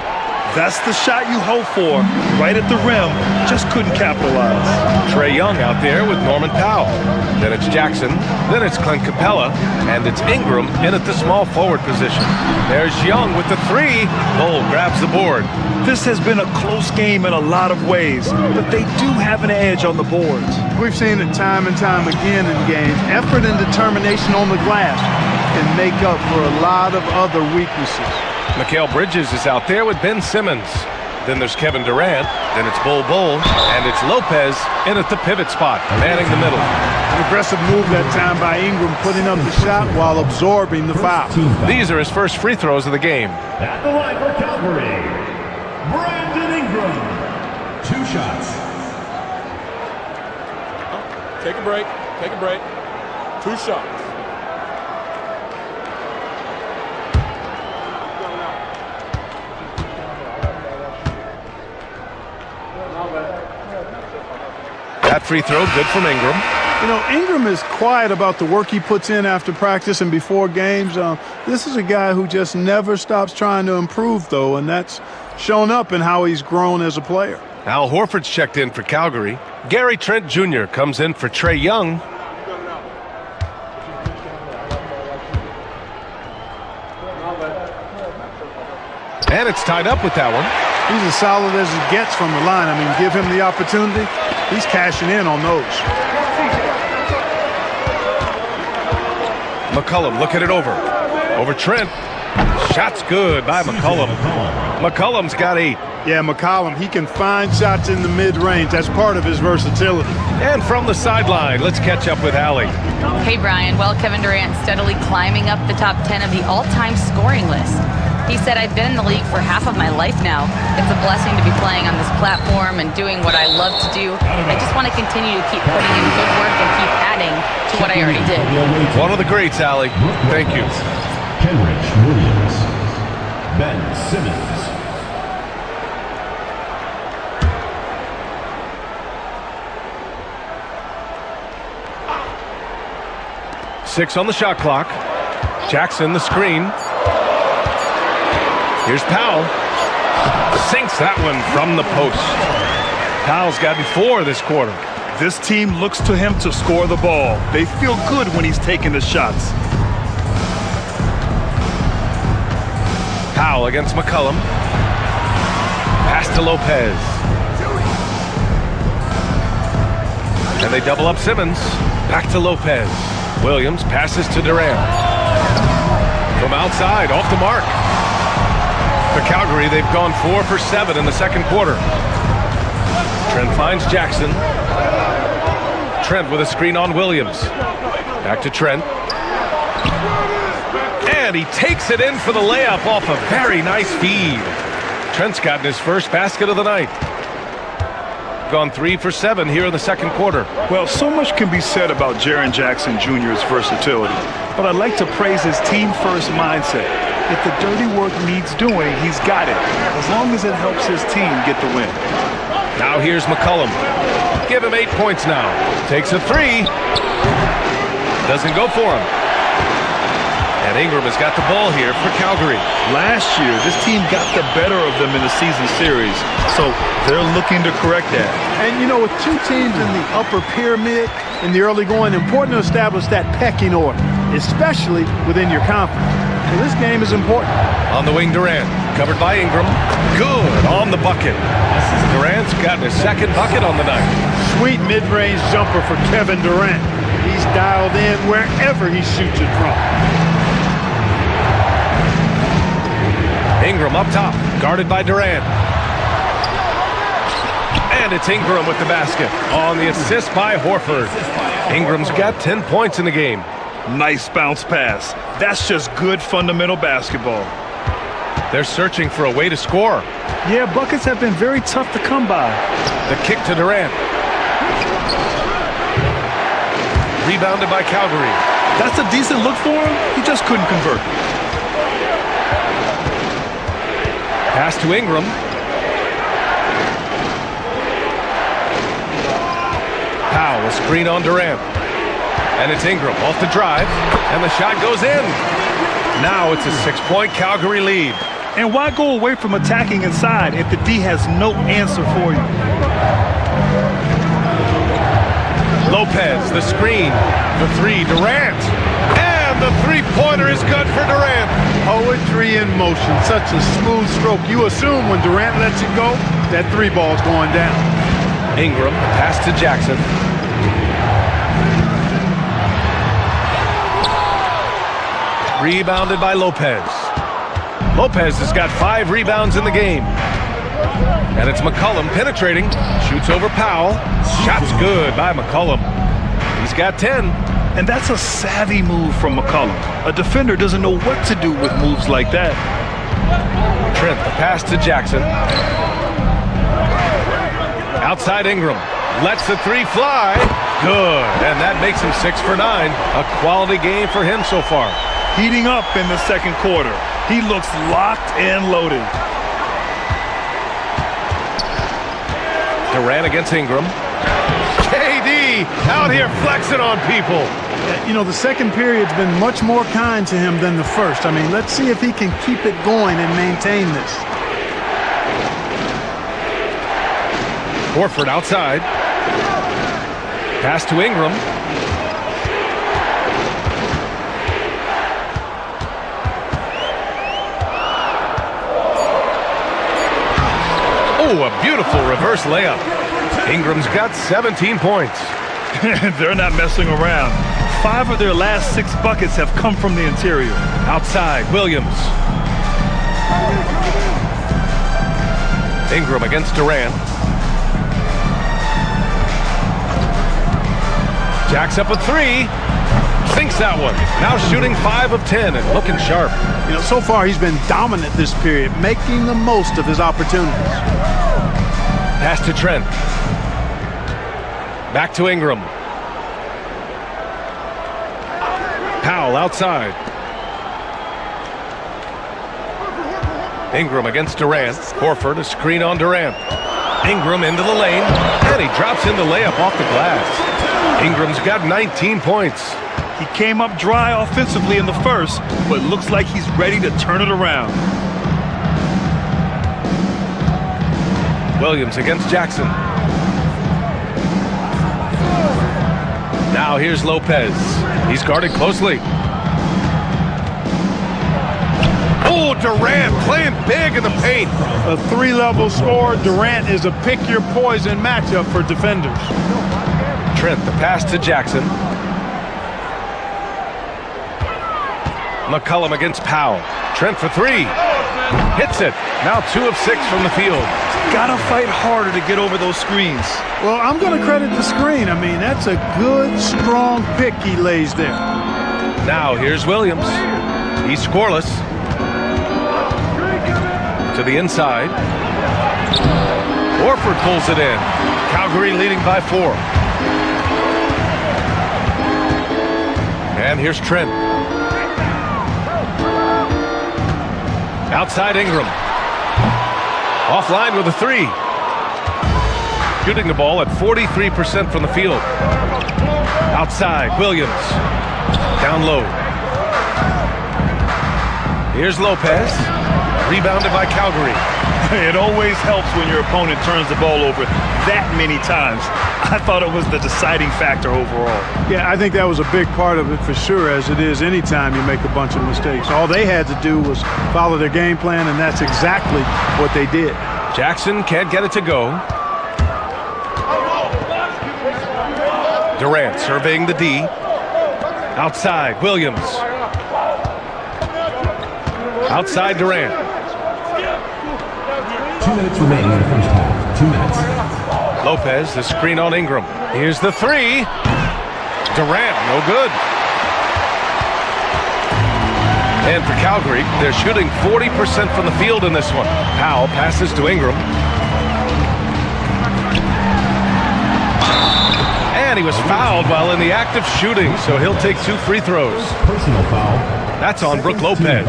That's the shot you hope for, right at the rim, just couldn't capitalize. Trae Young out there with Norman Powell. Then it's Jackson, then it's Clint Capella, and it's Ingram in at the small forward position. There's Young with the three. Bull grabs the board. This has been a close game in a lot of ways, but they do have an edge on the boards. We've seen it time and time again in games. Effort and determination on the glass can make up for a lot of other weaknesses. Mikal Bridges is out there with Ben Simmons. Then there's Kevin Durant. Then it's Bull, and it's Lopez in at the pivot spot, manning the middle. An aggressive move that time by Ingram, putting up the shot while absorbing the foul. These are his first free throws of the game. At the line for Calgary, Brandon Ingram. 2 shots. Take a break. Take a break. 2 shots. That free throw good from Ingram. You know, Ingram is quiet about the work he puts in after practice and before games. This is a guy who just never stops trying to improve, though, and that's shown up in how he's grown as a player. Al Horford's checked in for Calgary. Gary Trent Jr. comes in for Trae Young. And it's tied up with that one. He's as solid as he gets from the line. I mean, give him the opportunity. He's cashing in on those. McCollum looking it over. Over Trent. Shot's good by McCollum. McCollum's got 8. Yeah, McCollum, he can find shots in the mid-range. That's part of his versatility. And from the sideline, let's catch up with Allie. Hey, Brian. Well, Kevin Durant steadily climbing up the top 10 of the all-time scoring list. He said, I've been in the league for half of my life now. It's a blessing to be playing on this platform and doing what I love to do. I just want to continue to keep putting in good work and keep adding to what I already did. One of the greats, Allie. Thank you. Kenrich Williams. Ben Simmons. Six on the shot clock. Jackson, the screen. Here's Powell. Sinks that one from the post. Powell's gotten 4 this quarter. This team looks to him to score the ball. They feel good when he's taking the shots. Powell against McCollum. Pass to Lopez. And they double up Simmons. Back to Lopez. Williams passes to Durant. From outside, off the mark. For Calgary, they've gone 4 for 7 in the second quarter. Trent finds Jackson. Trent with a screen on Williams. Back to Trent. And he takes it in for the layup off a very nice feed. Trent's gotten his first basket of the night. Gone 3 for 7 here in the second quarter. Well, so much can be said about Jaren Jackson Jr.'s versatility, but I'd like to praise his team-first mindset. If the dirty work needs doing, he's got it, as long as it helps his team get the win. Now here's McCollum. Give him 8 points now. Takes a 3. Doesn't go for him. And Ingram has got the ball here for Calgary. Last year, this team got the better of them in the season series, so they're looking to correct that. And, you know, with 2 teams in the upper pyramid in the early going, important to establish that pecking order, especially within your conference. So this game is important. On the wing, Durant. Covered by Ingram. Good on the bucket. Durant's gotten his second bucket on the night. Sweet mid-range jumper for Kevin Durant. He's dialed in wherever he shoots it from. Ingram up top, guarded by Durant. And it's Ingram with the basket on the assist by Horford. Ingram's got 10 points in the game. Nice bounce pass. That's just good fundamental basketball. They're searching for a way to score. Yeah, buckets have been very tough to come by. The kick to Durant. Rebounded by Calgary. That's a decent look for him. He just couldn't convert. Pass to Ingram. Powell, a screen on Durant. And it's Ingram off the drive. And the shot goes in. Now it's a 6-point Calgary lead. And why go away from attacking inside if the D has no answer for you? Lopez, the screen. The 3, Durant. And the 3-pointer is good for Durant. Poetry in motion, such a smooth stroke. You assume when Durant lets it go, that 3 ball's going down. Ingram, pass to Jackson. Rebounded by Lopez. Lopez has got 5 rebounds in the game. And it's McCollum penetrating. Shoots over Powell. Shot's good by McCollum. He's got 10. And that's a savvy move from McCollum. A defender doesn't know what to do with moves like that. Trent, the pass to Jackson. Outside Ingram. Lets the 3 fly. Good. And that makes him 6 for 9. A quality game for him so far. Heating up in the second quarter. He looks locked and loaded. Durant against Ingram. KD out here flexing on people. You know, the second period's been much more kind to him than the first. I mean, let's see if he can keep it going and maintain this. Horford outside. Pass to Ingram. Oh, a beautiful reverse layup. Ingram's got 17 points. They're not messing around. 5 of their last 6 buckets have come from the interior. Outside, Williams. Ingram against Durant. Jacks up a three. Sinks that one. Now shooting 5 of 10 and looking sharp. You know, so far he's been dominant this period, making the most of his opportunities. Pass to Trent. Back to Ingram. Powell outside. Ingram against Durant. Horford, a screen on Durant. Ingram into the lane, and he drops in the layup off the glass. Ingram's got 19 points. He came up dry offensively in the first, but looks like he's ready to turn it around. Williams against Jackson. Now here's Lopez. He's guarded closely. Oh, Durant playing big in the paint. A 3-level score. Durant is a pick-your-poison matchup for defenders. Trent, the pass to Jackson. McCollum against Powell. Trent for 3. Hits it. Now 2 of 6 from the field. Gotta fight harder to get over those screens. Well, I'm going to credit the screen. I mean, that's a good, strong pick he lays there. Now here's Williams. He's scoreless. To the inside. Horford pulls it in. Calgary leading by 4. And here's Trent. Outside Ingram. Offline with a 3. Shooting the ball at 43% from the field. Outside Williams. Down low. Here's Lopez. Rebounded by Calgary. It always helps when your opponent turns the ball over that many times. I thought it was the deciding factor overall. Yeah, I think that was a big part of it for sure, as it is anytime you make a bunch of mistakes. All they had to do was follow their game plan, and that's exactly what they did. Jackson can't get it to go. Durant surveying the D. Outside, Williams. Outside Durant. 2 minutes remaining in the first half. 2 minutes. Lopez, the screen on Ingram. Here's the 3. Durant, no good. And for Calgary, they're shooting 40% from the field in this one. Powell passes to Ingram. And he was fouled while in the act of shooting, so he'll take 2 free throws. Personal foul. That's on Brook Lopez.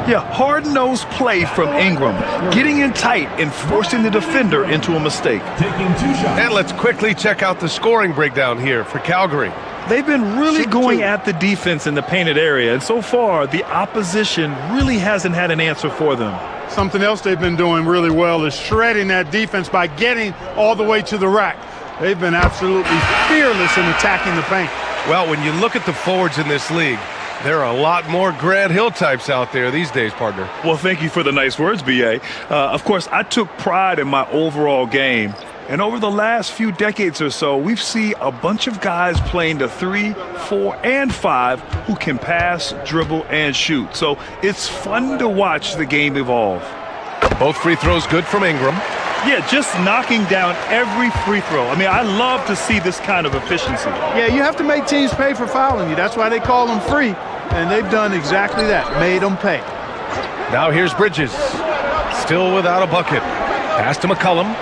Yeah, hard-nosed play from Ingram, getting in tight and forcing the defender into a mistake. Taking 2 shots. And let's quickly check out the scoring breakdown here for Calgary. They've been really going at the defense in the painted area, and so far, the opposition really hasn't had an answer for them. Something else they've been doing really well is shredding that defense by getting all the way to the rack. They've been absolutely fearless in attacking the paint. Well, when you look at the forwards in this league, there are a lot more Grant Hill types out there these days, partner. Well, thank you for the nice words, B.A. Of course, I took pride in my overall game. And over the last few decades or so, we've seen a bunch of guys playing the 3, 4, and 5 who can pass, dribble, and shoot. So it's fun to watch the game evolve. Both free throws good from Ingram. Yeah, just knocking down every free throw. I mean, I love to see this kind of efficiency. Yeah, you have to make teams pay for fouling you. That's why they call them free. And they've done exactly that, made them pay. Now here's Bridges. Still without a bucket. Pass to McCollum.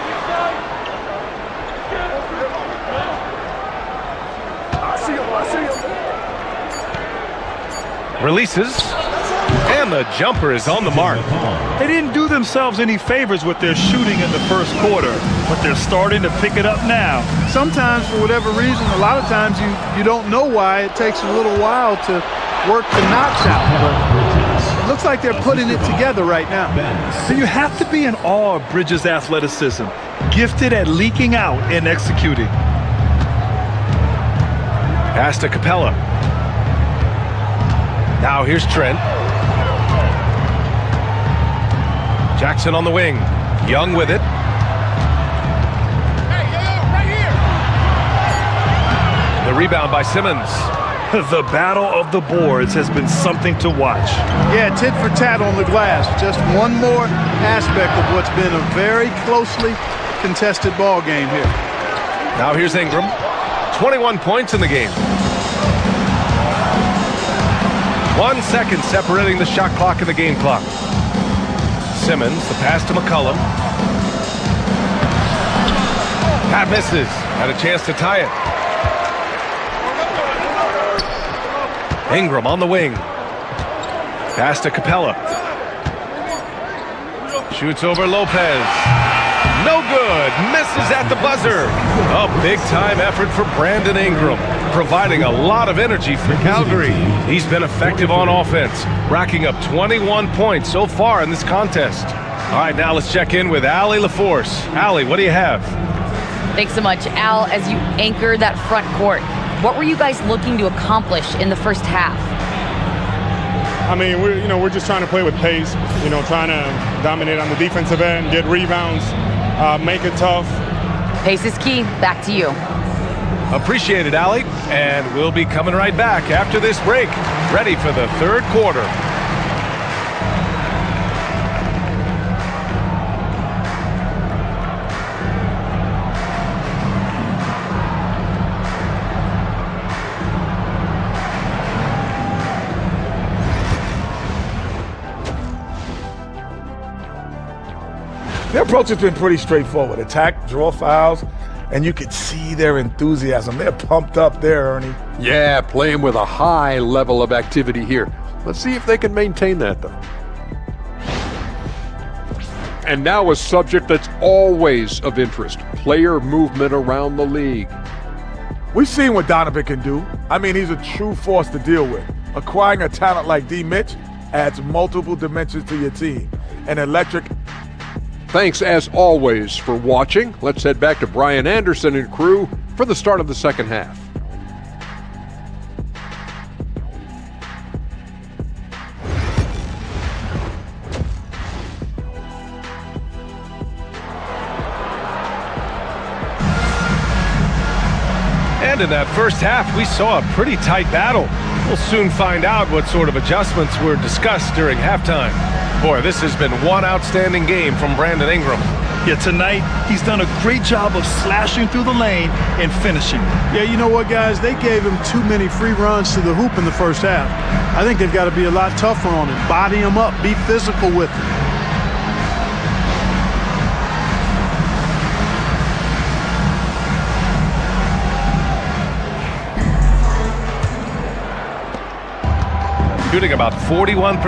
Releases. And the jumper is on the mark. They didn't do themselves any favors with their shooting in the first quarter, but they're starting to pick it up now. Sometimes, for whatever reason, a lot of times you don't know why. It takes a little while to work the knots out. But it looks like they're putting it together right now. So you have to be in awe of Bridges' athleticism, gifted at leaking out and executing. Pass to Capella. Now here's Trent. Jackson on the wing. Young with it. The rebound by Simmons. The battle of the boards has been something to watch. Yeah, tit for tat on the glass. Just one more aspect of what's been a very closely contested ball game here. Now here's Ingram. 21 points in the game. 1 second separating the shot clock and the game clock. Simmons, the pass to McCollum. Pat misses. Had a chance to tie it. Ingram on the wing. Pass to Capella. Shoots over Lopez. No good. Misses at the buzzer. A big-time effort for Brandon Ingram, providing a lot of energy for Calgary. He's been effective on offense, racking up 21 points so far in this contest. All right, now let's check in with Allie LaForce. Allie, what do you have? Thanks so much, Al. As you anchor that front court, what were you guys looking to accomplish in the first half? I mean, we're just trying to play with pace, trying to dominate on the defensive end, get rebounds, make it tough. Pace is key. Back to you. Appreciate it, Allie. And we'll be coming right back after this break, ready for the third quarter. Their approach has been pretty straightforward. Attack, draw fouls, and you could see their enthusiasm. They're pumped up there, Ernie. Yeah, playing with a high level of activity here. Let's see if they can maintain that, though. And now a subject that's always of interest, player movement around the league. We've seen what Donovan can do. I mean, he's a true force to deal with. Acquiring a talent like D. Mitch adds multiple dimensions to your team. An electric. Thanks, as always, for watching. Let's head back to Brian Anderson and crew for the start of the second half. And in that first half, we saw a pretty tight battle. We'll soon find out what sort of adjustments were discussed during halftime. Boy, this has been one outstanding game from Brandon Ingram. Yeah, tonight, he's done a great job of slashing through the lane and finishing. Yeah, you know what, guys? They gave him too many free runs to the hoop in the first half. I think they've got to be a lot tougher on him. Body him up. Be physical with him. Shooting about 41%.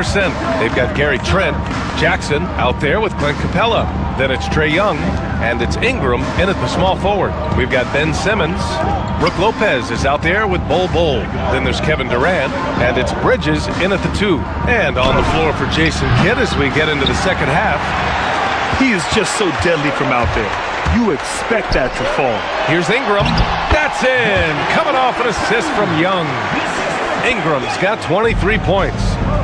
They've got Gary Trent Jackson out there with Glenn Capella. Then it's Trae Young, and it's Ingram in at the small forward. We've got Ben Simmons. Brook Lopez is out there with Bol Bol. Then there's Kevin Durant, and it's Bridges in at the 2. And on the floor for Jason Kidd as we get into the second half. He is just so deadly from out there. You expect that to fall. Here's Ingram. That's in. Coming off an assist from Young. Ingram's got 23 points.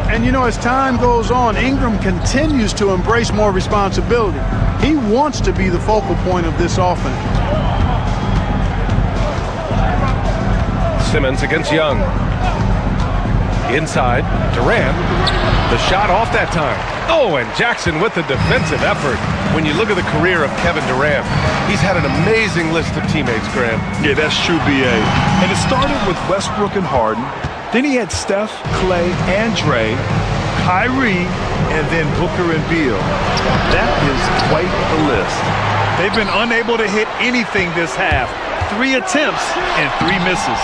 And you know, as time goes on, Ingram continues to embrace more responsibility. He wants to be the focal point of this offense. Simmons against Young. Inside, Durant. The shot off that time. Oh, and Jackson with the defensive effort. When you look at the career of Kevin Durant, he's had an amazing list of teammates, Graham. Yeah, that's true, B.A. And it started with Westbrook and Harden. Then he had Steph, Clay, and Dre, Kyrie, and then Booker and Beal. That is quite the list. They've been unable to hit anything this half. 3 attempts and 3 misses.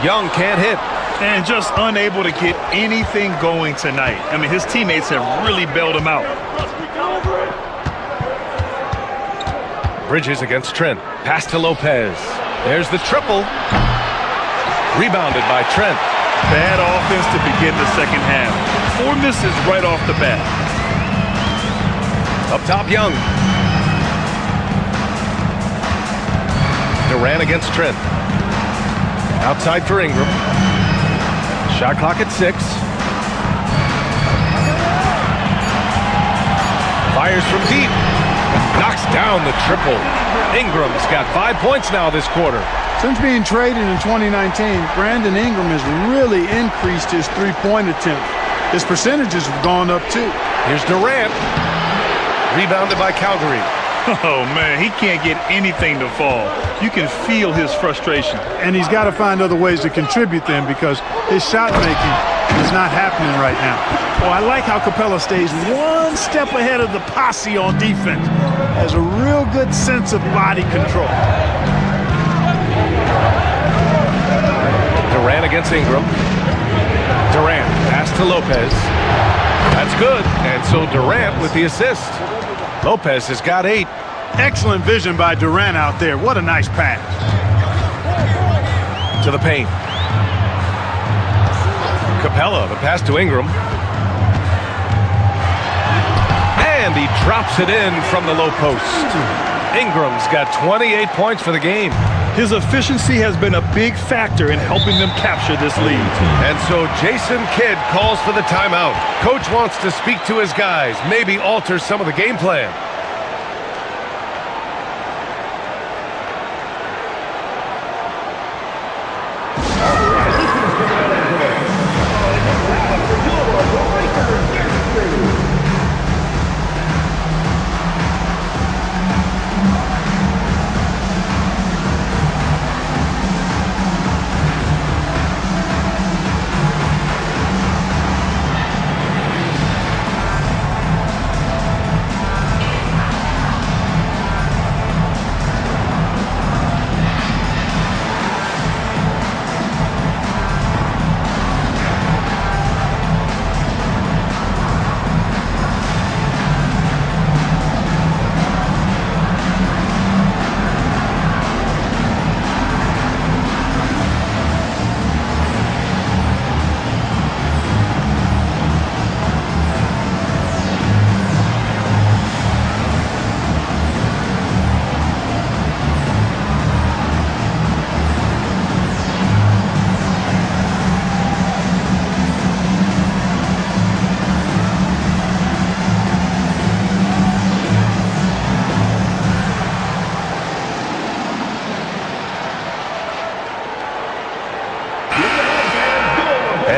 Young can't hit. And just unable to get anything going tonight. I mean, his teammates have really bailed him out. Bridges against Trent. Pass to Lopez. There's the triple. Rebounded by Trent. Bad offense to begin the second half. 4 misses right off the bat. Up top, Young. Durant against Trent. Outside for Ingram. Shot clock at 6. Fires from deep. Knocks down the triple. Ingram's got 5 points now this quarter. Since being traded in 2019, Brandon Ingram has really increased his three-point attempt. His percentages have gone up too. Here's Durant. Rebounded by Calgary. Oh, man, he can't get anything to fall. You can feel his frustration. And he's got to find other ways to contribute then because his shot making is not happening right now. Oh, I like how Capella stays one step ahead of the posse on defense. Has a real good sense of body control. Durant against Ingram. Durant, pass to Lopez. That's good. And so Durant with the assist. Lopez has got 8. Excellent vision by Durant out there. What a nice pass. To the paint. Capella, the pass to Ingram. And he drops it in from the low post. Ingram's got 28 points for the game. His efficiency has been a big factor in helping them capture this lead. And so Jason Kidd calls for the timeout. Coach wants to speak to his guys, maybe alter some of the game plan.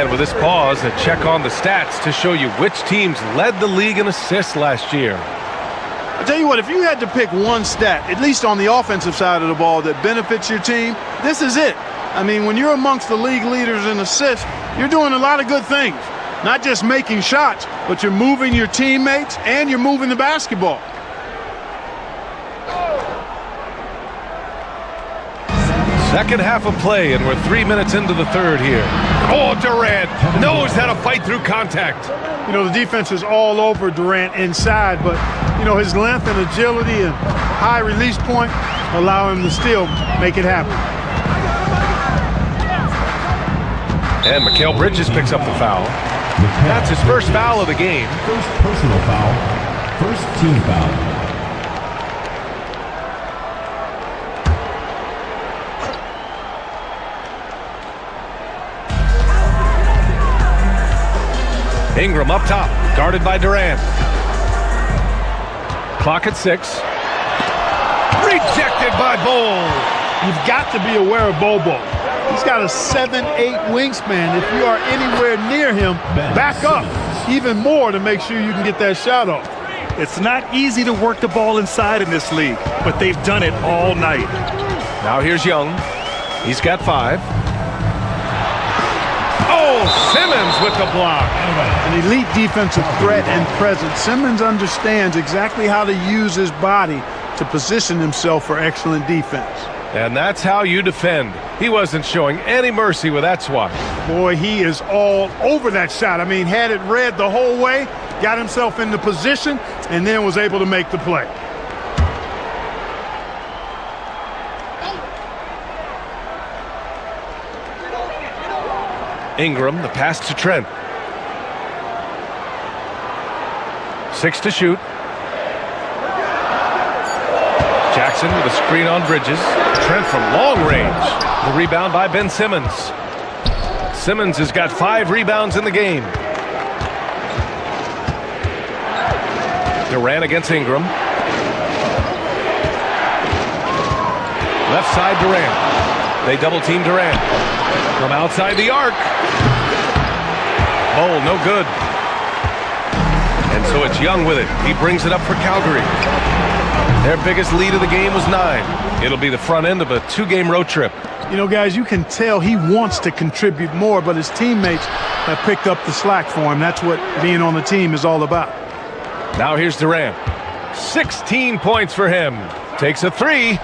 With this pause, a check on the stats to show you which teams led the league in assists last year. I tell you what, if you had to pick one stat, at least on the offensive side of the ball, that benefits your team, this is it. I mean, when you're amongst the league leaders in assists, you're doing a lot of good things. Not just making shots, but you're moving your teammates and you're moving the basketball. Second half of play, and we're 3 minutes into the third here. Oh, Durant knows how to fight through contact. You know, the defense is all over Durant inside, but, you know, his length and agility and high release point allow him to still make it happen. And Mikal Bridges picks up the foul. That's his first foul of the game. First personal foul. First team foul. Ingram up top, guarded by Durant. Clock at 6. Rejected by Bol. You've got to be aware of Bobo. He's got a 7'8" wingspan. If you are anywhere near him, back up even more to make sure you can get that shot off. It's not easy to work the ball inside in this league, but they've done it all night. Now here's Young. He's got 5. Oh, Simmons with the block. An elite defensive threat and presence. Simmons understands exactly how to use his body to position himself for excellent defense. And that's how you defend. He wasn't showing any mercy with that swat. Boy, he is all over that shot. I mean, had it read the whole way, got himself into position, and then was able to make the play. Ingram, the pass to Trent. 6 to shoot. Jackson with a screen on Bridges. Trent from long range. The rebound by Ben Simmons. Simmons has got 5 rebounds in the game. Durant against Ingram. Left side Durant. They double team Durant. From outside the arc. Oh, no good. And so it's Young with it. He brings it up for Calgary. Their biggest lead of the game was 9. It'll be the front end of a 2-game road trip. You know, guys, you can tell he wants to contribute more, but his teammates have picked up the slack for him. That's what being on the team is all about. Now here's Durant. 16 points for him. Takes a 3.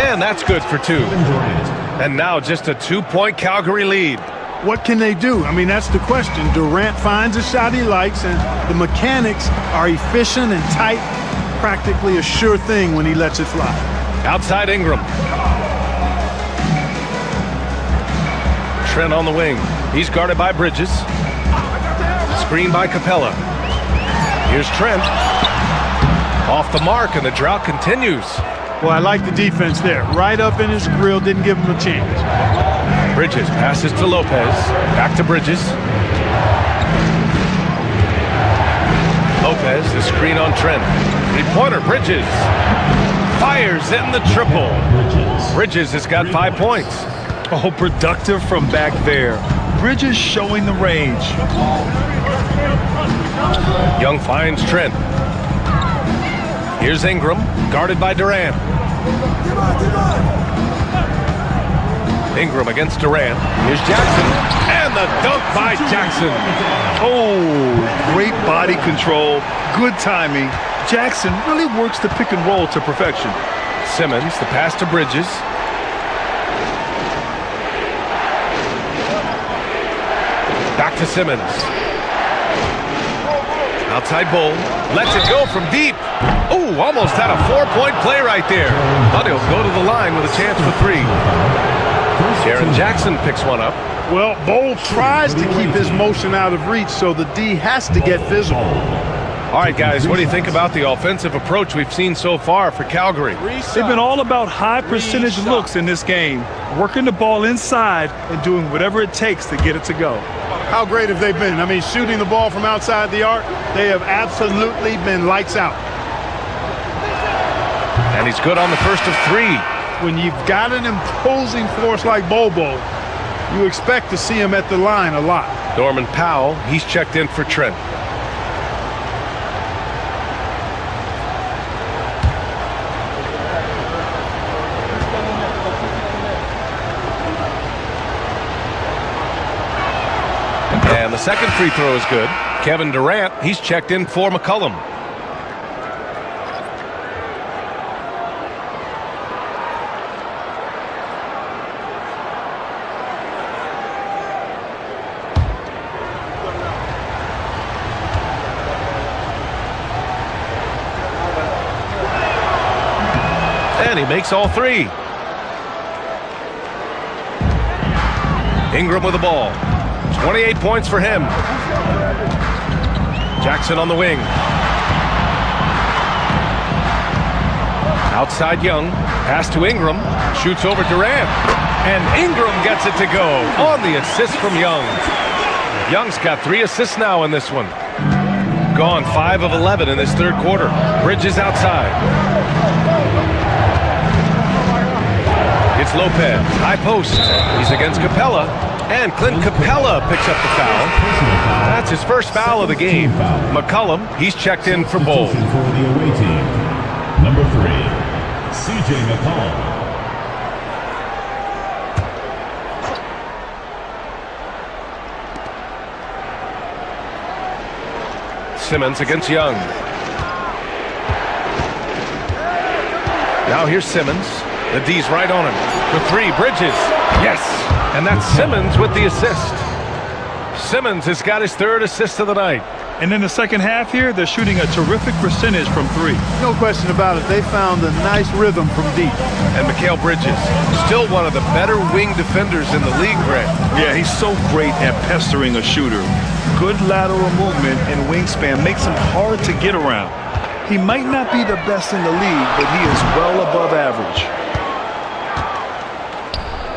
And that's good for 2. And now just a 2-point Calgary lead. What can they do? I mean, that's the question. Durant finds a shot he likes, and the mechanics are efficient and tight. Practically a sure thing when he lets it fly. Outside Ingram. Trent on the wing. He's guarded by Bridges. Screen by Capella. Here's Trent. Off the mark, and the drought continues. Well, I like the defense there. Right up in his grill, didn't give him a chance. Bridges passes to Lopez. Back to Bridges. Lopez, the screen on Trent. Three-pointer, Bridges. Fires in the triple. Bridges has got 5 points. Oh, productive from back there. Bridges showing the range. Young finds Trent. Here's Ingram, guarded by Durant. Ingram against Durant. Here's Jackson. And the dunk by Jackson. Oh, great body control. Good timing. Jackson really works the pick and roll to perfection. Simmons, the pass to Bridges. Back to Simmons. Outside Bull. Lets it go from deep. Oh, almost had a 4-point play right there. But he'll go to the line with a chance for 3. Jaren Jackson picks one up. Well, Bull tries to keep his motion out of reach, so the D has to get physical. All right, guys, what do you think about the offensive approach we've seen so far for Calgary? They've been all about high percentage looks in this game, working the ball inside and doing whatever it takes to get it to go. How great have they been? I mean, shooting the ball from outside the arc, they have absolutely been lights out. And he's good on the first of 3. When you've got an imposing force like Bobo, you expect to see him at the line a lot. Norman Powell, he's checked in for Trent. And the second free throw is good. Kevin Durant, he's checked in for McCollum. And he makes all 3. Ingram with the ball. 28 points for him. Jackson on the wing. Outside Young. Pass to Ingram. Shoots over Durant. And Ingram gets it to go on the assist from Young. Young's got 3 assists now in this one. Gone 5 of 11 in this third quarter. Bridges outside. It's Lopez. High post. He's against Capella. And Clint Capella picks up the foul. That's his first foul of the game. McCollum, he's checked in for Bull. For the away team, number 3, C.J. McCollum. Simmons against Young. Now here's Simmons. The D's right on him. For 3, Bridges. Yes! And that's Simmons with the assist. Simmons has got his 3rd assist of the night. And in the second half here, they're shooting a terrific percentage from 3. No question about it. They found a nice rhythm from deep. And Mikal Bridges, still one of the better wing defenders in the league, Greg. Yeah, he's so great at pestering a shooter. Good lateral movement and wingspan makes him hard to get around. He might not be the best in the league, but he is well above average.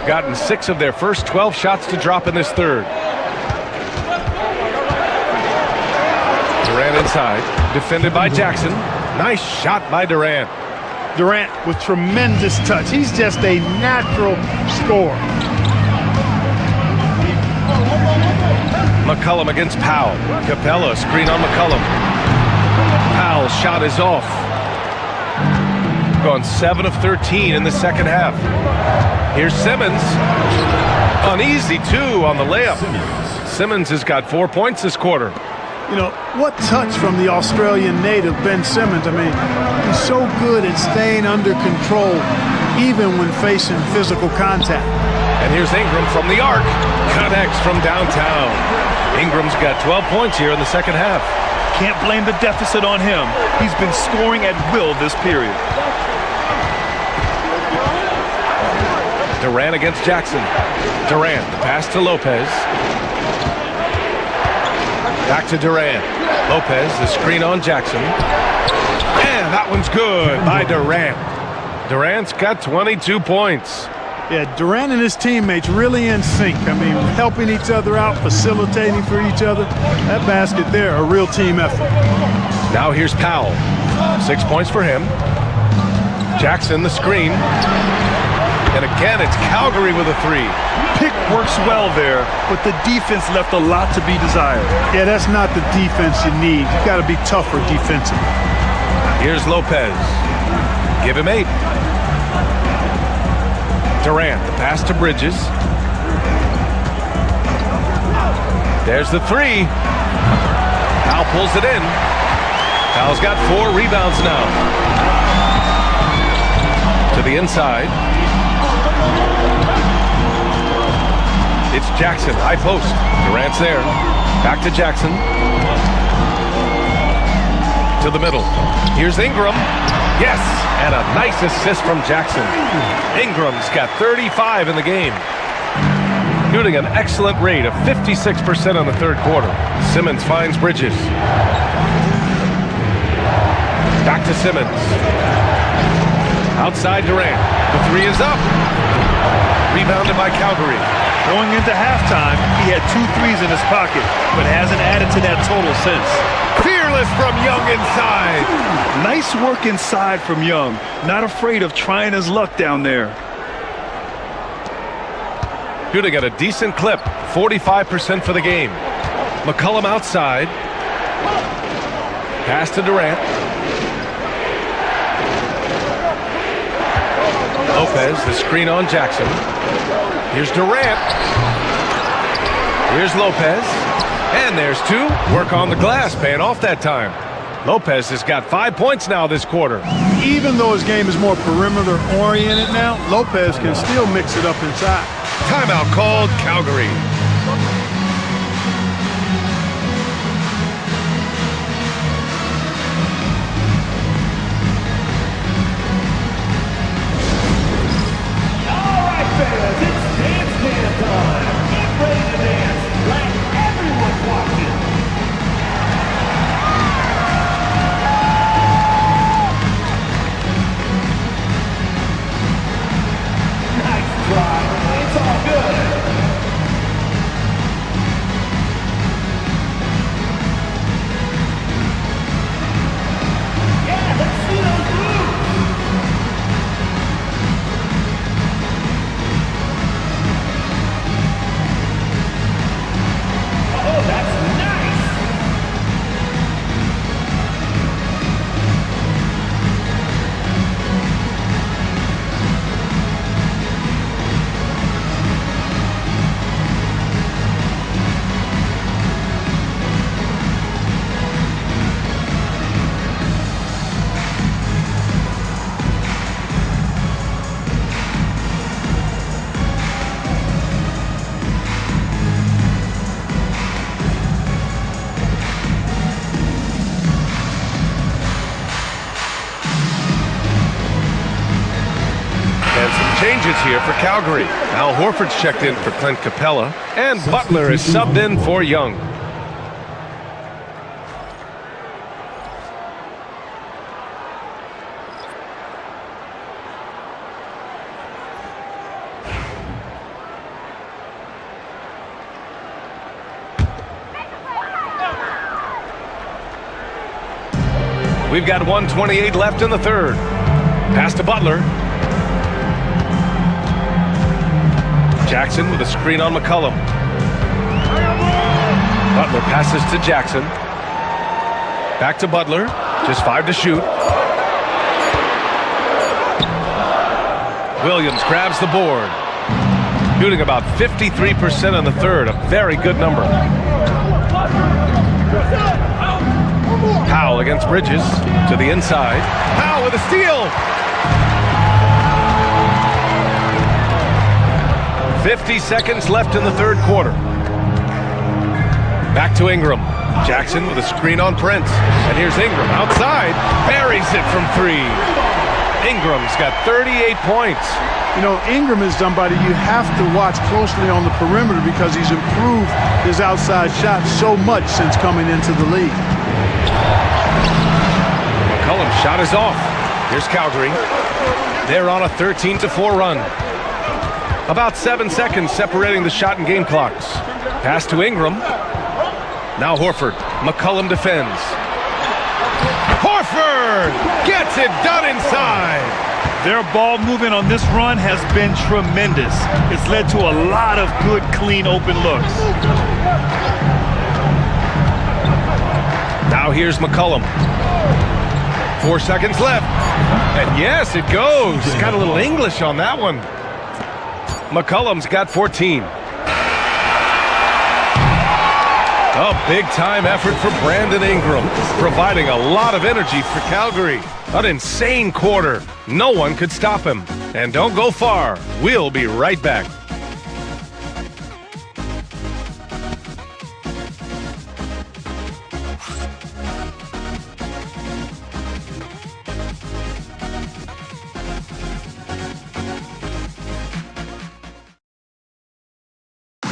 Gotten 6 of their first 12 shots to drop in this third. Durant inside, defended by Jackson. Nice shot by Durant. Durant with tremendous touch. He's just a natural scorer. McCollum against Powell. Capella, screen on McCollum. Powell's shot is off. Gone 7 of 13 in the second half. Here's Simmons. Uneasy, too, on the layup. Simmons has got 4 points this quarter. You know, what touch from the Australian native, Ben Simmons. I mean, he's so good at staying under control, even when facing physical contact. And here's Ingram from the arc. Connects from downtown. Ingram's got 12 points here in the second half. Can't blame the deficit on him. He's been scoring at will this period. Durant against Jackson. Durant, the pass to Lopez. Back to Durant. Lopez, the screen on Jackson. And that one's good by Durant. Durant's got 22 points. Yeah, Durant and his teammates really in sync. I mean, helping each other out, facilitating for each other. That basket there, a real team effort. Now here's Powell. 6 points for him. Jackson, the screen. And again, it's Calgary with a three. Pick works well there, but the defense left a lot to be desired. Yeah, that's not the defense you need. You got to be tougher defensively. Here's Lopez. Give him 8. Durant, the pass to Bridges. There's the three. Powell pulls it in. Powell's got 4 rebounds now. To the inside. It's Jackson, high post. Durant's there. Back to Jackson. To the middle. Here's Ingram. Yes, and a nice assist from Jackson. Ingram's got 35 in the game. Shooting an excellent rate of 56% on the third quarter. Simmons finds Bridges. Back to Simmons. Outside Durant. The three is up. Rebounded by Calgary. Going into halftime, he had 2 threes in his pocket, but hasn't added to that total since. Fearless from Young inside. Nice work inside from Young. Not afraid of trying his luck down there. Shooting at a decent clip, 45% for the game. McCollum outside. Pass to Durant. Lopez, the screen on Jackson. Here's Durant. Here's Lopez. And there's 2. Work on the glass, paying off that time. Lopez has got 5 points now this quarter. Even though his game is more perimeter-oriented now, Lopez can still mix it up inside. Timeout called, Calgary. Changes here for Calgary. Al Horford's checked in for Clint Capella, and Butler is subbed in for Young. We've got 1:28 left in the third. Pass to Butler. Jackson with a screen on McCollum. Butler passes to Jackson. Back to Butler. Just 5 to shoot. Williams grabs the board. Shooting about 53% in the third. A very good number. Powell against Bridges to the inside. Powell with a steal. 50 seconds left in the third quarter. Back to Ingram. Jackson with a screen on Prince. And here's Ingram outside. Buries it from 3. Ingram's got 38 points. You know, Ingram is somebody you have to watch closely on the perimeter because he's improved his outside shot so much since coming into the league. McCollum's shot is off. Here's Calgary. They're on a 13-4 run. About 7 seconds separating the shot and game clocks. Pass to Ingram. Now Horford. McCollum defends. Horford gets it done inside. Their ball movement on this run has been tremendous. It's led to a lot of good, clean, open looks. Now here's McCollum. 4 seconds left. And yes, it goes. Got a little English on that one. McCollum's got 14. A big-time effort for Brandon Ingram, providing a lot of energy for Calgary. An insane quarter. No one could stop him. And don't go far. We'll be right back.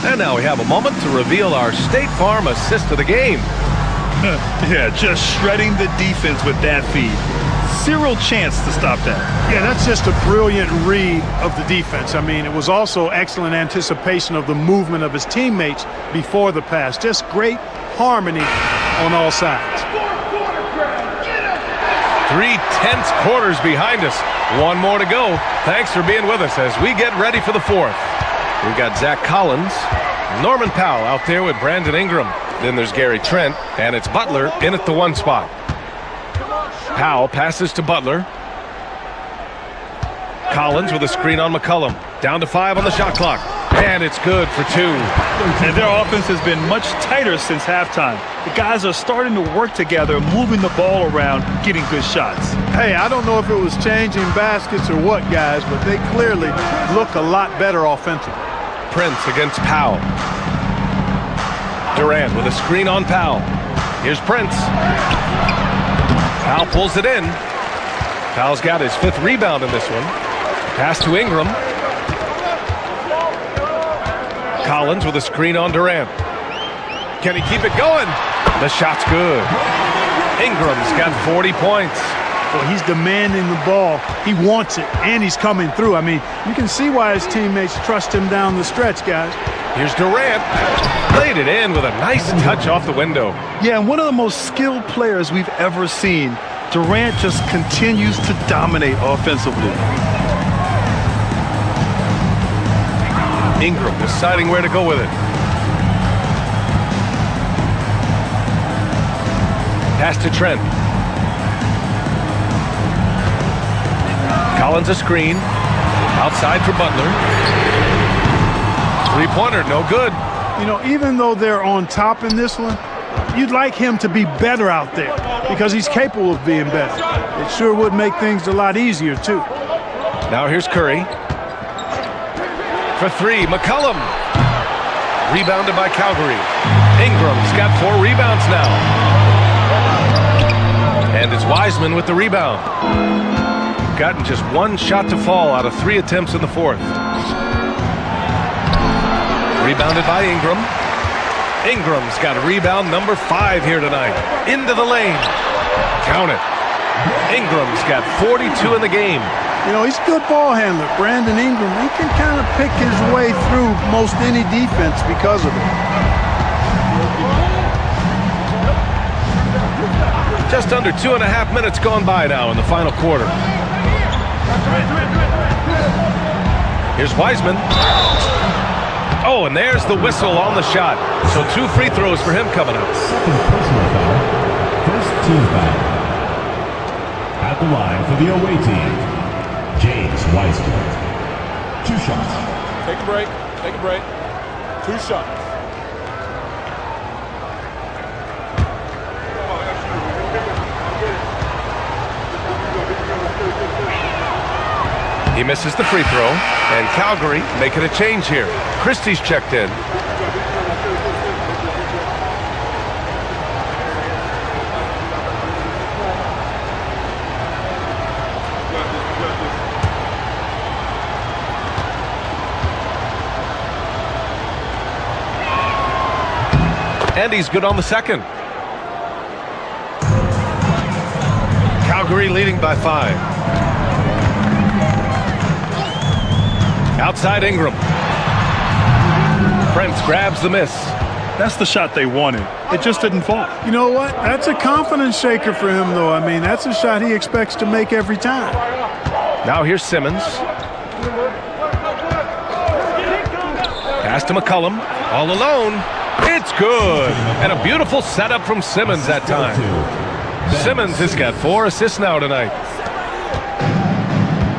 And now we have a moment to reveal our State Farm assist of the game. Yeah, just shredding the defense with that feed. Zero chance to stop that. Yeah, that's just a brilliant read of the defense. I mean, it was also excellent anticipation of the movement of his teammates before the pass. Just great harmony on all sides. 3 tense quarters behind us. One more to go. Thanks for being with us as we get ready for the fourth. We've got Zach Collins, Norman Powell out there with Brandon Ingram. Then there's Gary Trent, and it's Butler in at the 1 spot. Powell passes to Butler. Collins with a screen on McCollum. Down to 5 on the shot clock. And it's good for 2. And their offense has been much tighter since halftime. The guys are starting to work together, moving the ball around, getting good shots. Hey, I don't know if it was changing baskets or what, guys, but they clearly look a lot better offensively. Prince against Powell. Durant with a screen on Powell. Here's Prince. Powell pulls it in. Powell's got his 5th rebound in this one. Pass to Ingram. Collins with a screen on Durant. Can he keep it going? The shot's good. Ingram's got 40 points. Well, he's demanding the ball. He wants it, and he's coming through. I mean, you can see why his teammates trust him down the stretch, guys. Here's Durant. Laid it in with a nice touch off the window. Yeah, and one of the most skilled players we've ever seen. Durant just continues to dominate offensively. Ingram deciding where to go with it. Pass to Trent. Collins a screen. Outside for Butler. 3-pointer, no good. You know, even though they're on top in this one, you'd like him to be better out there because he's capable of being better. It sure would make things a lot easier, too. Now here's Curry. For 3, McCollum. Rebounded by Calgary. Ingram's got 4 rebounds now. And it's Wiseman with the rebound. Gotten just 1 shot to fall out of 3 attempts in the 4th. Rebounded by Ingram. Ingram's got rebound number 5 here tonight. Into the lane. Count it. Ingram's got 42 in the game. You know, he's a good ball handler. Brandon Ingram, he can kind of pick his way through most any defense because of it. Just under 2.5 minutes gone by now in the final quarter. Here's Wiseman. Oh, and there's the whistle on the shot. So 2 free throws for him coming up. Second personal foul. First team foul. At the line for the away team, James Wiseman. 2 shots. Take a break. Take a break. 2 shots. He misses the free throw, and Calgary making a change here. Christie's checked in. And he's good on the second. Calgary leading by 5. Outside Ingram. Prince grabs the miss. That's the shot they wanted. It just didn't fall. You know what? That's a confidence shaker for him, though. I mean, that's a shot he expects to make every time. Now here's Simmons. Pass to McCollum. All alone. It's good. And a beautiful setup from Simmons that time. Simmons has got 4 assists now tonight.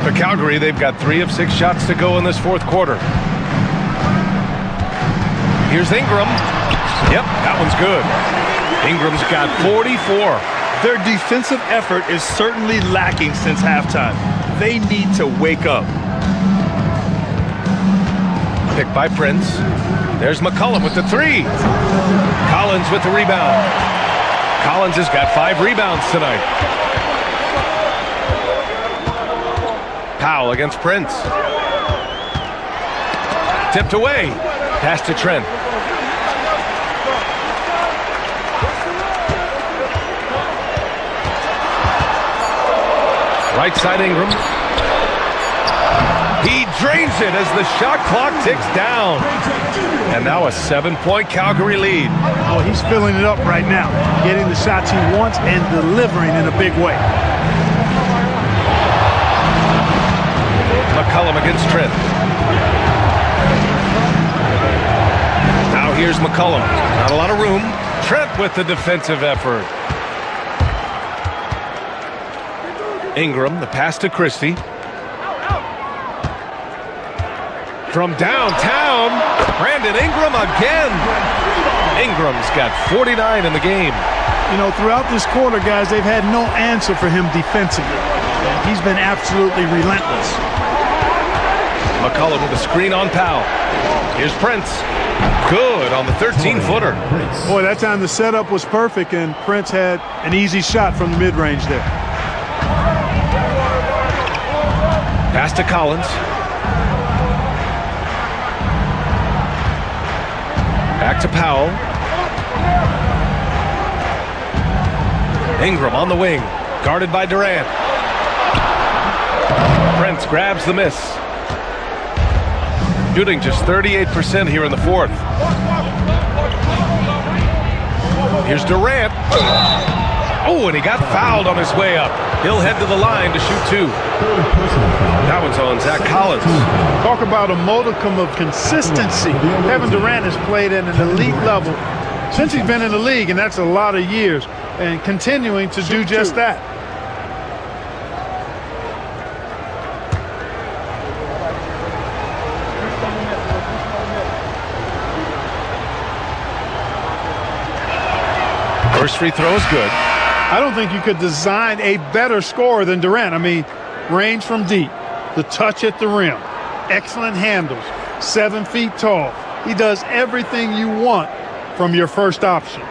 For Calgary, they've got 3 of 6 shots to go in this 4th quarter. Here's Ingram. Yep, that one's good. Ingram's got 44. Their defensive effort is certainly lacking since halftime. They need to wake up. Picked by Prince. There's McCollum with the 3. Collins with the rebound. Collins has got 5 rebounds tonight. Powell against Prince. Tipped away. Pass to Trent. Right side Ingram. He drains it as the shot clock ticks down. And now a 7-point Calgary lead. Oh, he's filling it up right now. Getting the shots he wants and delivering in a big way. McCollum against Trent. Now here's McCollum. Not a lot of room. Trent with the defensive effort. Ingram, the pass to Christie. From downtown, Brandon Ingram again. Ingram's got 49 in the game. You know, throughout this quarter, guys, they've had no answer for him defensively. He's been absolutely relentless. McCollum with a screen on Powell. Here's Prince. Good on the 13-footer. Boy, that time the setup was perfect, and Prince had an easy shot from the mid-range there. Pass to Collins. Back to Powell. Ingram on the wing. Guarded by Durant. Prince grabs the miss. Shooting just 38% here in the 4th. Here's Durant. Oh, and he got fouled on his way up. He'll head to the line to shoot 2. That one's on Zach Collins. Talk about a modicum of consistency. Kevin Durant has played at an elite level since he's been in the league, and that's a lot of years, and continuing to do just that. First free throw is good. I don't think you could design a better scorer than Durant. I mean, range from deep, the touch at the rim, excellent handles, 7 feet tall. He does everything you want from your first option.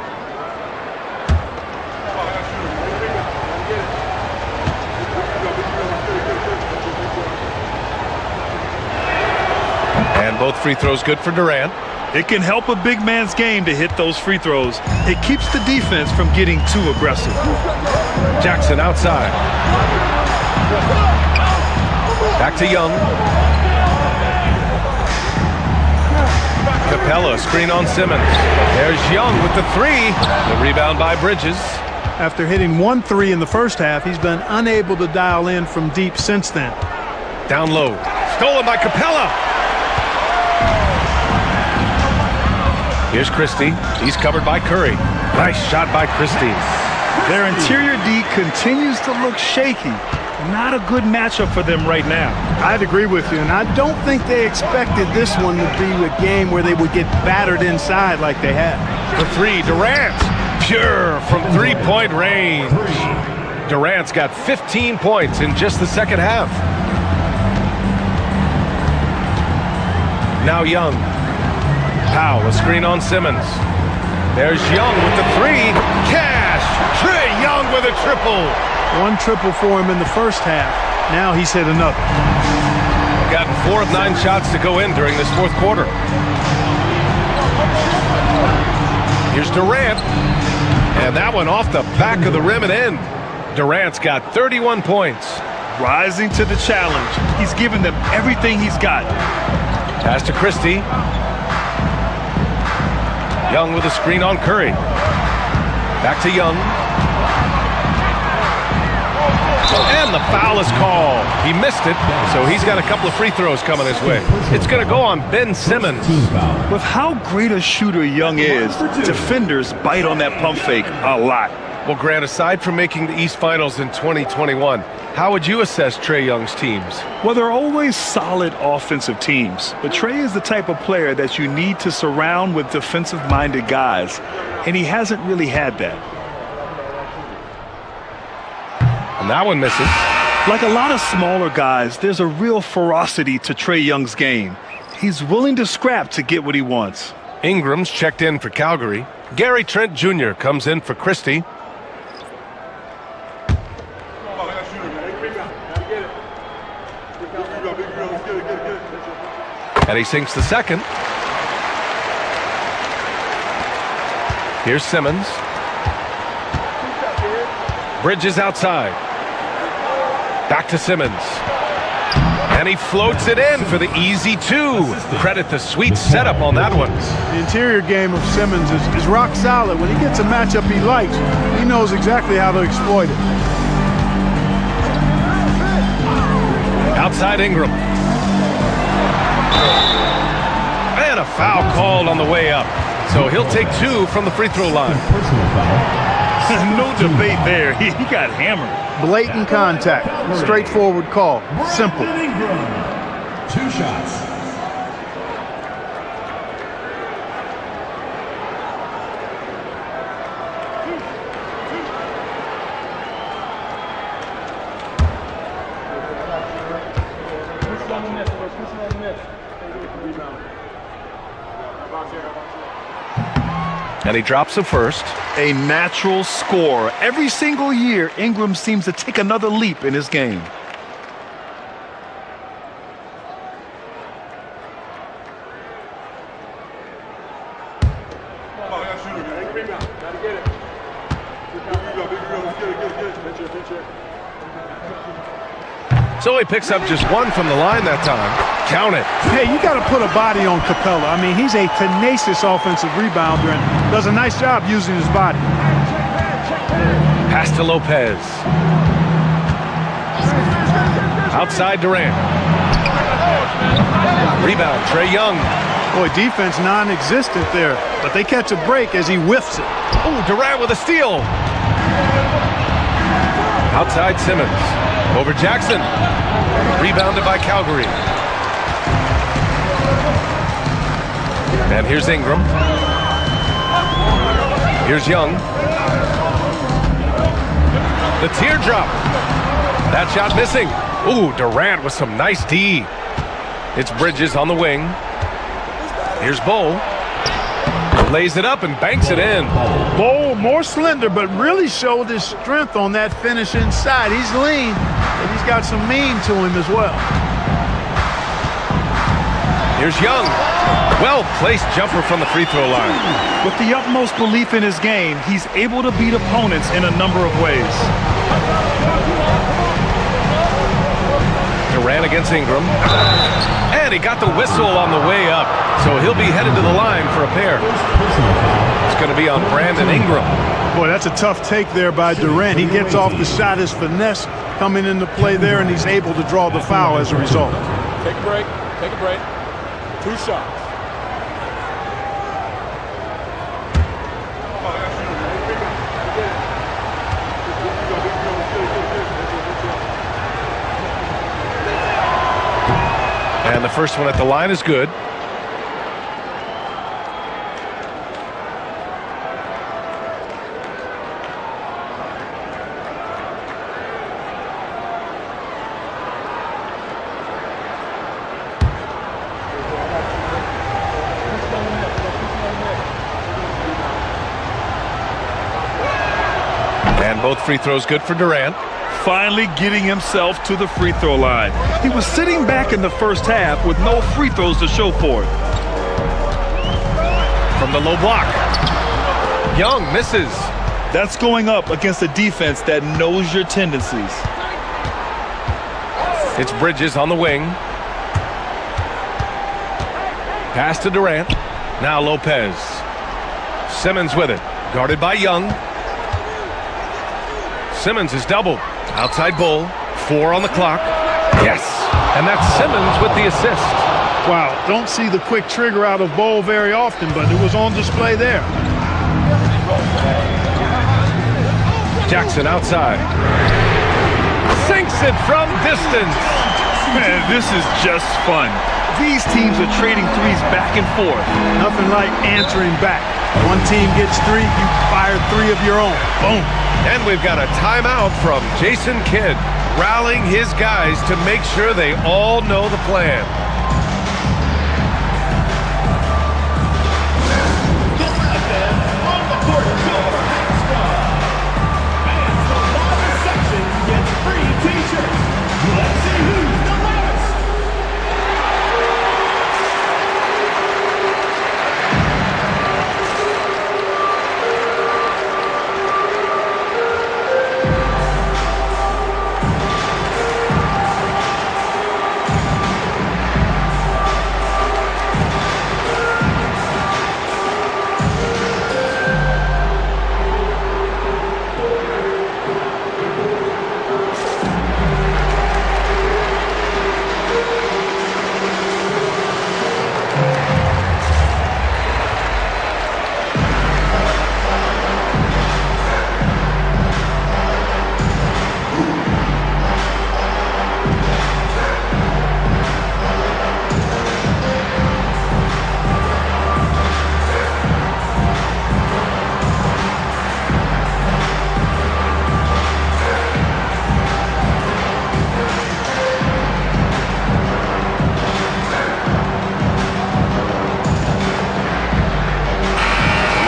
And both free throws good for Durant. It can help a big man's game to hit those free throws. It keeps the defense from getting too aggressive. Jackson outside. Back to Young. Capella, screen on Simmons. There's Young with the 3. The rebound by Bridges. After hitting 1 3 in the first half, he's been unable to dial in from deep since then. Down low. Stolen by Capella. Here's Christie. He's covered by Curry. Nice shot by Christie. Their interior D continues to look shaky. Not a good matchup for them right now. I'd agree with you, and I don't think they expected this one to be a game where they would get battered inside like they have. For three, Durant. Pure from three-point range. Durant's got 15 points in just the second half. Now Young. Powell, a screen on Simmons. There's Young with the three. Cash! Trae Young with a triple. One triple for him in the first half. Now he's hit another. Gotten 4 of 9 shots to go in during this fourth quarter. Here's Durant. And that one off the back of the rim and in. Durant's got 31 points. Rising to the challenge. He's given them everything he's got. Pass to Christie. Young with a screen on Curry. Back to Young. And the foul is called. He missed it, so he's got a couple of free throws coming his way. It's going to go on Ben Simmons. With how great a shooter Young is, defenders bite on that pump fake a lot. Well, Grant, aside from making the East Finals in 2021, how would you assess Trae Young's teams? Well, they're always solid offensive teams, but Trae is the type of player that you need to surround with defensive-minded guys, and he hasn't really had that. And that one misses. Like a lot of smaller guys, there's a real ferocity to Trae Young's game. He's willing to scrap to get what he wants. Ingram's checked in for Calgary. Gary Trent Jr. comes in for Christie. And he sinks the second. Here's Simmons. Bridges outside. Back to Simmons. And he floats it in for the easy two. Credit the sweet setup on that one. The interior game of Simmons is rock solid. When he gets a matchup he likes, he knows exactly how to exploit it. Outside Ingram. And a foul called on the way up. So he'll take 2 from the free throw line. No debate there. He got hammered. Blatant contact. Straightforward call. Simple. 2 shots. And he drops the first. A natural scorer. Every single year, Ingram seems to take another leap in his game. So he picks up just 1 from the line that time. Count it. Hey, you got to put a body on Capella. I mean, he's a tenacious offensive rebounder and does a nice job using his body. Pass to Lopez. Outside Durant. Rebound, Trae Young. Boy, defense non-existent there, but they catch a break as he whiffs it. Oh, Durant with a steal. Outside Simmons. Over Jackson. Rebounded by Calgary. And here's Ingram. Here's Young. The teardrop. That shot missing. Ooh, Durant with some nice D. It's Bridges on the wing. Here's Bull. Lays it up and banks it in. Bull more slender, but really showed his strength on that finish inside. He's lean, but he's got some mean to him as well. Here's Young. Well-placed jumper from the free throw line. With the utmost belief in his game, he's able to beat opponents in a number of ways. Durant against Ingram. And he got the whistle on the way up. So he'll be headed to the line for a pair. It's going to be on Brandon Ingram. Boy, that's a tough take there by Durant. He gets off the shot, his finesse coming into play there, and he's able to draw the foul as a result. Take a break. Take a break. 2 shots. And the first one at the line is good. And both free throws good for Durant. Finally getting himself to the free throw line. He was sitting back in the first half with no free throws to show for it. From the low block. Young misses. That's going up against a defense that knows your tendencies. It's Bridges on the wing. Pass to Durant. Now Lopez. Simmons with it. Guarded by Young. Simmons is doubled. Outside Bull. 4 on the clock. Yes. And that's Simmons with the assist. Wow, don't see the quick trigger out of Bull very often, but it was on display there. Jackson outside. Sinks it from distance. Man, this is just fun. These teams are trading threes back and forth. Nothing like answering back. One team gets 3, you fire 3 of your own. Boom. And we've got a timeout from Jason Kidd, rallying his guys to make sure they all know the plan.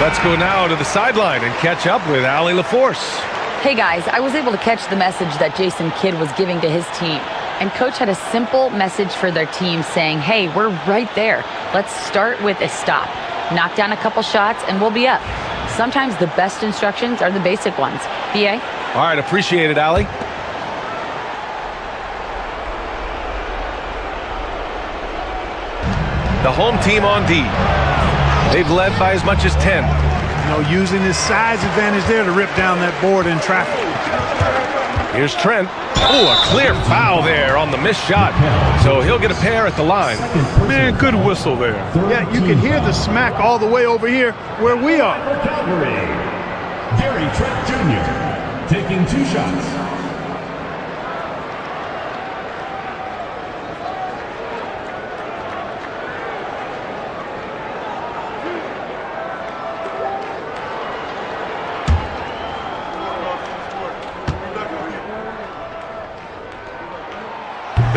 Let's go now to the sideline and catch up with Allie LaForce. Hey guys, I was able to catch the message that Jason Kidd was giving to his team. And coach had a simple message for their team saying, hey, we're right there. Let's start with a stop. Knock down a couple shots and we'll be up. Sometimes the best instructions are the basic ones. BA? All right, appreciate it, Allie. The home team on D. They've led by as much as 10. You know, using his size advantage there to rip down that board in traffic. Here's Trent. Oh, a clear foul there on the missed shot. So he'll get a pair at the line. Man, good whistle there. Yeah, you can hear the smack all the way over here where we are. Gary Trent Jr. taking 2 shots.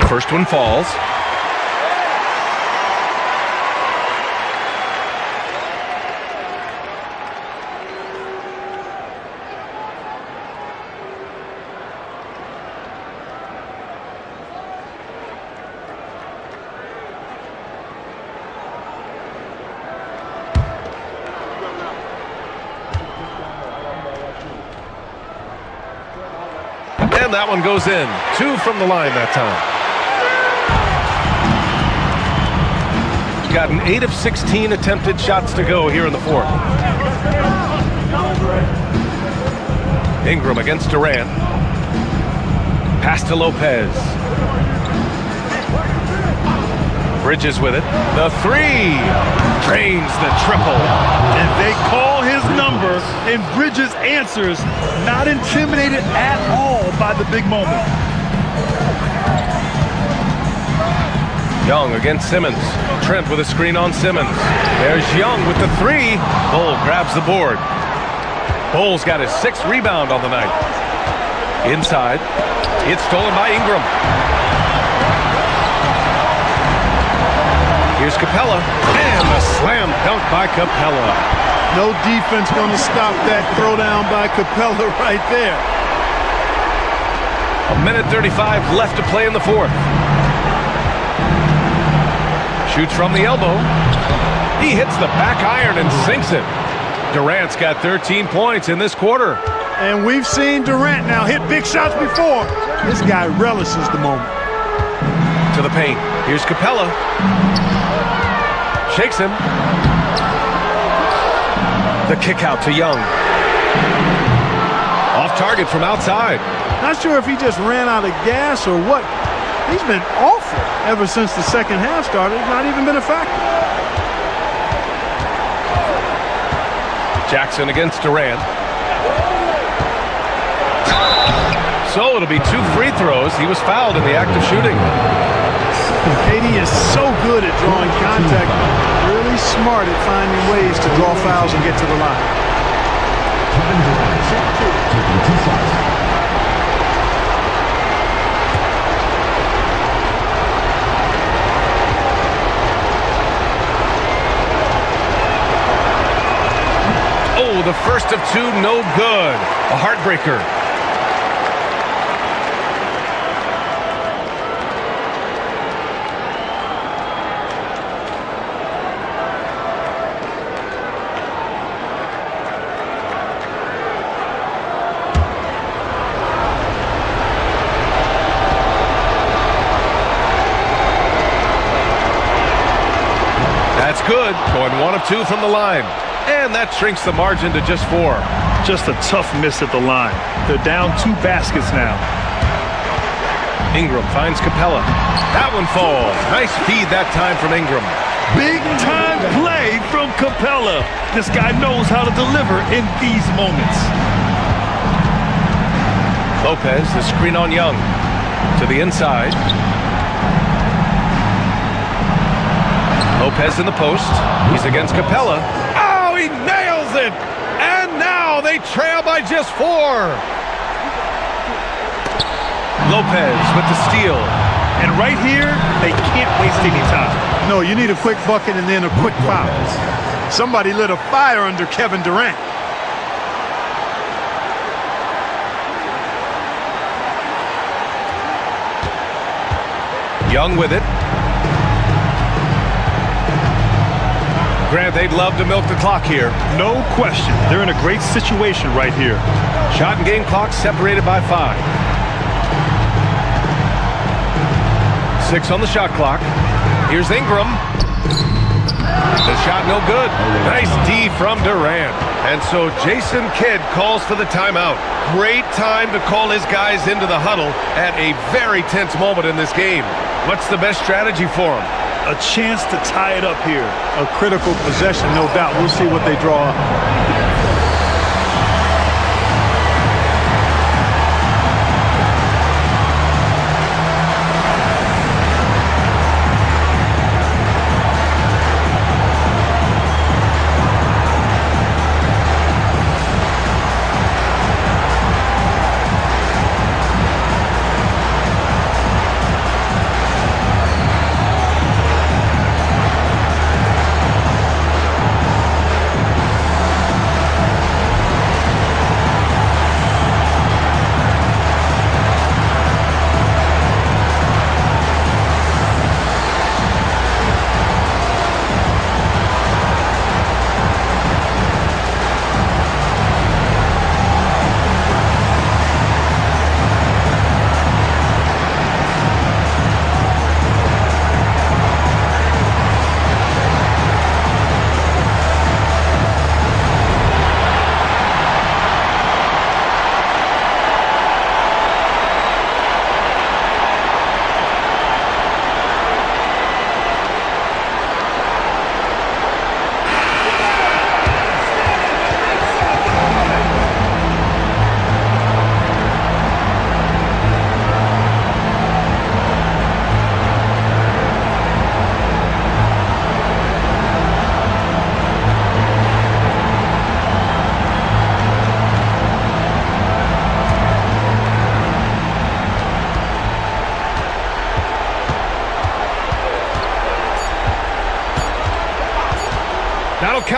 First one falls. And that one goes in. 2 from the line that time. Got an 8 of 16 attempted shots to go here in the fourth. Ingram against Durant. Pass to Lopez. Bridges with it. The three. Drains the triple. And they call his number, and Bridges answers, not intimidated at all by the big moment. Young against Simmons. Trent with a screen on Simmons. There's Young with the three. Bull grabs the board. Bull's got his 6th rebound on the night. Inside. It's stolen by Ingram. Here's Capella. And the slam dunk by Capella. No defense going to stop that throwdown by Capella right there. 1:35 left to play in the 4th. Shoots from the elbow. He hits the back iron and sinks it. Durant's got 13 points in this quarter. And we've seen Durant now hit big shots before. This guy relishes the moment. To the paint. Here's Capella. Shakes him. The kick out to Young. Off target from outside. Not sure if he just ran out of gas or what. He's been awful ever since the second half started. Not even been a factor. Jackson against Durant. So it'll be 2 free throws. He was fouled in the act of shooting. KD is so good at drawing contact. Really smart at finding ways to draw fouls and get to the line. Taking 2 shots. Oh, the first of 2, no good. A heartbreaker. That's good. Going 1 of 2 from the line. And that shrinks the margin to just 4. Just a tough miss at the line. They're down 2 baskets now. Ingram finds Capella. That one falls. Nice feed that time from Ingram. Big time play from Capella. This guy knows how to deliver in these moments. Lopez, the screen on Young. To the inside. Lopez in the post. He's against Capella. Oh, he nails it! And now they trail by just 4. Lopez with the steal. And right here, they can't waste any time. No, you need a quick bucket and then a quick foul. Somebody lit a fire under Kevin Durant. Young with it. Grant, they'd love to milk the clock here. No question. They're in a great situation right here. Shot and game clock separated by 5. 6 on the shot clock. Here's Ingram. The shot no good. Nice D from Durant. And so Jason Kidd calls for the timeout. Great time to call his guys into the huddle at a very tense moment in this game. What's the best strategy for him? A chance to tie it up here. A critical possession, no doubt. We'll see what they draw up.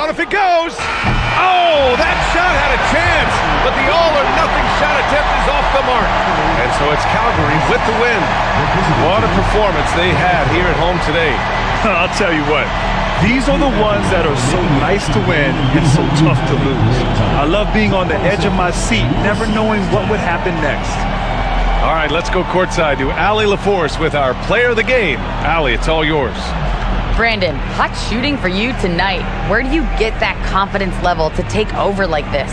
count if it goes. Oh, that shot had a chance, but the all-or-nothing shot attempt is off the mark. And so it's Calgary with the win. What a performance they had here at home today. I'll tell you what. These are the ones that are so nice to win and so tough to lose. I love being on the edge of my seat, never knowing what would happen next. All right, let's go courtside to Allie LaForce with our player of the game. Allie, it's all yours. Brandon, hot shooting for you tonight. Where do you get that confidence level to take over like this?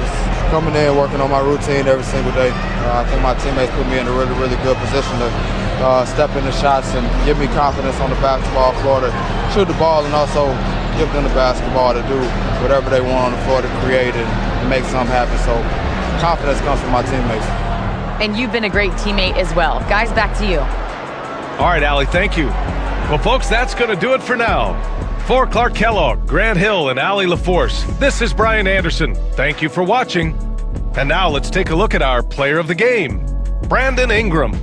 Just coming in, working on my routine every single day. I think my teammates put me in a really, really good position to step in the shots and give me confidence on the basketball floor to shoot the ball, and also give them the basketball to do whatever they want on the floor to create and make something happen. So confidence comes from my teammates. And you've been a great teammate as well. Guys, back to you. All right, Allie, thank you. Well, folks, that's going to do it for now. For Clark Kellogg, Grant Hill, and Allie LaForce, this is Brian Anderson. Thank you for watching. And now let's take a look at our player of the game, Brandon Ingram.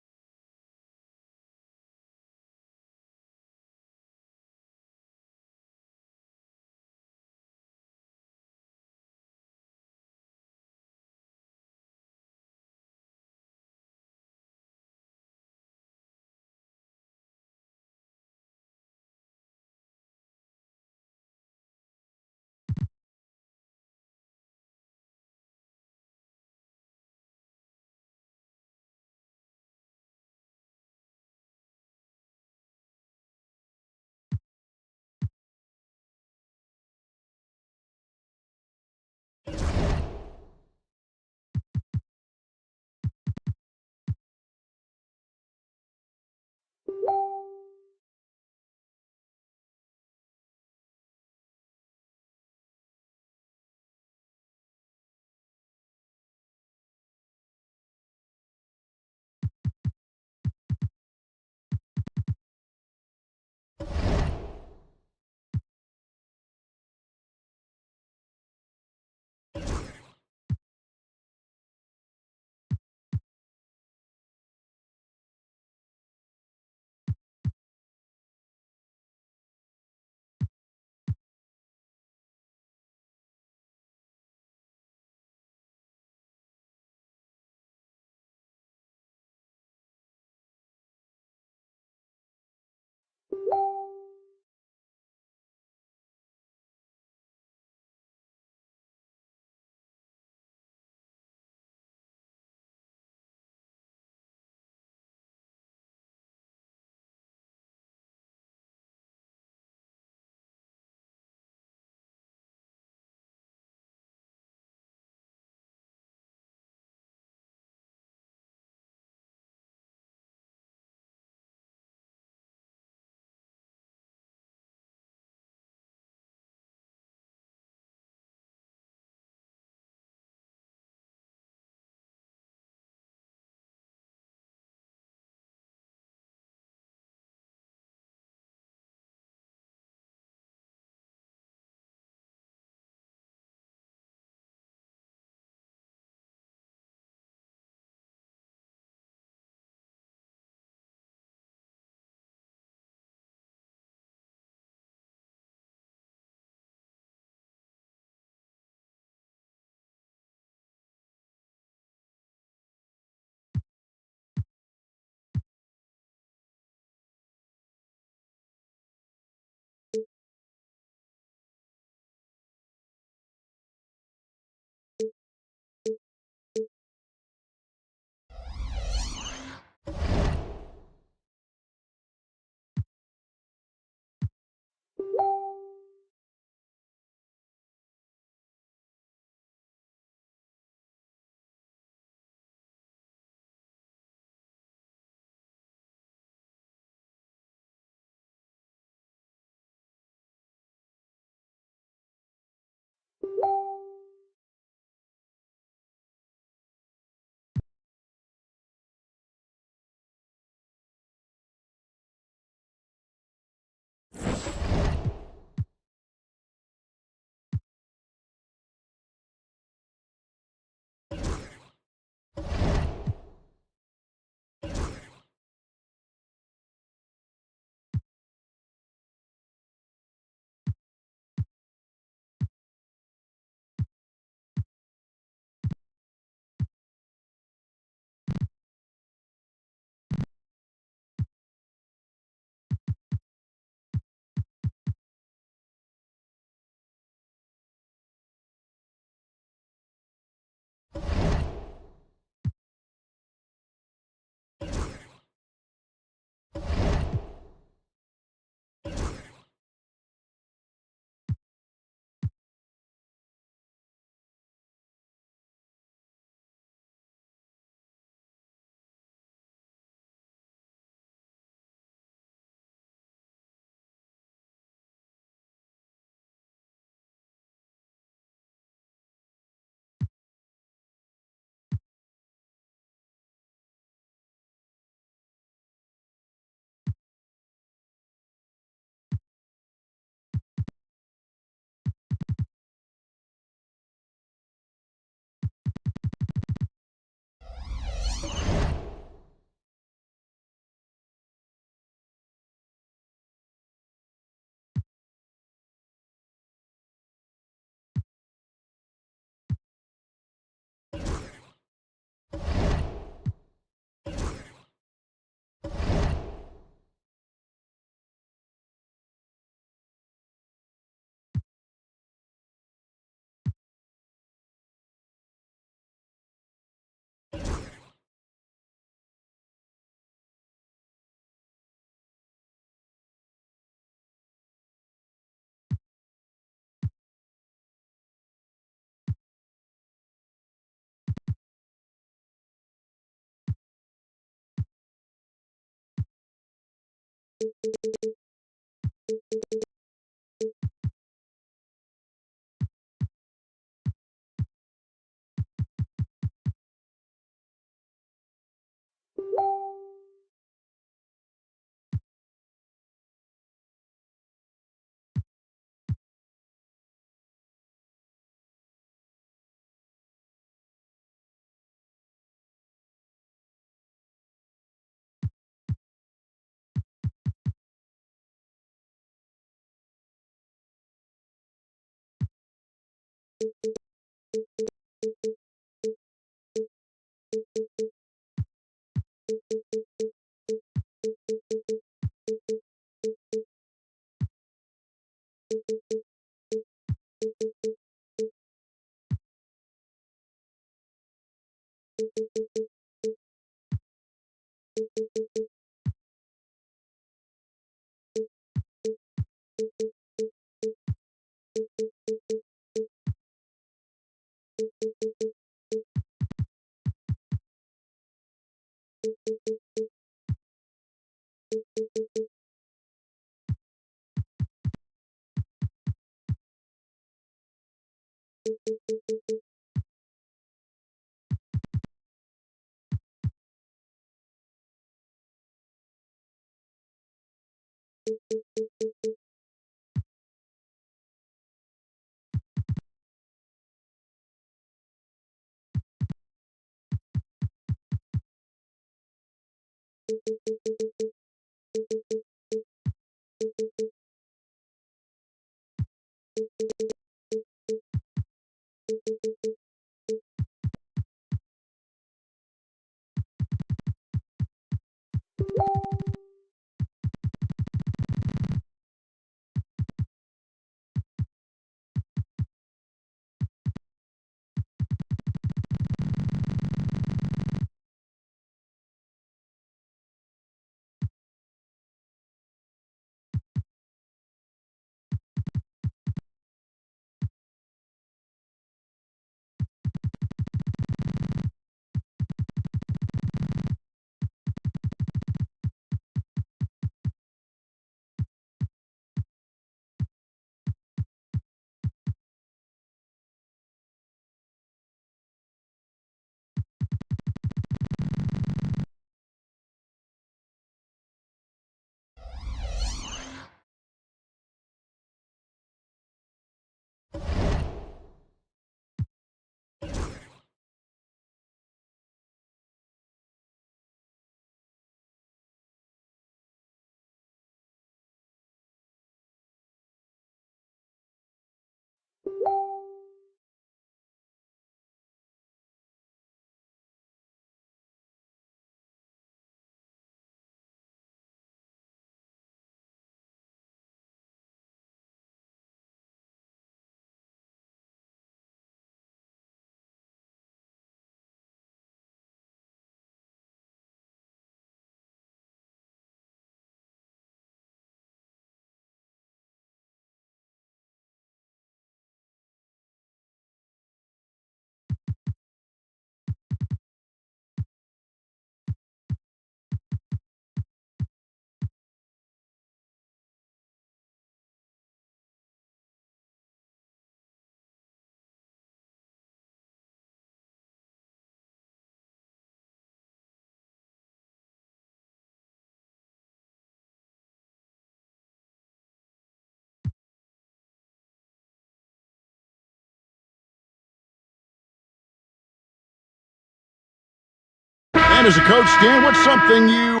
And as a coach, Dan, what's something you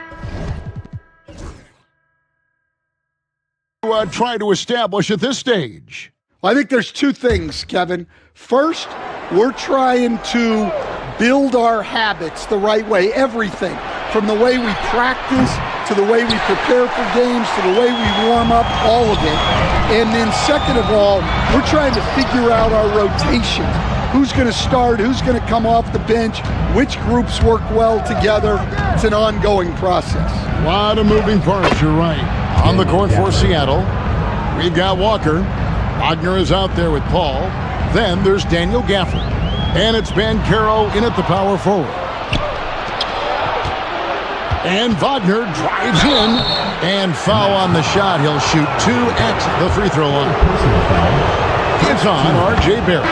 try to establish at this stage? I think there's two things, Kevin. First, we're trying to build our habits the right way, everything from the way we practice to the way we prepare for games to the way we warm up, all of it. And then second of all, we're trying to figure out our rotation. Who's going to start, who's going to come off the bench, which groups work well together. It's an ongoing process. A lot of moving parts, you're right. On the court for Seattle, we've got Walker. Wagner is out there with Paul. Then there's Daniel Gafford. And it's Banchero in at the power forward. And Wagner drives in. And foul on the shot. He'll shoot 2 at the free throw line. It's on R.J. Barrett.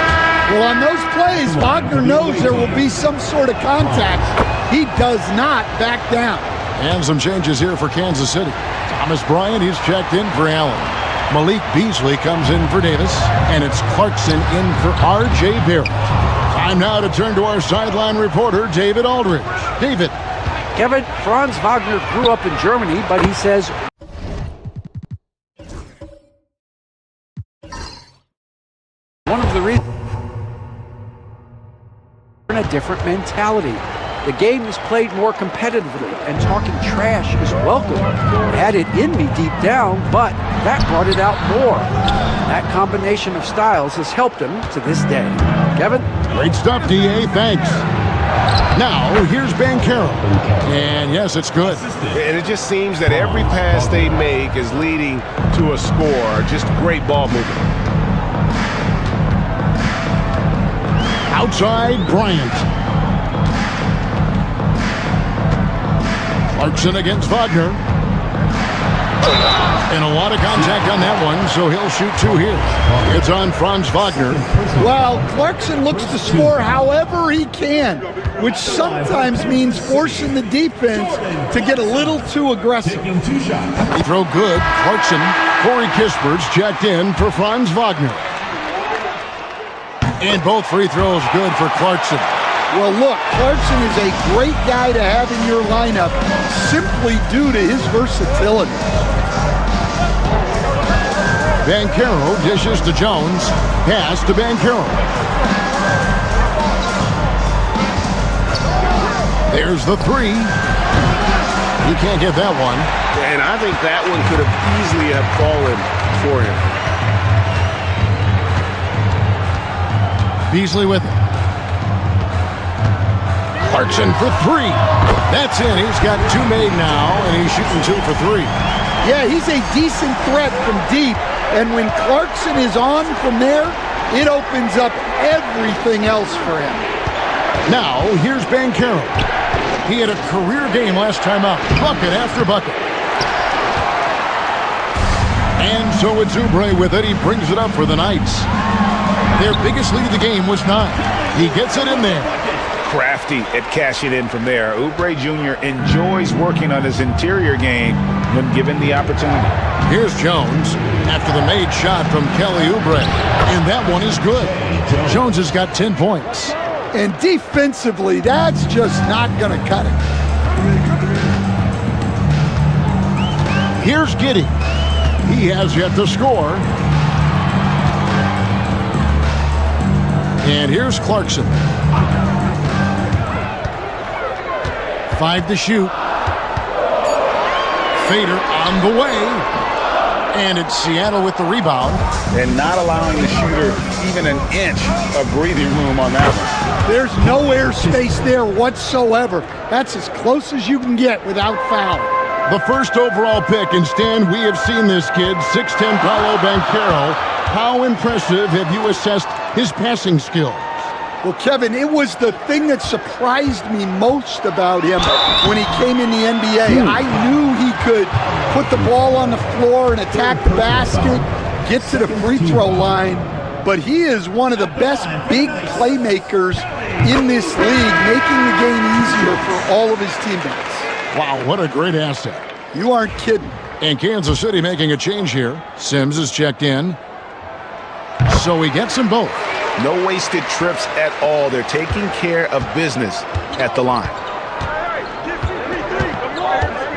Well, on those plays, Wagner knows there will be some sort of contact. He does not back down. And some changes here for Kansas City. Thomas Bryant, he's checked in for Allen. Malik Beasley comes in for Davis. And it's Clarkson in for R.J. Barrett. Time now to turn to our sideline reporter, David Aldridge. David. Kevin, Franz Wagner grew up in Germany, but he says one of the reasons in a different mentality. The game is played more competitively, and talking trash is welcome. I had it in me deep down, but that brought it out more. That combination of styles has helped him to this day. Kevin? Great stuff, D.A. Thanks. Now, here's Banchero. And yes, it's good. And it just seems that every pass they make is leading to a score. Just great ball movement. Outside, Bryant. Clarkson against Wagner. And a lot of contact on that one, so he'll shoot 2 here. It's on Franz Wagner. Well, Clarkson looks to score however he can, which sometimes means forcing the defense to get a little too aggressive. Free throw good. Clarkson. Corey Kispert's checked in for Franz Wagner. And both free throws good for Clarkson. Well, look, Clarkson is a great guy to have in your lineup simply due to his versatility. Banchero dishes to Jones. Pass to Banchero. There's the 3. He can't get that one. And I think that one could have easily have fallen for him. Beasley with it. Clarkson for 3. That's in. He's got 2 made now, and he's shooting 2 for 3. Yeah, he's a decent threat from deep. And when Clarkson is on from there, it opens up everything else for him. Now, here's Banchero. He had a career game last time out. Bucket after bucket. And so it's Oubre with it. He brings it up for the Knights. Their biggest lead of the game was 9. He gets it in there. Crafty at cashing in from there. Oubre Jr. enjoys working on his interior game when given the opportunity. Here's Jones after the made shot from Kelly Oubre. And that one is good. Jones has got 10 points. And defensively, that's just not going to cut it. Here's Giddey. He has yet to score. And here's Clarkson. 5 to shoot. Fader on the way. And it's Seattle with the rebound. And not allowing the shooter even an inch of breathing room on that one. There's no air space there whatsoever. That's as close as you can get without foul. The first overall pick, and Stan, we have seen this kid, 6'10" Paolo Banchero. How impressive have you assessed his passing skills? Well, Kevin, it was the thing that surprised me most about him when he came in the NBA. I knew he could put the ball on the floor and attack the basket, get to the free throw line, but he is one of the best big playmakers in this league, making the game easier for all of his teammates. Wow, what a great asset. You aren't kidding. And Kansas City making a change here. Sims is checked in. So he gets them both. No wasted trips at all. They're taking care of business at the line.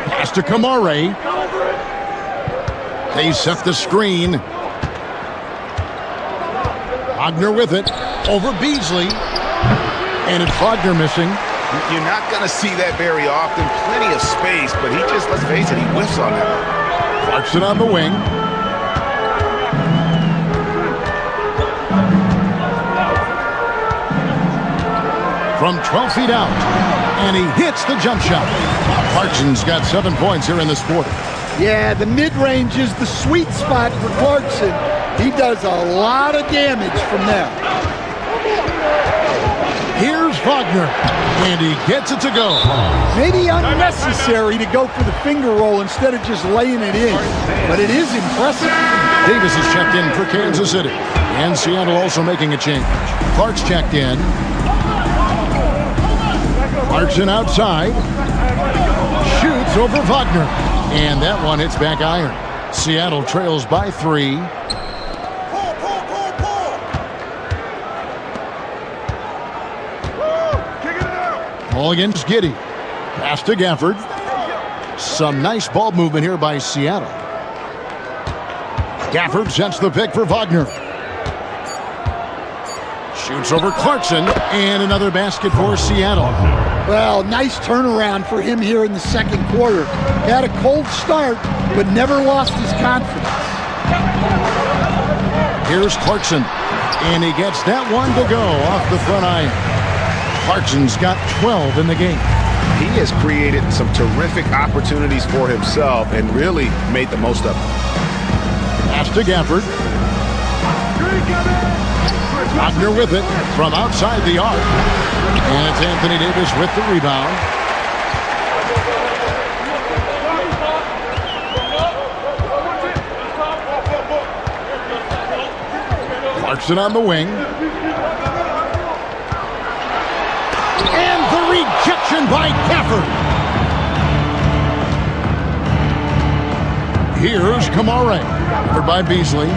Pass to Kamare. They set the screen. Wagner with it. Over Beasley. And it's Wagner missing. You're not going to see that very often. Plenty of space, but he just, let's face it, he whiffs on that. Clarkson on the wing. From 12 feet out. And he hits the jump shot. Clarkson's got 7 points here in this quarter. Yeah, the mid-range is the sweet spot for Clarkson. He does a lot of damage from there. Here's Wagner, and he gets it to go. Maybe unnecessary to go for the finger roll instead of just laying it in, but it is impressive. Davis is checked in for Kansas City, and Seattle also making a change. Clark's checked in. Clarkson outside. Shoots over Wagner, and that one hits back iron. Seattle trails by 3. Ball against Giddey. Pass to Gafford. Some nice ball movement here by Seattle. Gafford sets the pick for Wagner. Shoots over Clarkson, and another basket for Seattle. Well, nice turnaround for him here in the second quarter. Had a cold start, but never lost his confidence. Here's Clarkson, and he gets that one to go off the front iron. Clarkson's got 12 in the game. He has created some terrific opportunities for himself and really made the most of them. Pass to Gafford. Wagner with it from outside the arc. And it's Anthony Davis with the rebound. Clarkson on the wing. And the rejection by Gafford. Here's Kamara. Covered by Beasley.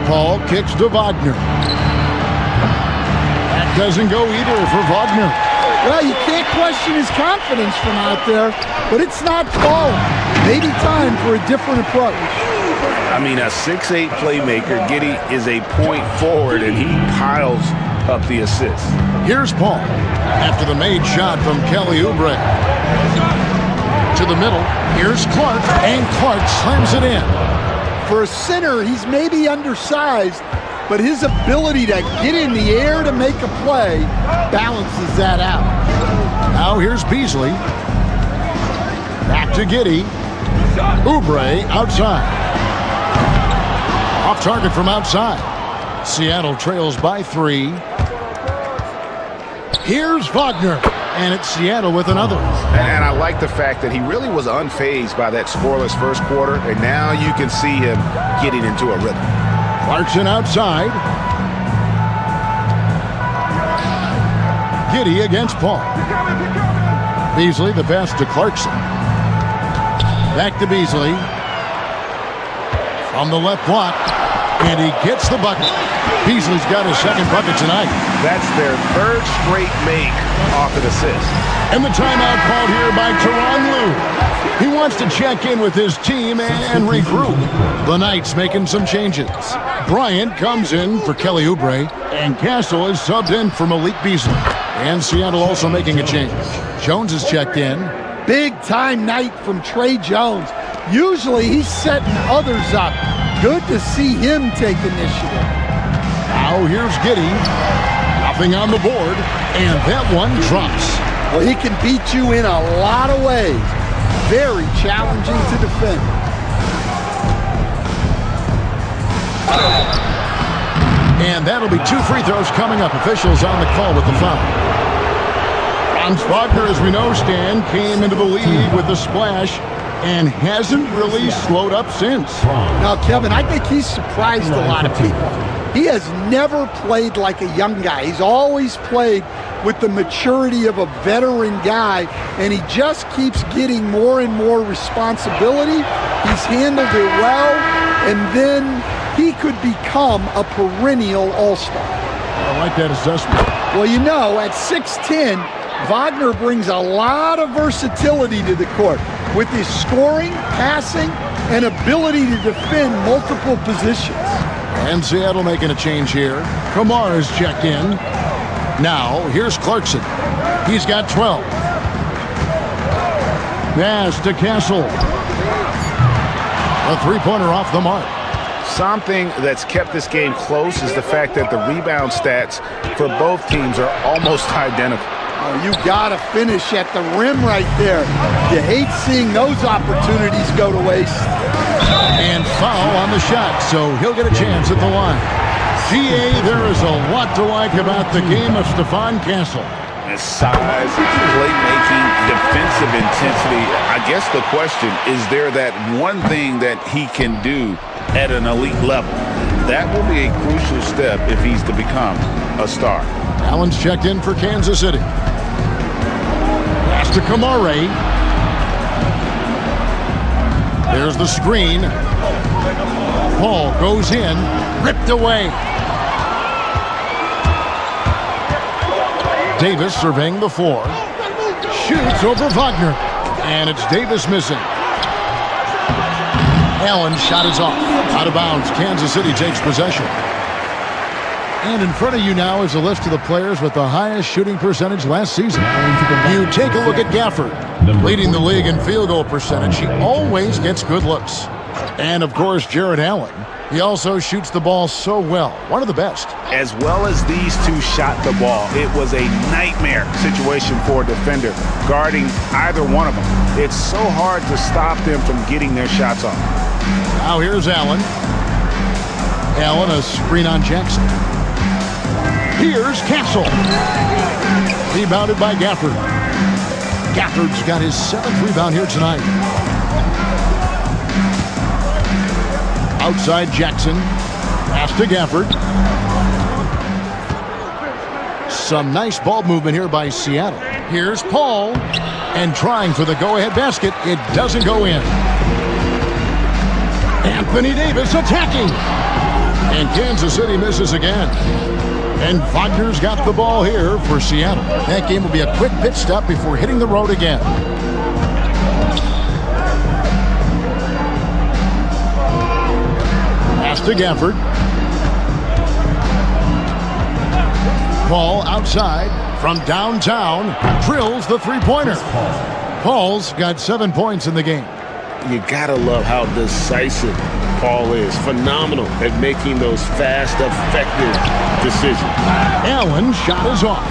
Paul kicks to Wagner. That doesn't go either for Wagner. Well, you can't question his confidence from out there, but it's not falling. Maybe time for a different approach. I mean, a 6'8" playmaker. Giddey is a point forward, and he piles up the assist. Here's Paul after the made shot from Kelly Oubre. To the middle. Here's Clark, and Clark slams it in. For a center, he's maybe undersized, but his ability to get in the air to make a play balances that out. Now here's Beasley. Back to Giddey. Oubre outside. Off target from outside. Seattle trails by 3. Here's Wagner. And it's Seattle with another. And I like the fact that he really was unfazed by that scoreless first quarter, and now you can see him getting into a rhythm. Clarkson outside. Giddey against Paul. Beasley, the pass to Clarkson. Back to Beasley. From the left block, and he gets the bucket. Beasley's got his second bucket tonight. That's their third straight make off an assist. And the timeout called here by Tyronn Lue. He wants to check in with his team and regroup. The Knights making some changes. Bryant comes in for Kelly Oubre, and Castle is subbed in for Malik Beasley. And Seattle also making a change. Jones is checked in. Big time night from Trey Jones. Usually he's setting others up. Good to see him take initiative. Now here's Giddey. Nothing on the board, and that one drops. Well, he can beat you in a lot of ways. Very challenging to defend. And that'll be 2 free throws coming up. Officials on the call with the foul. Franz Wagner, as we know, Stan, came into the league with a splash and hasn't really slowed up since. Now, Kevin, I think he's surprised a lot of people. He has never played like a young guy. He's always played with the maturity of a veteran guy, and he just keeps getting more and more responsibility. He's handled it well, and then he could become a perennial all-star. I like that assessment. Well, you know, at 6'10", Wagner brings a lot of versatility to the court with his scoring, passing, and ability to defend multiple positions. And Seattle making a change here. Kamara's checked in. Now, here's Clarkson. He's got 12. Pass to Castle. A three-pointer off the mark. Something that's kept this game close is the fact that the rebound stats for both teams are almost identical. Oh, you gotta finish at the rim right there. You hate seeing those opportunities go to waste. And foul on the shot, so he'll get a chance at the line. GA, there is a lot to like about the game of Stephon Castle. His size, playmaking, defensive intensity. I guess the question, is there that one thing that he can do at an elite level? That will be a crucial step if he's to become a star. Allen's checked in for Kansas City. Pass to Kamare. There's the screen. Paul goes in, ripped away. Davis surveying the floor. Shoots over Wagner. And it's Davis missing. Allen's shot is off. Out of bounds. Kansas City takes possession. And in front of you now is a list of the players with the highest shooting percentage last season. You take a look at Gafford, leading the league in field goal percentage. He always gets good looks. And, of course, Jared Allen. He also shoots the ball so well. One of the best. As well as these two shot the ball, it was a nightmare situation for a defender guarding either one of them. It's so hard to stop them from getting their shots off. Now here's Allen. Allen, a screen on Jackson. Here's Castle. Rebounded by Gafford. Gafford's got his 7th rebound here tonight. Outside Jackson. Pass to Gafford. Some nice ball movement here by Seattle. Here's Paul. And trying for the go-ahead basket. It doesn't go in. Anthony Davis attacking. And Kansas City misses again. And Wagner's got the ball here for Seattle. That game will be a quick pit stop before hitting the road again. Pass to Gafford. Paul outside from downtown. Drills the three-pointer. Paul's got 7 points in the game. You gotta love how decisive Paul is. Phenomenal at making those fast, effective decisions. Allen shot is off.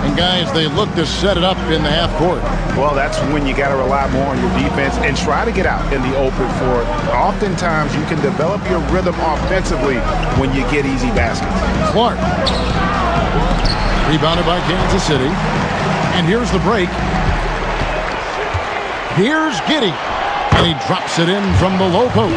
And guys, they look to set it up in the half court. Well, that's when you gotta rely more on your defense and try to get out in the open for it. Oftentimes, you can develop your rhythm offensively when you get easy baskets. Clark. Rebounded by Kansas City. And here's the break. Here's Giddey. And he drops it in from the low post.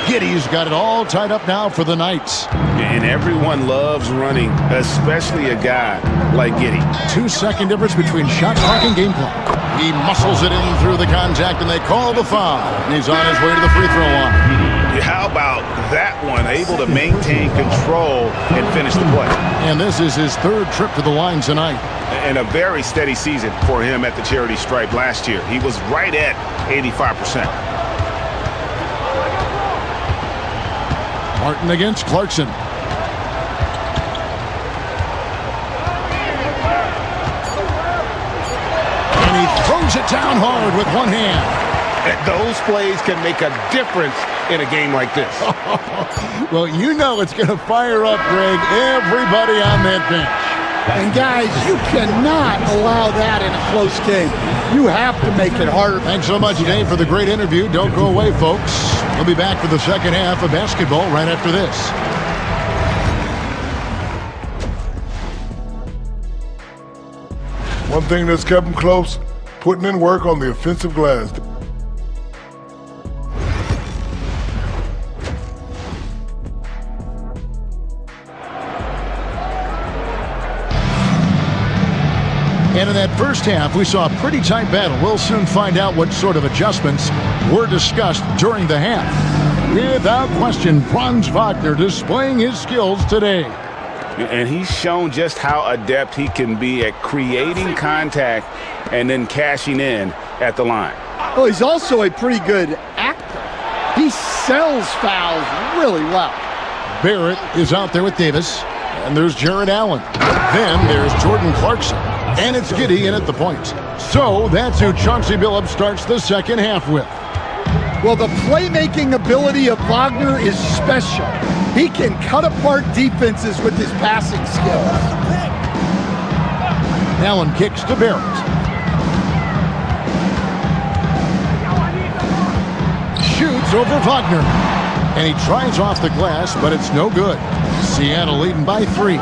Giddey's got it all tied up now for the Knights. And everyone loves running, especially a guy like Giddey. 2-second difference between shot clock and game clock. He muscles it in through the contact, and they call the foul. And he's on his way to the free throw line. How about that one? Able to maintain control and finish the play. And this is his 3rd trip to the line tonight. And a very steady season for him at the charity stripe last year. He was right at 85%. Martin against Clarkson. And he throws it down hard with one hand. Those plays can make a difference in a game like this. Well, you know it's going to fire up, Greg, everybody on that bench. And guys, you cannot allow that in a close game. You have to make it harder. Thanks so much, Dave, for the great interview. Don't go away, folks. We'll be back for the second half of basketball right after this. One thing that's kept them close, putting in work on the offensive glass. And in that first half, we saw a pretty tight battle. We'll soon find out what sort of adjustments were discussed during the half. Without question, Franz Wagner displaying his skills today. And he's shown just how adept he can be at creating contact and then cashing in at the line. Well, he's also a pretty good actor. He sells fouls really well. Barrett is out there with Davis. And there's Jared Allen. Then there's Jordan Clarkson. And it's Giddey in at the point. So that's who Chauncey Billups starts the second half with. Well, the playmaking ability of Wagner is special. He can cut apart defenses with his passing skills. Allen kicks to Barrett. Shoots over Wagner. And he tries off the glass, but it's no good. Seattle leading by 3.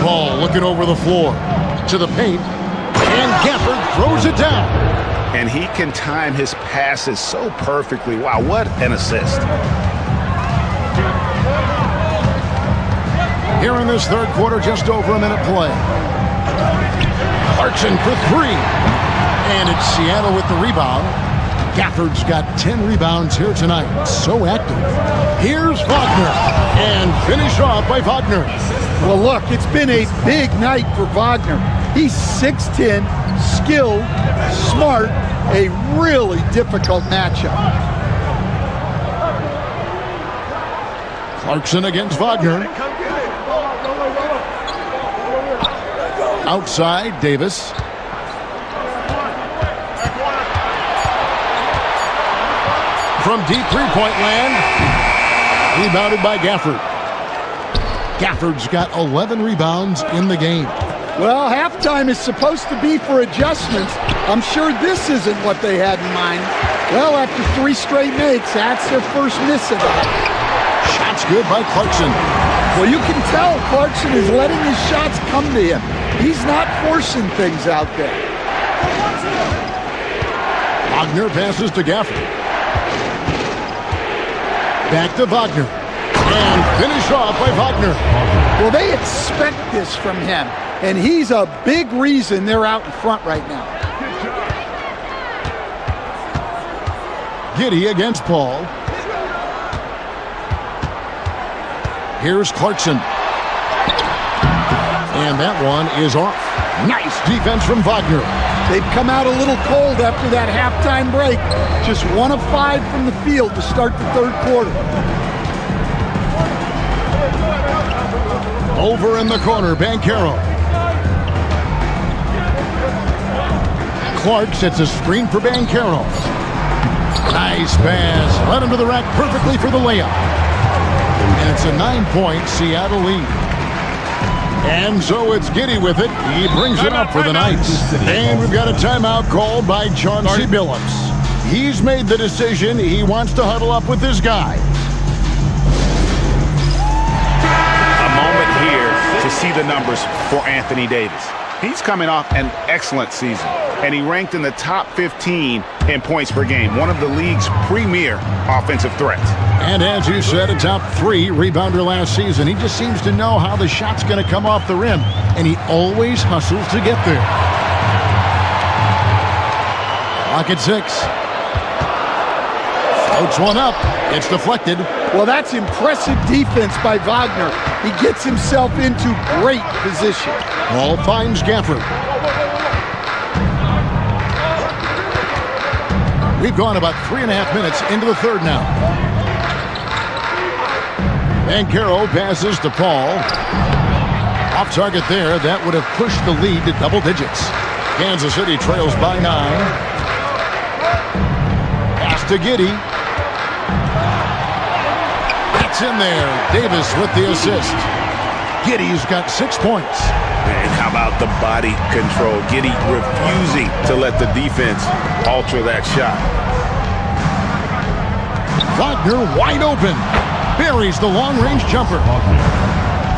Ball looking over the floor to the paint. And Gafford throws it down. And he can time his passes so perfectly. Wow, what an assist. Here in this third quarter, just over a minute play. Clarkson for 3. And it's Seattle with the rebound. Gafford's got 10 rebounds here tonight. So active. Here's Wagner. And finish off by Wagner. Well, look, it's been a big night for Wagner. He's 6'10", skilled, smart, a really difficult matchup. Clarkson against Wagner. Outside, Davis. From deep three-point land. Rebounded by Gafford. Gafford's got 11 rebounds in the game. Well, halftime is supposed to be for adjustments. I'm sure this isn't what they had in mind. Well, after 3 straight makes, that's their first miss of it. Shots good by Clarkson. Well, you can tell Clarkson is letting his shots come to him. He's not forcing things out there. Wagner passes to Gafford. Back to Wagner. And finish off by Wagner. Well, they expect this from him, and he's a big reason they're out in front right now. Giddey against Paul. Here's Clarkson. And that one is off. Nice defense from Wagner. They've come out a little cold after that halftime break. Just 1 of 5 from the field to start the third quarter. Over in the corner, Banchero. Clark sets a screen for Banchero. Nice pass. Led him to the rack perfectly for the layup. And it's a 9-point Seattle lead. And so it's Giddey with it. He brings it up for the Knights. And we've got a timeout called by Chauncey Billups. He's made the decision. He wants to huddle up with his guys. A moment here to see the numbers for Anthony Davis. He's coming off an excellent season, and he ranked in the top 15 in points per game, one of the league's premier offensive threats. And as you said, a top 3 rebounder last season. He just seems to know how the shot's going to come off the rim, and he always hustles to get there. Clock at 6. Floats one up. It's deflected. Well, that's impressive defense by Wagner. He gets himself into great position. Ball finds Gafford. We've gone about 3.5 minutes into the third now. Banchero passes to Paul. Off target there. That would have pushed the lead to double digits. Kansas City trails by 9. Pass to Giddey. It's in there. Davis with the assist. Giddey's got 6 points. And how about the body control? Giddey refusing to let the defense alter that shot. Wagner wide open. Buries the long-range jumper.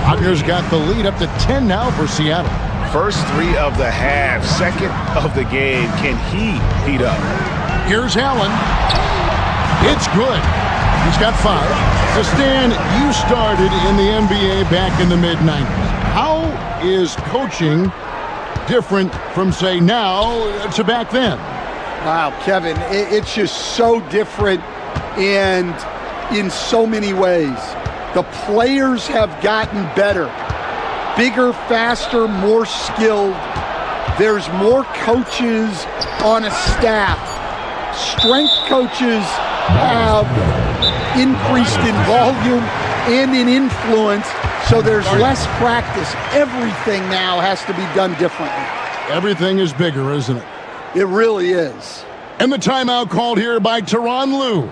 Wagner's got the lead up to 10 now for Seattle. First 3 of the half, second of the game. Can he heat up? Here's Allen. It's good. He's got 5. So Stan, you started in the NBA back in the mid-90s. How is coaching different from, say, now to back then? Wow, Kevin, it's just so different and in so many ways. The players have gotten better. Bigger, faster, more skilled. There's more coaches on a staff. Strength coaches have increased in volume and in influence, so there's less practice. Everything now has to be done differently. Everything is bigger, isn't it? It really is. And the timeout called here by Tyronn Lue.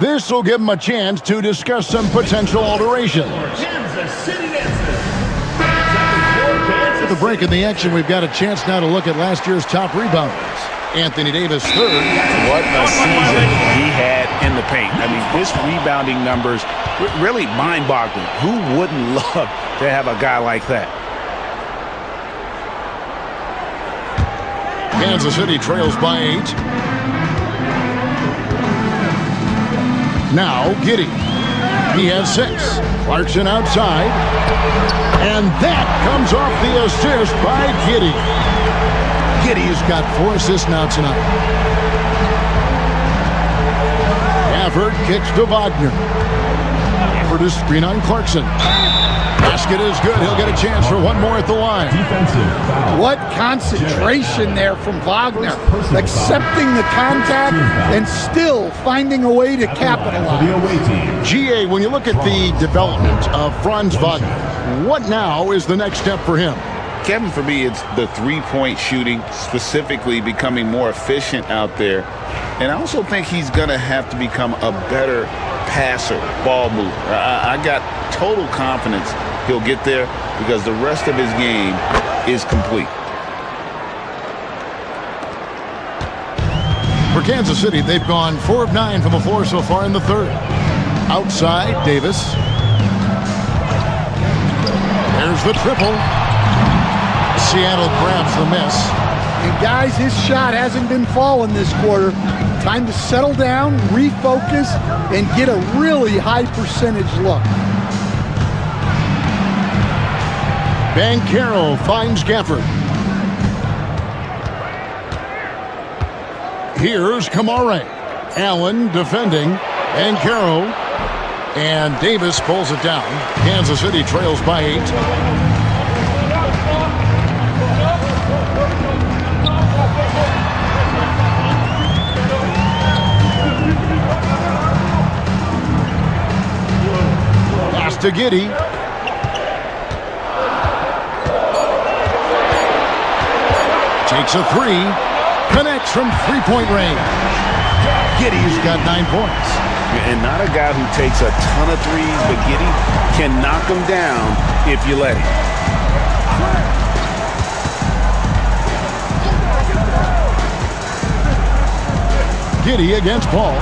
This will give him a chance to discuss some potential alterations. At the break in the action, we've got a chance now to look at last year's top rebounders. Anthony Davis third. What a season he had in the paint. I mean, his rebounding numbers really mind-boggling. Who wouldn't love to have a guy like that? Kansas City trails by 8. Now Giddey. He has 6. Clarkson outside. And that comes off the assist by Giddey. Giddey's got 4 assists now tonight. Gafford kicks to Wagner. Gafford is screen on Clarkson. Basket is good. He'll get a chance for one more at the line. What concentration there from Wagner. Accepting the contact and still finding a way to capitalize. GA, when you look at the development of Franz Wagner, what now is the next step for him? Kevin, for me, it's the three-point shooting, specifically becoming more efficient out there. And I also think he's going to have to become a better passer, ball mover. I got total confidence he'll get there because the rest of his game is complete. For Kansas City, they've gone 4 of 9 from the floor so far in the third. Outside, Davis. There's the triple. Seattle grabs the miss. And guys, his shot hasn't been falling this quarter. Time to settle down, refocus, and get a really high percentage look. Banchero finds Gafford. Here's Kamare. Allen defending. Banchero. And Davis pulls it down. Kansas City trails by 8. To Giddey. Takes a 3. Connects from three-point range. Giddey's got 9 points. And not a guy who takes a ton of threes, but Giddey can knock them down if you let him. Giddey against Paul.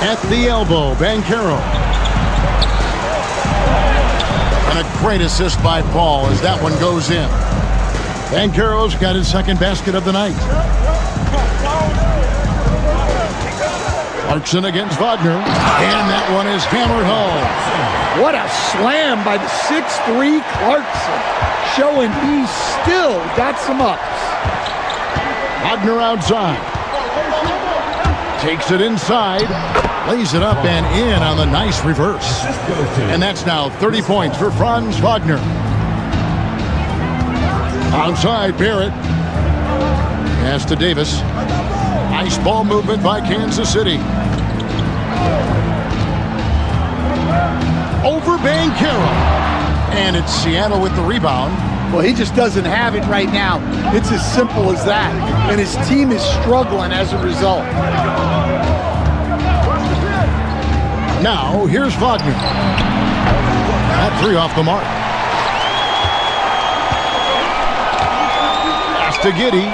At the elbow, Banchero. And a great assist by Paul as that one goes in. Banchero's got his second basket of the night. Clarkson against Wagner. And that one is hammered home. What a slam by the 6'3" Clarkson. Showing he's still got some ups. Wagner outside. Takes it inside. Lays it up and in on the nice reverse. And that's now 30 points for Franz Wagner. Outside, Barrett. Pass to Davis. Nice ball movement by Kansas City. Over Banchero. And it's Seattle with the rebound. Well, he just doesn't have it right now. It's as simple as that. And his team is struggling as a result. Now, here's Wagner. That 3 off the mark. Pass to Giddey.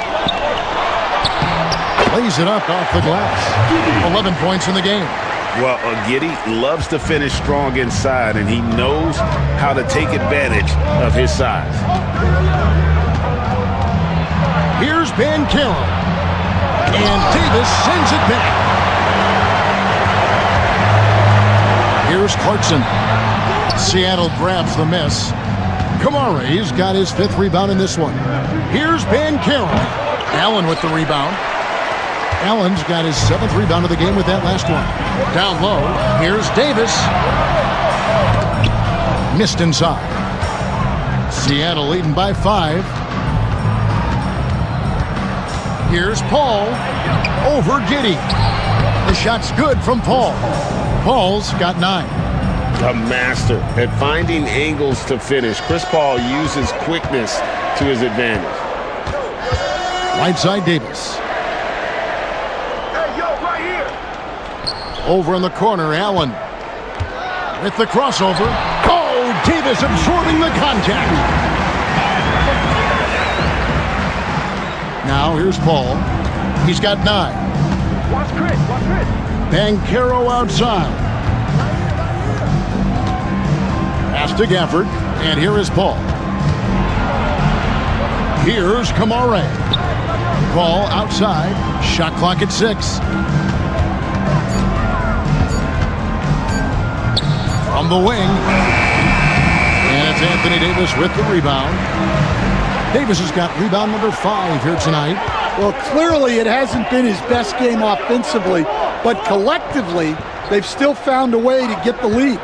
Lays it up off the glass. 11 points in the game. Well, Giddey loves to finish strong inside, and he knows how to take advantage of his size. Here's Banchero. And Davis sends it back. Here's Clarkson. Seattle grabs the miss. Kamare's got his 5th rebound in this one. Here's Banchero. Allen with the rebound. Allen's got his 7th rebound of the game with that last one. Down low, here's Davis. Missed inside. Seattle leading by 5. Here's Paul over Giddey. The shot's good from Paul. Paul's got 9. A master at finding angles to finish. Chris Paul uses quickness to his advantage. Right side, Davis. Over in the corner, Allen. With the crossover. Oh, Davis absorbing the contact. Now here's Paul. He's got 9. Watch Chris. Bancaro outside. Pass to Gafford, and here is Paul. Here's Kamare. Ball outside. Shot clock at 6. From the wing. And it's Anthony Davis with the rebound. Davis has got rebound number 5 here tonight. Well, clearly it hasn't been his best game offensively, but collectively, they've still found a way to get the lead.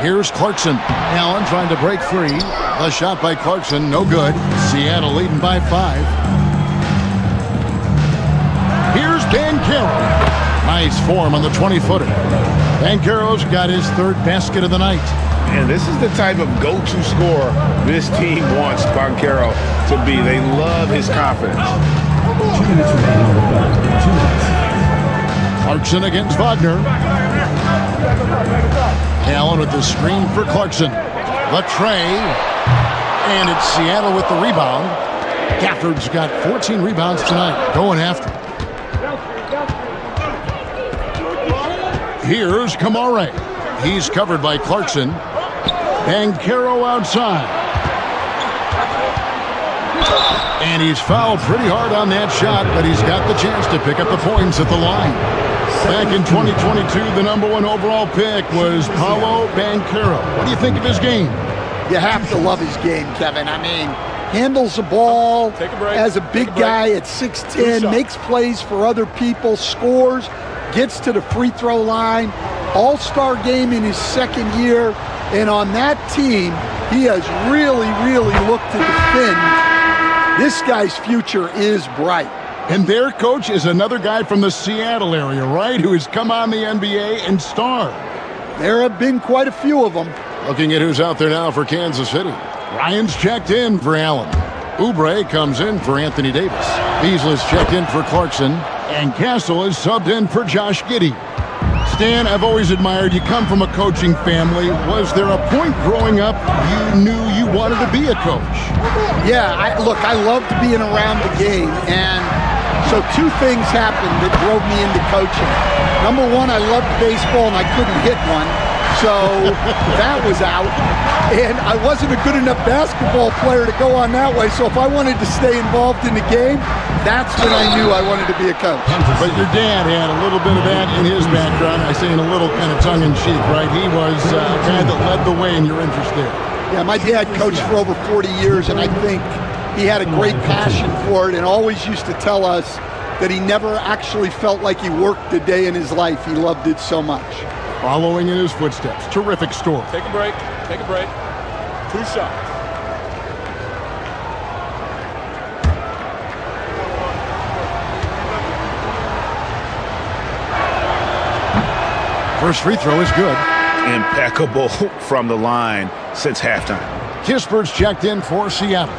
Here's Clarkson. Allen trying to break free. A shot by Clarkson, no good. Seattle leading by 5. Here's Bancaro. Nice form on the 20-footer. Bancaro's got his 3rd basket of the night. And this is the type of go-to scorer this team wants Bancaro to be. They love his confidence. 2 minutes remaining on the clock. 2 minutes. Clarkson against Wagner. Allen with the screen for Clarkson. The tray. And it's Seattle with the rebound. Gafford's got 14 rebounds tonight. Going after. Here's Kamare. He's covered by Clarkson. Bancaro outside. And he's fouled pretty hard on that shot, but he's got the chance to pick up the points at the line. Back in 2022, the number 1 overall pick was Paolo Bancaro. What do you think of his game? You have to love his game, Kevin. I mean, handles the ball as a big guy at 6'10", makes plays for other people, scores, gets to the free throw line. All-star game in his 2nd year. And on that team, he has really, really looked to defend. This guy's future is bright. And their coach is another guy from the Seattle area, right? Who has come on the NBA and starred. There have been quite a few of them. Looking at who's out there now for Kansas City. Ryan's checked in for Allen. Oubre comes in for Anthony Davis. Beasley's checked in for Clarkson. And Castle is subbed in for Josh Giddey. Stan, I've always admired you. Come from a coaching family. Was there a point growing up you knew you wanted to be a coach? Yeah, I loved being around the game. And so 2 things happened that drove me into coaching. Number 1, I loved baseball and I couldn't hit one. So that was out. And I wasn't a good enough basketball player to go on that way. So if I wanted to stay involved in the game, that's when I knew I wanted to be a coach. But your dad had a little bit of that in his background. I say in a little kind of tongue-in-cheek, right? He was a guy that led the way in your interest there. Yeah, my dad coached for over 40 years, and I think he had a great passion for it and always used to tell us that he never actually felt like he worked a day in his life. He loved it so much. Following in his footsteps. Terrific story. Take a break. 2 shots. First free throw is good. Impeccable from the line since halftime. Kispert's checked in for Seattle.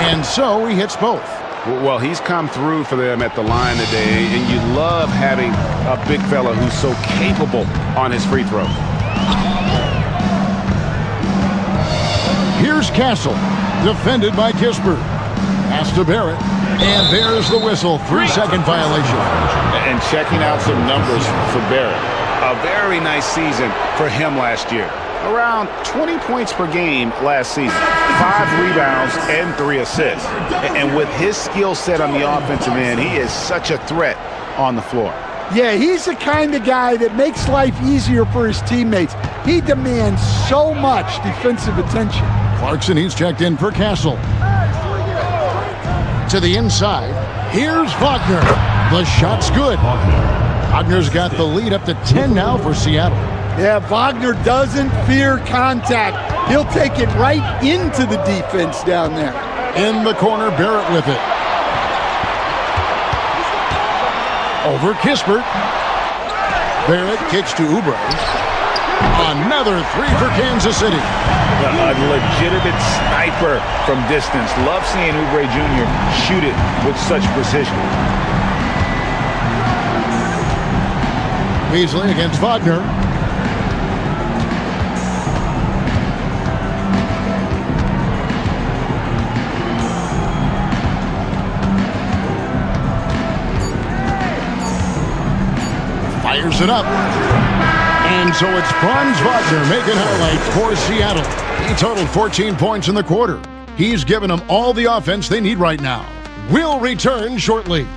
And so he hits both. Well, he's come through for them at the line today, and you love having a big fella who's so capable on his free throw. Here's Castle, defended by Kispert. Pass to Barrett, and there's the whistle. 3-second violation. And checking out some numbers for Barrett. A very nice season for him last year. Around 20 points per game last season. 5 rebounds and 3 assists. And with his skill set on the offensive end, he is such a threat on the floor. Yeah, he's the kind of guy that makes life easier for his teammates. He demands so much defensive attention. Clarkson, he's checked in for Castle. To the inside. Here's Wagner. The shot's good. Wagner's got the lead up to 10 now for Seattle. Yeah, Wagner doesn't fear contact. He'll take it right into the defense down there. In the corner, Barrett with it. Over Kispert. Barrett kicks to Oubre. Another 3 for Kansas City. A legitimate sniper from distance. Love seeing Oubre Jr. shoot it with such precision. Beasley against Wagner. Fires it up. And so it's Franz Wagner making highlights for Seattle. He totaled 14 points in the quarter. He's given them all the offense they need right now. We'll return shortly.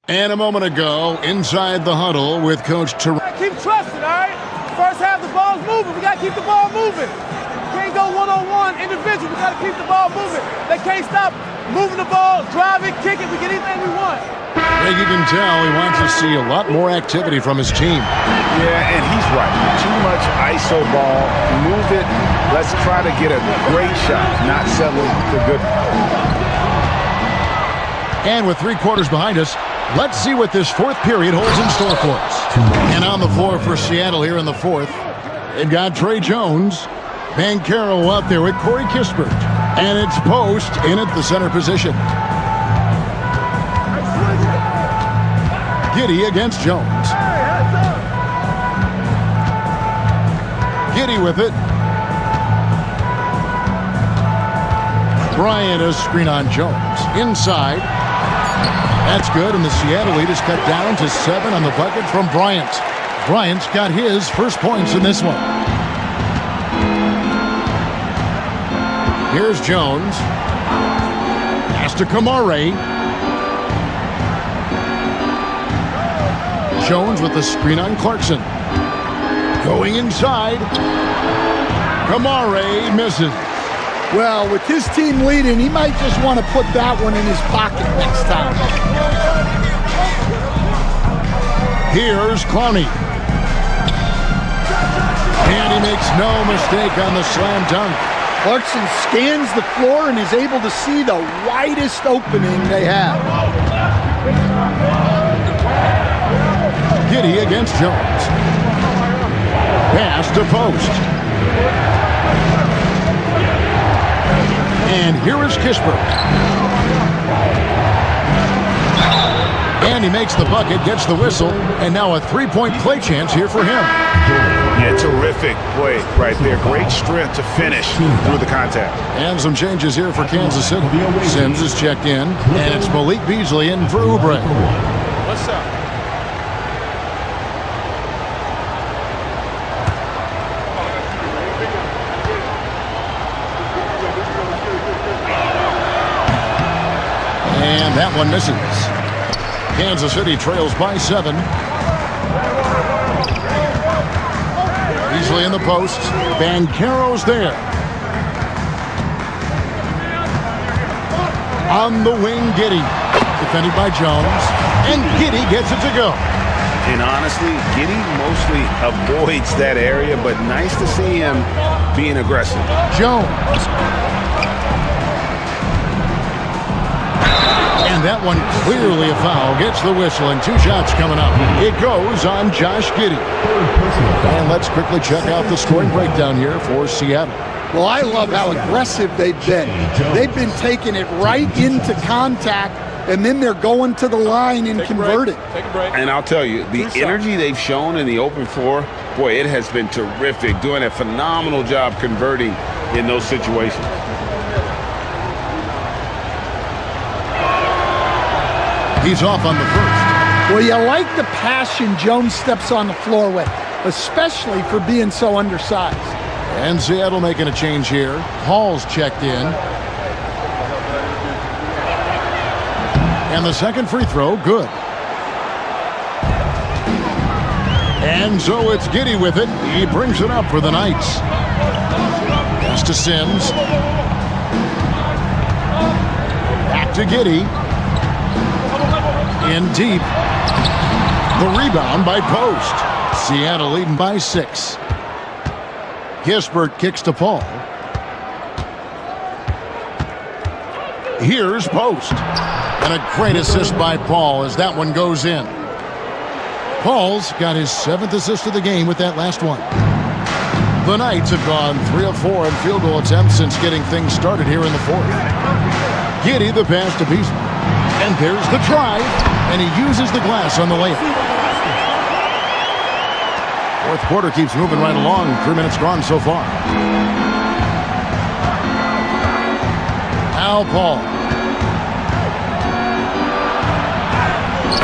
And a moment ago, inside the huddle with Coach Terrell. Keep trusting, all right? First half, the ball's moving. We got to keep the ball moving. Can't go one-on-one, individual. We got to keep the ball moving. They can't stop moving the ball, drive it, kick it. We get anything we want. Yeah, you can tell he wants to see a lot more activity from his team. Yeah, and he's right. Too much ISO ball. Move it. Let's try to get a great shot, not settle for good. And with 3 quarters behind us, let's see what this fourth period holds in store for us. And on the floor for Seattle here in the fourth, they've got Trey Jones, Bancaro out there with Corey Kispert. And it's Post in at the center position. Giddey against Jones. Giddey with it. Bryant a screen on Jones. Inside. That's good, and the Seattle lead is cut down to 7 on the bucket from Bryant. Bryant's got his first points in this one. Here's Jones. Pass to Kamare. Jones with the screen on Clarkson. Going inside. Kamare misses. Well, with his team leading, he might just want to put that one in his pocket next time. Here's Clowney. And he makes no mistake on the slam dunk. Clarkson scans the floor and is able to see the widest opening they have. Giddey against Jones. Pass to Post. And here is Kispert. And he makes the bucket, gets the whistle, and now a 3-point play chance here for him. Yeah, terrific play right there. Great strength to finish through the contact. And some changes here for Kansas City. Sims is checked in, and it's Malik Beasley in for Oubre. What's up? And that one misses. Kansas City trails by 7. Beasley in the post. Bancaro's there. On the wing, Giddey. Defended by Jones. And Giddey gets it to go. And honestly, Giddey mostly avoids that area, but nice to see him being aggressive. Jones. And that one clearly a foul. Gets the whistle and 2 shots coming up. It goes on Josh Giddey. And let's quickly check out the scoring breakdown here for Seattle. Well, I love how aggressive they've been. They've been taking it right into contact, and then they're going to the line and converting. Take a break. And I'll tell you, the energy they've shown in the open floor, boy, it has been terrific. Doing a phenomenal job converting in those situations. He's off on the first. Well, you like the passion Jones steps on the floor with, especially for being so undersized. And Seattle making a change here. Hall's checked in. And the second free throw, good. And so it's Giddey with it. He brings it up for the Knights. Pass to Sims. Back to Giddey. In deep. The rebound by Post. Seattle leading by 6. Kispert kicks to Paul. Here's Post. And a great assist by Paul as that one goes in. Paul's got his 7th assist of the game with that last one. The Knights have gone 3 of 4 in field goal attempts since getting things started here in the 4th. Giddey the pass to Beasley. And there's the drive, and he uses the glass on the layup. Fourth quarter keeps moving right along. 3 minutes gone so far. Now Paul.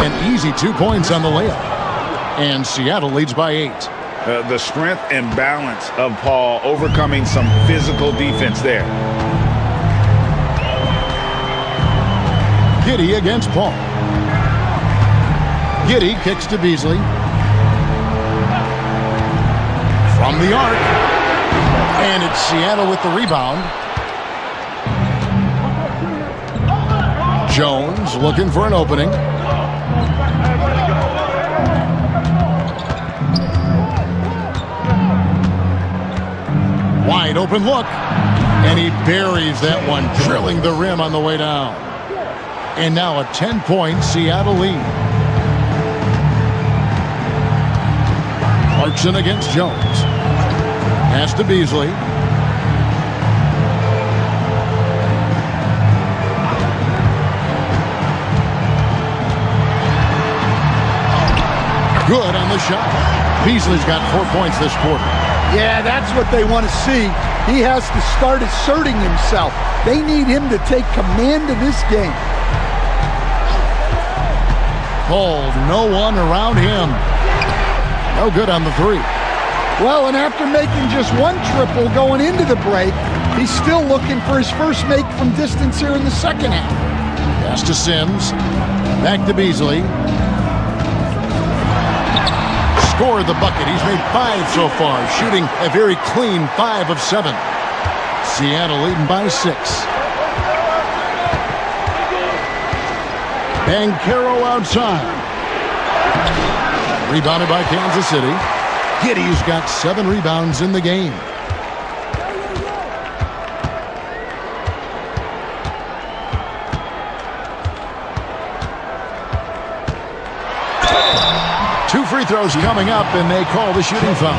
An easy 2 points on the layup. And Seattle leads by 8. The strength and balance of Paul overcoming some physical defense there. Giddey against Paul. Giddey kicks to Beasley. From the arc. And it's Seattle with the rebound. Jones looking for an opening. Wide open look. And he buries that one, drilling the rim on the way down. And now a 10-point Seattle lead. Clarkson against Jones. Pass to Beasley. Good on the shot. Beasley's got 4 points this quarter. Yeah, that's what they want to see. He has to start asserting himself. They need him to take command of this game. Hold, no one around him. No good on the three. Well, and after making just one triple going into the break, he's still looking for his first make from distance here in the second half. Pass to Sims. Back to Beasley. Scored the bucket. He's made 5 so far, shooting a very clean 5 of 7. Seattle leading by 6. Banchero outside. Rebounded by Kansas City. Giddey's got 7 rebounds in the game. Two free throws coming up, and they call the shooting foul.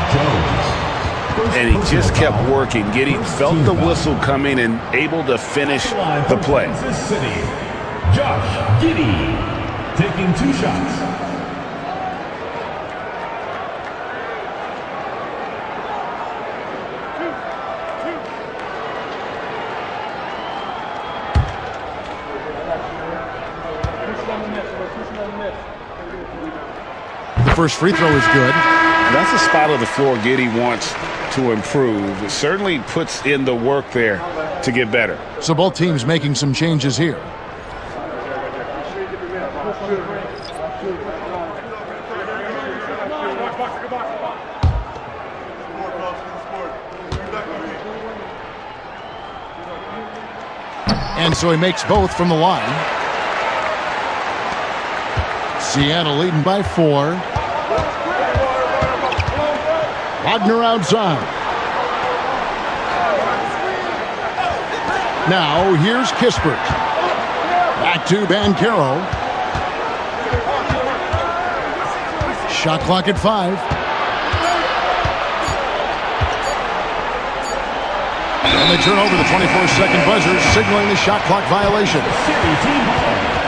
And he just kept working. Giddey felt the whistle coming and able to finish the play. Kansas City, Josh Giddey taking 2 shots. The first free throw is good. That's a spot of the floor Giddey wants to improve. It certainly puts in the work there to get better. So both teams making some changes here. And so he makes both from the line. Seattle leading by 4. Wagner outside. Now here's Kispert. Back to Banchero. Shot clock at 5. And they turn over the 24-second buzzer, signaling the shot clock violation.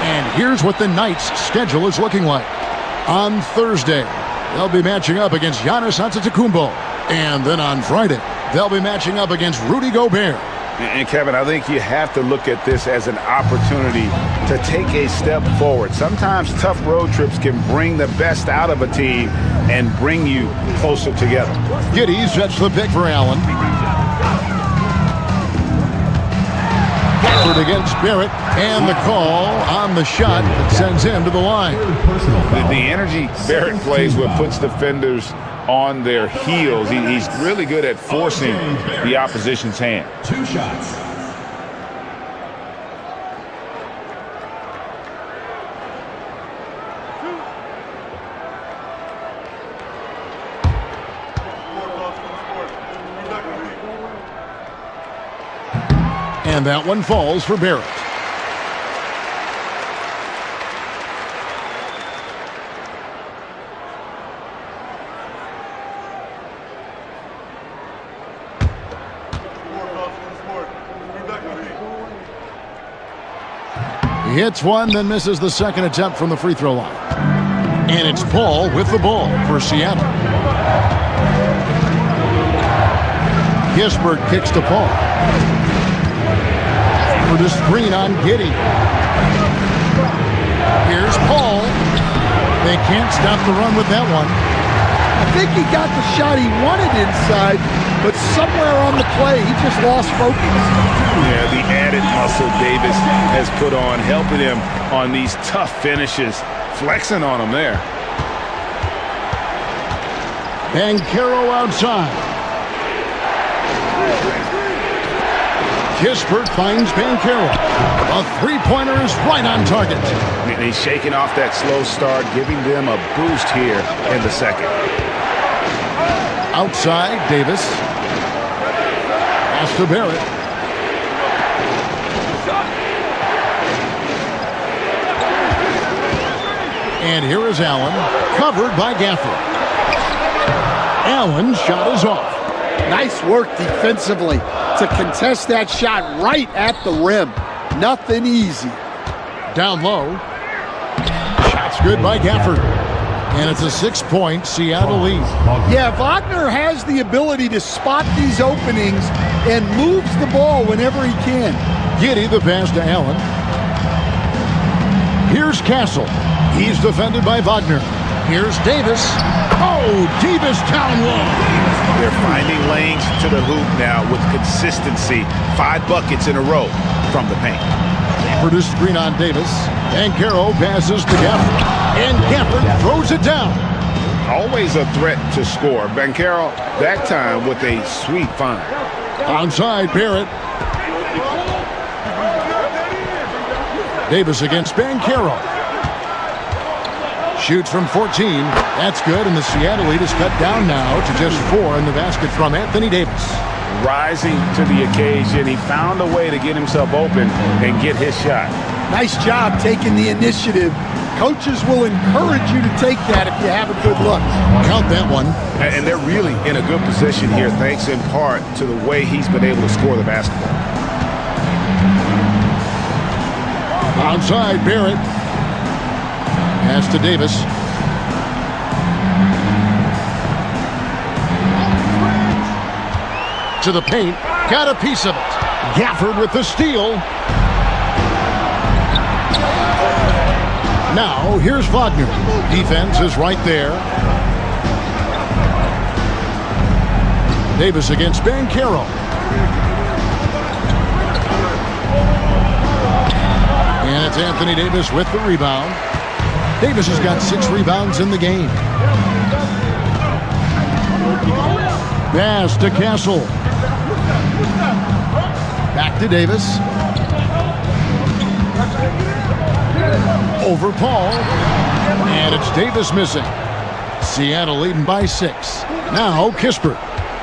And here's what the Knights' schedule is looking like. On Thursday, they'll be matching up against Giannis Antetokounmpo. And then on Friday, they'll be matching up against Rudy Gobert. And Kevin, I think you have to look at this as an opportunity to take a step forward. Sometimes tough road trips can bring the best out of a team and bring you closer together. Giddey sets the pick for Allen. Gafford against Barrett, and the call on the shot that sends him to the line. The energy Barrett plays with puts defenders on their heels. He's really good at forcing the opposition's hand. 2 shots. And that one falls for Barrett. He hits one, then misses the second attempt from the free throw line. And it's Paul with the ball for Seattle. Kispert kicks to Paul. For the screen on Giddey. Here's Paul. They can't stop the run with that one. I think he got the shot he wanted inside, but somewhere on the play, he just lost focus. Yeah, the added muscle Davis has put on, helping him on these tough finishes, flexing on him there. Banchero outside. Kispert finds Banchero. A three-pointer is right on target. And he's shaking off that slow start, giving them a boost here in the second. Outside, Davis. Pass to Barrett. And here is Allen, covered by Gafford. Allen's shot is off. Nice work defensively to contest that shot right at the rim. Nothing easy. Down low. Shot's good by Gafford. And it's a 6-point Seattle lead. Yeah, Wagner has the ability to spot these openings and moves the ball whenever he can. Giddey the pass to Allen. Here's Castle. He's defended by Wagner. Here's Davis. Oh, Davis down low. They're finding lanes to the hoop now with consistency. 5 buckets in a row from the paint. For the screen on Davis. Banchero passes to Gafford. And Gafford throws it down. Always a threat to score. Banchero, that time with a sweet find. Onside, Barrett. Davis against Banchero. Shoots from 14. That's good, and the Seattle lead is cut down now to just 4 in the basket from Anthony Davis. Rising to the occasion, he found a way to get himself open and get his shot. Nice job taking the initiative. Coaches will encourage you to take that if you have a good look. Count that one. And they're really in a good position here, thanks in part to the way he's been able to score the basketball. Outside, Barrett. Pass to Davis. To the paint. Got a piece of it. Gafford with the steal. Now, here's Wagner. Defense is right there. Davis against Banchero. And it's Anthony Davis with the rebound. Davis has got 6 rebounds in the game. Pass to Castle. Back to Davis. Over Paul. And it's Davis missing. Seattle leading by 6. Now Kispert.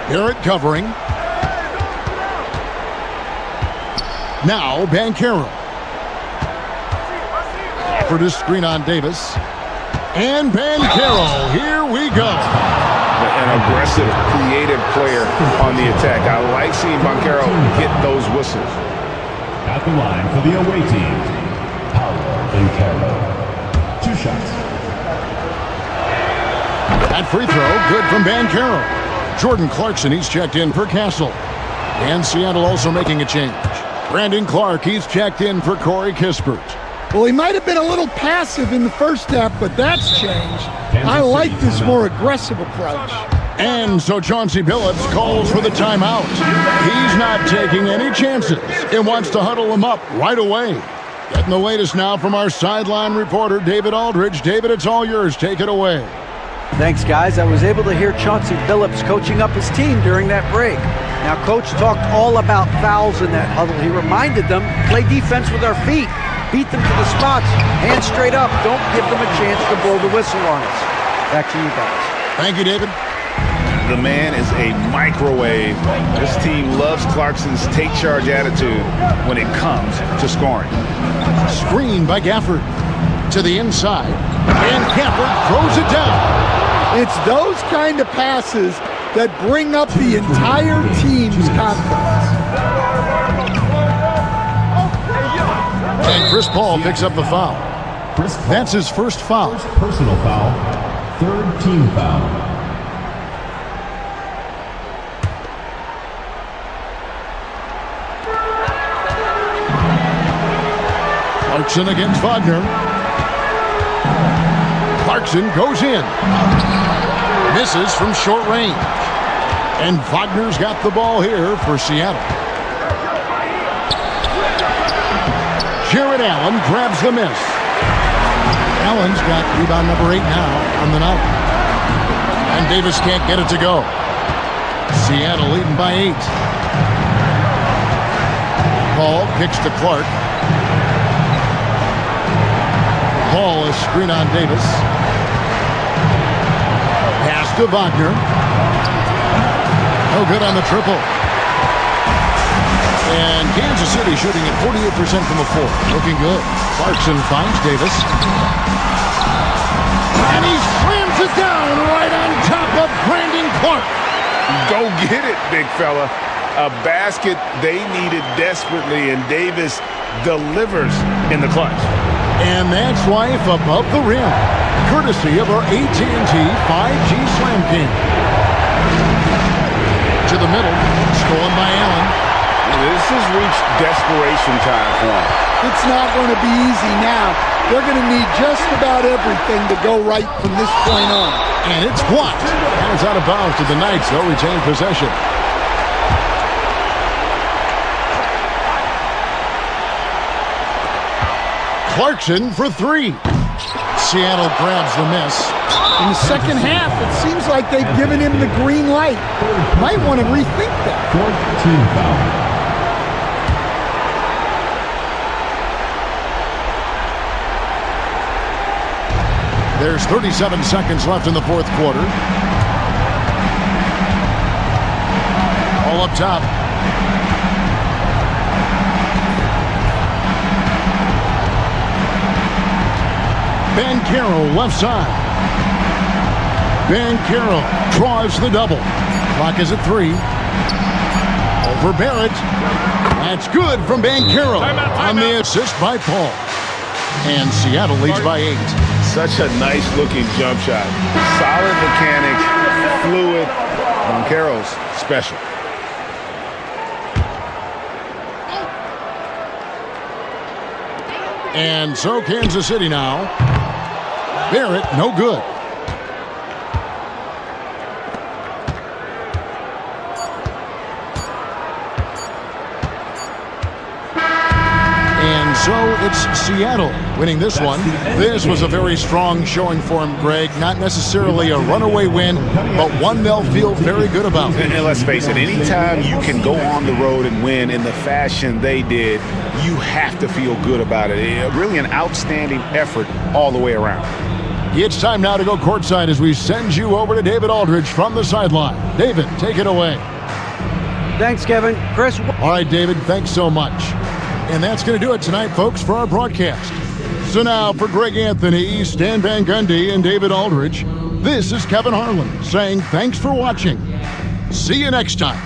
Barrett covering. Now Banchero. For this screen on Davis. And Banchero. Here we go. An aggressive, creative player on the attack. I like seeing Banchero get those whistles. At the line for the away team, Banchero. 2 shots. That free throw, good from Banchero. Jordan Clarkson, he's checked in for Castle. And Seattle also making a change. Brandon Clark, he's checked in for Corey Kispert. Well, he might have been a little passive in the first half, but that's changed. I like this more aggressive approach. And so Chauncey Billups calls for the timeout. He's not taking any chances and wants to huddle them up right away. Getting the latest now from our sideline reporter, David Aldridge. David, it's all yours. Take it away. Thanks, guys. I was able to hear Chauncey Billups coaching up his team during that break. Now, Coach talked all about fouls in that huddle. He reminded them, play defense with our feet. Beat them to the spots. Hands straight up. Don't give them a chance to blow the whistle on us. Back to you guys. Thank you, David. The man is a microwave. This team loves Clarkson's take-charge attitude when it comes to scoring. Screen by Gafford. To the inside. And Gafford throws it down. It's those kind of passes that bring up the entire team's confidence. And Chris Paul picks up the foul. That's his first foul. Personal foul. 3rd team foul. Clarkson against Wagner. Clarkson goes in. Misses from short range. And Wagner's got the ball here for Seattle. Jared Allen grabs the miss. Allen's got rebound number 8 now on the night. And Davis can't get it to go. Seattle leading by 8. Paul kicks to Clark. Paul is screen on Davis. Pass to Wagner. No good on the triple. And Kansas City shooting at 48% from the floor. Looking good. Clarkson finds Davis. And he slams it down right on top of Brandon Clark. Go get it, big fella. A basket they needed desperately, and Davis delivers in the clutch. And that's life above the rim, courtesy of our AT&T 5G Slam King. To the middle, stolen by Allen. This has reached desperation time for him. It's not going to be easy now. They're going to need just about everything to go right from this point on. And it's blocked. And it's out of bounds to the Knights. They'll retain possession. Clarkson for 3. Seattle grabs the miss. In the second half, it seems like they've given him the green light. Might want to rethink that. 14 foul. There's 37 seconds left in the fourth quarter. All up top. Banchero left side. Banchero draws the double. Clock is at 3. Over Barrett. That's good from Banchero on the assist by Paul. And Seattle leads by 8. Such a nice-looking jump shot. Solid mechanics, fluid. Banchero's special. And so Kansas City now. Barrett, no good. And so it's Seattle winning this one. This was a very strong showing for him, Greg. Not necessarily a runaway win, but one they'll feel very good about. And let's face it, anytime you can go on the road and win in the fashion they did, you have to feel good about it. Really an outstanding effort all the way around. It's time now to go courtside as we send you over to David Aldridge from the sideline. David, take it away. Thanks, Kevin. Chris. All right, David, thanks so much. And that's going to do it tonight, folks, for our broadcast. So now, for Greg Anthony, Stan Van Gundy, and David Aldridge, this is Kevin Harlan saying thanks for watching. See you next time.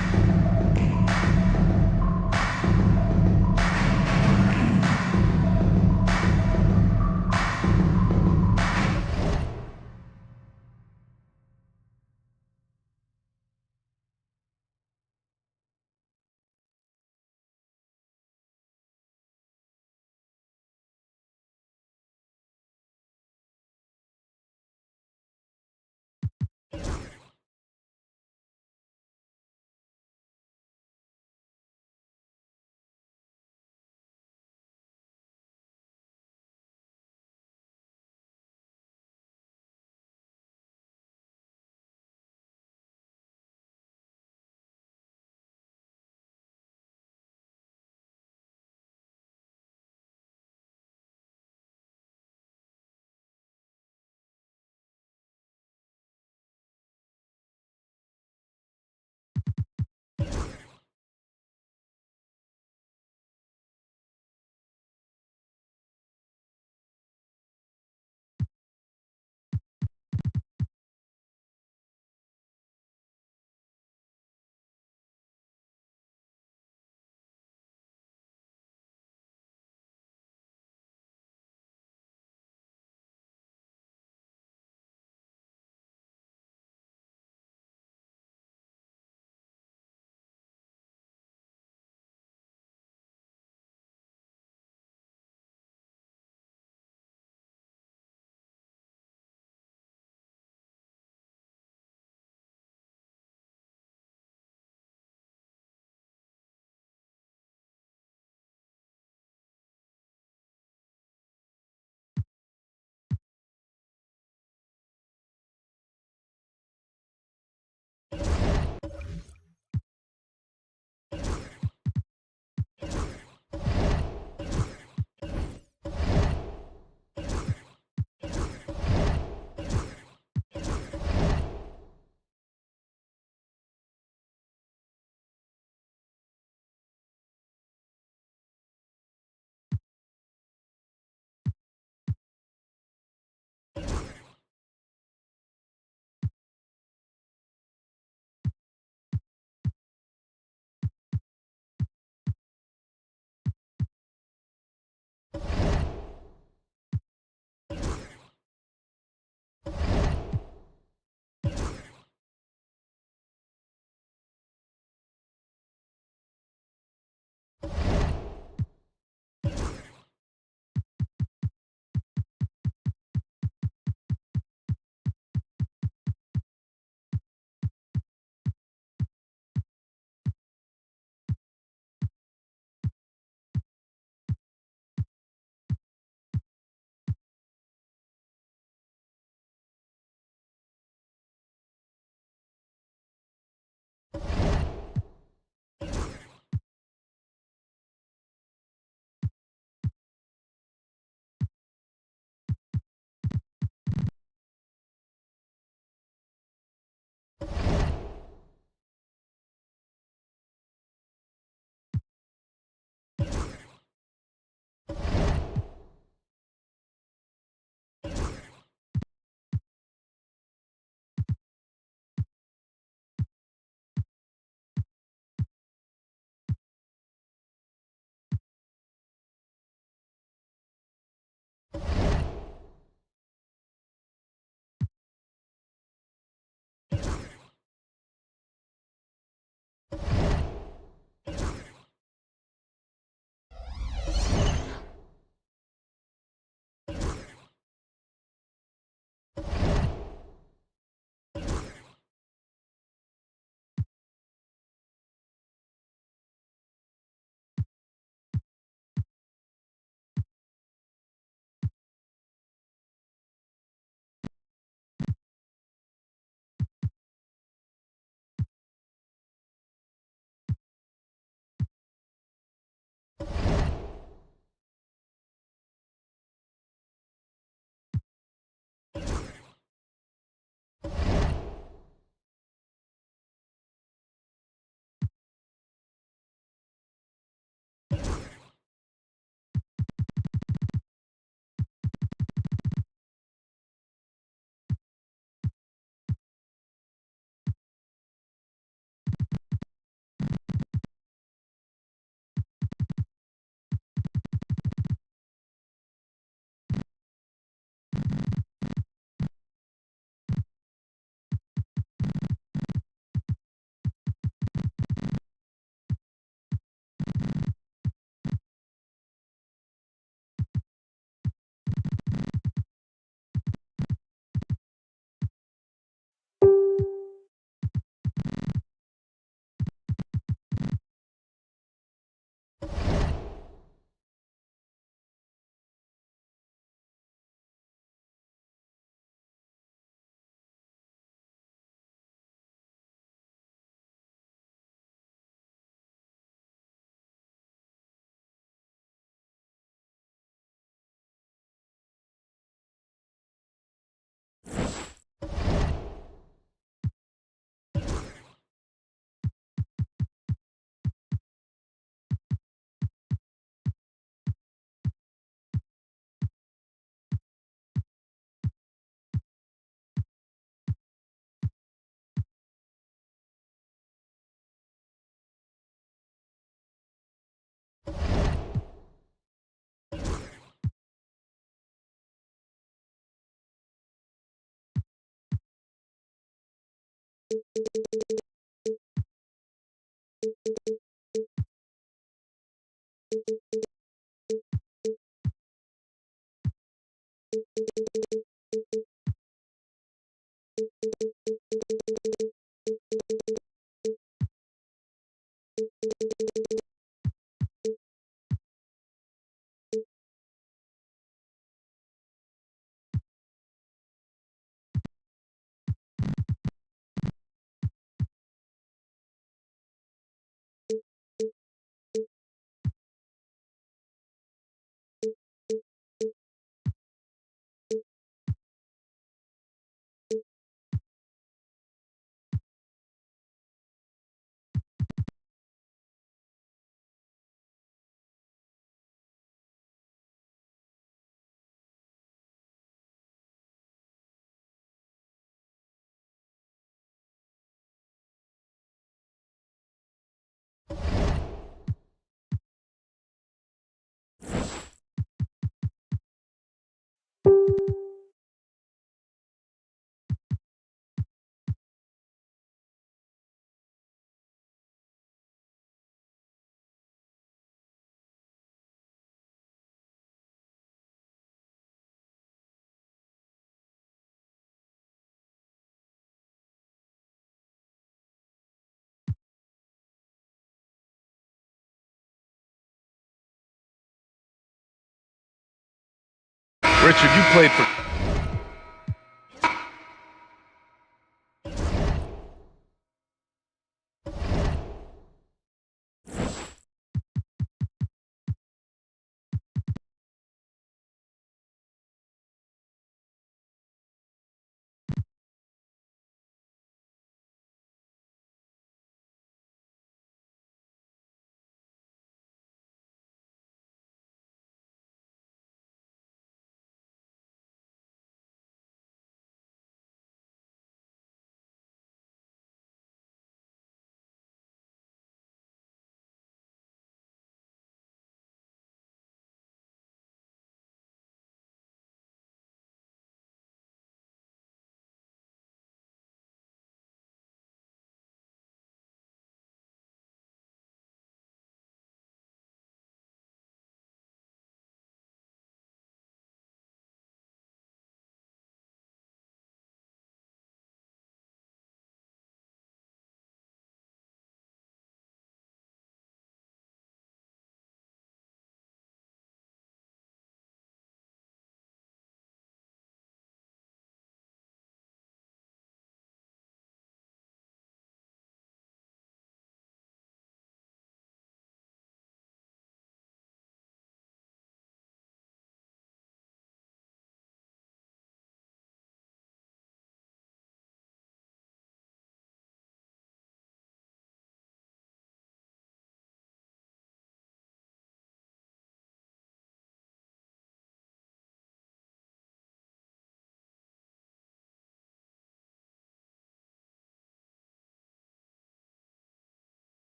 Richard, you played for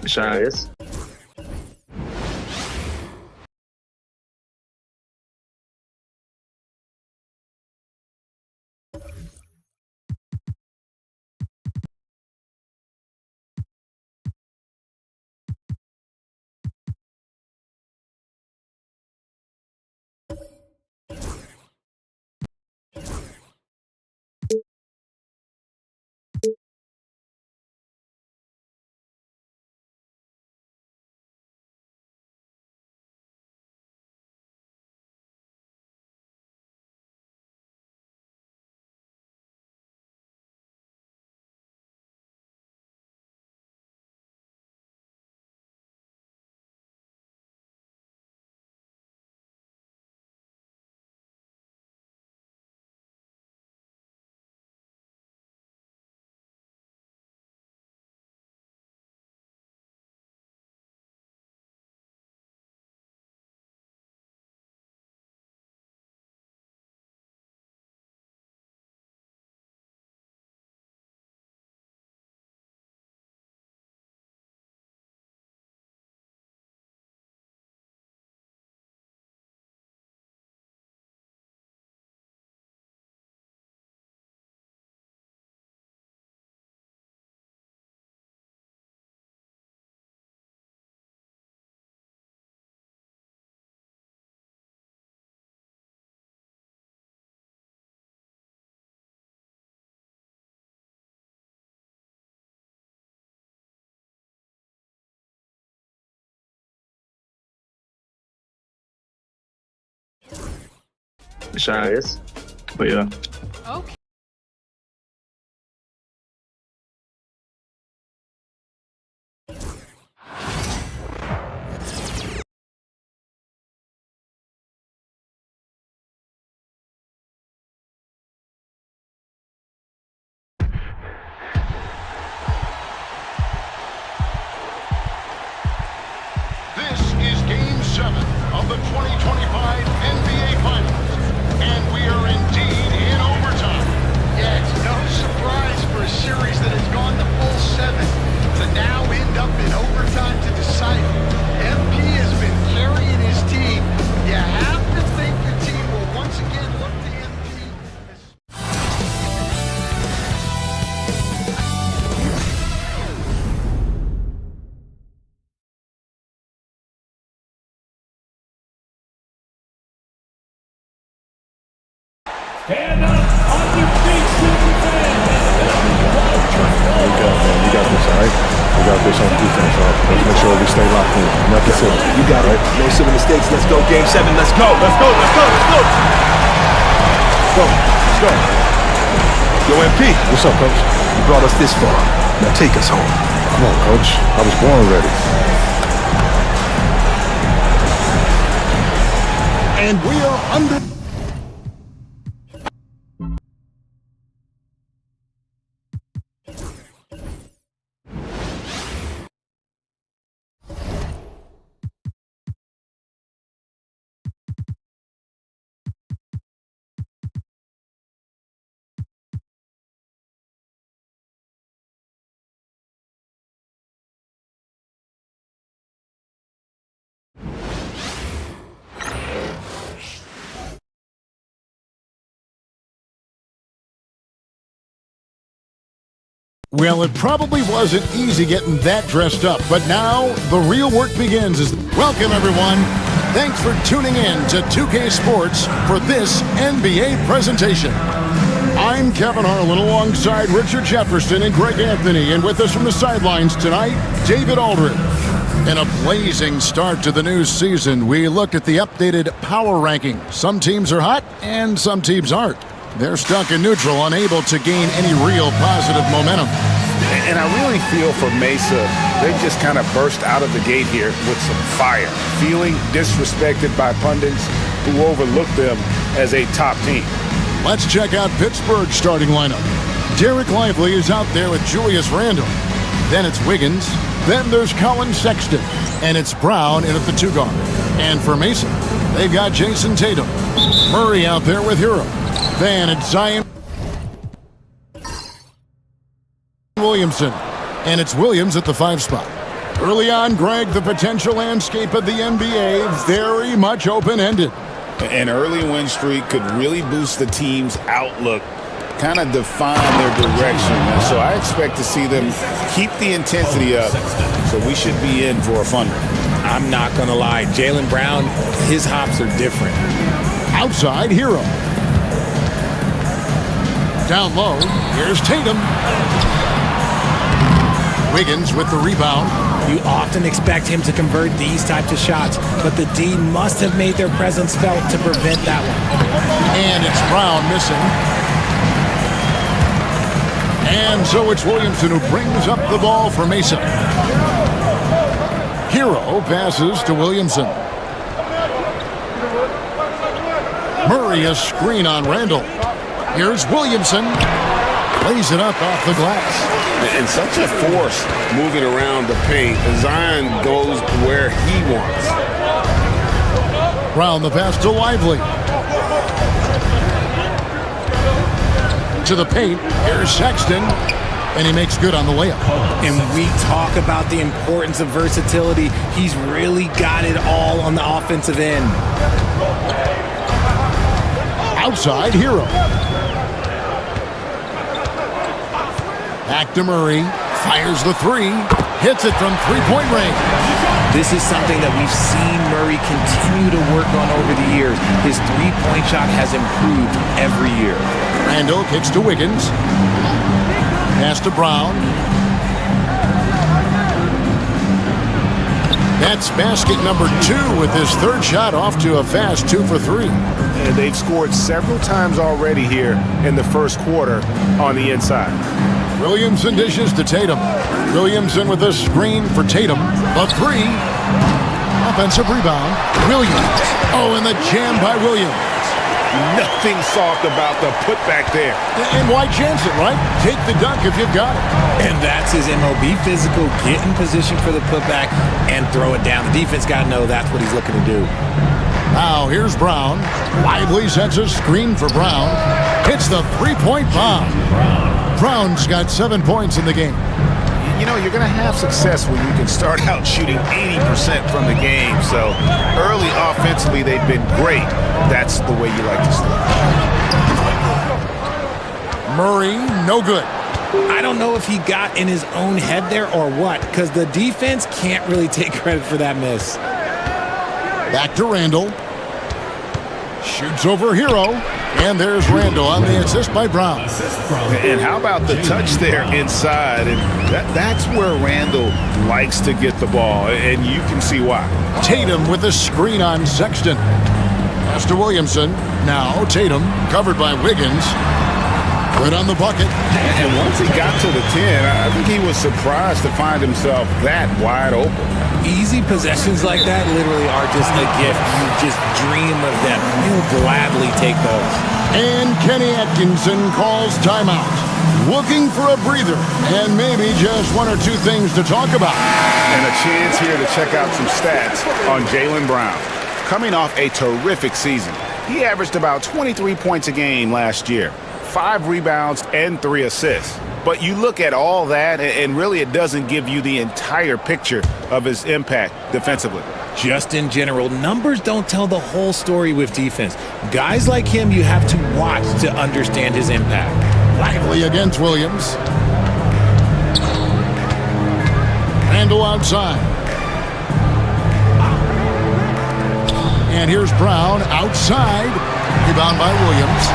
Charles. Charles. But yeah. Okay. This is Game 7 of the 2025 NBA Finals, and we are indeed in overtime. Yeah, it's no surprise for a series that has gone the full 7 to now end up in overtime to decide it. MP has been carrying his team. You have to think the team will once again look to MP. Stand up on your feet, Super fans. We got this, all right? We got this on defense, all right? Let's make sure we stay locked in. Nothing silly. You got it. No silly mistakes. Let's go. Game 7. Let's go. Let's go. Let's go. Let's go. Let's go. Yo, MP. What's up, Coach? You brought us this far. Now take us home. Come on, Coach. I was born ready. And we are under... Well, it probably wasn't easy getting that dressed up, but now the real work begins. Welcome, everyone. Thanks for tuning in to 2K Sports for this NBA presentation. I'm Kevin Harlan alongside Richard Jefferson and Greg Anthony, and with us from the sidelines tonight, David Aldridge. In a blazing start to the new season, we look at the updated power ranking. Some teams are hot and some teams aren't. They're stuck in neutral, unable to gain any real positive momentum. And I really feel for Mesa. They've just kind of burst out of the gate here with some fire, feeling disrespected by pundits who overlook them as a top team. Let's check out Pittsburgh's starting lineup. Derek Lively is out there with Julius Randle. Then it's Wiggins. Then there's Colin Sexton. And it's Brown in at the 2 guard. And for Mesa, they've got Jason Tatum. Murray out there with Hero. Then it's Zion Williamson. And it's Williams at the 5 spot. Early on, Greg, the potential landscape of the NBA very much open-ended. An early win streak could really boost the team's outlook, kind of define their direction. And so I expect to see them keep the intensity up, so we should be in for a fun one. I'm not going to lie. Jaylen Brown, his hops are different. Outside Hero. Down low, here's Tatum. Wiggins with the rebound. You often expect him to convert these types of shots, but the D must have made their presence felt to prevent that one. And it's Brown missing. And so it's Williamson who brings up the ball for Mesa. Hero passes to Williamson. Murray a screen on Randall. Here's Williamson. Plays it up off the glass. And such a force moving around the paint. Zion goes where he wants. Brown the pass to Lively. To the paint. Here's Sexton. And he makes good on the layup. And we talk about the importance of versatility. He's really got it all on the offensive end. Outside Hero. Back to Murray. Fires the three. Hits it from three-point range. This is something that we've seen Murray continue to work on over the years. His three-point shot has improved every year. Randall kicks to Wiggins. Pass to Brown. That's basket number 2 with his third shot off to a fast 2 for 3. And they've scored several times already here in the first quarter on the inside. Williamson dishes to Tatum. Williamson with a screen for Tatum. The three. Offensive rebound. Williams. Oh, and the jam by Williams. Nothing soft about the putback there. And why chance it, right? Take the dunk if you've got it. And that's his MO. Be physical, get in position for the putback, and throw it down. The defense got to know that's what he's looking to do. Now here's Brown. Lively sets a screen for Brown. Hits the three-point bomb. Brown's got 7 points in the game. You know, you're going to have success when you can start out shooting 80% from the game. So early offensively, they've been great. That's the way you like to start. Murray, no good. I don't know if he got in his own head there or what, because the defense can't really take credit for that miss. Back to Randall. Shoots over Hero. And there's Randall on the assist by Brown. And how about the touch there inside? And that's where Randall likes to get the ball, and you can see why. Tatum with a screen on Sexton. Pass to Williamson. Now Tatum, covered by Wiggins. Good on the bucket. And once he got to the 10, I think he was surprised to find himself that wide open. Easy possessions like that literally are just a gift. You just dream of them. You'll gladly take those. And Kenny Atkinson calls timeout. Looking for a breather and maybe just one or two things to talk about. And a chance here to check out some stats on Jaylen Brown. Coming off a terrific season, he averaged about 23 points a game last year, 5 rebounds and 3 assists. But you look at all that, and really it doesn't give you the entire picture of his impact defensively. Just in general, numbers don't tell the whole story with defense. Guys like him, you have to watch to understand his impact. Lively against Williams. Randall outside. And here's Brown outside. Rebound by Williams.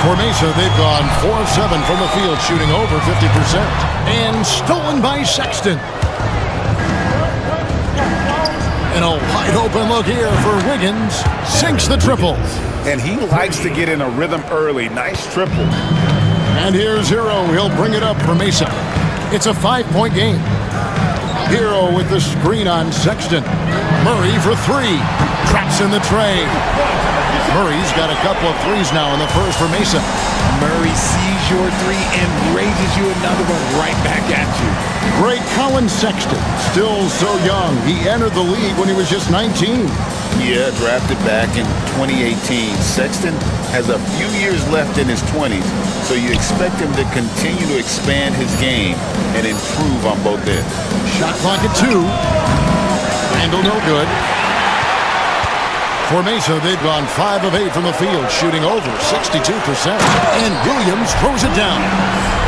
For Mesa, they've gone 4 of 7 from the field, shooting over 50%. And stolen by Sexton. And a wide open look here for Wiggins. Sinks the triple. And he likes to get in a rhythm early. Nice triple. And here's Hero. He'll bring it up for Mesa. It's a 5-point game. Hero with the screen on Sexton. Murray for 3. Traps in the tray. Murray's got a couple of threes now in the first for Mesa. Murray sees your three and raises you another one right back at you. Great Colin Sexton, still so young. He entered the league when he was just 19. Yeah, drafted back in 2018. Sexton has a few years left in his 20s, so you expect him to continue to expand his game and improve on both ends. Shot clock at 2. Handle no good. For Mesa, they've gone 5 of 8 from the field, shooting over 62%. And Williams throws it down.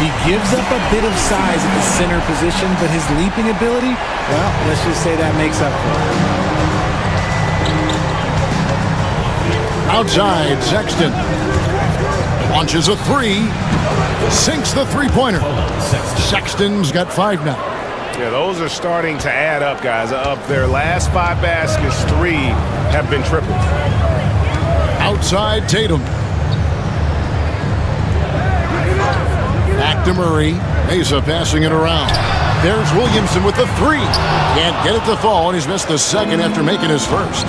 He gives up a bit of size at the center position, but his leaping ability, well, let's just say that makes up for it. Outside, Sexton launches a 3, sinks the three-pointer. Sexton's got 5 now. Yeah, those are starting to add up, guys. Of their last 5 baskets, 3 have been triples. Outside, Tatum. Back to Murray. Mesa passing it around. There's Williamson with the 3. Can't get it to fall, and he's missed the second after making his first.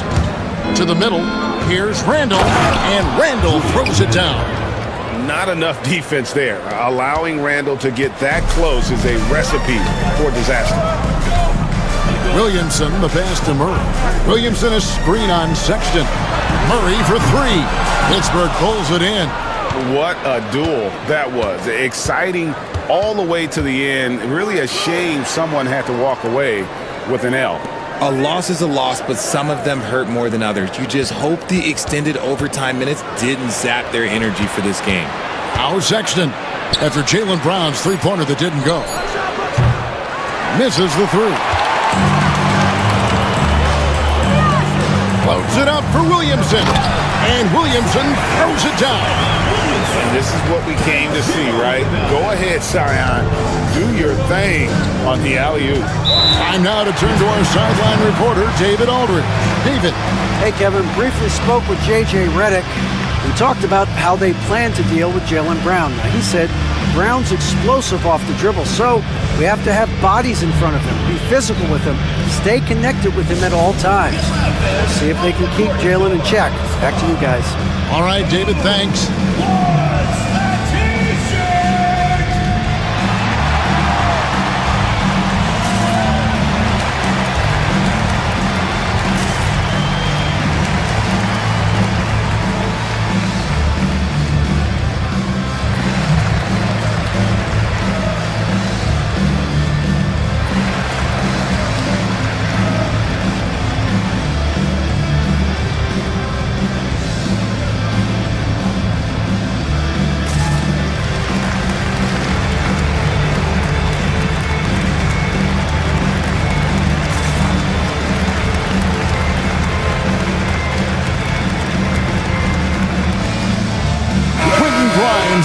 To the middle. Here's Randall, and Randall throws it down. Not enough defense there. Allowing Randall to get that close is a recipe for disaster. Williamson, the pass to Murray. Williamson, a screen on Sexton. Murray for 3. Pittsburgh pulls it in. What a duel that was. Exciting all the way to the end. Really a shame someone had to walk away with an L. A loss is a loss, but some of them hurt more than others. You just hope the extended overtime minutes didn't sap their energy for this game. Now Sexton, after Jaylen Brown's three-pointer that didn't go. Misses the 3. Floats it up for Williamson. And Williamson throws it down. And this is what we came to see, right? Go ahead, Sion. Do your thing on the alley-oop. Time now to turn to our sideline reporter, David Aldridge. David. Hey, Kevin. Briefly spoke with J.J. Redick. We talked about how they plan to deal with Jaylen Brown. Now, he said Brown's explosive off the dribble, so we have to have bodies in front of him, be physical with him, stay connected with him at all times. We'll see if they can keep Jaylen in check. Back to you guys. All right, David, thanks.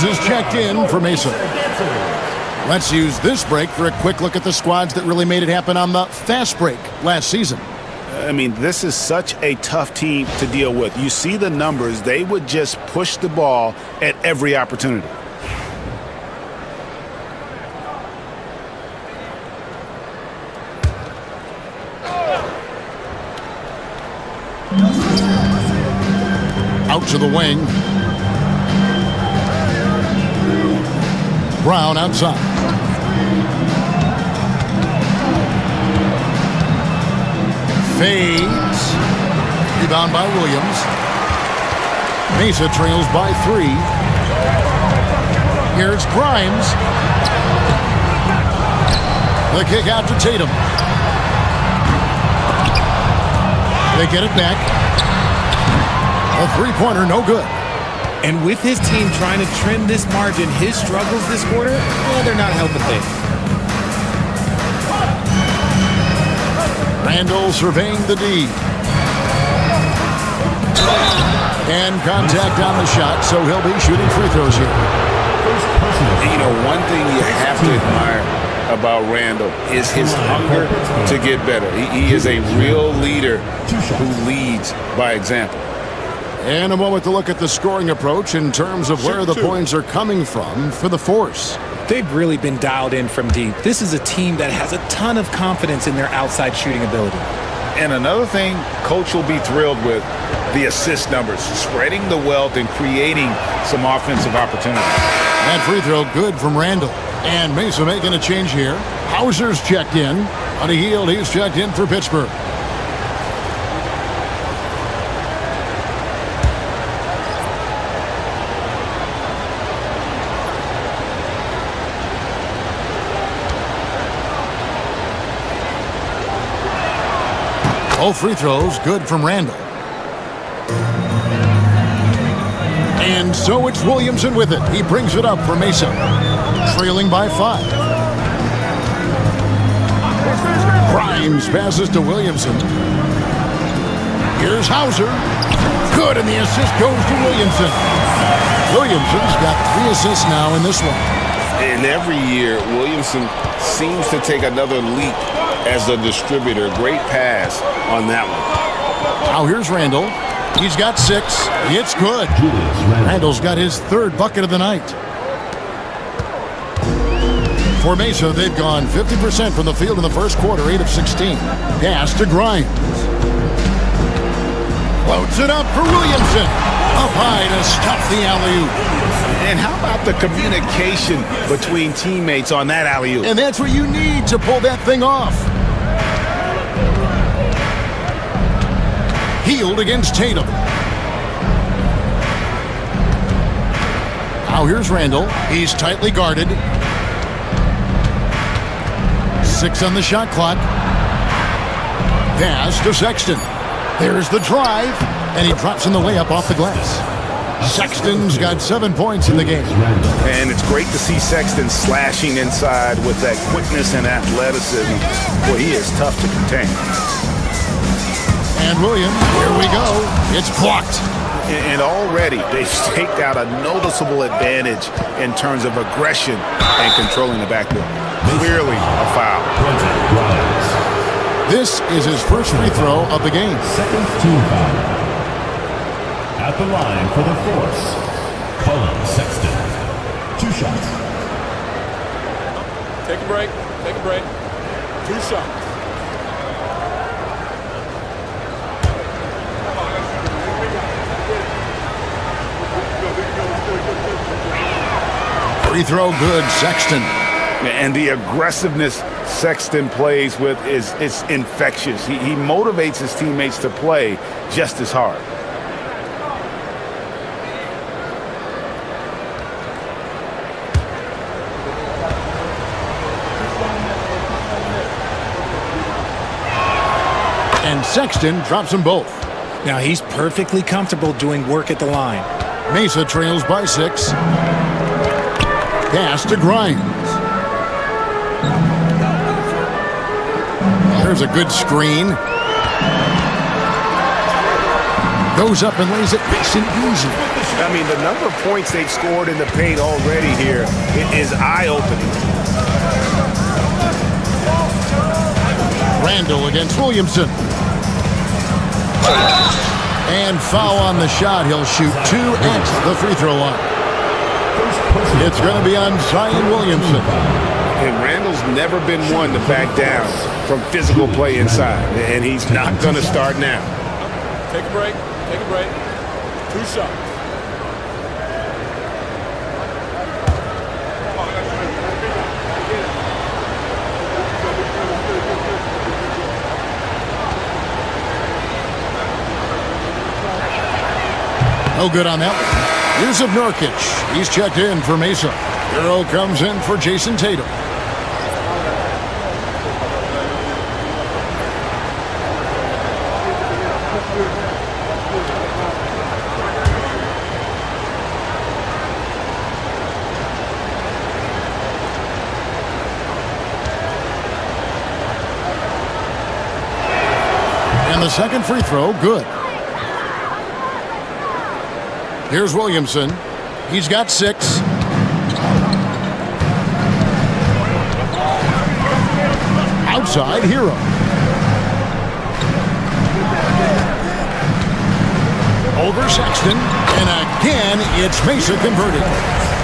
Is checked in for Mesa. Let's use this break for a quick look at the squads that really made it happen on the fast break last season. I mean, this is such a tough team to deal with. You see the numbers. They would just push the ball at every opportunity. Out to the wing. Brown outside. Fades. Rebound by Williams. Mesa trails by 3. Here's Grimes. The kick out to Tatum. They get it back. A three-pointer, no good. And with his team trying to trim this margin, his struggles this quarter, well, they're not helping things. Randall surveying the D. And contact on the shot, so he'll be shooting free throws here. You know, one thing you have to admire about Randall is his hunger to get better. He is a real leader who leads by example. And a moment to look at the scoring approach in terms of where the points are coming from for the Force. They've really been dialed in from deep. This is a team that has a ton of confidence in their outside shooting ability. And another thing Coach will be thrilled with, the assist numbers, spreading the wealth and creating some offensive opportunities. That free throw good from Randall. And Mesa making a change here. Hauser's checked in. On a heel, he's checked in for Pittsburgh. Both free throws good from Randall. And so it's Williamson with it. He brings it up for Mesa. Trailing by 5. Grimes passes to Williamson. Here's Hauser. Good, and the assist goes to Williamson. Williamson's got 3 assists now in this one. And every year, Williamson seems to take another leap as a distributor. Great pass on that one. Now here's Randall. He's got 6. It's good. Randall's got his 3rd bucket of the night. For Mesa, they've gone 50% from the field in the first quarter, 8 of 16. Pass to Grimes. Floats it up for Williamson. Up high to stuff the alley-oop. And how about the communication between teammates on that alley-oop? And that's what you need to pull that thing off. Healed against Tatum. Now here's Randall. He's tightly guarded. 6 on the shot clock. Pass to Sexton. There's the drive, and he drops in the layup off the glass. Sexton's got 7 points in the game. And it's great to see Sexton slashing inside with that quickness and athleticism. Boy, he is tough to contain. And Williams, here we go. It's blocked. And already they've staked out a noticeable advantage in terms of aggression and controlling the backcourt. Clearly a foul. This is his first free throw of the game. Second team foul. At the line for the Force, Colin Sexton. 2 shots. Take a break. Take a break. 2 shots. Free throw good, Sexton. And the aggressiveness Sexton plays with is infectious. He motivates his teammates to play just as hard. And Sexton drops them both. Now he's perfectly comfortable doing work at the line. Mesa trails by 6. Pass to Grimes. There's a good screen. Goes up and lays it nice and easy. I mean, the number of points they've scored in the paint already here is eye-opening. Randall against Williamson. And foul on the shot. He'll shoot 2 at the free throw line. It's going to be on Zion Williamson. And Randall's never been one to back down from physical play inside. And he's not going to start now. Take a break. Take a break. 2 shots. No good on that one. Here's of Nurkic. He's checked in for Mesa. Hero comes in for Jason Tatum. And the second free throw, good. Here's Williamson. He's got 6. Outside, Hero. Over Sexton. And again, it's Mesa converted.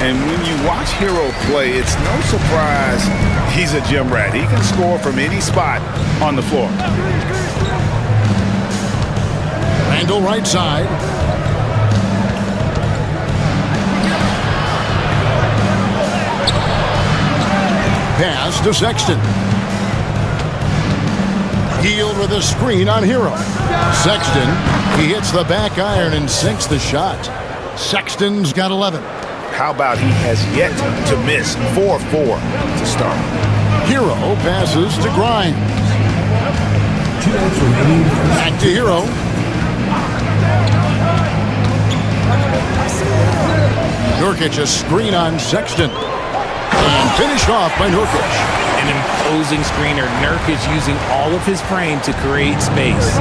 And when you watch Hero play, it's no surprise he's a gym rat. He can score from any spot on the floor. Randall right side. pass to Sexton. Hield with a screen on Hero. Sexton, he hits the back iron and sinks the shot. Sexton's got 11. How about he has yet to miss 4-4 to start? Hero passes to Grimes. Back to Hero. Nurkic a screen on Sexton. And finished off by Nurkic. An imposing screener. Nurkic using all of his frame to create space.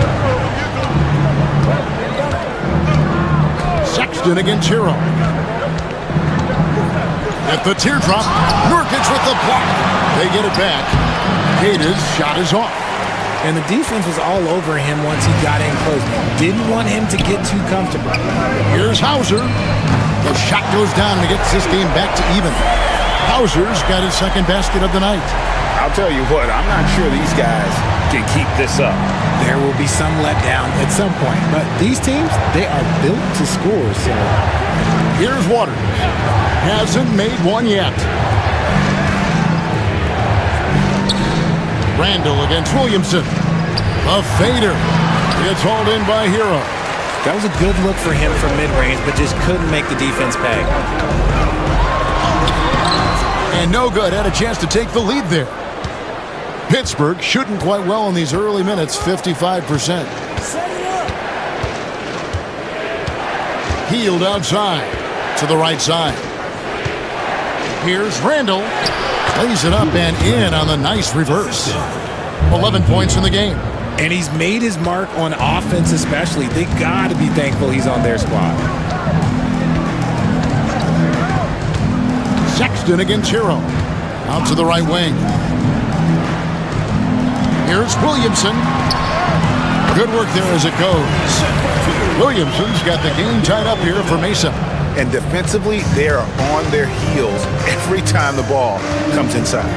Sexton against Hero. At the teardrop, Nurkic with the block. They get it back. Gator's shot is off. And the defense was all over him once he got in close. Didn't want him to get too comfortable. Here's Hauser. The shot goes down and gets this game back to even. Hauser's got his second basket of the night. I'll tell you what, I'm not sure these guys can keep this up. There will be some letdown at some point, but these teams, they are built to score. So here's Waters. Hasn't made one yet. Randall against Williamson. A fader. It's hauled in by Hero. That was a good look for him from mid-range, but just couldn't make the defense pay. And no good. Had a chance to take the lead there. Pittsburgh shooting quite well in these early minutes, 55%. Hield outside to the right side. Here's Randall. Plays it up and in on the nice reverse. 11 points in the game. And he's made his mark on offense especially. They got to be thankful he's on their squad. Sexton against Hero. Out to the right wing. Here's Williamson. Good work there as it goes. Williamson's got the game tied up here for Mesa. And defensively, they are on their heels every time the ball comes inside.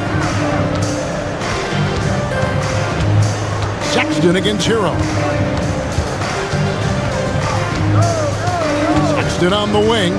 Sexton against Hero. Sexton on the wing.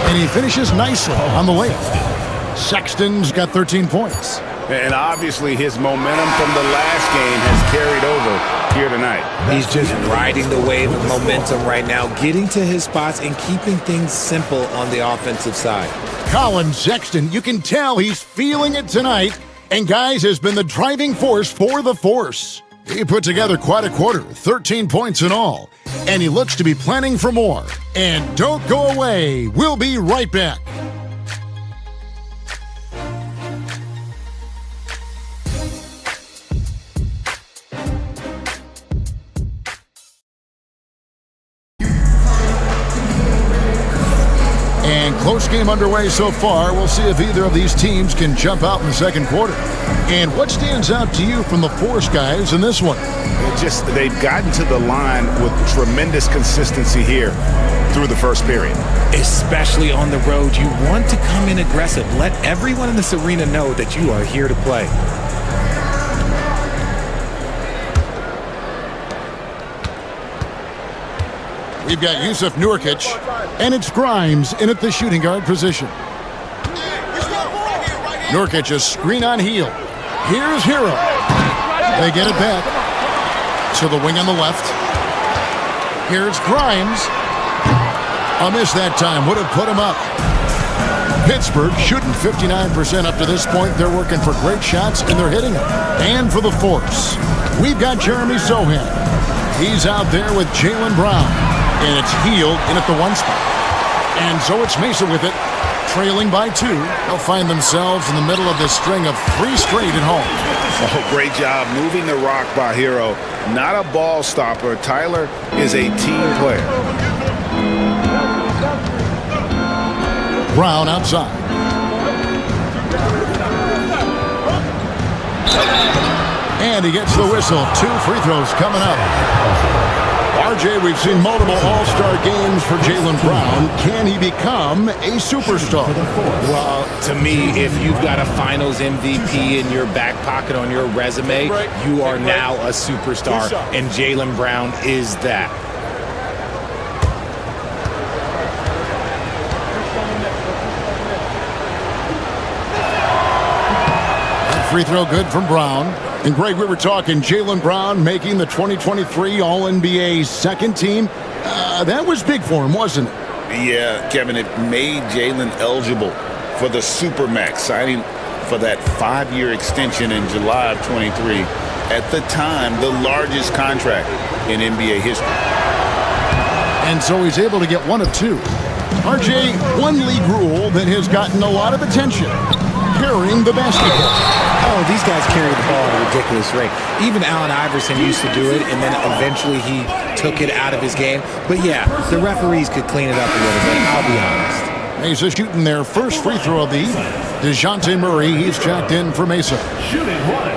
And he finishes nicely on the layup. Sexton's got 13 points. And obviously his momentum from the last game has carried over here tonight. He's just riding the wave of momentum right now, getting to his spots and keeping things simple on the offensive side. Colin Sexton, you can tell he's feeling it tonight. And guys, has been the driving force for the Force. He put together quite a quarter, 13 points in all. And he looks to be planning for more. And don't go away. We'll be right back. And close game underway so far. We'll see if either of these teams can jump out in the second quarter. And what stands out to you from the Force guys in this one? They've gotten to the line with tremendous consistency here through the first period. Especially on the road, you want to come in aggressive. Let everyone in this arena know that you are here to play. We've got Yusuf Nurkic, and it's Grimes in at the shooting guard position. Nurkic a screen on Hield. Here's Hero. They get it back to the wing on the left. Here's Grimes. A miss that time. Would have put him up. Pittsburgh shooting 59% up to this point. They're working for great shots, and they're hitting them. And for the Force, we've got Jeremy Sohan. He's out there with Jaylen Brown. And it's Hield in at the one spot. And so it's Mesa with it, trailing by 2. They'll find themselves in the middle of this string of 3 straight at home. Oh, great job moving the rock by Hero. Not a ball stopper. Tyler is a team player. Brown outside. And he gets the whistle. 2 free throws coming up. RJ, we've seen multiple all-star games for Jaylen Brown. Can he become a superstar? Well, to me, if you've got a finals MVP in your back pocket on your resume, you are now a superstar, and Jaylen Brown is that. free throw good from Brown. And Greg, we were talking Jaylen Brown making the 2023 All-NBA second team. That was big for him, wasn't it? Yeah, Kevin, it made Jaylen eligible for the Supermax, signing for that 5-year extension in July of 23. At the time, the largest contract in NBA history. And so he's able to get one of two. RJ, one league rule that has gotten a lot of attention, carrying the basketball. Oh, these guys carry the ball at a ridiculous rate. Even Allen Iverson used to do it, and then eventually he took it out of his game. But yeah, the referees could clean it up a little bit, I'll be honest. Mesa shooting their first free throw of the evening. DeJounte Murray, he's checked in for Mesa. Shooting one.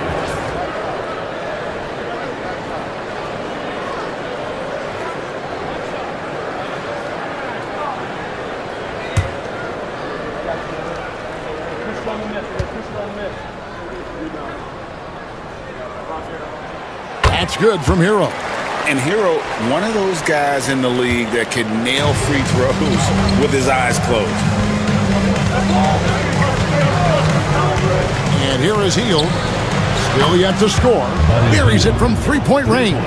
That's good from Hero. And Hero, one of those guys in the league that can nail free throws with his eyes closed. And here is Hield. Still yet to score. Buries it from three-point range.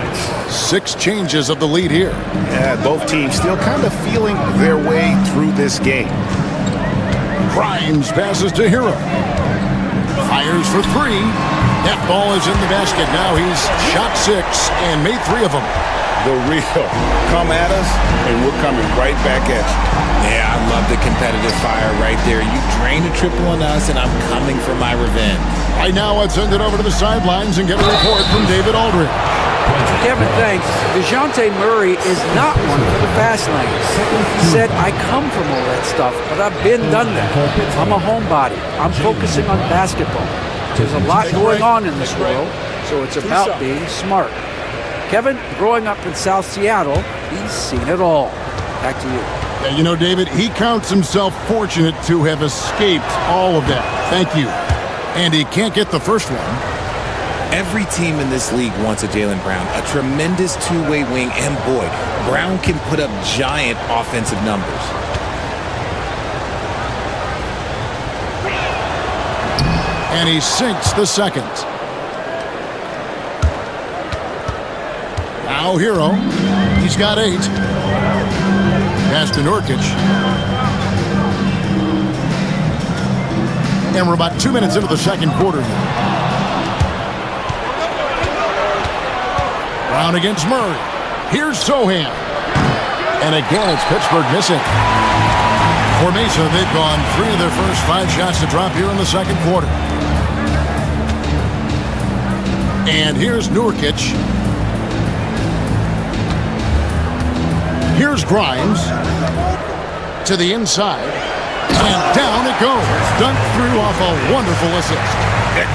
6 changes of the lead here. Yeah, both teams still kind of feeling their way through this game. Grimes passes to Hero. Fires for 3. That ball is in the basket. Now he's shot 6 and made 3 of them. The real. Come at us, and we're coming right back at you. Yeah, I love the competitive fire right there. You drain a triple on us, and I'm coming for my revenge. Right now, let's send it over to the sidelines and get a report from David Aldridge. Kevin, thanks. DeJounte Murray is not one for the fast lane. He said, I come from all that stuff, but I've been done that. I'm a homebody. I'm focusing on basketball. There's a lot going on in this world, so it's about being smart. Kevin, growing up in South Seattle, he's seen it all. Back to you. You know, David, he counts himself fortunate to have escaped all of that. Thank you. And he can't get the first one. Every team in this league wants a Jaylen Brown, a tremendous two-way wing, and boy, Brown can put up giant offensive numbers. And he sinks the second. Now Hero. He's got 8. Pass to Nurkic. And we're about 2 minutes into the second quarter here. Brown against Murray. Here's Sohan. And again, it's Pittsburgh missing. For Mesa, they've gone 3 of their first 5 shots to drop here in the second quarter. And here's Nurkic. Here's Grimes. To the inside. And down it goes. Dunked through off a wonderful assist.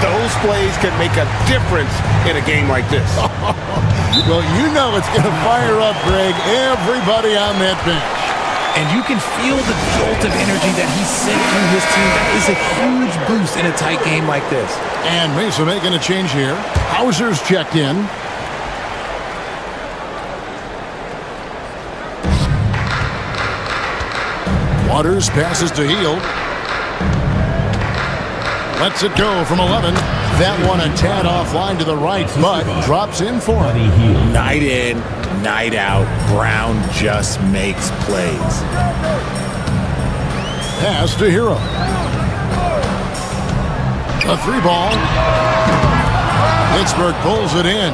Those plays can make a difference in a game like this. Well, you know it's going to fire up, Greg, everybody on that bench. And you can feel the jolt of energy that he sent through his team. That is a huge boost in a tight game like this. And Mesa making a change here. Hauser's checked in. Waters passes to Hield. Lets it go from 11. That one a tad offline to the right, but drops in for him. Night in, night out, Brown just makes plays. Pass to Hero. A 3 ball. Pittsburgh pulls it in.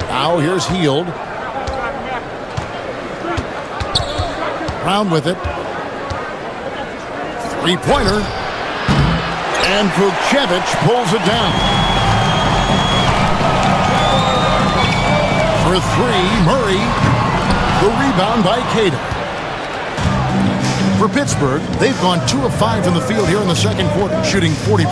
Now here's Hield. Brown with it. 3-pointer. And Vukcevic pulls it down. For 3, Murray. The rebound by Cater. For Pittsburgh, they've gone 2 of 5 in the field here in the second quarter, shooting 40%.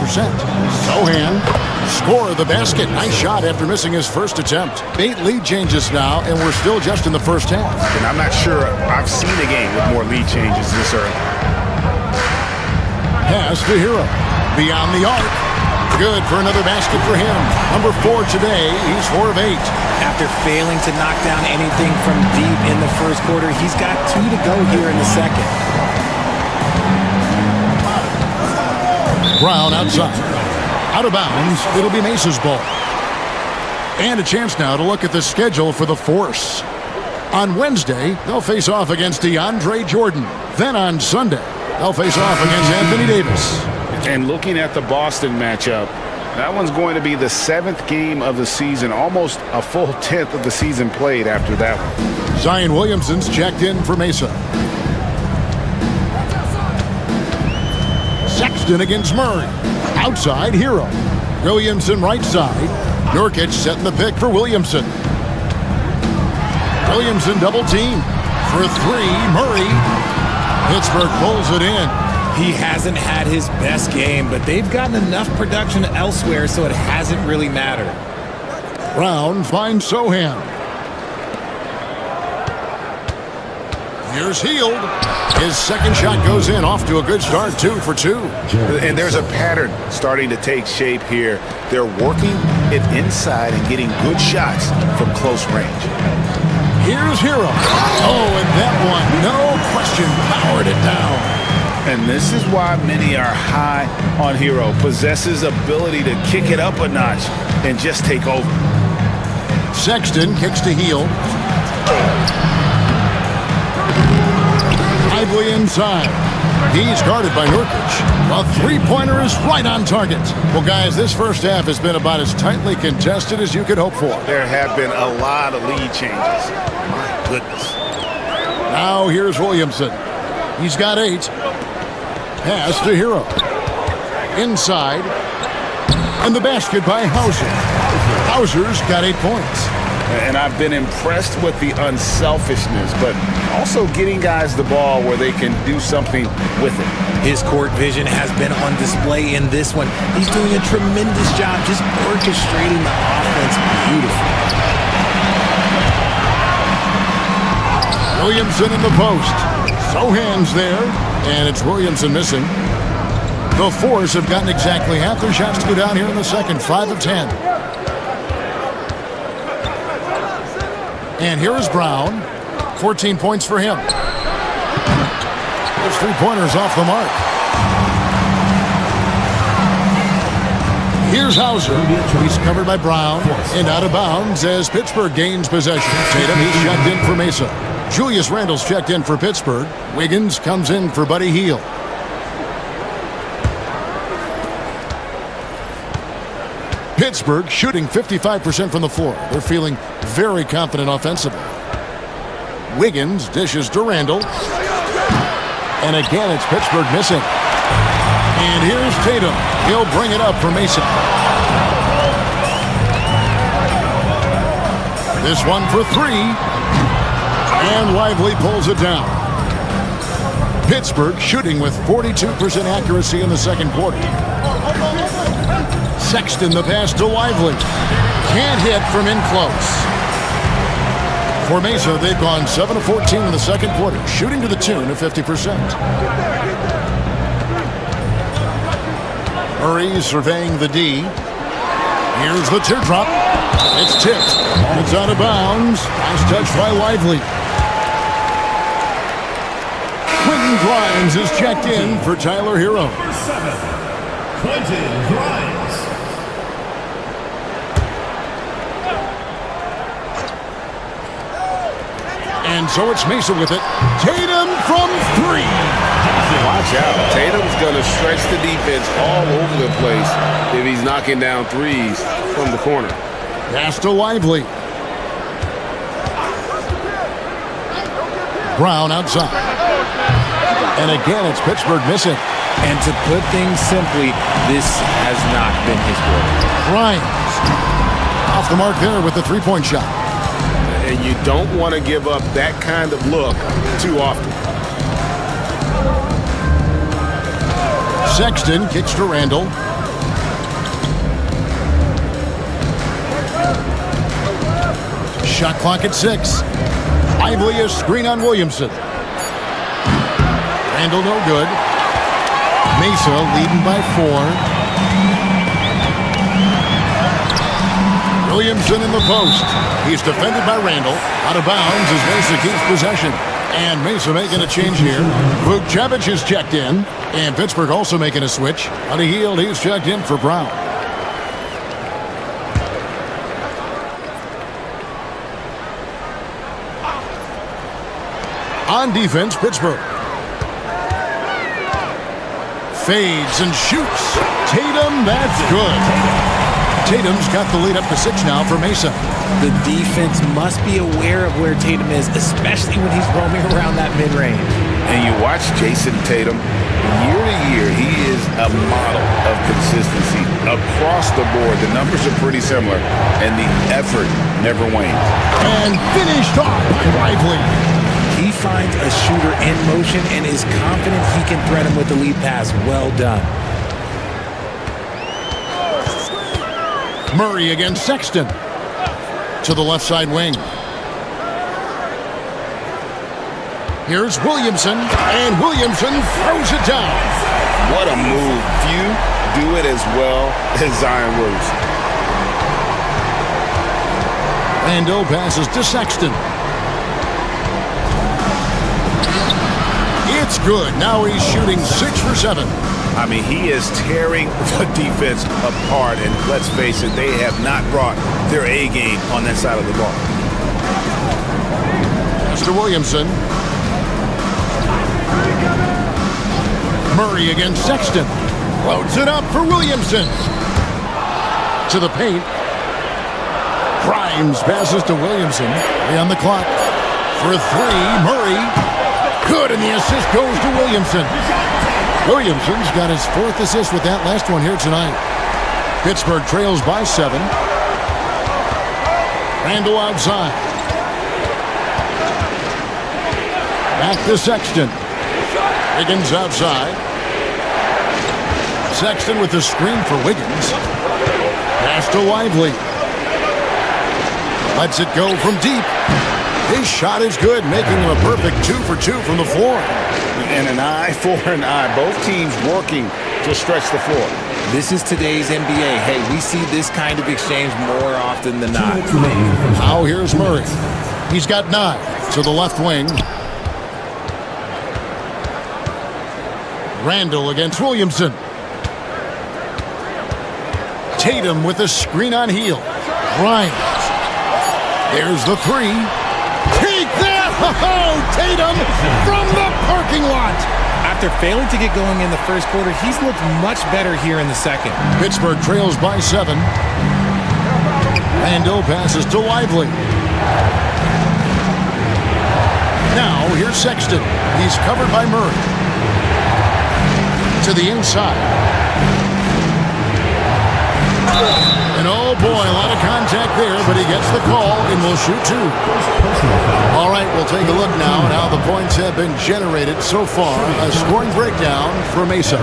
Sohan, score of the basket. Nice shot after missing his first attempt. 8 lead changes now, and we're still just in the first half. And I'm not sure I've seen a game with more lead changes this early. Pass to Hero. Beyond the arc. Good for another basket for him. Number 4 today. He's 4 of 8. After failing to knock down anything from deep in the first quarter, he's got 2 to go here in the second. Brown outside. Out of bounds. It'll be Mesa's ball. And a chance now to look at the schedule for the Force. On Wednesday, they'll face off against DeAndre Jordan. Then on Sunday, they'll face off against Anthony Davis. And looking at the Boston matchup, that one's going to be the 7th game of the season, almost a full 10th of the season played after that one. Zion Williamson's checked in for Mesa. Sexton against Murray. Outside, Hero. Williamson right side. Nurkic setting the pick for Williamson. Williamson double team. For 3, Murray. Pittsburgh pulls it in. He hasn't had his best game, but they've gotten enough production elsewhere, so it hasn't really mattered. Brown finds Sohan. Here's Hield. His second shot goes in, off to a good start, 2 for 2. And there's a pattern starting to take shape here. They're working it inside and getting good shots from close range. Here's Hero. Oh, and that one, no question, powered it down. And this is why many are high on Hero. Possesses ability to kick it up a notch and just take over. Sexton kicks to Hield. Lively inside. He's guarded by Nurkic. A three-pointer is right on target. Well, guys, this first half has been about as tightly contested as you could hope for. There have been a lot of lead changes. My goodness. Now here's Williamson. He's got 8. Pass to Hero. Inside. And the basket by Hauser. Hauser's got 8 points. And I've been impressed with the unselfishness, but also getting guys the ball where they can do something with it. His court vision has been on display in this one. He's doing a tremendous job just orchestrating the offense beautifully. Williamson in the post. Sohan's there, and it's Williamson missing. The Force have gotten exactly half their shots to go down here in the second, 5 of 10. And here is Brown. 14 points for him. Those 3-pointers off the mark. Here's Hauser. He's covered by Brown. And out of bounds as Pittsburgh gains possession. Tatum, he's checked in for Mesa. Julius Randle's checked in for Pittsburgh. Wiggins comes in for Buddy Hield. Pittsburgh shooting 55% from the floor. They're feeling very confident offensively. Wiggins dishes to Randle. And again, it's Pittsburgh missing. And here's Tatum. He'll bring it up for Mason. This one for 3. And Lively pulls it down. Pittsburgh shooting with 42% accuracy in the second quarter. Sexton the pass to Lively. Can't hit from in close. For Mesa, they've gone 7 of 14 in the second quarter, shooting to the tune of 50%. Murray surveying the D. Here's the teardrop. It's tipped. It's out of bounds. Last touch by Lively. Quentin Grimes is checked in for Tyler Hero. Quentin Grimes. And so it's Mesa with it. Tatum from 3. Watch out. Tatum's going to stretch the defense all over the place if he's knocking down threes from the corner. Pass to Lively. Brown outside. And again, it's Pittsburgh missing. And to put things simply, this has not been his work. Grimes off the mark there with the three-point shot. And you don't want to give up that kind of look too often. Sexton kicks to Randle. Shot clock at 6. Lively a screen on Williamson. Randle no good. Mesa leading by 4. Williamson in the post. He's defended by Randle. Out of bounds as Mesa keeps possession. And Mesa making a change here. Vukcevic is checked in. And Pittsburgh also making a switch. On the heel, he's checked in for Brown. On defense, Pittsburgh. Fades and shoots. Tatum, that's good. Tatum's got the lead up to 6 now for Mesa. The defense must be aware of where Tatum is, especially when he's roaming around that mid-range. And you watch Jason Tatum, year to year, he is a model of consistency. Across the board, the numbers are pretty similar, and the effort never wanes. And finished off by Lively. He finds a shooter in motion and is confident he can thread him with the lead pass. Well done. Murray against Sexton. To the left side wing. Here's Williamson, and Williamson throws it down. What a move. Few do it as well as Zion Williamson. Randall passes to Sexton. It's good. Now he's shooting 6 for 7. I mean, he is tearing the defense apart, and let's face it, they have not brought their A game on that side of the ball. Mr. Williamson. Murray against Sexton. Loads it up for Williamson. To the paint. Grimes passes to Williamson. 3 on the clock. For 3, Murray. Good, and the assist goes to Williamson. Williamson's got his 4th assist with that last one here tonight. Pittsburgh trails by 7. Randall outside. Back to Sexton. Wiggins outside. Sexton with the screen for Wiggins. Pass to Lively. Lets it go from deep. His shot is good, making him a perfect 2 for 2 from the floor. And an eye for an eye. Both teams working to stretch the floor. This is today's NBA. Hey, we see this kind of exchange more often than not. Now here's Murray. He's got 9 to the left wing. Randall against Williamson. Tatum with a screen on heel. Grimes. There's the 3. Take that! Oh, Tatum from the parking lot. After failing to get going in the first quarter, he's looked much better here in the second. Pittsburgh trails by 7. Randall passes to Lively. Now here's Sexton. He's covered by Murray. To the inside. And oh boy, a lot of contact there, but he gets the call and will shoot 2. All right, we'll take a look now at how the points have been generated so far. A scoring breakdown for Mesa.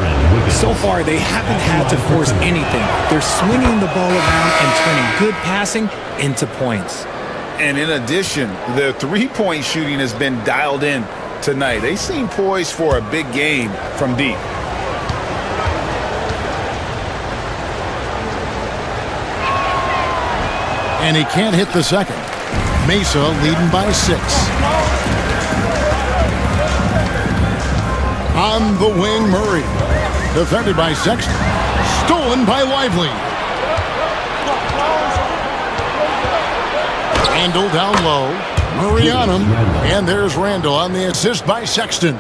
So far, they haven't had to force anything. They're swinging the ball around and turning good passing into points. And in addition, the 3-point shooting has been dialed in tonight. They seem poised for a big game from deep. And he can't hit the second. Mesa leading by 6. On the wing, Murray. Defended by Sexton. Stolen by Lively. Randall down low. Murray on him. And there's Randall on the assist by Sexton.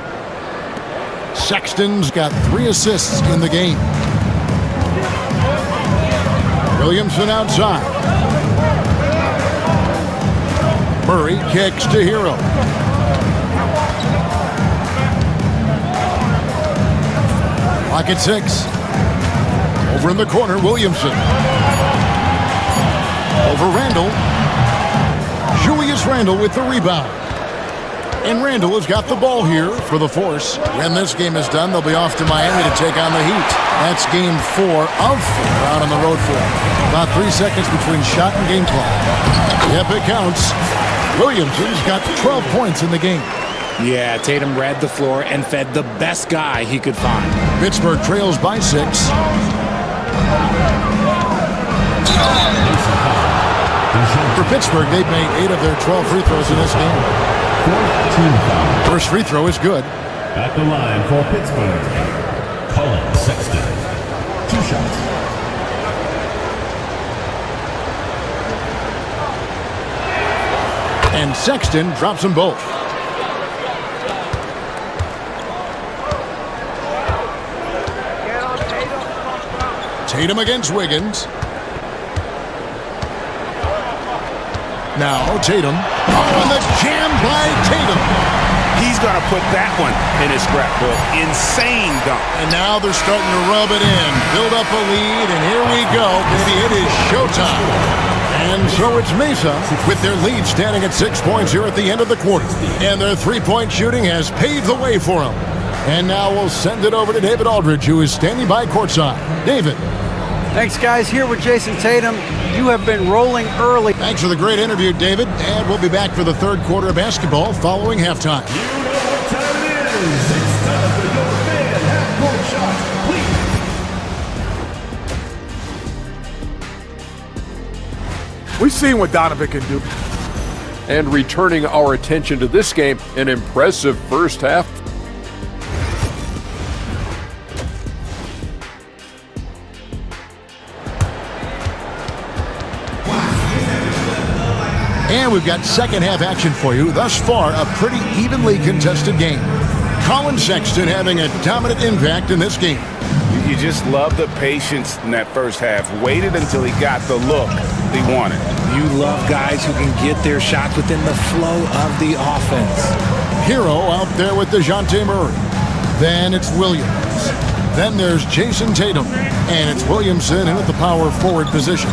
Sexton's got 3 assists in the game. Williamson outside. Murray kicks to Hero. Clock at 6. Over in the corner, Williamson. Over Randall. Julius Randall with the rebound. And Randall has got the ball here for the Force. When this game is done, they'll be off to Miami to take on the Heat. That's game 4 of 4 out on the road for them. About 3 seconds between shot and game clock. Yep, it counts. Williamson's got 12 points in the game. Yeah, Tatum read the floor and fed the best guy he could find. Pittsburgh trails by 6. For Pittsburgh, they've made 8 of their 12 free throws in this game. Fourth team foul. First free throw is good. At the line for Pittsburgh, Colin Sexton. 2 shots. And Sexton drops them both. Tatum against Wiggins. Now Tatum. Oh, and the jam by Tatum. He's going to put that one in his scrapbook. Insane dunk. And now they're starting to rub it in. Build up a lead, and here we go, baby. It is showtime. And so it's Mesa with their lead standing at 6 points here at the end of the quarter. And their three-point shooting has paved the way for them. And now we'll send it over to David Aldridge, who is standing by courtside. David. Thanks, guys. Here with Jason Tatum. You have been rolling early. Thanks for the great interview, David. And we'll be back for the third quarter of basketball following halftime. You know what time it is. It's time for your fan half-court shots, please. We've seen what Donovan can do. And returning our attention to this game, an impressive first half. And we've got second half action for you. Thus far, a pretty evenly contested game. Colin Sexton having a dominant impact in this game. You just love the patience in that first half. Waited until he got the look he wanted. You love guys who can get their shots within the flow of the offense. Hero out there with DeJounte Murray. Then it's Williams. Then there's Jason Tatum. And it's Williamson in at the power forward position.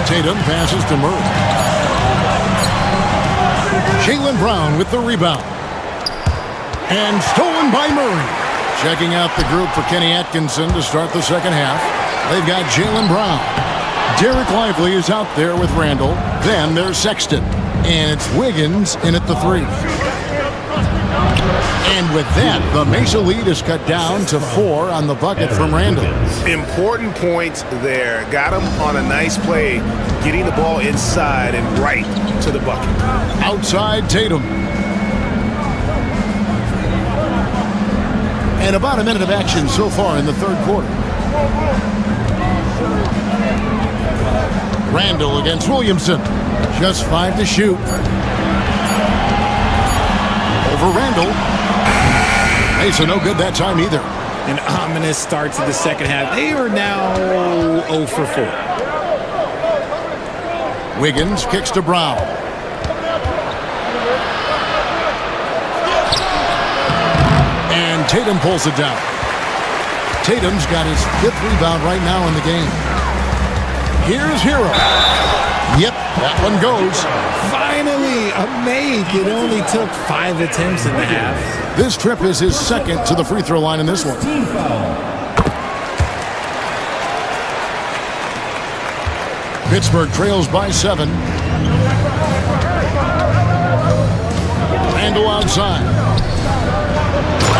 Tatum passes to Murray. Jaylen Brown with the rebound. And stolen by Murray. Checking out the group for Kenny Atkinson to start the second half. They've got Jaylen Brown. Derek Lively is out there with Randall. Then there's Sexton. And it's Wiggins in at the 3. And with that, the Mesa lead is cut down to 4 on the bucket from Randall. Important points there. Got him on a nice play, getting the ball inside and right to the bucket. Outside Tatum. And about a minute of action so far in the third quarter. Randall against Williamson. Just 5 to shoot. Over Randall. Mesa no good that time either. An ominous start to the second half. They are now 0 for 4. Wiggins kicks to Brown. And Tatum pulls it down. Tatum's got his 5th rebound right now in the game. Here's Hero. Yep, that one goes. Finally, a make. It only took 5 attempts in the half. This trip is his second to the free throw line in this one. Team foul. Pittsburgh trails by 7. Randall outside.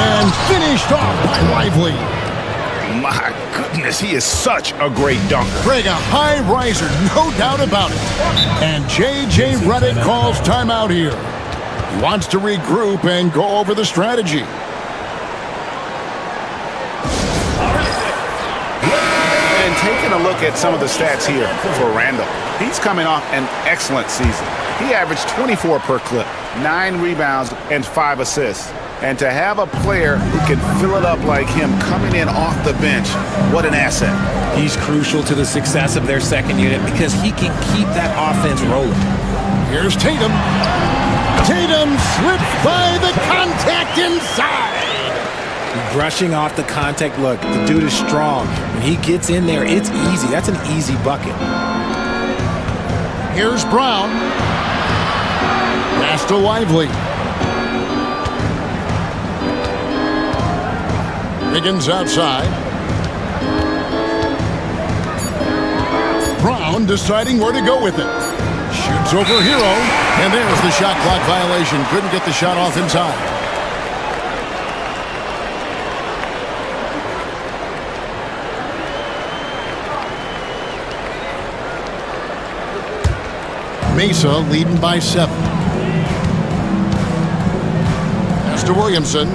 And finished off by Lively. My goodness, he is such a great dunker. Greg, a high riser, no doubt about it. And J.J. Redick calls timeout here. He wants to regroup and go over the strategy. And taking a look at some of the stats here for Randall. He's coming off an excellent season. He averaged 24 per clip, 9 rebounds, and 5 assists. And to have a player who can fill it up like him coming in off the bench, what an asset. He's crucial to the success of their second unit because he can keep that offense rolling. Here's Tatum. Tatum slips by the contact inside. Brushing off the contact. Look, the dude is strong. When he gets in there, it's easy. That's an easy bucket. Here's Brown. Pass to Lively. Wiggins outside. Brown deciding where to go with it. Shoots over Hero. And there's the shot clock violation. Couldn't get the shot off in time. Mesa leading by 7. Pass to Williamson.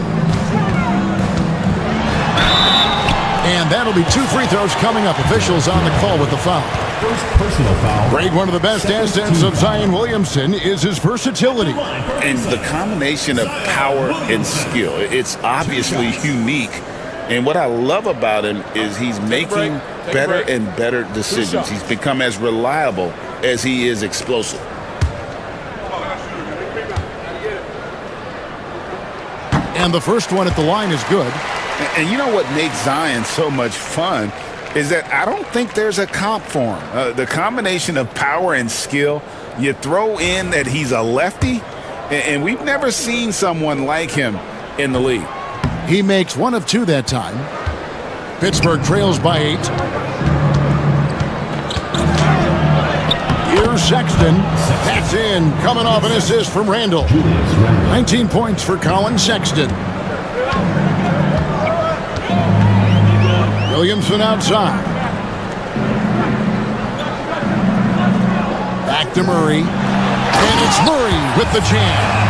And that'll be 2 free throws coming up. Officials on the call with the foul. First personal foul. Grade one of the best assets of Zion Williamson is his versatility. And the combination of power and skill, it's obviously unique. And what I love about him is he's making better and better decisions. He's become as reliable as he is explosive. And the first one at the line is good. And you know what makes Zion so much fun is that I don't think there's a comp for him. The combination of power and skill, you throw in that he's a lefty, and we've never seen someone like him in the league. He makes 1 of 2 that time. Pittsburgh trails by 8. Here's Sexton. That's in, coming off an assist from Randall. 19 points for Colin Sexton. Williamson outside. Back to Murray. And it's Murray with the jam.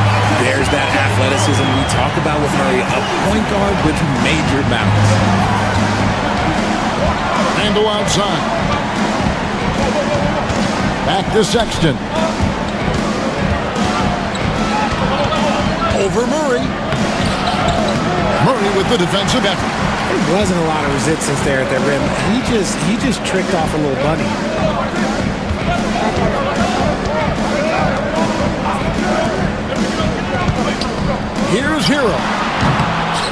There's that athleticism we talk about with Murray, a point guard with major balance. Randall outside. Back to Sexton. Over Murray. Murray with the defensive effort. There wasn't a lot of resistance there at the rim. He just tricked off a little bunny. Here's Hero.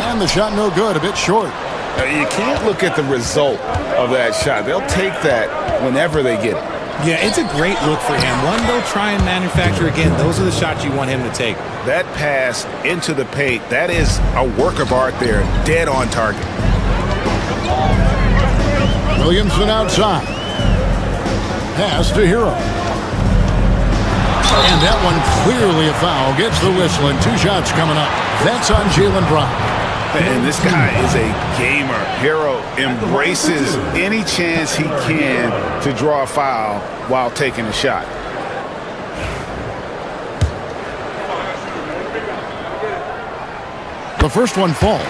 And the shot no good, a bit short. You can't look at the result of that shot. They'll take that whenever they get it. Yeah, it's a great look for him. One they'll try and manufacture again. Those are the shots you want him to take. That pass into the paint, that is a work of art there, dead on target. Williamson outside. Pass to Hero. And that one clearly a foul. Gets the whistle and 2 shots coming up. That's on Jaylen Brown. And this guy is a gamer. Hero embraces any chance he can to draw a foul while taking a shot. The first one falls.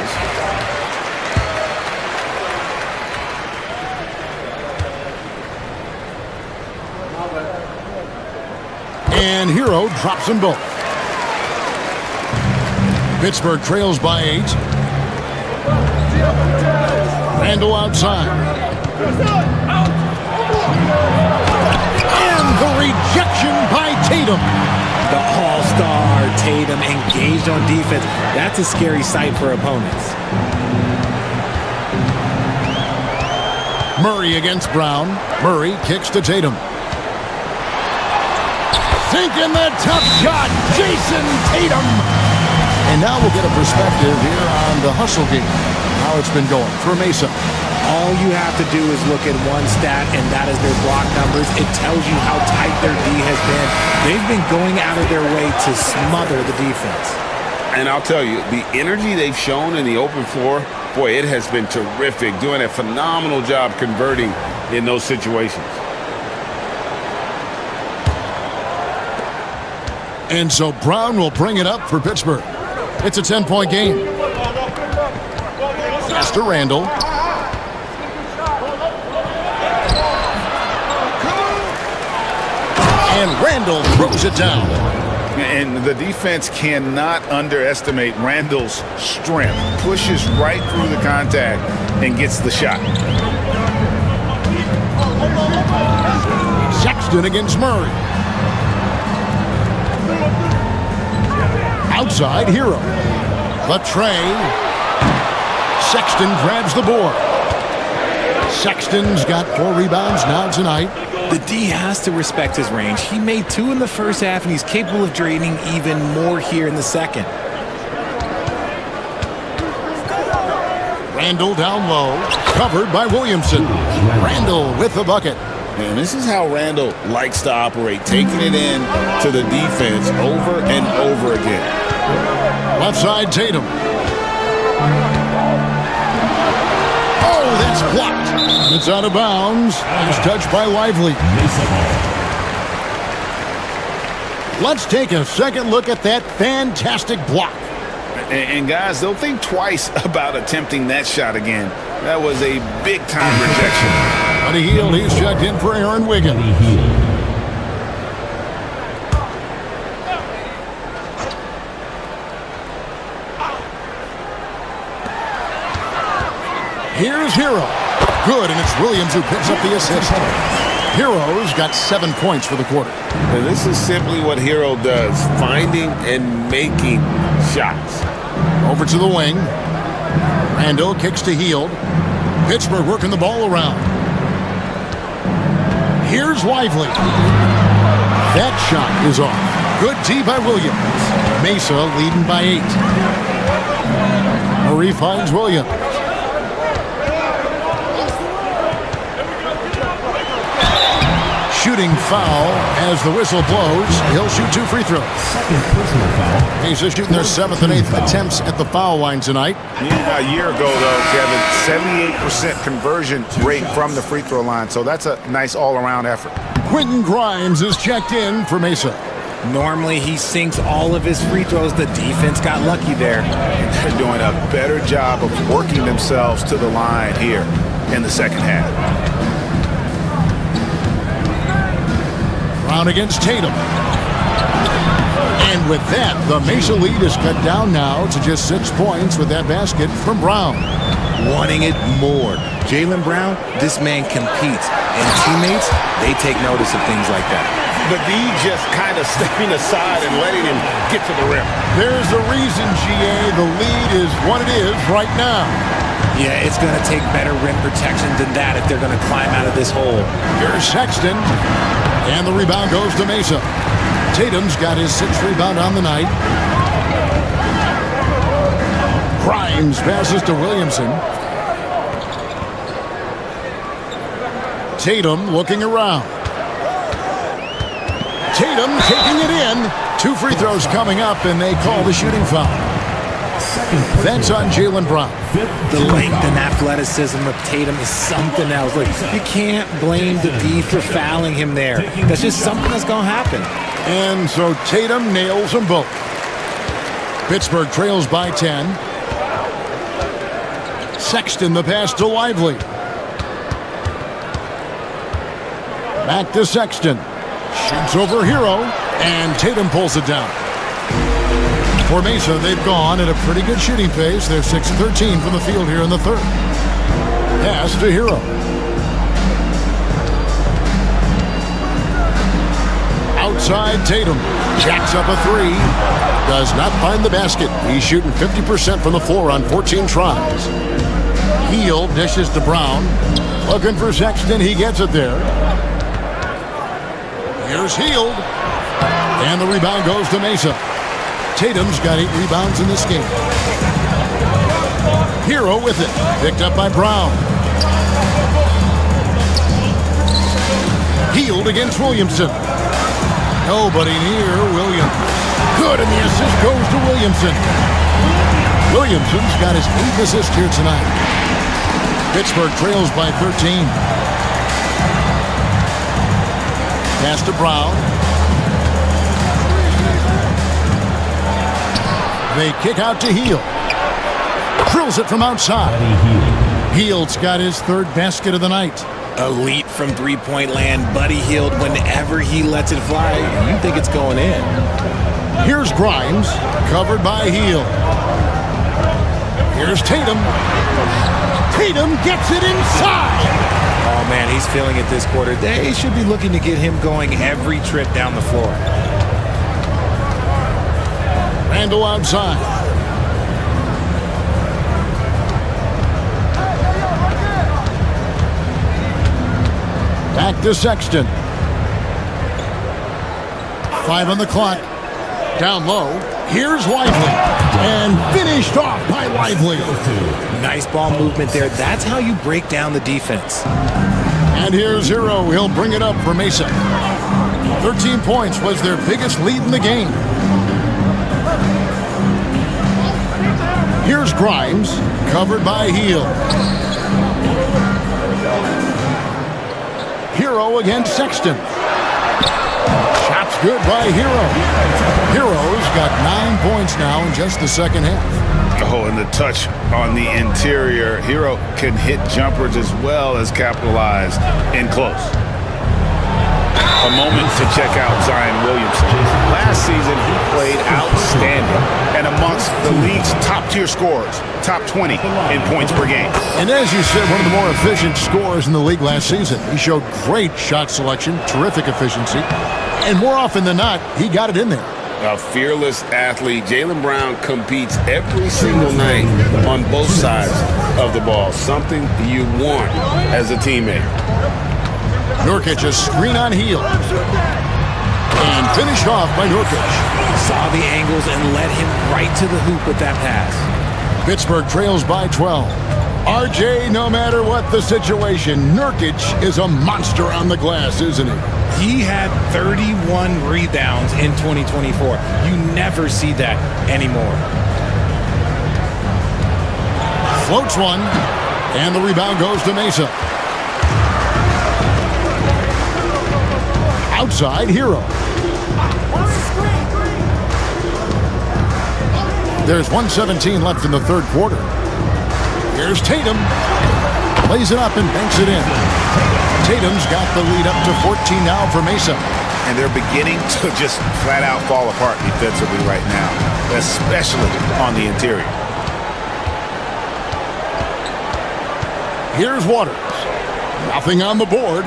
And Hero drops them both. Pittsburgh trails by 8. Randall outside. And the rejection by Tatum. The all-star Tatum engaged on defense. That's a scary sight for opponents. Murray against Brown. Murray kicks to Tatum. Sinking the tough shot, Jason Tatum. And now we'll get a perspective here on the hustle game, how it's been going for Mesa. All you have to do is look at one stat, and that is their block numbers. It tells you how tight their D has been. They've been going out of their way to smother the defense. And I'll tell you, the energy they've shown in the open floor, boy, it has been terrific, doing a phenomenal job converting in those situations. And so Brown will bring it up for Pittsburgh. It's a 10-point game. Pass to Randall. And Randall throws it down. And the defense cannot underestimate Randall's strength. Pushes right through the contact and gets the shot. Sexton against Murray. Outside, Hero. The tray. Sexton grabs the board. Sexton's got 4 rebounds now tonight. The D has to respect his range. He made 2 in the first half, and he's capable of draining even more here in the second. Randall down low, covered by Williamson. Randall with the bucket. And this is how Randall likes to operate, taking it in to the defense over and over again. Left side, Tatum. Oh, that's blocked. It's out of bounds. It's touched by Lively. Let's take a second look at that fantastic block. And guys, don't think twice about attempting that shot again. That was a big-time rejection. Buddy Hield, he's checked in for Aaron Wiggins. Here's Hero. Good, and it's Williams who picks up the assist. Hero's got 7 points for the quarter. And this is simply what Hero does, finding and making shots. Over to the wing. Randall kicks to Hield. Pittsburgh working the ball around. Here's Lively. That shot is off. Good D by Williams. Mesa leading by 8. Murray finds Williams. Shooting foul as the whistle blows. He'll shoot 2 free throws. Second personal foul. Mesa shooting their 7th and 8th attempts at the foul line tonight. Yeah, a year ago, though, Kevin, 78% conversion rate from the free throw line. So that's a nice all-around effort. Quentin Grimes is checked in for Mesa. Normally, he sinks all of his free throws. The defense got lucky there. And they're doing a better job of working themselves to the line here in the second half. Brown against Tatum. And with that, the Mesa lead is cut down now to just 6 points with that basket from Brown. Wanting it more. Jaylen Brown, this man competes. And teammates, they take notice of things like that. But D just kind of stepping aside and letting him get to the rim. There's a reason, GA, the lead is what it is right now. Yeah, it's going to take better rim protection than that if they're going to climb out of this hole. Here's Sexton. And the rebound goes to Mesa. Tatum's got his 6th rebound on the night. Grimes passes to Williamson. Tatum looking around. Tatum taking it in. 2 free throws coming up, and they call the shooting foul. That's on Jaylen Brown. The length and athleticism of Tatum is something else. Look, you can't blame the D for fouling him there. That's just something that's going to happen. And so Tatum nails them both. Pittsburgh trails by 10. Sexton the pass to Lively. Back to Sexton. Shoots over Hero, and Tatum pulls it down. For Mesa, they've gone at a pretty good shooting pace. They're 6-13 from the field here in the third. Pass to Hero. Outside Tatum. Jacks up a 3. Does not find the basket. He's shooting 50% from the floor on 14 tries. Hield dishes to Brown. Looking for Sexton. He gets it there. Here's Hield. And the rebound goes to Mesa. Tatum's got 8 rebounds in this game. Hero with it. Picked up by Brown. Hield against Williamson. Nobody near Williams. Good, and the assist goes to Williamson. Williamson's got his 8th assist here tonight. Pittsburgh trails by 13. Pass to Brown. They kick out to Hield. Drills it from outside. Hield's got his 3rd basket of the night. Elite from three-point land. Buddy Hield, whenever he lets it fly, you think it's going in. Here's Grimes, covered by Hield. Here's Tatum. Tatum gets it inside. Oh, man, he's feeling it this quarter. They should be looking to get him going every trip down the floor. Randall outside. Back to Sexton. 5 on the clock. Down low. Here's Lively. And finished off by Lively. Nice ball movement there. That's how you break down the defense. And here's Hero. He'll bring it up for Mesa. 13 points was their biggest lead in the game. Here's Grimes, covered by Hield. Hero against Sexton. Shots Good by Hero. Hero's got 9 points now in just the second half. Oh, and the touch on the interior. Hero can hit jumpers as well as capitalize in close. A moment to check out Zion Williamson. Last season, he played outstanding and amongst the league's top-tier scorers, top 20 in points per game. And as you said, one of the more efficient scorers in the league last season. He showed great shot selection, terrific efficiency, and more often than not, he got it in there. A fearless athlete. Jaylen Brown competes every single night on both sides of the ball, something you want as a teammate. Nurkic, a screen on heel. And finished off by Nurkic. Saw the angles and led him right to the hoop with that pass. Pittsburgh trails by 12. RJ, no matter what the situation, Nurkic is a monster on the glass, isn't he? He had 31 rebounds in 2024. You never see that anymore. Floats one, and the rebound goes to Mesa. Outside, Hero. There's 1:17 left in the third quarter. Here's Tatum. Lays it up and banks it in. Tatum's got the lead up to 14 now for Mesa. And they're beginning to just flat out fall apart defensively right now, especially on the interior. Here's Waters. Nothing on the board.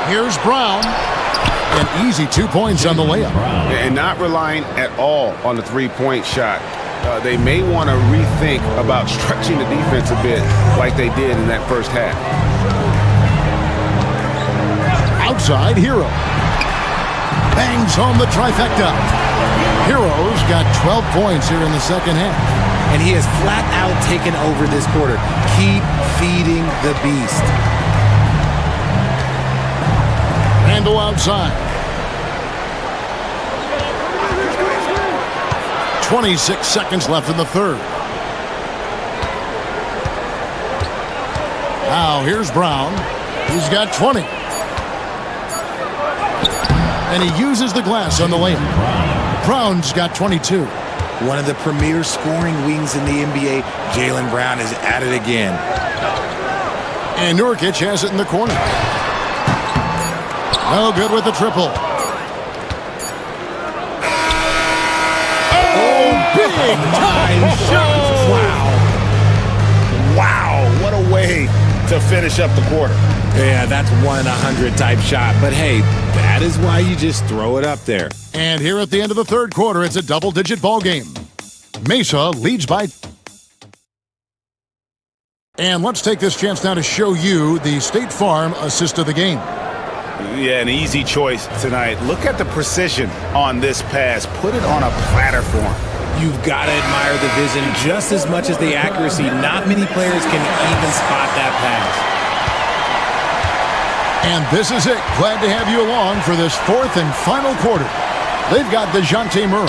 Here's Brown. An easy 2 points on the layup. And not relying at all on the three-point shot. They may want to rethink about stretching the defense a bit like they did in that first half. Outside, Hero. Bangs home the trifecta. Hero's got 12 points here in the second half. And he has flat out taken over this quarter. Keep feeding the beast. Randall outside. 26 seconds left in the third. Now here's Brown. He's got 20. And he uses the glass on the layup. Brown's got 22. One of the premier scoring wings in the NBA, Jaylen Brown is at it again. And Nurkic has it in the corner. No good with the triple. Big time shot. Wow, what a way to finish up the quarter. Yeah, that's 1 in 100 type shot. But hey, that is why you just throw it up there. And here at the end of the third quarter, it's a double-digit ball game. Mesa leads by... And let's take this chance now to show you the State Farm assist of the game. Yeah, an easy choice tonight. Look at the precision on this pass. Put it on a platter form. You've got to admire the vision just as much as the accuracy. Not many players can even spot that pass. And this is it. Glad to have you along for this fourth and final quarter. They've got DeJounte Murray.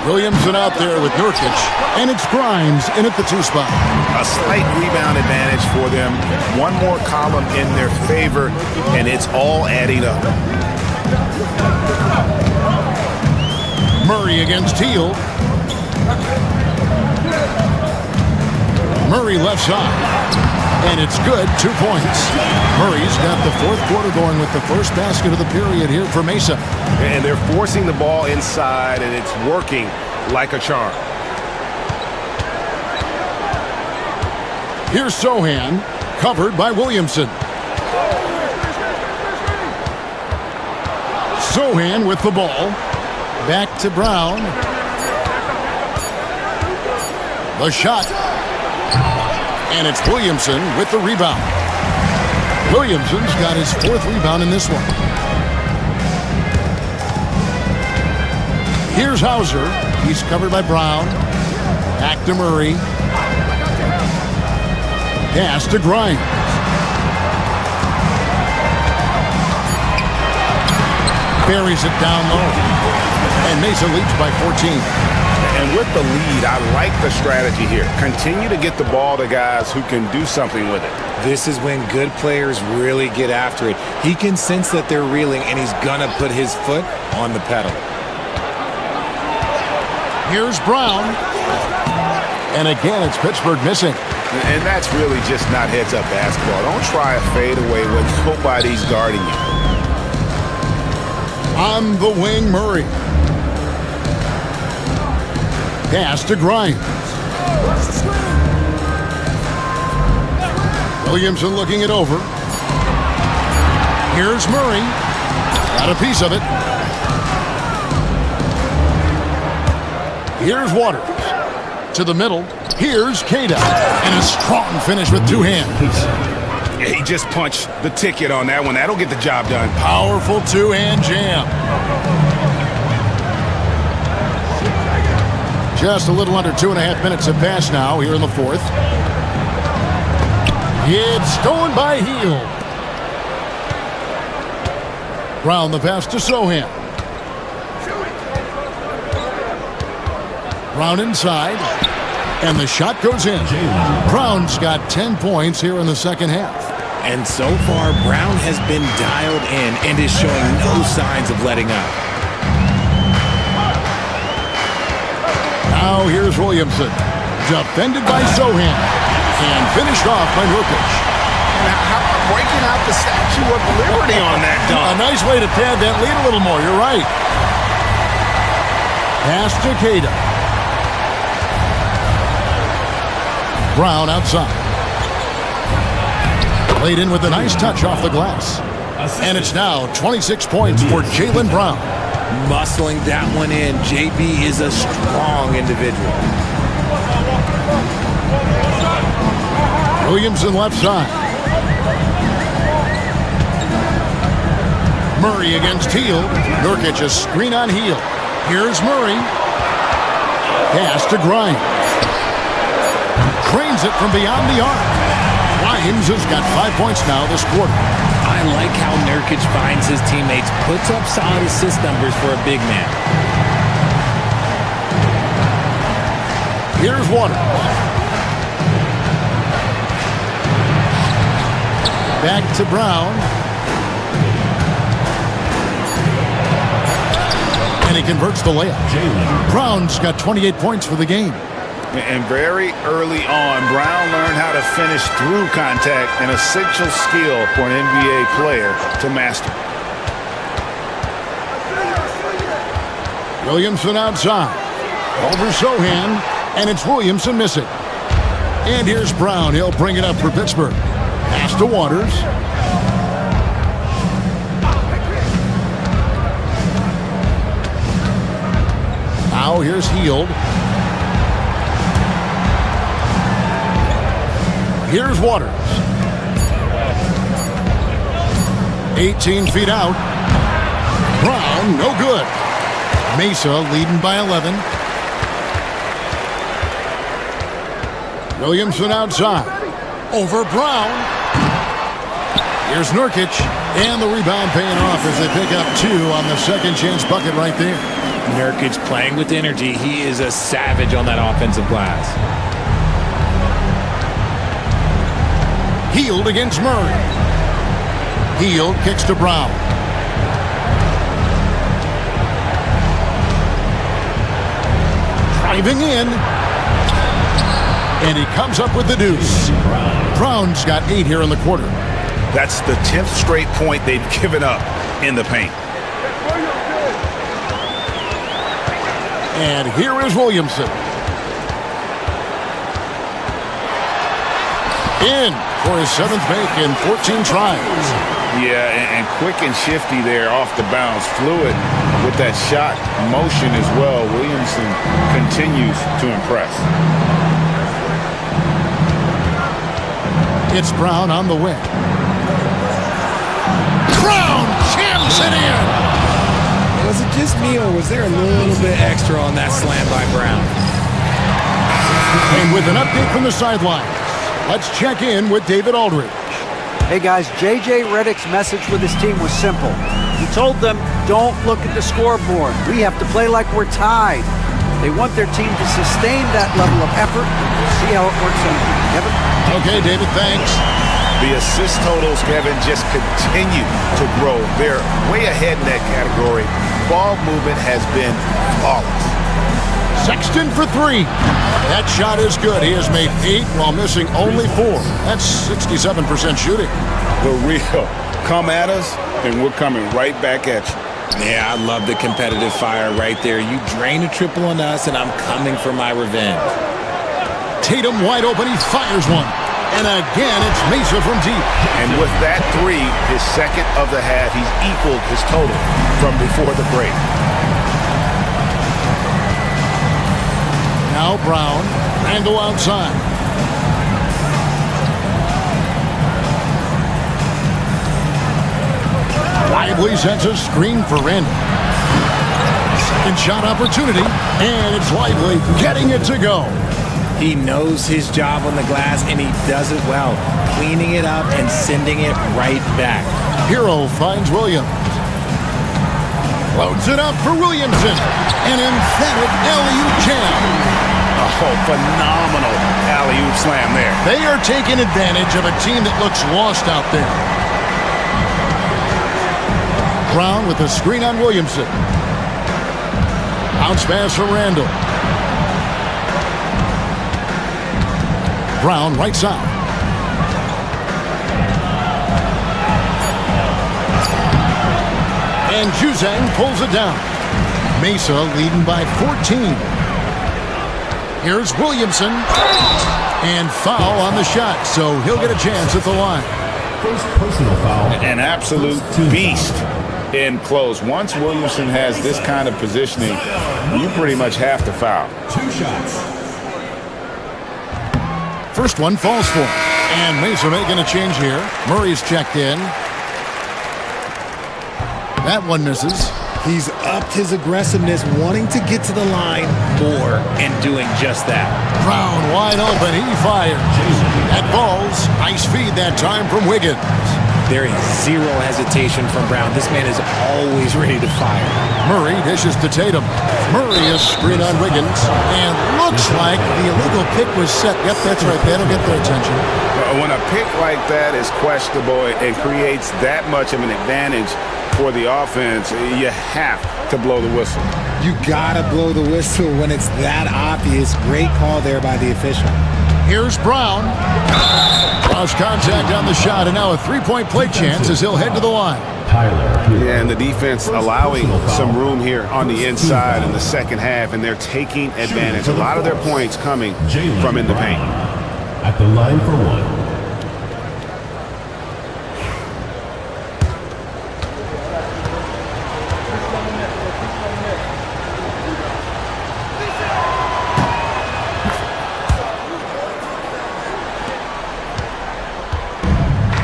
Williamson out there with Nurkic. And it's Grimes in at the 2 spot. A slight rebound advantage for them. One more column in their favor, and it's all adding up. Murray against Teal. Murray left side. And it's good, 2 points. Murray's got the fourth quarter going with the first basket of the period here for Mesa. And they're forcing the ball inside, and it's working like a charm. Here's Sohan, covered by Williamson. Sohan with the ball. Back to Brown. The shot. And it's Williamson with the rebound. Williamson's got his 4th rebound in this one. Here's Hauser. He's covered by Brown. Back to Murray. Pass to Grimes. Buries it down low. And Mesa leads by 14. And with the lead, I like the strategy here. Continue to get the ball to guys who can do something with it. This is when good players really get after it. He can sense that they're reeling, and he's gonna put his foot on the pedal. Here's Brown. And again, it's Pittsburgh missing. And that's really just not heads-up basketball. Don't try a fadeaway when nobody's guarding you. On the wing, Murray. Pass to Grimes. Williamson looking it over. Here's Murray. Got a piece of it. Here's Waters. To the middle. Here's Cada. And a strong finish with two hands. Yeah, he just punched the ticket on that one. That'll get the job done. Powerful two-hand jam. Just a little under 2.5 minutes have passed now here in the fourth. It's stolen by Hield. Brown the pass to Sohan. Brown inside. And the shot goes in. Brown's got 10 points here in the second half. And so far, Brown has been dialed in and is showing no signs of letting up. Now here's Williamson. Defended by Sohan. And finished off by Nurkic. How about breaking out the Statue of Liberty on that dunk? A nice way to pad that lead a little more. You're right. Pass to Cada. Brown outside. Played in with a nice touch off the glass. And it's now 26 points for Jaylen Brown. Muscling that one in. JB is a strong individual. Williamson left side. Murray against Hield. Nurkic a screen on Hield. Here's Murray. Pass to Grimes. Cranes it from beyond the arc. Grimes has got 5 points now this quarter. I like how Nurkic finds his teammates, puts up solid assist numbers for a big man. Here's Waters. Back to Brown. And he converts the layup. Brown's got 28 points for the game. And very early on, Brown learned how to finish through contact, an essential skill for an NBA player to master. Williamson outside. Over Sohan, and it's Williamson missing. And here's Brown. He'll bring it up for Pittsburgh. Pass to Waters. Now here's Hield. Here's Waters. 18 feet out. Brown, no good. Mesa leading by 11. Williamson outside. Over Brown. Here's Nurkic. And the rebound paying off as they pick up 2 on the second chance bucket right there. Nurkic playing with energy. He is a savage on that offensive glass. Hield against Murray. Hield kicks to Brown. Driving in. And he comes up with the deuce. Brown's got 8 here in the quarter. That's the 10th straight point they've given up in the paint. And here is Williamson. In for his 7th make in 14 tries. Yeah, and quick and shifty there off the bounce. Fluid with that shot motion as well. Williamson continues to impress. It's Brown on the wing. Brown jams it in. Was it just me, or was there a little bit extra on that slam by Brown? And with an update from the sideline, let's check in with David Aldridge. Hey guys, J.J. Redick's message with his team was simple. He told them, don't look at the scoreboard. We have to play like we're tied. They want their team to sustain that level of effort. We'll see how it works out. Kevin? Okay, David, thanks. The assist totals, Kevin, just continue to grow. They're way ahead in that category. Ball movement has been flawless. Sexton for 3. That shot is good. He has made 8 while missing only 4. That's 67% shooting. We're real. Come at us, and we're coming right back at you. Yeah, I love the competitive fire right there. You drain a triple on us, and I'm coming for my revenge. Tatum wide open. He fires one. And again, it's Mesa from deep. And with that 3, his second of the half, he's equaled his total from before the break. Now Brown. Randall outside. Lively sets a screen for Randall. Second shot opportunity, and it's Lively getting it to go. He knows his job on the glass, and he does it well, cleaning it up and sending it right back. Hero finds Williams. Loads it up for Williamson. An emphatic alley-oop jam. Oh, phenomenal alley-oop slam there. They are taking advantage of a team that looks lost out there. Brown with the screen on Williamson. Bounce pass from Randall. Brown right side. And Juzang pulls it down. Mesa leading by 14. Here's Williamson. And foul on the shot, so he'll get a chance at the line. First personal foul. An absolute beast in close. Once Williamson has this kind of positioning, you pretty much have to foul. 2 shots. First one falls for him. And Mesa making a change here. Murray's checked in. That one misses. He's upped his aggressiveness, wanting to get to the line more and doing just that. Brown wide open. He fires. That falls. Nice feed that time from Wiggins. There is zero hesitation from Brown. This man is always ready to fire. Murray dishes to Tatum. Murray is screen on Wiggins. And looks like the illegal pick was set. Yep, that's right. That'll get their attention. When a pick like that is questionable and creates that much of an advantage for the offense, you have to blow the whistle. You gotta blow the whistle when it's that obvious. Great call there by the official. Here's Brown. Cross contact on the shot, and now a three-point play chance as he'll head to the line. Yeah, and the defense allowing some room here on the inside in the second half, and they're taking advantage. A lot of their points coming from in the paint. At the line for 1.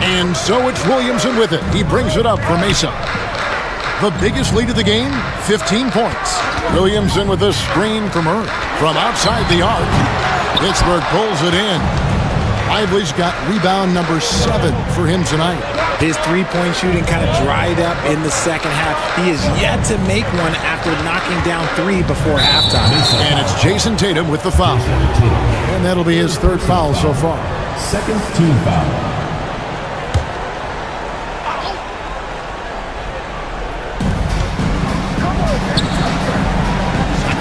And so it's Williamson with it. He brings it up for Mesa. The biggest lead of the game, 15 points. Williamson with a screen from Murray. From outside the arc, Pittsburgh pulls it in. Lively's got rebound number 7 for him tonight. His three-point shooting kind of dried up in the second half. He is yet to make one after knocking down 3 before halftime. And it's Jason Tatum with the foul. And that'll be his 3rd foul so far. Second team foul.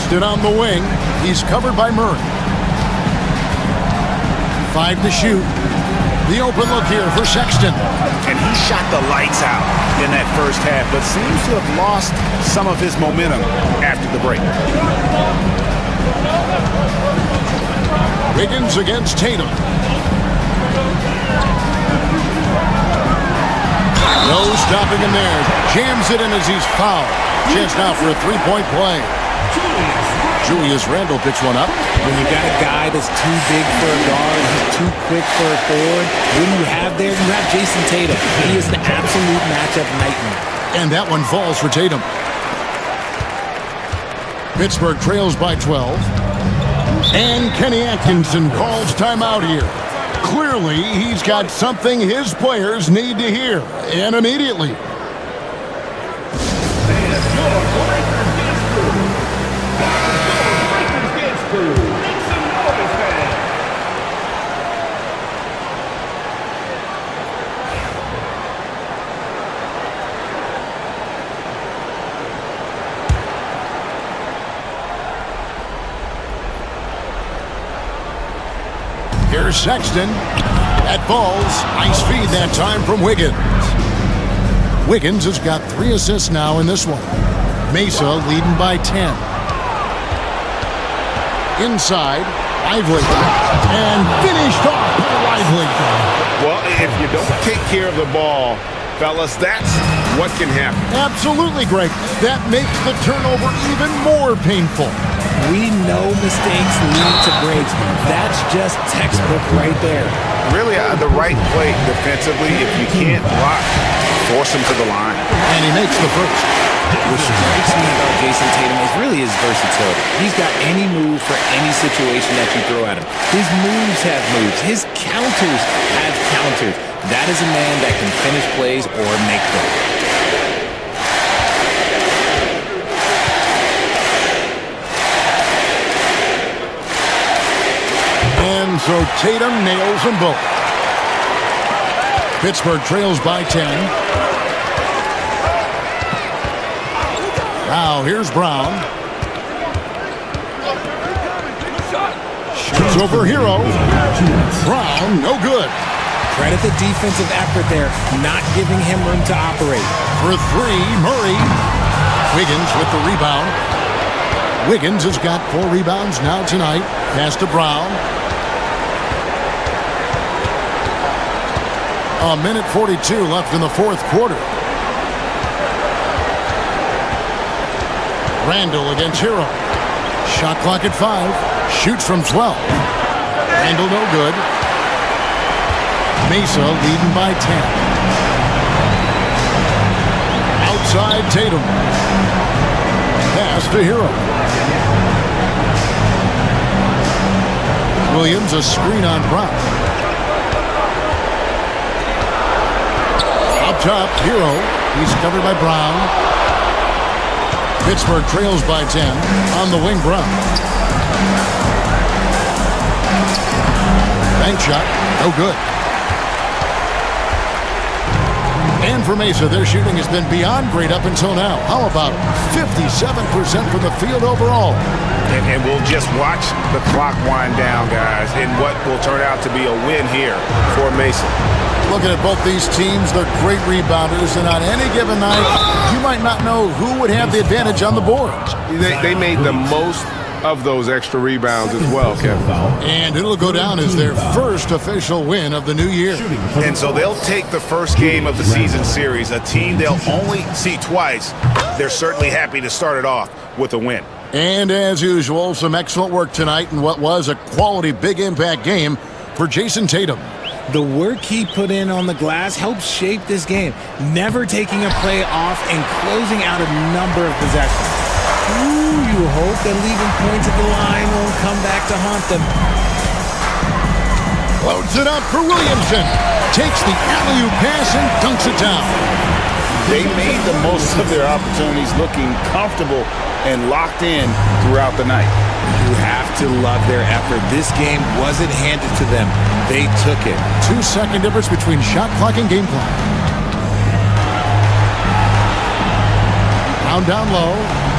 On the wing, he's covered by Murray. 5 to shoot. The open look here for Sexton. And he shot the lights out in that first half, but seems to have lost some of his momentum after the break. Wiggins against Tatum. No stopping him there. Jams it in as he's fouled. Chance now for a 3-point play. Julius Randle picks one up. When you got a guy that's too big for a guard, he's too quick for a forward, what do you have there? You have Jason Tatum. He is an absolute matchup nightmare. And that one falls for Tatum. Pittsburgh trails by 12. And Kenny Atkinson calls timeout here. Clearly, he's got something his players need to hear, and immediately. Here's Sexton. That falls. Nice feed that time from Wiggins. Wiggins has got 3 assists now in this one. Mesa leading by 10. Inside, Lively. And finished off by Lively. Well, if you don't take care of the ball, fellas, that's what can happen. Absolutely, Greg. That makes the turnover even more painful. We know mistakes lead to breaks. That's just textbook right there. Really, the right play defensively, if you can't block, force him to the line. And he makes the first. What strikes me about Jason Tatum is really his versatility. He's got any move for any situation that you throw at him. His moves have moves. His counters have counters. That is a man that can finish plays or make them. And so Tatum nails them both. Pittsburgh trails by 10. Now here's Brown. Shoots over Hero. Brown, no good. Credit the defensive effort there, not giving him room to operate. For 3, Murray. Wiggins with the rebound. Wiggins has got 4 rebounds now tonight. Pass to Brown. 1:42 left in the 4th quarter. Randall against Hero. Shot clock at 5. Shoots from 12. Randall no good. Mesa leading by 10. Outside Tatum. Pass to Hero. Williams a screen on Brown. Up top, Hero. He's covered by Brown. Pittsburgh trails by 10. On the wing, Brown. Bank shot. No good. And for Mesa, their shooting has been beyond great up until now. How about 57% from the field overall? And we'll just watch the clock wind down, guys, in what will turn out to be a win here for Mesa. Looking at both these teams, they're great rebounders, and on any given night, you might not know who would have the advantage on the board. They made the most of those extra rebounds as well, Kevin. And it'll go down as their first official win of the new year. And so they'll take the first game of the season series, a team they'll only see twice. They're certainly happy to start it off with a win. And as usual, some excellent work tonight in what was a quality big impact game for Jason Tatum. The work he put in on the glass helped shape this game, never taking a play off and closing out a number of possessions. Ooh, you hope that leaving points at the line won't come back to haunt them. Loads it up for Williamson. Takes the alley-oop pass and dunks it down. They made the most of their opportunities, looking comfortable and locked in throughout the night. You have to love their effort. This game wasn't handed to them. They took it. 2-second difference between shot clock and game clock. Down low.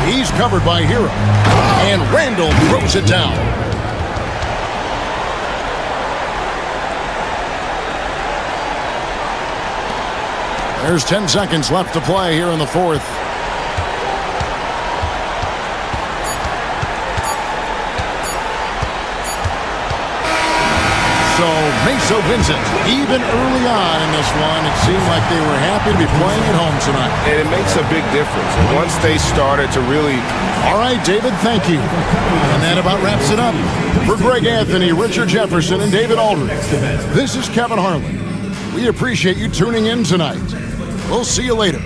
He's covered by Hero. And Randall throws it down. There's 10 seconds left to play here in the 4th. So Mesa wins it. Even early on in this one, it seemed like they were happy to be playing at home tonight. And it makes a big difference once they started to really... All right, David, thank you. And that about wraps it up. For Greg Anthony, Richard Jefferson, and David Aldridge, this is Kevin Harlan. We appreciate you tuning in tonight. We'll see you later.